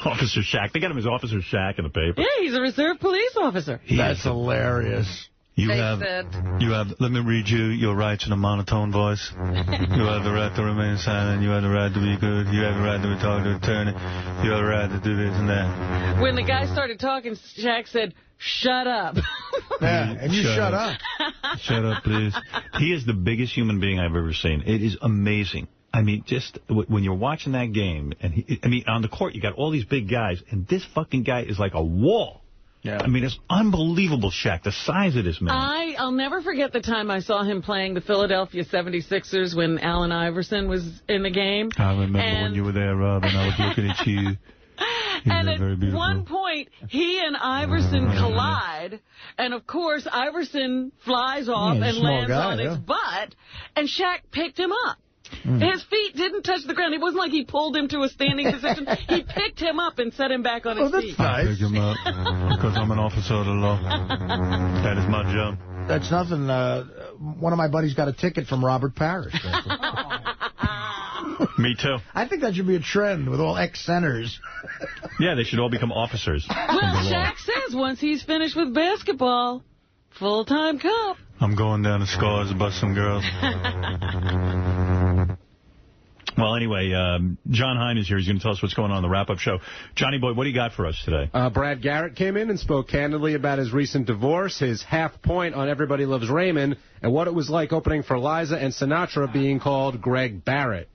Officer Shaq. They got him as Officer Shaq in the paper. Yeah, he's a reserve police officer. That's hilarious. You have, let me read you your rights in a monotone voice. You have the right to remain silent. You have the right to be good. You have the right to talk to an attorney. You have the right to do this and that. When the guy started talking, Shaq said, "Shut up." Yeah, and you shut up. Shut up, please. He is the biggest human being I've ever seen. It is amazing. I mean, just when you're watching that game, and on the court, you got all these big guys, and this fucking guy is like a wall. Yeah. I mean, it's unbelievable, Shaq, the size of this man. I'll never forget the time I saw him playing the Philadelphia 76ers when Allen Iverson was in the game. I remember when you were there, Rob, and I was looking at you. And at one point, he and Iverson collide, and of course, Iverson flies off and lands on his butt, and Shaq picked him up. His feet didn't touch the ground. It wasn't like he pulled him to a standing position. He picked him up and set him back on his feet. I picked him up because I'm an officer of the law. That is my job. That's nothing. One of my buddies got a ticket from Robert Parrish. Me too. I think that should be a trend with all ex-centers. Yeah, they should all become officers. Well, Shaq says once he's finished with basketball, full-time cop. I'm going down to Scars to bust some girls. Well, anyway, John Hein is here. He's going to tell us what's going on in the wrap-up show. Johnny Boy, what do you got for us today? Brad Garrett came in and spoke candidly about his recent divorce, his half point on Everybody Loves Raymond, and what it was like opening for Liza and Sinatra being called Greg Barrett.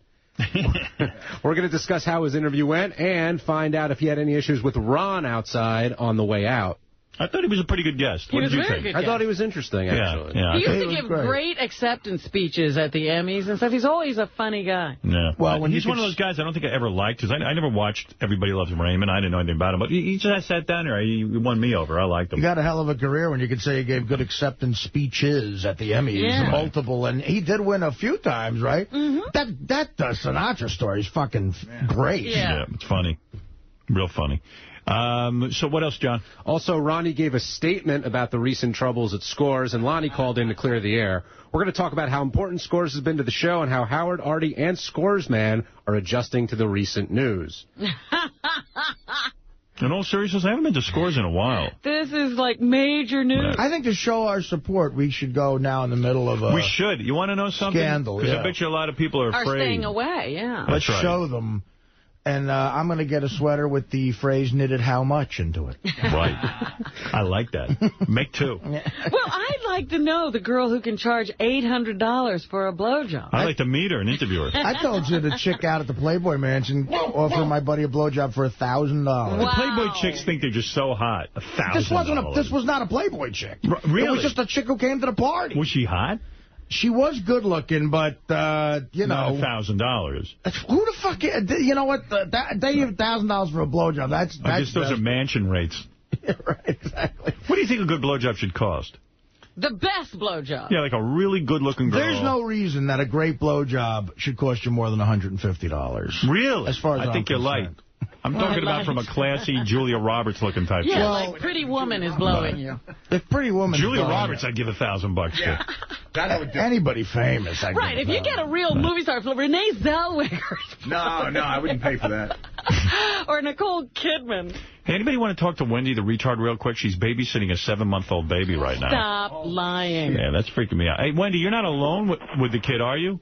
We're going to discuss how his interview went and find out if he had any issues with Ron outside on the way out. I thought he was a pretty good guest. What did you think? I thought he was interesting, actually. Yeah, he used to give great acceptance speeches at the Emmys and stuff. He's always a funny guy. Yeah. Well, he's one of those guys I don't think I ever liked, because I never watched Everybody Loves Raymond. I didn't know anything about him. But he just sat down there. He won me over. I liked him. You got a hell of a career when you can say he gave good acceptance speeches at the Emmys. Yeah. Multiple. And he did win a few times, right? Mm-hmm. That Sinatra story is fucking great. Yeah, it's funny. Real funny. So what else, John? Also, Ronnie gave a statement about the recent troubles at Scores, and Lonnie called in to clear the air. We're going to talk about how important Scores has been to the show and how Howard, Artie, and Scores Man are adjusting to the recent news. In all seriousness, I haven't been to Scores in a while. This is like major news. I think to show our support, we should go now in the middle of a We should. You want to know something? Scandal, Because I bet you a lot of people are afraid. Are staying away, yeah. Let's show them. and I'm going to get a sweater with the phrase knitted how much into it. Right. I like that. Make 2. Well, I'd like to know the girl who can charge $800 for a blowjob. I'd like to meet her and interview her. I told you the chick out at the Playboy Mansion offered my buddy a blowjob for $1,000. Wow. The Playboy chicks think they're just so hot. $1,000. This was not a Playboy chick. Really? It was just a chick who came to the party. Was she hot? She was good looking, but, you know. Not $1,000. Who the fuck, you know what, they give $1,000 for a blowjob. That's I guess those are mansion rates. Yeah, right, exactly. What do you think a good blowjob should cost? The best blowjob. Yeah, like a really good-looking girl. There's no reason that a great blowjob should cost you more than $150. Really? As far as I think you're light. I'm talking about from a classy Julia Roberts-looking type. Yeah, like Pretty Woman is blowing you. If Pretty Woman, Julia Roberts, I'd give $1,000 to. Anybody famous, I'd right, if you get a real movie star, Renee Zellweger. No, I wouldn't pay for that. Or Nicole Kidman. Hey, anybody want to talk to Wendy, the retard, real quick? She's babysitting a 7-month-old baby right now. Stop lying. Yeah, that's freaking me out. Hey, Wendy, you're not alone with the kid, are you?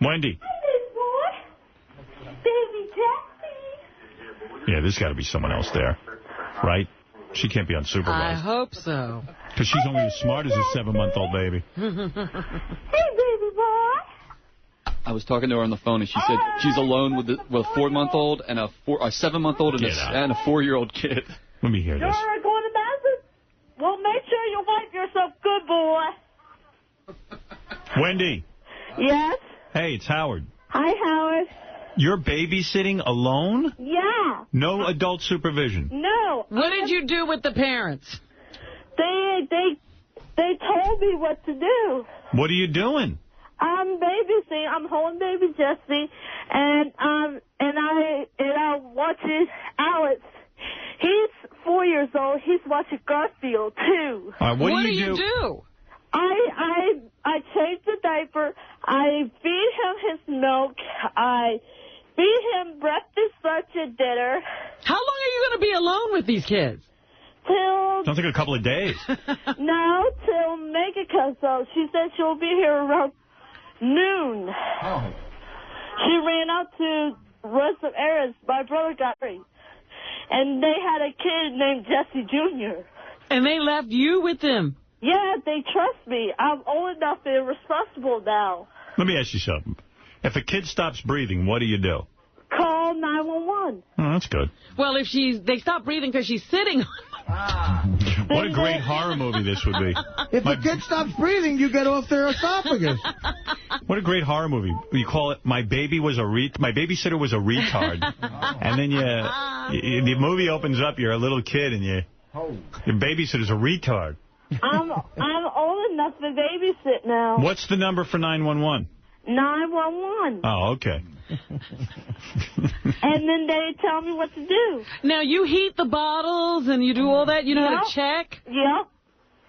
Wendy. Yeah, there's got to be someone else there, right? She can't be unsupervised. I hope so. Because she's only as smart as a 7-month-old baby. Hey, baby boy. I was talking to her on the phone, and she said she's alone with a 4-month-old and a 7-month-old and a 4-year-old kid. Let me hear You're this. going to bathroom? Well, make sure you wipe yourself good, boy. Wendy. Yes? Hey, it's Howard. Hi, Howard. You're babysitting alone? Yeah. No adult supervision? No. What did you do with the parents? They told me what to do. What are you doing? I'm babysitting. I'm holding baby Jesse, and I watching Alex. He's 4 years old. He's watching Garfield too. What do you do? I change the diaper. I feed him his milk. I feed him breakfast, lunch, and dinner. How long are you going to be alone with these kids? Till... Sounds like a couple of days. No, till Megan comes out. She said she'll be here around noon. Oh. She ran out to run some errands. My brother got married. And they had a kid named Jesse Jr. And they left you with them? Yeah, they trust me. I'm old enough and responsible now. Let me ask you something. If a kid stops breathing, what do you do? Call 911. Oh, that's good. Well, if they stop breathing because she's sitting on What a great horror movie this would be. If a kid stops breathing, you get off their esophagus. What a great horror movie. You call it My Babysitter Was a Retard. And then the movie opens up, you're a little kid, and your babysitter's a retard. I'm old enough to babysit now. What's the number for 911? 911. Oh, okay. And then they tell me what to do. Now, you heat the bottles and you do all that? You know how to check? Yep.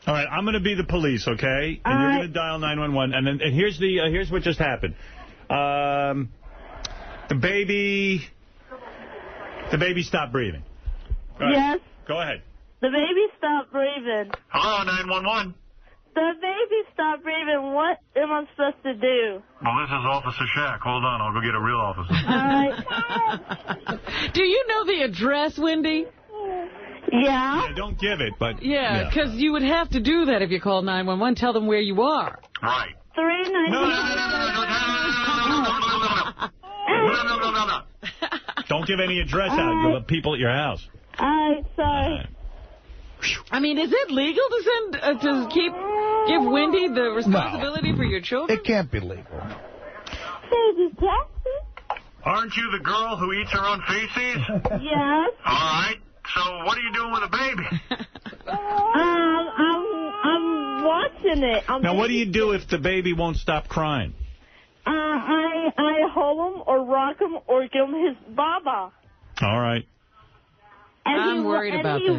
All right, I'm going to be the police, okay? And you're going to dial 911. And here's what just happened. The baby stopped breathing. Yes. Go ahead. The baby stopped breathing. Hello, 911. The baby stopped breathing. What am I supposed to do? Well, this is Officer Shack. Hold on, I'll go get a real officer. All right. Do you know the address, Wendy? Yeah. Don't give it, but... Yeah, because you would have to do that if you call 911. Tell them where you are. Right. 399. No. Don't give any address out to the people at your house. All right, sorry. I mean, is it legal to give Wendy the responsibility for your children? It can't be legal. Baby Jesse? Aren't you the girl who eats her own feces? Yes. All right. So what are you doing with a baby? I'm watching it. Now, what do you do if the baby won't stop crying? I hold him or rock him or give him his baba. All right. And I'm worried about this.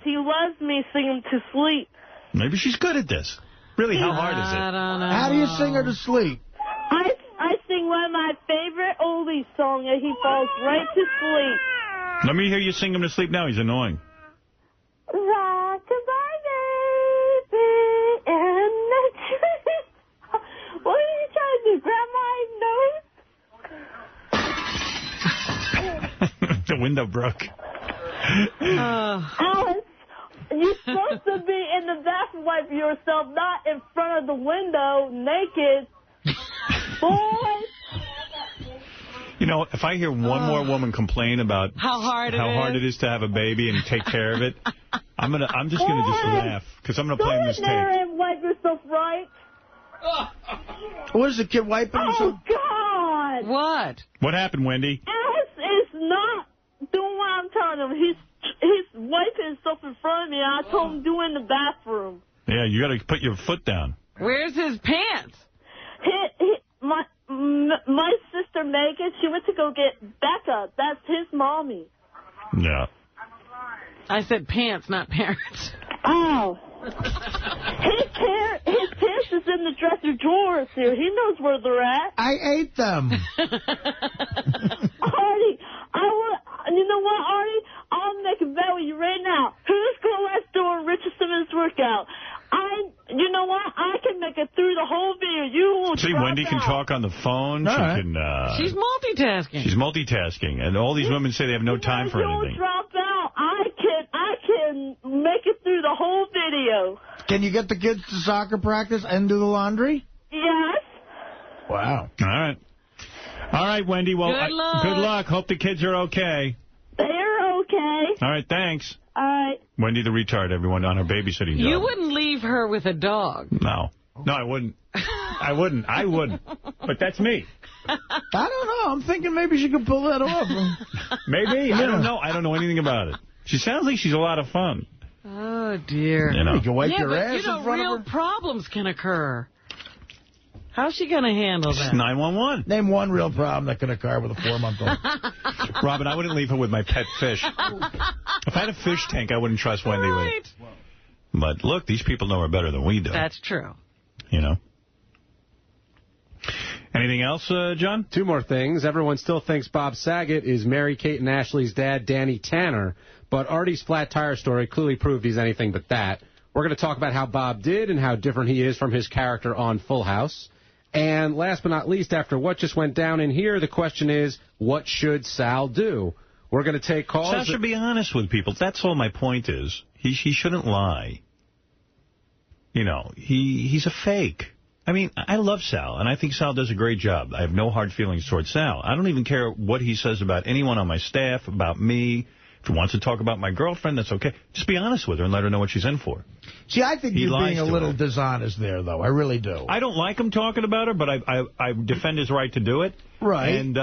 He loves me singing to sleep. Maybe she's good at this. Really, how hard is it? I don't know. How do you sing her to sleep? I sing one of my favorite oldies songs, and he falls right to sleep. Let me hear you sing him to sleep now. He's annoying. Rock-a-bye, baby, in the tree. What are you trying to do, grab my nose? The window broke. Alice, you're supposed to be in the bathroom wiping yourself, not in front of the window, naked. Boy. You know, if I hear one more woman complain about how hard it is to have a baby and take care of it, I'm just gonna just laugh because I'm gonna play this tape. And wipe yourself right. What is the kid wiping himself? Oh God! What happened, Wendy? Alice is not doing what I'm telling him. He's wiping himself in front of me. I told him do it in the bathroom. Yeah, you got to put your foot down. Where's his pants? My sister Megan, she went to go get Becca. That's his mommy. Yeah. I said pants, not parents. Oh. His pants is in the dresser drawers here. He knows where they're at. I ate them. Artie, you know what, Artie? I'll make a bet with you right now. Who's going to let's do a Richard Simmons workout? You know what? I can make it through the whole video. You will See, Wendy can talk on the phone. She's multitasking. She's multitasking. And all these women say they have no time for anything. You'll drop out. I can make it through the whole video. Can you get the kids to soccer practice and do the laundry? Yes. Wow. All right, Wendy. Well, good luck. Hope the kids are okay. They're okay. All right, thanks. All right. Wendy the retard, everyone, on her babysitting job. You wouldn't leave her with a dog. No, I wouldn't. I wouldn't. But that's me. I don't know. I'm thinking maybe she could pull that off. Maybe. I don't know. I don't know anything about it. She sounds like she's a lot of fun. Oh, dear. You know. You can wipe your ass in front real of her. problems can occur. How's she going to handle that? 911. Name one real problem that could occur with a 4-month-old. Robin, I wouldn't leave her with my pet fish. If I had a fish tank, I wouldn't trust Wendy with it. But look, these people know her better than we do. That's true. You know. Anything else, John? 2 more things. Everyone still thinks Bob Saget is Mary-Kate and Ashley's dad, Danny Tanner. But Artie's flat tire story clearly proved he's anything but that. We're going to talk about how Bob did and how different he is from his character on Full House. And last but not least, after what just went down in here, the question is, what should Sal do? We're going to take calls. Sal should be honest with people. That's all my point is. He shouldn't lie. You know, he's a fake. I mean, I love Sal, and I think Sal does a great job. I have no hard feelings towards Sal. I don't even care what he says about anyone on my staff, about me. If he wants to talk about my girlfriend, that's okay. Just be honest with her and let her know what she's in for. See, I think you're being a little dishonest there, though. I really do. I don't like him talking about her, but I defend his right to do it. Right. And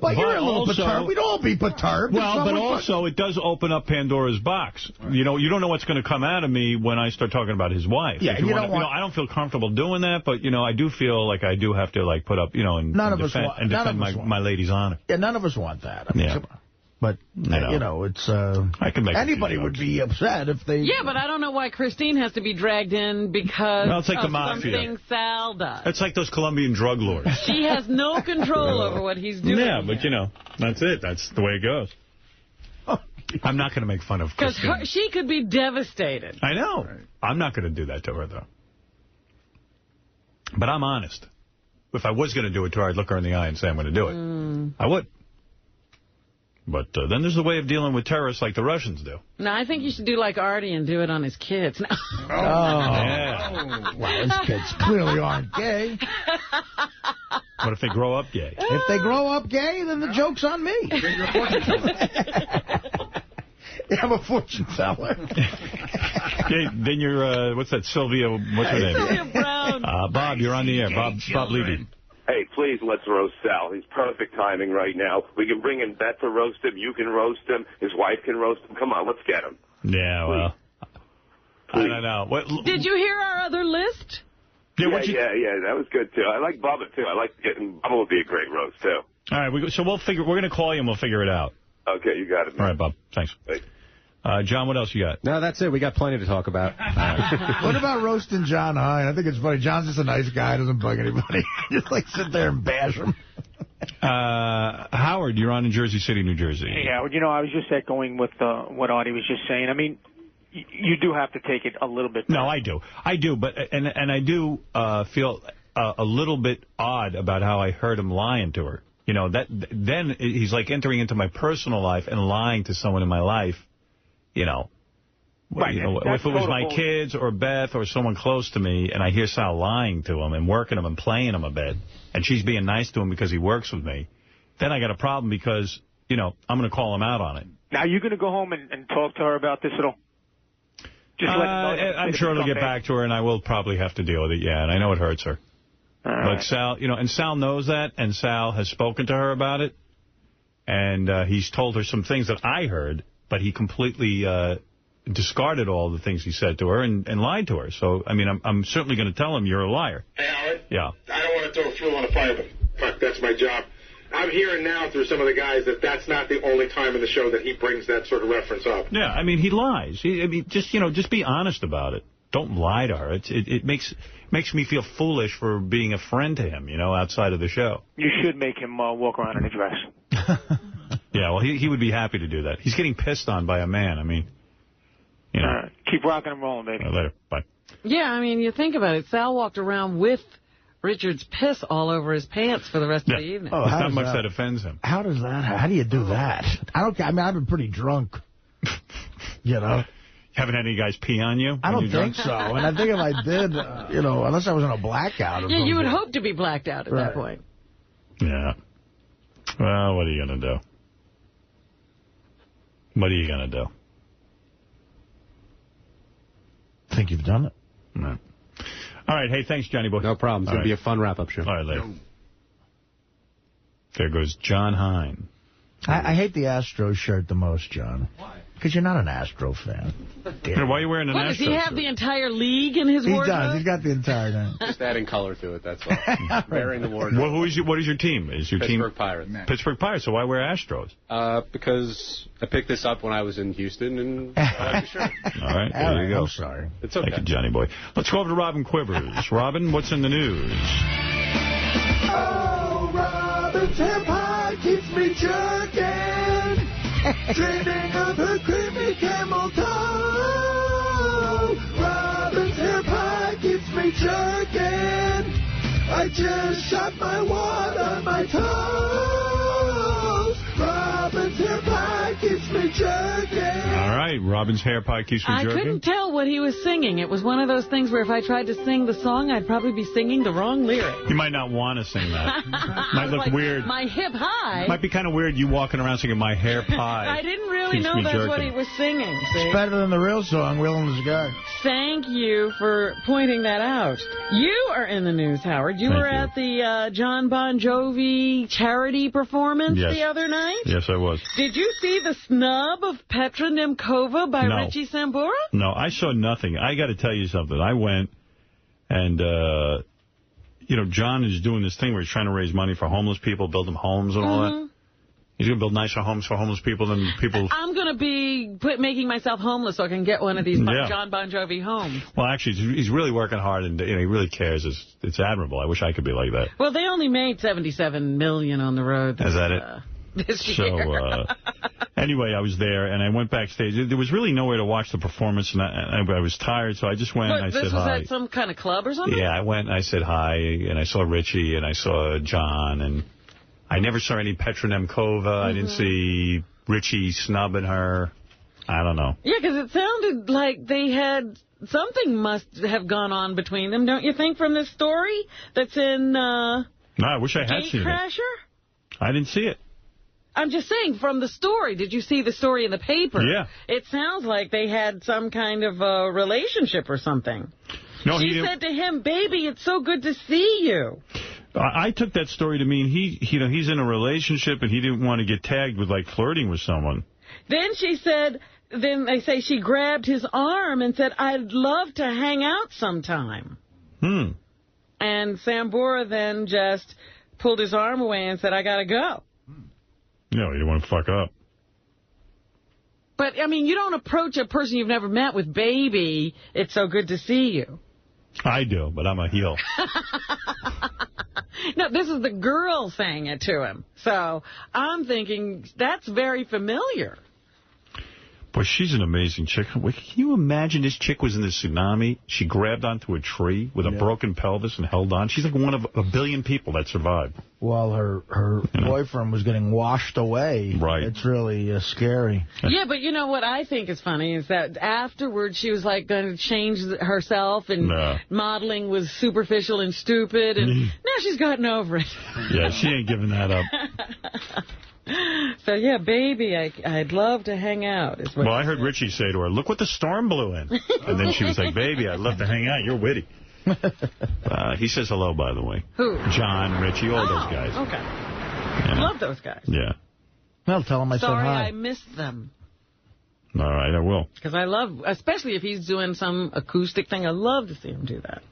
but you're a little perturbed. We'd all be perturbed. Well, but also it does open up Pandora's box. Right. You know, you don't know what's going to come out of me when I start talking about his wife. Yeah, I don't feel comfortable doing that, but you know, I do feel like I do have to like put up, you know, and defend my lady's honor. Yeah, none of us want that. I mean, yeah. But, you know, it's... I can make anybody would be upset if they... Yeah, but I don't know why Christine has to be dragged in because it's like of something Sal does. It's like those Colombian drug lords. She has no control over what he's doing. Yeah, but, you know, that's it. That's the way it goes. I'm not going to make fun of Christine. Because she could be devastated. I know. Right. I'm not going to do that to her, though. But I'm honest. If I was going to do it to her, I'd look her in the eye and say I'm going to do it. I would. But then there's the way of dealing with terrorists like the Russians do. No, I think you should do like Artie and do it on his kids. No. Yeah. Well, his kids clearly aren't gay. What if they grow up gay? If they grow up gay, then the joke's on me. I'm a fortune teller. Then you're, what's that, Sylvia, what's her name? Sylvia Brown. Bob, you're on the air. Bob Levy. Hey, please, let's roast Sal. He's perfect timing right now. We can bring in Beth to roast him. You can roast him. His wife can roast him. Come on, let's get him. Yeah, well, I don't know. Did you hear our other list? Yeah, that was good, too. I like Bubba, too. I like getting... Bubba would be a great roast, too. All right, so we're going to call you and we'll figure it out. Okay, you got it, man. All right, Bob. Thanks. Thanks. John, what else you got? No, that's it. We got plenty to talk about. What about roasting John Hein? I think it's funny. John's just a nice guy. Doesn't bug anybody. Just like sit there and bash him. Howard, you're on in Jersey City, New Jersey. Hey, Howard, you know, I was just echoing with what Artie was just saying. I mean, you do have to take it a little bit better. No, I do. But and I do feel a little bit odd about how I heard him lying to her. You know, then he's like entering into my personal life and lying to someone in my life, you know. Right. You know, if it was my kids or Beth or someone close to me and I hear Sal lying to him and working him and playing him a bit, and she's being nice to him because he works with me, then I got a problem because, you know, I'm going to call him out on it. Now, are you going to go home and talk to her about this at all? Just let her know I'm sure it'll get back to her, and I will probably have to deal with it, yeah, and I know it hurts her. But Sal, you know, and Sal knows that, and Sal has spoken to her about it, and he's told her some things that I heard, but he completely discarded all the things he said to her and lied to her. So, I mean, I'm certainly going to tell him you're a liar. Hey, Howard? Yeah. I don't want to throw fuel on the fire, but fuck, that's my job. I'm hearing now through some of the guys that that's not the only time in the show that he brings that sort of reference up. Yeah, I mean, he lies. I mean, just be honest about it. Don't lie to her. It makes me feel foolish for being a friend to him, you know, outside of the show. You should make him walk around in a dress. Yeah, well, he would be happy to do that. He's getting pissed on by a man. I mean, you know. Keep rocking and rolling, baby. Later. Bye. Yeah, I mean, you think about it. Sal walked around with Richard's piss all over his pants for the rest of the evening. Oh, not much that offends him. How does that happen? How do you do that? I don't. I mean, I've been pretty drunk. You know. Haven't had any guys pee on you? I don't think so. And I think if I did, you know, unless I was in a blackout. Yeah, you would hope to be blacked out at that point. Yeah. Well, what are you going to do? What are you going to do? I think you've done it. No. All right. Hey, thanks, Johnny Boy. No problem. It's going to be a fun wrap-up show. All right, later. There goes John Hine. I hate the Astros shirt the most, John. Why? Because you're not an Astro fan. Why are you wearing an Astro Does he have the entire league in his wardrobe? He does. He's got the entire thing. Just adding color to it, that's all. Wearing the wardrobe. Well, what is your team? Is your Pittsburgh team Pirates. Pittsburgh Pirates. So why wear Astros? Because I picked this up when I was in Houston, and I like the shirt. All right, there you go. I'm sorry. It's okay. Thank you, Johnny Boy. Let's go over to Robin Quivers. Robin, what's in the news? Oh, Robin's hip hop keeps me jerking. Dreaming of her creamy camel toe. Robin's hair pie keeps me jerking. I just shot my wad on my toes. Robin's hair pie keeps me jerking. All right, Robin's hair pie keeps me jerking. I couldn't tell what he was singing. It was one of those things where if I tried to sing the song, I'd probably be singing the wrong lyric. You might not want to sing that. Might look like, weird. My hip high. Might be kind of weird you walking around singing my hair pie. I didn't really know that's what he was singing. See? It's better than the real song, Wheel in the Cigar. Thank you for pointing that out. You are in the news, Howard. You were at the John Bon Jovi charity performance the other night? Yes, I was. Did you see the snub of Petra Nemkova by Richie Sambora? No, I saw nothing. I got to tell you something. I went and, you know, John is doing this thing where he's trying to raise money for homeless people, build them homes and all that. He's going to build nicer homes for homeless people than people... I'm going to be making myself homeless so I can get one of these John Bon Jovi homes. Well, actually, he's really working hard, and you know, he really cares. It's admirable. I wish I could be like that. Well, they only made $77 million on the road. Is that it? This year. So, anyway, I was there, and I went backstage. There was really nowhere to watch the performance, and I was tired, so I just went and I said hi. This was at some kind of club or something? Yeah, I went and I said hi, and I saw Richie, and I saw John, and I never saw any Petra Nemkova. I didn't see Richie snubbing her. I don't know. Yeah, because it sounded like they had... Something must have gone on between them, don't you think, from this story that's in... No, I wish I had seen Gatecrasher? it. I didn't see it. I'm just saying, from the story, did you see the story in the paper? Yeah. It sounds like they had some kind of a relationship or something. No, she said to him, baby, it's so good to see you. I took that story to mean he's in a relationship and he didn't want to get tagged with, like, flirting with someone. Then she said, then they say she grabbed his arm and said, I'd love to hang out sometime. And Sambora then just pulled his arm away and said, I got to go. No, you didn't want to fuck up. But, I mean, you don't approach a person you've never met with, baby, it's so good to see you. I do, but I'm a heel. No, this is the girl saying it to him. So I'm thinking that's very familiar. Boy, she's an amazing chick. Can you imagine this chick was in the tsunami? She grabbed onto a tree with a broken pelvis and held on. She's like one of a billion people that survived. Well, her boyfriend was getting washed away. Right. It's really scary. Yeah, but you know what I think is funny is that afterwards she was like going to change herself and modeling was superficial and stupid, and now she's gotten over it. Yeah, she ain't giving that up. So, yeah, baby, I'd love to hang out. Is what I heard Richie say to her, look what the storm blew in. And then she was like, baby, I'd love to hang out. You're witty. He says hello, by the way. Who? John, Richie, all those guys. Okay. Yeah. Love those guys. Yeah. Well, tell him I said hi. Sorry I missed them. All right, I will. Because I love, especially if he's doing some acoustic thing, I love to see him do that.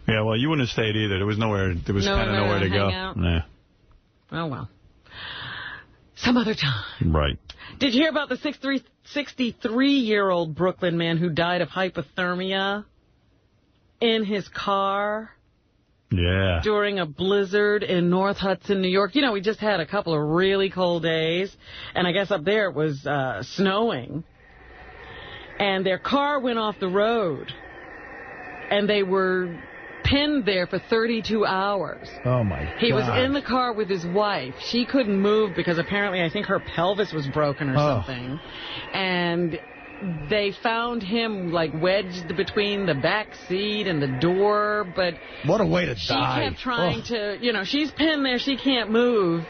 Yeah, well, you wouldn't have stayed either. There was kind of nowhere to go. Nah. Oh, well. Some other time. Right. Did you hear about the 63-year-old Brooklyn man who died of hypothermia in his car? Yeah. During a blizzard in North Hudson, New York. You know, we just had a couple of really cold days, and I guess up there it was snowing. And their car went off the road, and they were pinned there for 32 hours. Oh, my God. He was in the car with his wife. She couldn't move because apparently I think her pelvis was broken or something. And they found him, like, wedged between the back seat and the door, but... What a way to die. She kept trying to, you know, she's pinned there, she can't move,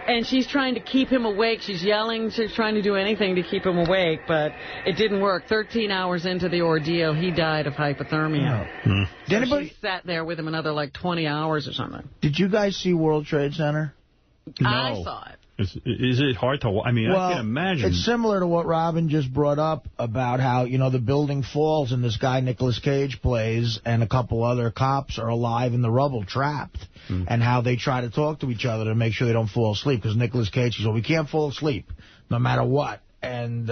and she's trying to keep him awake. She's yelling, she's trying to do anything to keep him awake, but it didn't work. 13 hours into the ordeal, he died of hypothermia. Oh. Did anybody... She sat there with him another, like, 20 hours or something. Did you guys see World Trade Center? No. I saw it. Is it hard to... I mean, I can't imagine. It's similar to what Robin just brought up about how, you know, the building falls and this guy Nicolas Cage plays and a couple other cops are alive in the rubble, trapped, and how they try to talk to each other to make sure they don't fall asleep, because Nicolas Cage says, well, we can't fall asleep no matter what. And,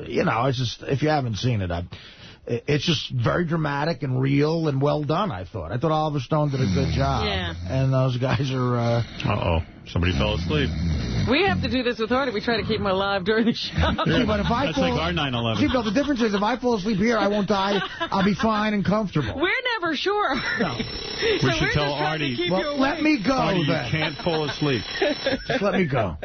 you know, it's just, if you haven't seen it, it's just very dramatic and real and well done, I thought. I thought Oliver Stone did a good job. Yeah. And those guys are... Uh-oh. Somebody fell asleep. We have to do this with Artie. We try to keep him alive during the show. Yeah, but if I That's like our 9/11. See, Bill, the difference is if I fall asleep here, I won't die. I'll be fine and comfortable. We're never sure. No. So we should tell Artie. Well, let me go, Artie, then. You can't fall asleep. Just let me go.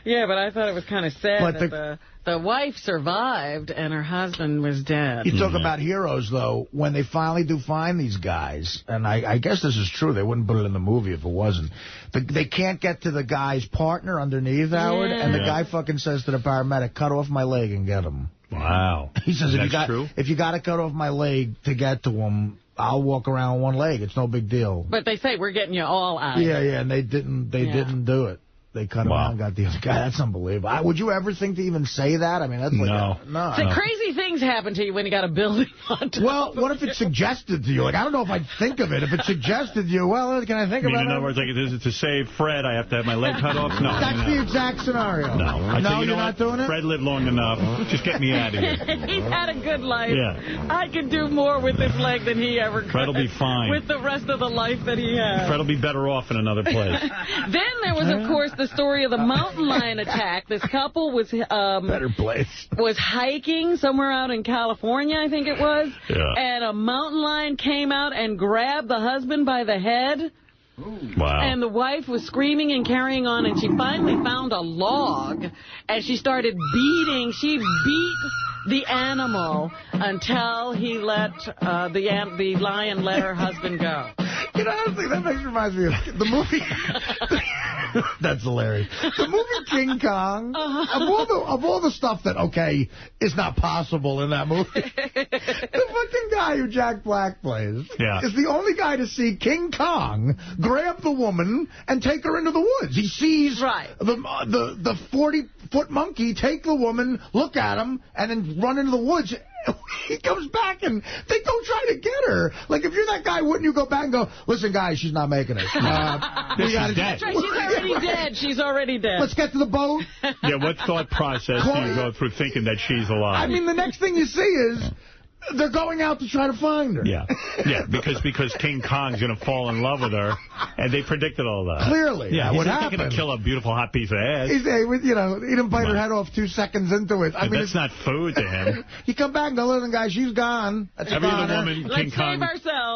Yeah, but I thought it was kind of sad that the wife survived and her husband was dead. You talk about heroes, though, when they finally do find these guys, and I guess this is true, they wouldn't put it in the movie if it wasn't. They can't get to the guy's partner underneath, Howard, and the guy fucking says to the paramedic, cut off my leg and get him. Wow. He says, if you got to cut off my leg to get to him, I'll walk around with one leg. It's no big deal. But they say we're getting you all out of here. Yeah, and they didn't do it. They cut him out and got the other guy. That's unbelievable. Would you ever think to even say that? I mean, that's like no. So crazy things happen to you when you got a building on top. Well, what if it's suggested to you? Like, I don't know if I'd think of it. If it's suggested to you, well, can I think about it? In other words, like, to save Fred, I have to have my leg cut off? No. That's the exact scenario. No. You're not doing it? Fred lived long enough. Just get me out of here. He's had a good life. Yeah. I can do more with this leg than he ever could. Fred'll be fine. With the rest of the life that he has. Fred'll be better off in another place. Then there was, of course, the story of the mountain lion attack. This couple was better place. Was hiking somewhere out in California, I think it was. Yeah. And a mountain lion came out and grabbed the husband by the head. Wow. And the wife was screaming and carrying on, and she finally found a log, and she started beating. She beat the animal until he let the lion let her husband go. You know, honestly, that reminds me of the movie. That's hilarious. The movie King Kong, of all the stuff that, is not possible in that movie, the fucking guy who Jack Black plays is the only guy to see King Kong grab the woman and take her into the woods. He sees the 40-foot monkey take the woman, look at him, and then run into the woods. He comes back and they go try to get her. Like, if you're that guy, wouldn't you go back and go, listen, guys, she's not making it. She's dead. That's right, she's already dead. She's already dead. Let's get to the boat. Yeah, what thought process do you go through thinking that she's alive? I mean, the next thing you see is They're going out to try to find her. Yeah, because King Kong's going to fall in love with her, and they predicted all that. Clearly, yeah. What He's not going to kill a beautiful hot piece of ass. He didn't bite her head off 2 seconds into it. I mean, that's not food to him. You come back and go, listen, guys, she's gone. That's every other woman, King Kong.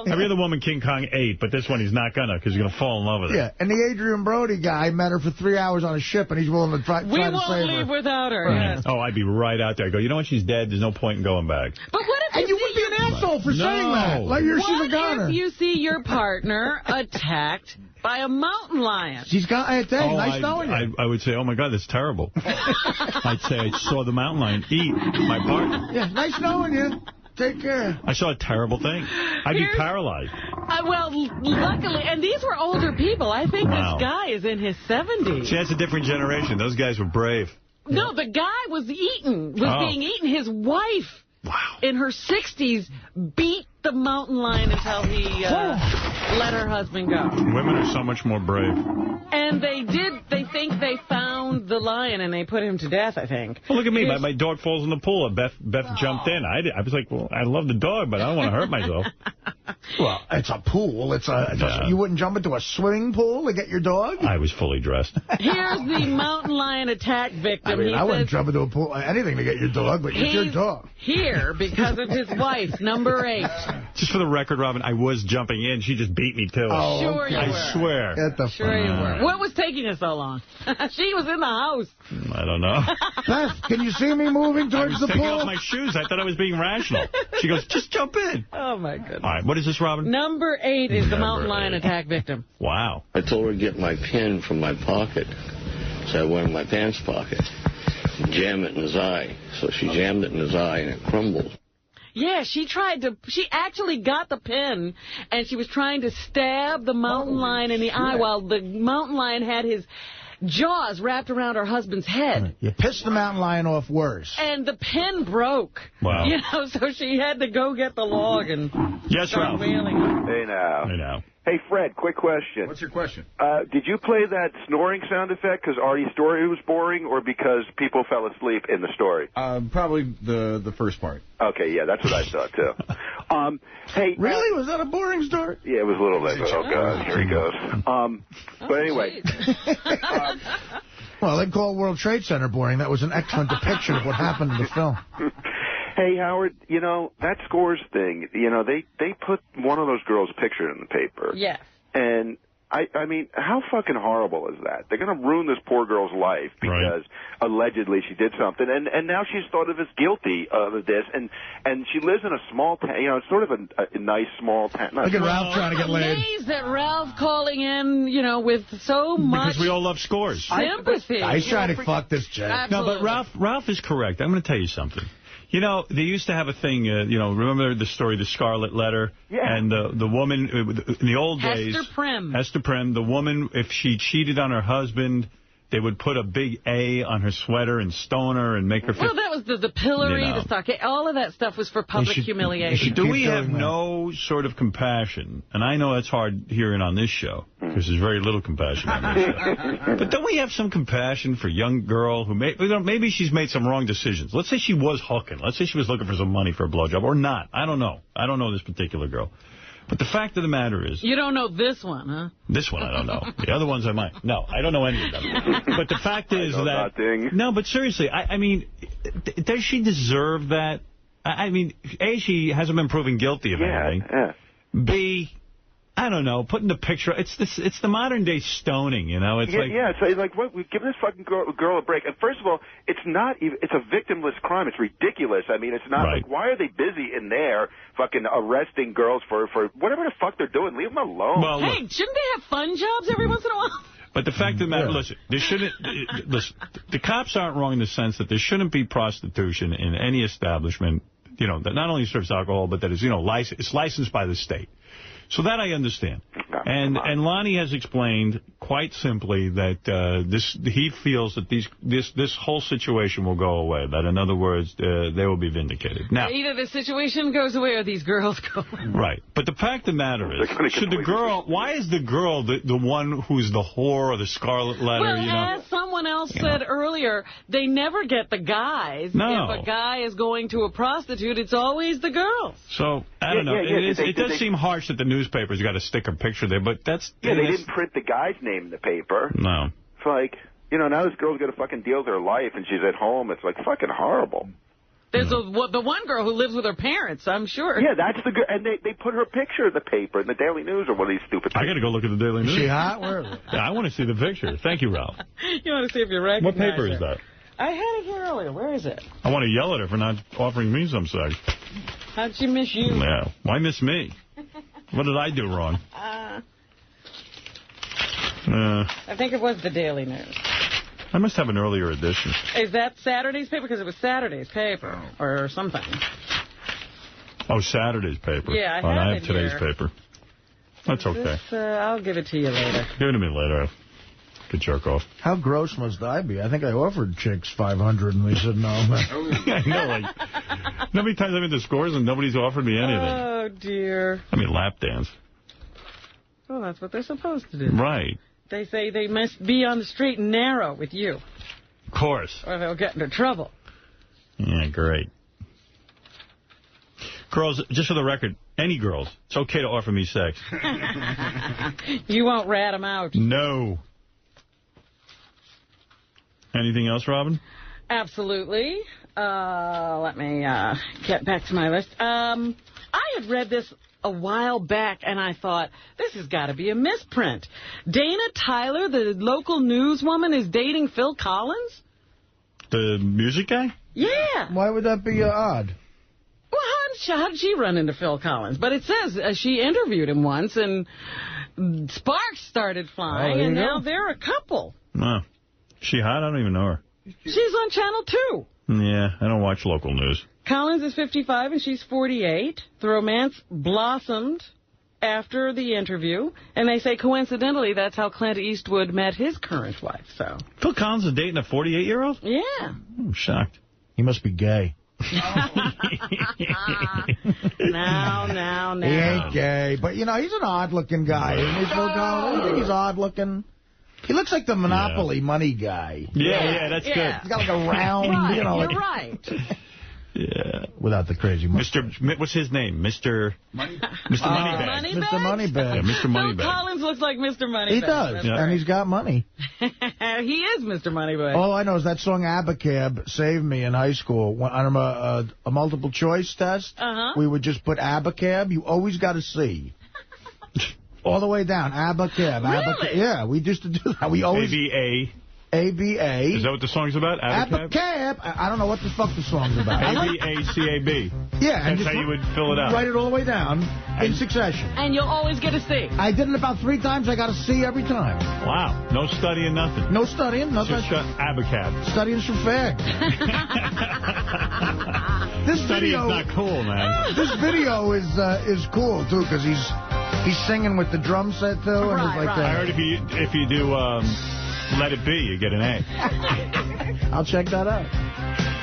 Every other woman, King Kong ate, but this one he's not gonna, because he's gonna fall in love with her. Yeah, and the Adrian Brody guy met her for 3 hours on a ship, and he's willing to try to save her. We won't leave without her. Right. Yes. Oh, I'd be right out there. I go, you know what? She's dead. There's no point in going back. But what if you would be an asshole for saying that? Like she's a goner. What if you see your partner attacked by a mountain lion? She's got. Nice knowing you. I would say, oh my God, that's terrible. I'd say I saw the mountain lion eat my partner. Yeah, nice knowing you. Take care. I saw a terrible thing. I'd be paralyzed. Well, luckily, and these were older people. I think this guy is in his 70s. See, that's a different generation. Those guys were brave. No, the guy was being eaten. His wife, in her 60s, beat the mountain lion until he let her husband go. Women are so much more brave. And they think they found the lion, and they put him to death, I think. Well, look at me. My dog falls in the pool, and Beth jumped in. I was like, well, I love the dog, but I don't want to hurt myself. Well, it's a pool. You wouldn't jump into a swimming pool to get your dog? I was fully dressed. Here's the mountain lion attack victim. I wouldn't jump into a pool, anything to get your dog, but it's your dog. Here because of his wife, number 8. Just for the record, Robin, I was jumping in. She just beat me, too. Oh, sure you were. I swear. Sure you were. What was taking us so long? She was in the house. I don't know. Beth, can you see me moving towards the pool? I was taking off my shoes. I thought I was being rational. She goes, just jump in. Oh, my goodness. All right, what is this, Robin? Number 8 is the mountain lion attack victim. Wow. I told her to get my pen from my pocket, so I went in my pants pocket and jam it in his eye. So she jammed it in his eye, and it crumbled. Yeah, she actually got the pen, and she was trying to stab the mountain lion in the eye while the mountain lion had his jaws wrapped around her husband's head. You pissed the mountain lion off worse. And the pen broke. Wow. So she had to go get the log and start wailing. Hey, now. Hey, Fred, quick question. What's your question? Did you play that snoring sound effect because Artie's story was boring or because people fell asleep in the story? Probably the first part. Okay, yeah, that's what I thought, too. Hey, really? Was that a boring story? Yeah, it was a little bit. Oh, God, here he goes. But anyway. Well, they call World Trade Center boring. That was an excellent depiction of what happened in the film. Hey, Howard, that Scores thing, they put one of those girls' picture in the paper. Yes. And, I mean, how fucking horrible is that? They're going to ruin this poor girl's life because allegedly she did something. And now she's thought of as guilty of this. And she lives in a small town. It's sort of a nice small town. Look at Ralph trying to get laid. I'm amazed that Ralph calling in, with so much because we all love Scores. Sympathy. He's trying to fuck this chick. Absolutely. No, but Ralph is correct. I'm going to tell you something. They used to have a thing, remember the story, the Scarlet Letter? Yeah. And the woman, in the old days... Hester Prym, the woman, if she cheated on her husband, they would put a big A on her sweater and stone her and make her feel... Well, that was the pillory, the stockade, all of that stuff was for public humiliation. Do we have no sort of compassion? And I know that's hard hearing on this show, because there's very little compassion on this show. But don't we have some compassion for a young girl who maybe she's made some wrong decisions? Let's say she was hooking. Let's say she was looking for some money for a blowjob, or not. I don't know. I don't know this particular girl. But the fact of the matter is... You don't know this one, huh? This one I don't know. The other ones I might. No, I don't know any of them. But the fact is that... Nothing. No, but seriously, I mean, does she deserve that? I mean, A, she hasn't been proven guilty of anything. Yeah. B, I don't know, putting the picture... It's the modern-day stoning, It's like... Yeah, so like, what, we've given this fucking girl a break. And first of all, it's a victimless crime. It's ridiculous. I mean, it's not like, why are they busy in there fucking arresting girls for whatever the fuck they're doing? Leave them alone. Well, hey, shouldn't they have fun jobs every once in a while? But the fact of the matter, listen, the cops aren't wrong in the sense that there shouldn't be prostitution in any establishment, that not only serves alcohol, but that is, it's licensed by the state. So that I understand. And Lonnie has explained quite simply that he feels that this whole situation will go away. That, in other words, they will be vindicated. Now, either the situation goes away or these girls go away. Right. But the fact of the matter is, why is the girl the one who's the whore or the Scarlet Letter? Well, as someone someone else said earlier, they never get the guys. No. If a guy is going to a prostitute, it's always the girls. So, I don't know. It does seem harsh that the newspaper's got to stick a picture there, but that's... Yeah, they didn't print the guy's name in the paper. No. It's like, you know, now this girl's got to fucking deal with her life, and she's at home. It's, like, fucking horrible. There's the one girl who lives with her parents, I'm sure. Yeah, that's the girl. And they put her picture in the paper, in the Daily News, or one of these stupid things. I got to go look at the Daily News. Is she hot? Where is it? Yeah, I want to see the picture. Thank you, Ralph. You want to see if you recognize What paper her. is that? I had it here earlier. Where is it? I want to yell at her for not offering me some sex. How'd she miss you? Yeah. Why miss me? What did I do wrong? I think it was the Daily News. I must have an earlier edition. Is that Saturday's paper? Because it was Saturday's paper or something. Oh, Saturday's paper. Yeah, I have it today's here. paper. That's okay. I'll give it to you later. Give it to me later. Good jerk off. How gross must I be? I think I offered chicks 500 and they said no. I know, like, how many times I've been to scores and nobody's offered me anything? Oh, dear. I mean, lap dance. Well, that's what they're supposed to do. Right. They say they must be on the straight and narrow with you. Of course. Or they'll get into trouble. Yeah, great. Girls, just for the record, any girls, it's okay to offer me sex. You won't rat them out. No. Anything else, Robin? Absolutely. Let me get back to my list. I had read this a while back, and I thought, this has got to be a misprint. Dana Tyler, the local newswoman, is dating Phil Collins? The music guy? Yeah. Why would that be odd? Well, how did she run into Phil Collins? But it says she interviewed him once, and sparks started flying, and now they're a couple. Oh. She hot? I don't even know her. She's on Channel 2. Yeah, I don't watch local news. Collins is 55 and she's 48. The romance blossomed after the interview, and they say coincidentally that's how Clint Eastwood met his current wife. So Phil Collins is dating a 48-year-old? Yeah. I'm shocked. He must be gay. No. He ain't gay, but you know he's an odd-looking guy. Isn't he, Phil Collins? I think he's odd-looking. He looks like the Monopoly money guy. Yeah, that's good. He's got like a round, right, you know. You're like, right. Yeah. Without the crazy what's his name? Mr. Moneybag. Mr. Moneybag. Yeah, Mr. Moneybag. Phil Collins looks like Mr. Moneybag. He does, and he's got money. He is Mr. Moneybag. All I know is that song Abacab saved me in high school. When, on a multiple choice test, we would just put Abacab. You always got a C. All the way down, Abacab. Really? Yeah, we used to do that. We always ABA. ABA. Is that what the song's about? Abacab. I don't know what the fuck the song's about. ABACAB. Yeah. That's how you would fill it out. Write it all the way down in succession. And you'll always get a C. I did it about 3 times. I got a C every time. Wow. No studying, nothing. No studying. Nothing. Just Abacab. Studying some fag. This Studying's video not cool, man. This video is cool, too, because he's singing with the drum set, too. And it's like I heard if you do Let It Be, you get an A. I'll check that out.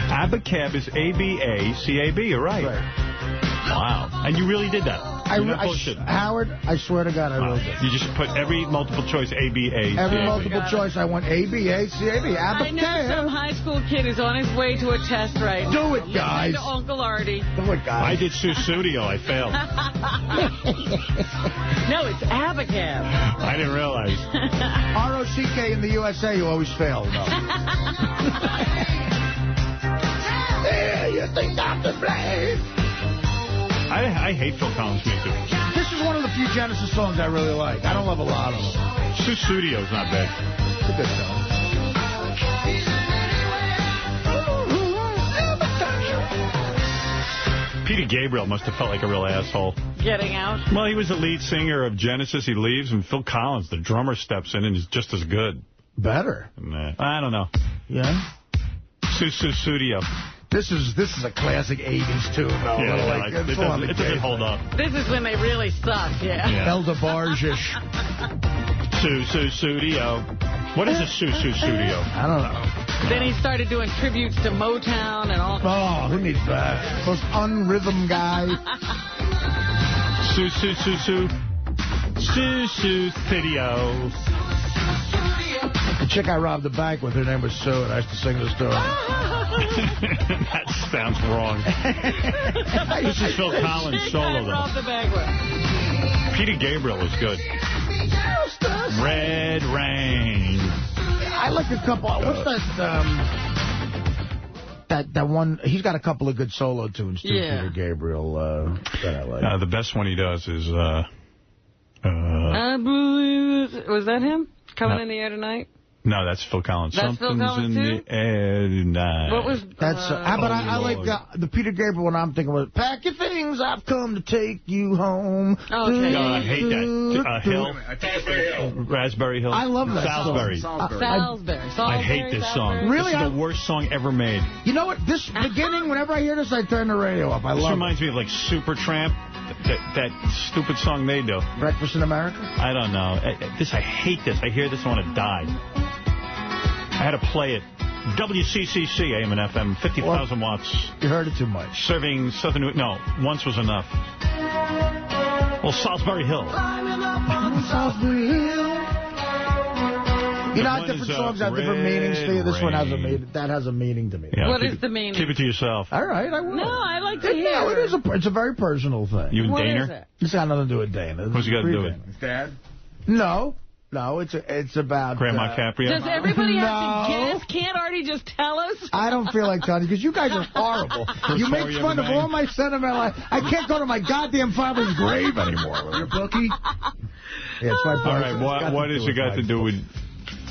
Abacab is ABACAB. You're right. Wow. And you really did that. Howard, I swear to God, I really did. You just put every multiple choice ABA. Every multiple choice, I went ABACAB. I know some high school kid is on his way to a test right now. Do it, guys. To Uncle Artie. Do it, guys. I did Susudio. I failed. No, it's Abacab. I didn't realize. ROCK in the USA, you always fail, though. Yeah, you think I'm to blame. I hate Phil Collins music. This is one of the few Genesis songs I really like. I don't love a lot of them. Susudio's not bad. It's a good song. Peter Gabriel must have felt like a real asshole. Getting out? Well, he was the lead singer of Genesis. He leaves, and Phil Collins, the drummer, steps in and is just as good. Better. I don't know. Yeah? Susudio. This is a classic 80s tune, though. Yeah, it doesn't hold up. This is when they really suck, yeah. Elder Bargish. Susudio. What is a Susudio? I don't know. Then he started doing tributes to Motown and all. Oh, who needs that? Most unrhythm guy. Susudio. Check chick I robbed the bank with, her name was Sue, and I used to sing the story. That sounds wrong. This is Phil Collins solo, though. Robbed the bank with. Peter Gabriel was good. Red Rain. I like a couple. What's that one? He's got a couple of good solo tunes, too, Peter Gabriel, that I like. The best one he does is... I believe... Was that him? Coming in the air tonight? No, that's Phil Collins. That's Phil Collins, in too? the air tonight. What was... That's, but I like the Peter Gabriel one. I'm thinking about, pack your things, I've come to take you home. Okay. I hate that. Hill. Raspberry Hill. I love that Salisbury. song. Salisbury. I hate this song. Really? This is the worst song ever made. You know what? This beginning, whenever I hear this, I turn the radio up. I love it. This reminds me of, like, Supertramp. That stupid song they do. Breakfast in America? I don't know. I hate this. I hear this, I want to die. I had to play it. WCCC, AM and FM, 50,000 watts. You heard it too much. Serving Southern... No, once was enough. Well, Salisbury Hill. You know how different songs have different meanings to you? This one has a meaning. That has a meaning to me. Yeah, what is the meaning? Keep it to yourself. All right, I will. No, I like to hear. No, it's a very personal thing. You and What Daner? is it? It's got nothing to do with Dana. What's it got to do with it? His dad? No, it's about... Grandma Caprio? Does everybody have to guess? Can't Artie just tell us? I don't feel like telling you, because you guys are horrible. You make fun of all my sentimental life. I can't go to my goddamn father's grave anymore. Your bookie? Yeah, it's my all right, what has it got to do with...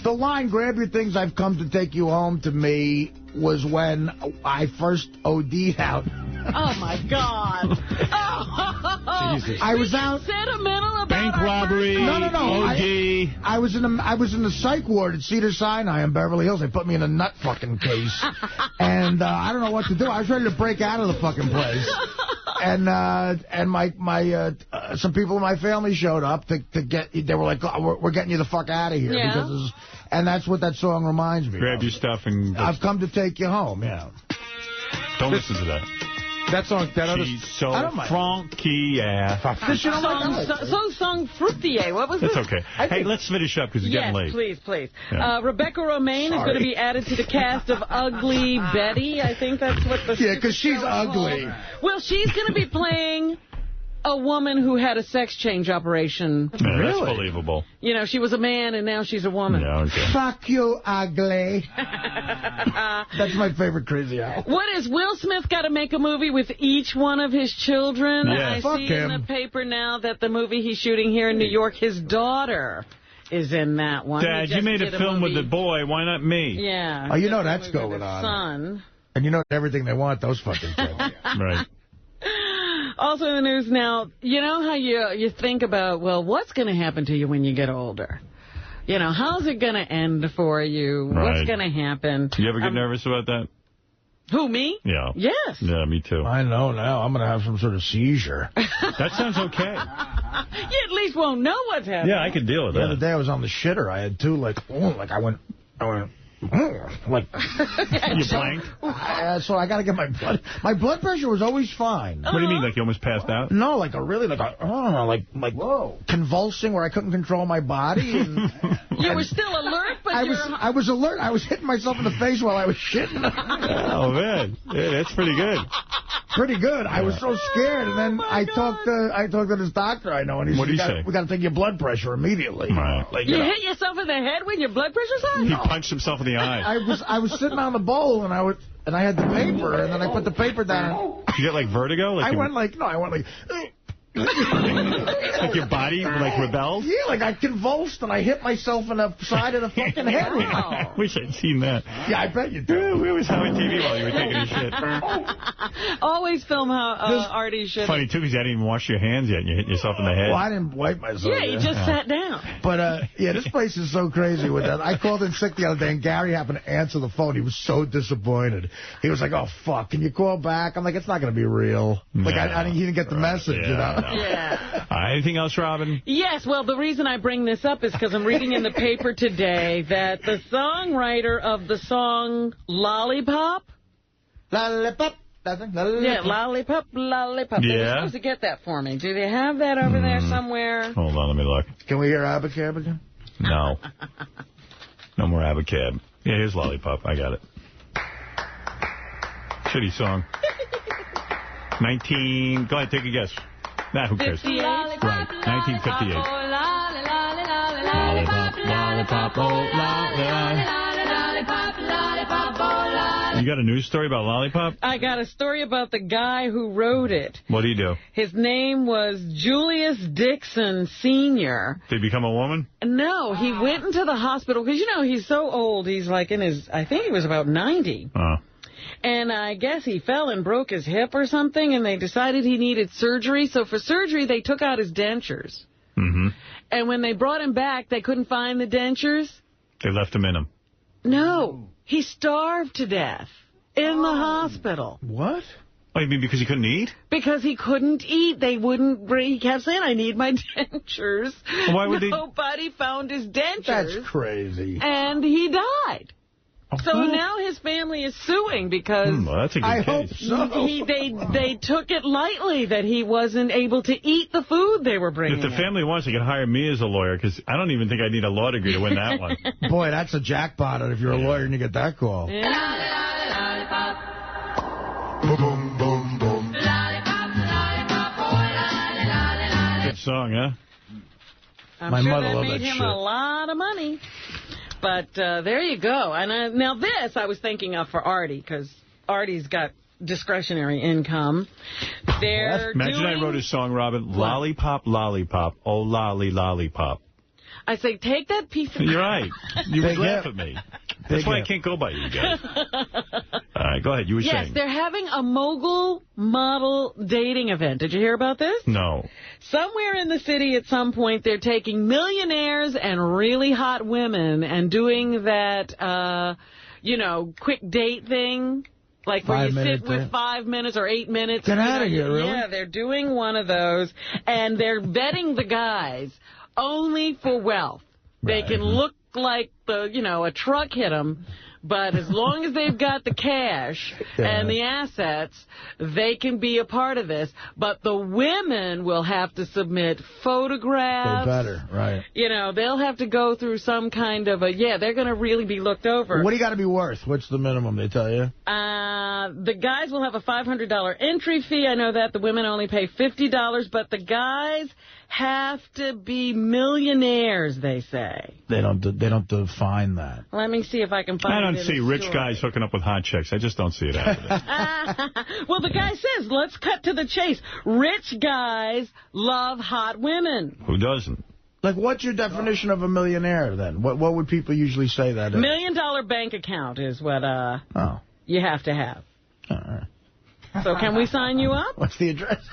The line, grab your things, I've come to take you home, to me, was when I first OD'd out. Oh, my God. Jesus. I was out... Sentimental about bank robbery, No. OD. I was in the psych ward at Cedars-Sinai in Beverly Hills. They put me in a nut fucking case. And I don't know what to do. I was ready to break out of the fucking place. And my some people in my family showed up to get... They were like, oh, we're getting you the fuck out of here. Yeah. Because and that's what that song reminds me Grab of. your stuff and... I've come to take you home, yeah. Don't listen to that. That song, that other... She's so funky, yeah. Song Fruitier. What was That's this? okay. Hey, let's finish up because it's getting late. Yes, please. Yeah. Rebecca Romaine is going to be added to the cast of Ugly Betty. I think that's what the... Yeah, because she's ugly. Well, she's going to be playing a woman who had a sex change operation. Yeah, really? That's believable. You know, she was a man and now she's a woman. Yeah, okay. Fuck you, ugly. That's my favorite Crazy Owl. What is Will Smith got to make a movie with each one of his children? Yeah. I Fuck see him. in the paper now that the movie he's shooting here in New York, his daughter is in that one. Dad, you made a film with the boy. Why not me? Yeah. Oh, you know that's going on. Son. And you know everything they want, those fucking kids. Right. Also in the news now, you know how you think about, well, what's going to happen to you when you get older? You know, how's it going to end for you? Right. What's going to happen? Do you ever get nervous about that? Who, me? Yeah. Yes. Yeah, me too. I know now. I'm going to have some sort of seizure. That sounds okay. You at least won't know what's happening. Yeah, I could deal with that. The other day I was on the shitter. I had two, I went, like, you blanked? So I got to get my blood pressure was always fine. What do you mean, like you almost passed out? No, like whoa, convulsing where I couldn't control my body. And, you were still alert, but I was alert. I was hitting myself in the face while I was shitting. Oh, man. Yeah, that's pretty good. Pretty good. I was so scared, and then I talked to this doctor I know, and he said, what did he say? We got to take your blood pressure immediately. Right. Like, you hit yourself in the head when your blood pressure's high? He punched himself in the eye. I was sitting on the bowl, and I had the paper, and then I put the paper down. Did you get like vertigo? I went like. Like your body like rebelled? Yeah, like I convulsed and I hit myself in the side of the fucking head. I wish I'd seen that. Yeah, I bet you do. We always have on TV while you were taking a shit. Always film how Artie should. Funny, too, because you hadn't even washed your hands yet and you hit yourself in the head. Well, I didn't wipe myself. Yeah, you just sat down. But, yeah, this place is so crazy with that. I called in sick the other day, and Gary happened to answer the phone. He was so disappointed. He was like, oh, fuck, can you call back? I'm like, it's not going to be real. Like, he didn't get the message, you know? No. Yeah. Anything else, Robin? Yes, well, the reason I bring this up is because I'm reading in the paper today that the songwriter of the song Lollipop. Lollipop. Yeah, Lollipop, Lollipop. Yeah. They were supposed to get that for me. Do they have that over there somewhere? Hold on, let me look. Can we hear Abacab again? No. No more Abacab. Yeah, here's Lollipop. I got it. Shitty song. Go ahead, take a guess. Nah, who cares? 58? Right, 1958. Lollipop, You got a news story about Lollipop? I got a story about the guy who wrote it. What did he do? His name was Julius Dixon Sr. Did he become a woman? No, he went into the hospital because, you know, he's so old. He's like in his, I think he was about 90. And I guess he fell and broke his hip or something, and they decided he needed surgery. So for surgery, they took out his dentures. Mm-hmm. And when they brought him back, they couldn't find the dentures. They left him in him. No, he starved to death in the hospital. What? Oh, you mean because he couldn't eat? Because he couldn't eat. They wouldn't bring, he kept saying, I need my dentures. Why would Nobody found his dentures. That's crazy. And he died. So now his family is suing because well, that's a good case. Hope so. They took it lightly that he wasn't able to eat the food they were bringing. If the family wants, they can hire me as a lawyer, because I don't even think I need a law degree to win that one. Boy, that's a jackpot if you're a lawyer and you get that call. Yeah. Boom, boom, boom. Good song, huh? I'm My sure mother that loved made that him shit. a lot of money. But there you go. And now this I was thinking of for Artie, because Artie's got discretionary income. Imagine I wrote a song, Robin. What? Lollipop, lollipop, oh lolly, lollipop. I say, take that piece of... You're right. You would laugh at me. That's why I can't go by you guys. All right, go ahead. You were saying. Yes, they're having a mogul model dating event. Did you hear about this? No. Somewhere in the city at some point, they're taking millionaires and really hot women and doing that, quick date thing. Like where you sit with 5 minutes or 8 minutes. Get out of here, really? Yeah, they're doing one of those. And they're vetting the guys only for wealth. Right. They can look like a truck hit them, but as long as they've got the cash and the assets, they can be a part of this. But the women will have to submit photographs. They better, right. They'll have to go through some kind of they're going to really be looked over. What do you got to be worth? What's the minimum they tell you? The guys will have a $500 entry fee. I know that. The women only pay $50, but the guys have to be millionaires, they say. They don't define that. Let me see if I can find it. I don't see rich guys hooking up with hot chicks. I just don't see it happening. Well, the guy says, let's cut to the chase. Rich guys love hot women. Who doesn't? Like, what's your definition of a millionaire, then? What would people usually say that is? $1 million bank account is what you have to have. All right. So can we sign you up? What's the address?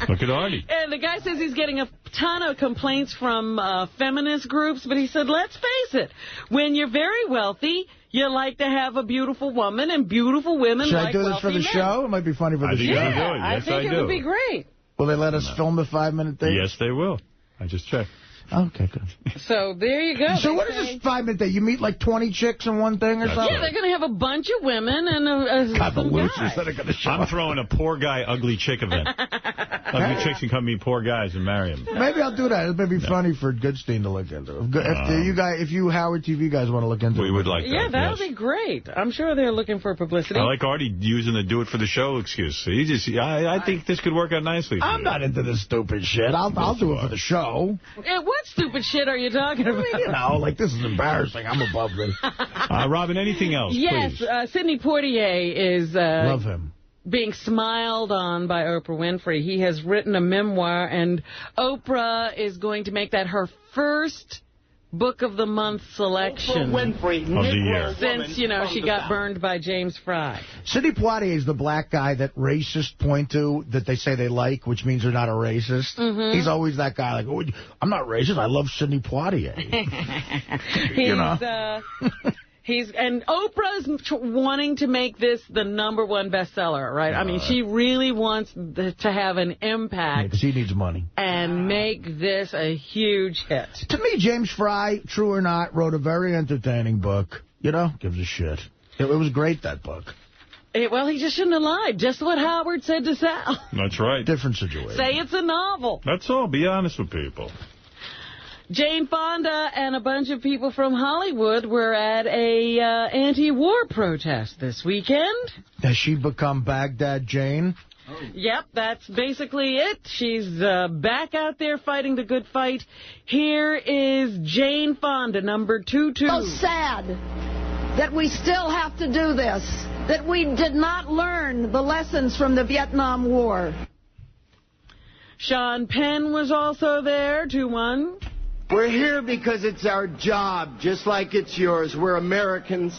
Look at Artie. And the guy says he's getting a ton of complaints from feminist groups, but he said, let's face it, when you're very wealthy, you like to have a beautiful woman, and beautiful women Should like I do this for the show? It might be funny for the show. Yes, I think it would be great. Will they let us film the 5-minute thing? Yes, they will. I just checked. Okay, good. So there you go. So what is this 5-minute thing? You meet like 20 chicks in one thing or something? Yeah, they're going to have a bunch of women and some guys. I'm throwing a poor guy, ugly chick event. Ugly chicks can come meet poor guys and marry them. Maybe I'll do that. It may be funny for Goodstein to look into. If you Howard TV guys want to look into it. We would like that. Yeah, that would be great. I'm sure they're looking for publicity. I like Artie using the do it for the show excuse. I think this could work out nicely for I'm not into this stupid shit. I'll do it for the show. What stupid shit are you talking about? Like this is embarrassing. I'm above this. Robin, anything else, yes, please? Sidney Poitier is... Love him. Being smiled on by Oprah Winfrey. He has written a memoir, and Oprah is going to make that her first Book of the Month selection. Winfrey, of the year. Since, she got burned by James Frey. Sidney Poitier is the black guy that racists point to that they say they like, which means they're not a racist. Mm-hmm. He's always that guy like, oh, I'm not racist. I love Sidney Poitier. And Oprah's wanting to make this the #1 bestseller, right? I mean, she really wants to have an impact. Because he needs money. And make this a huge hit. To me, James Frey, true or not, wrote a very entertaining book. Gives a shit. It was great, that book. Well, he just shouldn't have lied. Just what Howard said to Sal. That's right. Different situation. Say it's a novel. That's all. Be honest with people. Jane Fonda and a bunch of people from Hollywood were at a anti-war protest this weekend. Has she become Baghdad Jane? Yep, that's basically it. She's back out there fighting the good fight. Here is Jane Fonda, number 22. So sad that we still have to do this, that we did not learn the lessons from the Vietnam War. Sean Penn was also there, 2-1. We're here because it's our job, just like it's yours. We're Americans,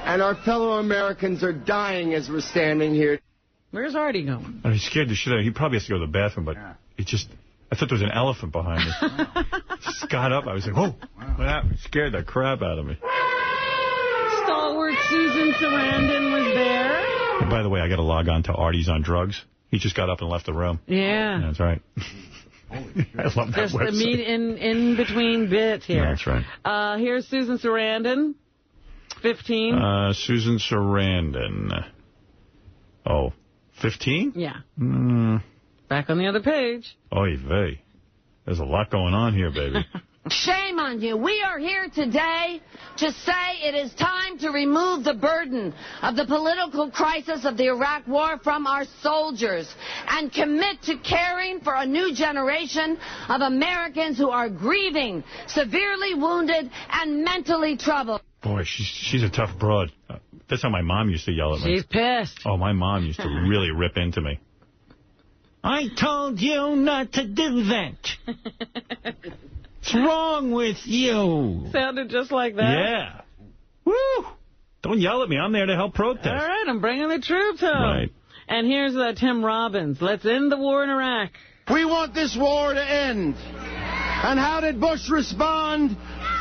and our fellow Americans are dying as we're standing here. Where's Artie going? He's scared the shit out of him. He probably has to go to the bathroom, but it just... I thought there was an elephant behind us. Just got up. I was like, whoa, what happened? It scared the crap out of me. Stalwart Susan Sarandon was there. And by the way, I got to log on to Artie's on Drugs. He just got up and left the room. Yeah. That's right. I love that just website. Just in between bits here. That's right. Here's Susan Sarandon, 15. Susan Sarandon. Oh, 15? Yeah. Back on the other page. Oy vey. There's a lot going on here, baby. Shame on you. We are here today to say it is time to remove the burden of the political crisis of the Iraq War from our soldiers and commit to caring for a new generation of Americans who are grieving, severely wounded, and mentally troubled. Boy, she's a tough broad. That's how my mom used to yell at me. She's pissed. Oh, my mom used to really rip into me. I told you not to do that. What's wrong with you? Sounded just like that. Yeah. Woo! Don't yell at me. I'm there to help protest. All right, I'm bringing the troops home. Right. And here's Tim Robbins. Let's end the war in Iraq. We want this war to end. And how did Bush respond?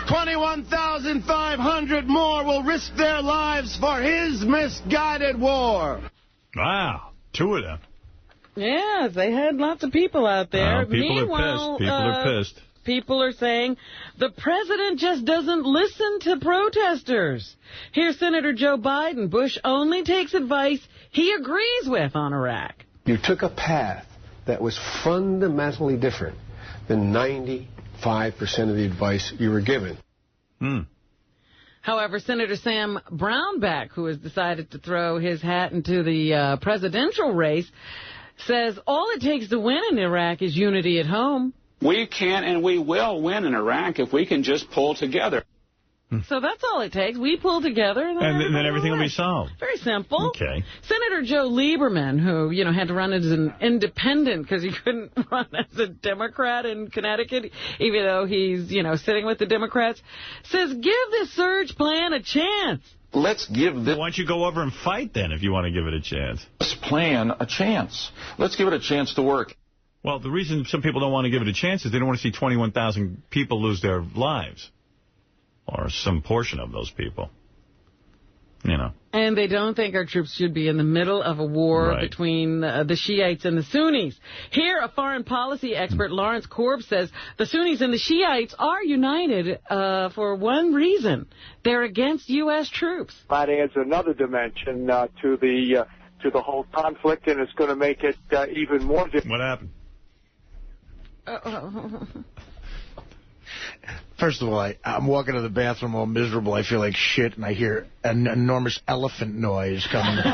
21,500 more will risk their lives for his misguided war. Wow. 2 of them. Yes, they had lots of people out there. People Meanwhile, are pissed. People are pissed. People are saying the president just doesn't listen to protesters. Here's Senator Joe Biden. Bush only takes advice he agrees with on Iraq. You took a path that was fundamentally different than 95% of the advice you were given. However, Senator Sam Brownback, who has decided to throw his hat into the presidential race, says all it takes to win in Iraq is unity at home. We can and we will win in Iraq if we can just pull together. So that's all it takes. We pull together. And then everything will be solved. Very simple. Okay. Senator Joe Lieberman, who, had to run as an independent because he couldn't run as a Democrat in Connecticut, even though he's, sitting with the Democrats, says give this surge plan a chance. Let's give this... Why don't you go over and fight, then, if you want to give it a chance? This plan a chance. Let's give it a chance to work. Well, the reason some people don't want to give it a chance is they don't want to see 21,000 people lose their lives. Or some portion of those people. And they don't think our troops should be in the middle of a war between the Shiites and the Sunnis. Here, a foreign policy expert, Lawrence Korb, says the Sunnis and the Shiites are united for one reason. They're against U.S. troops. That adds another dimension to the whole conflict, and it's going to make it even more difficult. What happened? First of all, I'm walking to the bathroom all miserable. I feel like shit, and I hear an enormous elephant noise coming. So,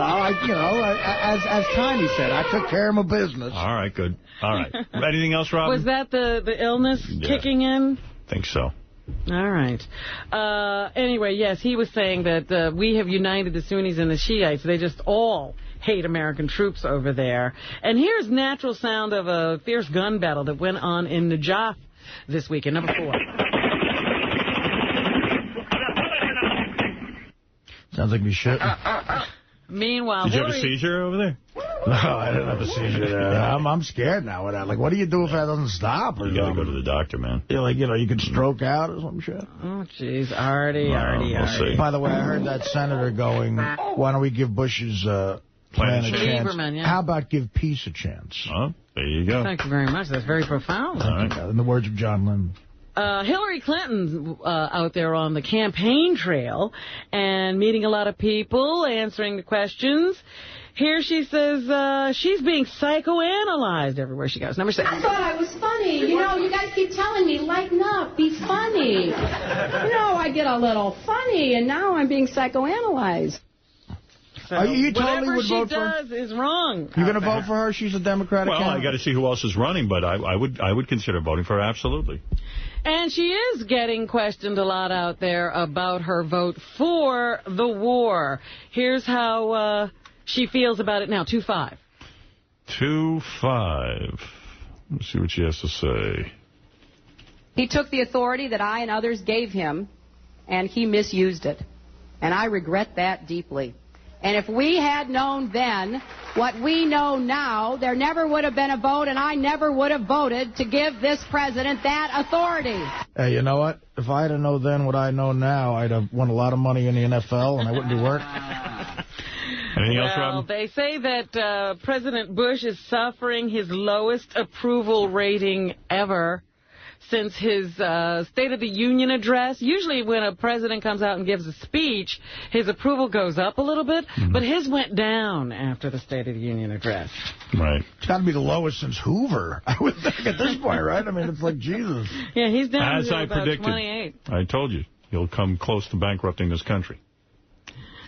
as Tiny said, I took care of my business. All right, good. All right. Anything else, Robin? Was that the illness kicking in? I think so. All right. Anyway, yes, he was saying that we have united the Sunnis and the Shiites. They just all hate American troops over there. And here's natural sound of a fierce gun battle that went on in Najaf this weekend. Number 4. Sounds like me shit. Meanwhile, did you have a seizure over there? No, I didn't have a seizure there. I'm scared now with that. Like, what do you do if that doesn't stop? You got to go to the doctor, man. You could stroke out or some shit. Oh, jeez. Artie. See. By the way, I heard that senator going, why don't we give Bush's plan a chance? Lieberman, yeah. How about give peace a chance? Oh, there you go. Thank you very much. That's very profound. All right. In the words of John Lennon. Hillary Clinton's out there on the campaign trail and meeting a lot of people, answering the questions. Here she says she's being psychoanalyzed everywhere she goes. Number 6. I thought I was funny. You know, you guys keep telling me, lighten up, be funny. You know, I get a little funny, and now I'm being psychoanalyzed. So you totally would vote for her? Whatever she does is wrong. You're going to vote for her? She's a Democratic candidate. Well, I got to see who else is running, but I would consider voting for her, absolutely. And she is getting questioned a lot out there about her vote for the war. Here's how she feels about it now. 2-5. 2-5. Let's see what she has to say. He took the authority that I and others gave him, and he misused it. And I regret that deeply. And if we had known then what we know now, there never would have been a vote, and I never would have voted to give this president that authority. Hey, you know what? If I had known then what I know now, I'd have won a lot of money in the NFL, and I wouldn't do work. Anything else, Robin? They say that President Bush is suffering his lowest approval rating ever since his State of the Union address. Usually when a president comes out and gives a speech, his approval goes up a little bit, but his went down after the State of the Union address. Right. It's got to be the lowest since Hoover, I would think, at this point, right? I mean, it's like Jesus. Yeah, he's down to about predicted, 28. I told you, he'll come close to bankrupting this country.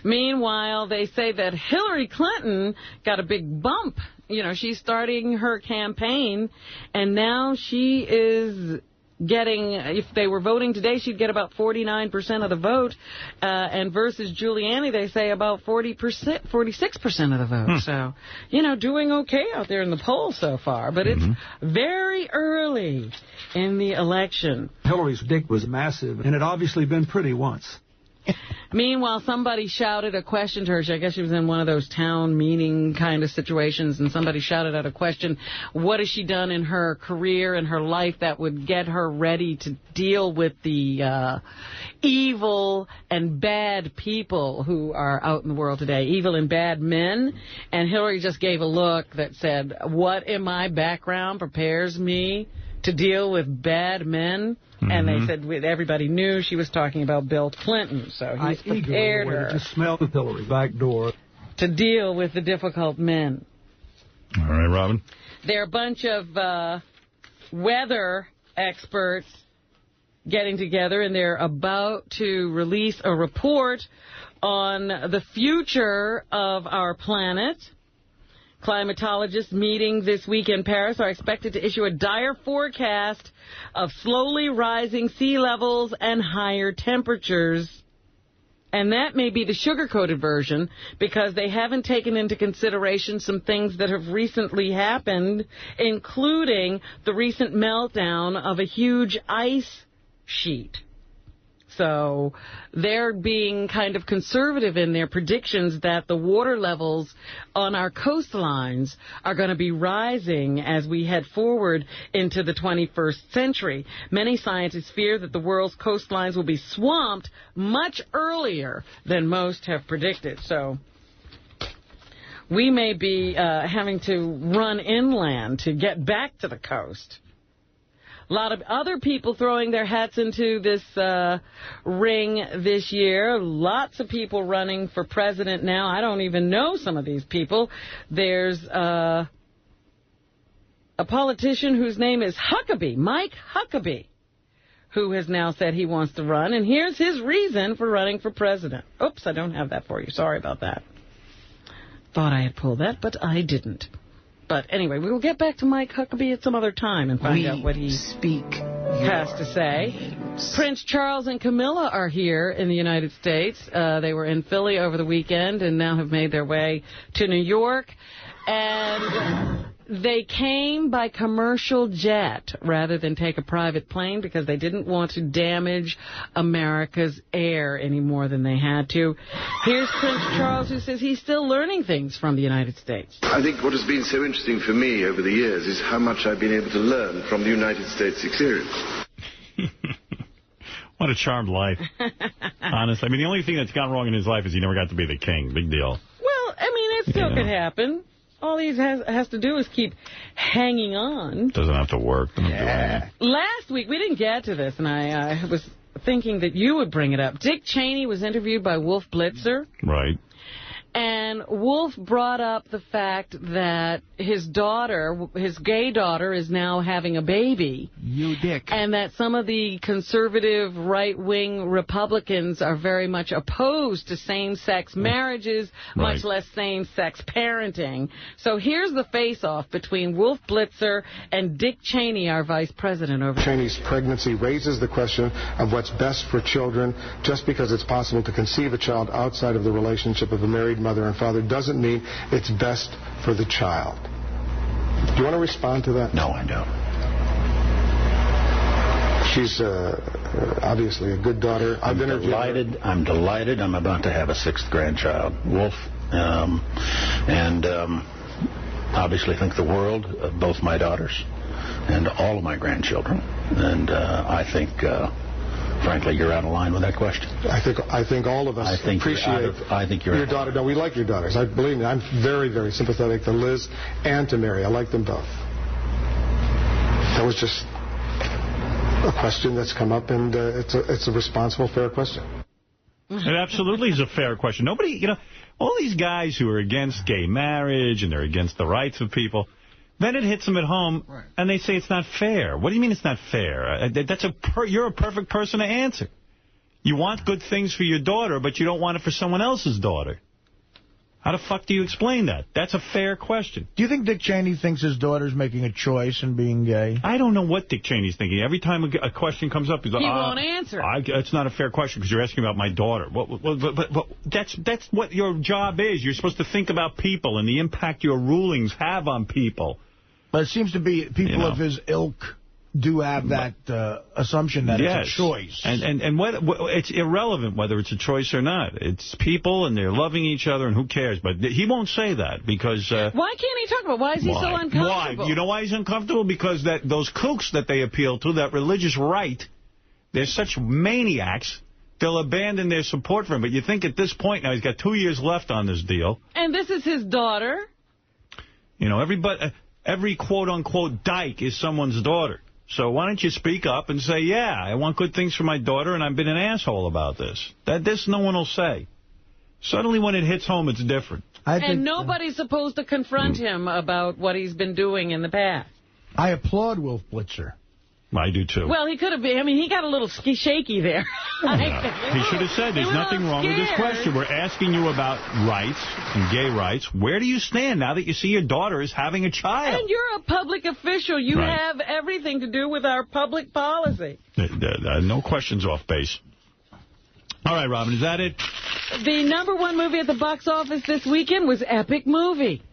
Meanwhile, they say that Hillary Clinton got a big bump. You know, she's starting her campaign, and now she is getting, if they were voting today, she'd get about 49% of the vote, and versus Giuliani, they say about 46% of the vote. So, you know, doing okay out there in the polls so far, but it's very early in the election. Hillary's dick was massive, and it obviously been pretty once. Meanwhile, somebody shouted a question to her. I guess she was in one of those town meeting kind of situations, and somebody shouted out a question. What has she done in her career and her life that would get her ready to deal with the evil and bad people who are out in the world today, evil and bad men? And Hillary just gave a look that said, what in my background prepares me to deal with bad men? And they said everybody knew she was talking about Bill Clinton, so he's prepared her to smell the Hillary back door to deal with the difficult men. All right, Robin. There are a bunch of weather experts getting together, and they're about to release a report on the future of our planet. Climatologists meeting this week in Paris are expected to issue a dire forecast of slowly rising sea levels and higher temperatures. And that may be the sugar-coated version, because they haven't taken into consideration some things that have recently happened, including the recent meltdown of a huge ice sheet. So they're being kind of conservative in their predictions that the water levels on our coastlines are going to be rising as we head forward into the 21st century. Many scientists fear that the world's coastlines will be swamped much earlier than most have predicted. So we may be having to run inland to get back to the coast. A lot of other people throwing their hats into this ring this year. Lots of people running for president now. I don't even know some of these people. There's a politician whose name is Huckabee, Mike Huckabee, who has now said he wants to run. And here's his reason for running for president. Oops, I don't have that for you. Sorry about that. Thought I had pulled that, but I didn't. But anyway, we will get back to Mike Huckabee at some other time and find out what he has to say. Prince Charles and Camilla are here in the United States. They were in Philly over the weekend and now have made their way to New York. And they came by commercial jet rather than take a private plane because they didn't want to damage America's air any more than they had to. Here's Prince Charles, who says he's still learning things from the United States. I think what has been so interesting for me over the years is how much I've been able to learn from the United States experience. What a charmed life. Honestly. I mean, the only thing that's gone wrong in his life is he never got to be the king. Big deal. Well, I mean, it still could happen. All he has to do is keep hanging on. Doesn't have to work. Last week, we didn't get to this, and I was thinking that you would bring it up. Dick Cheney was interviewed by Wolf Blitzer. Right. And Wolf brought up the fact that his daughter, his gay daughter, is now having a baby. You dick. And that some of the conservative right-wing Republicans are very much opposed to same-sex marriages, much less same-sex parenting. So here's the face-off between Wolf Blitzer and Dick Cheney, our vice president over there. Cheney's pregnancy raises the question of what's best for children. Just because it's possible to conceive a child outside of the relationship of a married mother and father doesn't mean it's best for the child. Do you want to respond to that? No, I don't. She's obviously a good daughter. I'm delighted. I'm delighted. I'm about to have a 6th grandchild, Wolf, and obviously think the world of both my daughters and all of my grandchildren. And I think, frankly, you're out of line with that question. I think all of us appreciate your daughter. No, we like your daughters. Believe me, I'm very, very sympathetic to Liz and to Mary. I like them both. That was just a question that's come up, and it's a responsible, fair question. It absolutely is a fair question. Nobody, all these guys who are against gay marriage and they're against the rights of people, then it hits them at home, and they say it's not fair. What do you mean it's not fair? You're a perfect person to answer. You want good things for your daughter, but you don't want it for someone else's daughter. How the fuck do you explain that? That's a fair question. Do you think Dick Cheney thinks his daughter's making a choice in being gay? I don't know what Dick Cheney's thinking. Every time a question comes up, he's like, he won't answer. It's not a fair question because you're asking about my daughter. But that's what your job is. You're supposed to think about people and the impact your rulings have on people. But it seems to be people of his ilk do have that assumption that it's a choice. And it's irrelevant whether it's a choice or not. It's people, and they're loving each other, and who cares? But he won't say that because... why can't he talk about why is he so uncomfortable? Why? You know why he's uncomfortable? Because those kooks that they appeal to, that religious right, they're such maniacs, they'll abandon their support for him. But you think at this point, now he's got 2 years left on this deal. And this is his daughter? Every quote-unquote dyke is someone's daughter. So why don't you speak up and say, yeah, I want good things for my daughter, and I've been an asshole about this. This no one will say. Suddenly when it hits home, it's different. And nobody's supposed to confront him about what he's been doing in the past. I applaud Wolf Blitzer. I do, too. Well, he could have been. I mean, he got a little shaky there. He should have said, there's nothing wrong with this question. We're asking you about rights and gay rights. Where do you stand now that you see your daughter is having a child? And you're a public official. You have everything to do with our public policy. No questions off base. All right, Robin, is that it? The #1 movie at the box office this weekend was Epic Movie.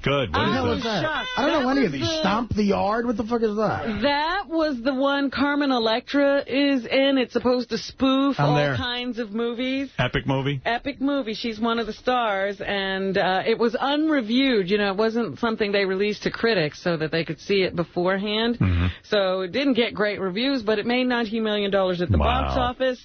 Good. What the hell is that? I don't know any of these. Stomp the Yard? What the fuck is that? That was the one Carmen Electra is in. It's supposed to spoof all kinds of movies. Epic Movie? Epic Movie. She's one of the stars, and it was unreviewed. It wasn't something they released to critics so that they could see it beforehand. So it didn't get great reviews, but it made $19 million at the box office.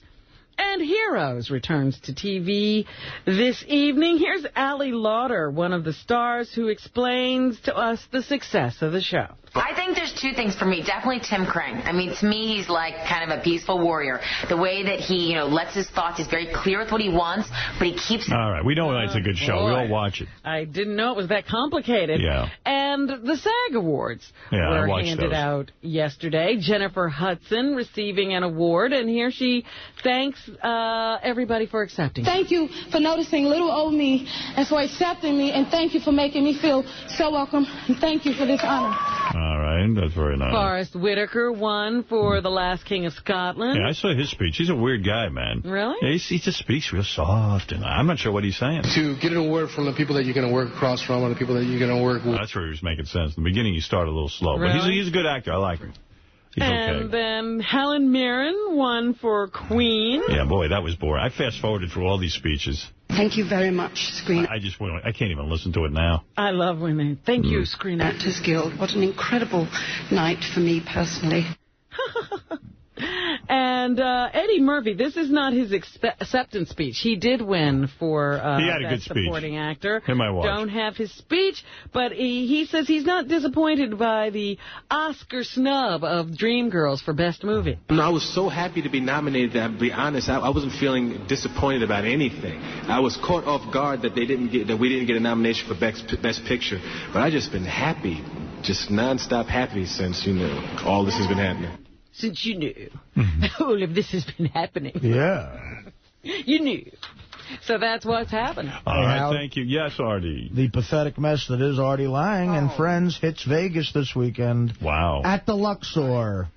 And Heroes returns to TV this evening. Here's Ali Lauder, one of the stars, who explains to us the success of the show. I think there's two things for me. Definitely Tim Crane. I mean, to me, he's like kind of a peaceful warrior. The way that he, lets his thoughts, he's very clear with what he wants, but he keeps... All right, we know it's a good show. We all watch it. I didn't know it was that complicated. Yeah. And the SAG Awards were handed out yesterday. Jennifer Hudson receiving an award, and here she thanks everybody for accepting. Thank you for noticing little old me and for accepting me, and thank you for making me feel so welcome, and thank you for this honor. All right, that's very nice. Forrest Whitaker won for The Last King of Scotland. Yeah, I saw his speech. He's a weird guy, man. Really? Yeah, he just speaks real soft, and I'm not sure what he's saying. To get an award from the people that you're going to work across from or the people that you're going to work with. That's where he was making sense. In the beginning, he started a little slow, but he's a good actor. I like him. He's and then Helen Mirren won for Queen. Yeah, boy, that was boring. I fast-forwarded through all these speeches. Thank you very much, Screen. I can't even listen to it now. I love when they... Thank you, Screen Actors Guild. What an incredible night for me personally. And Eddie Murphy, this is not his acceptance speech. He did win for he had a good supporting actor. Him I watched. Don't have his speech, but he says he's not disappointed by the Oscar snub of Dreamgirls for Best Movie. No, I was so happy to be nominated that, to be honest, I wasn't feeling disappointed about anything. I was caught off guard that we didn't get a nomination for Best Picture, but I just been happy, just nonstop happy since, all this has been happening. Since you knew all of this has been happening. Yeah. You knew. So that's what's happening. All right, thank you. Yes, Artie. The pathetic mess that is Artie Lang and Friends hits Vegas this weekend. Wow. At the Luxor.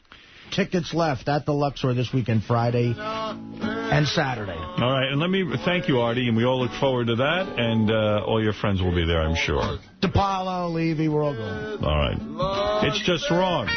Tickets left at the Luxor this weekend, Friday and Saturday. All right, and let me thank you, Artie, and we all look forward to that, and all your friends will be there, I'm sure. DePaulo, Levy, we're all going. All right. It's just wrong.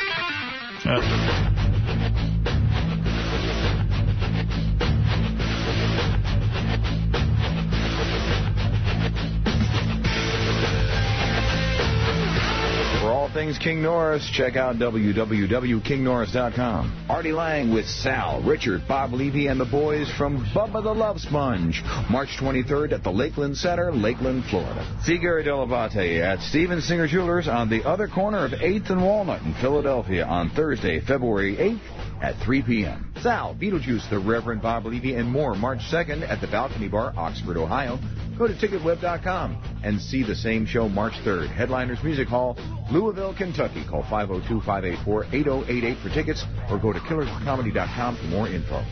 For all things King Norris, check out www.kingnorris.com. Artie Lang with Sal, Richard, Bob Levy, and the boys from Bubba the Love Sponge. March 23rd at the Lakeland Center, Lakeland, Florida. See Gary Dell'Abate at Steven Singer Jewelers on the other corner of 8th and Walnut in Philadelphia on Thursday, February 8th at 3 p.m. Sal, Beetlejuice, the Reverend Bob Levy, and more March 2nd at the Balcony Bar, Oxford, Ohio. Go to ticketweb.com and see the same show March 3rd. Headliners Music Hall, Louisville, Kentucky. Call 502-584-8088 for tickets or go to killerscomedy.com for more info.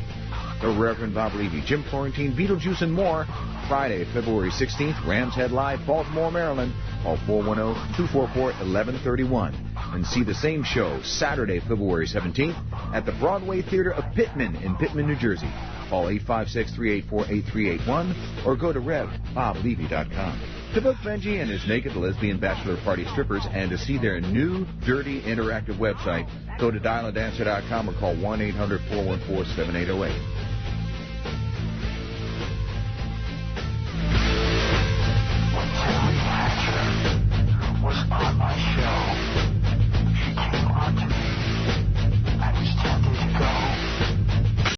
The Reverend Bob Levy, Jim Florentine, Beetlejuice, and more. Friday, February 16th, Rams Head Live, Baltimore, Maryland. Call 410-244-1131. And see the same show Saturday, February 17th at the Broadway Theater of Pittman in Pittman, New Jersey. Call 856-384-8381 or go to RevBobLevy.com. To book Benji and his naked lesbian bachelor party strippers and to see their new, dirty, interactive website, go to dialandancer.com or call 1-800-414-7808.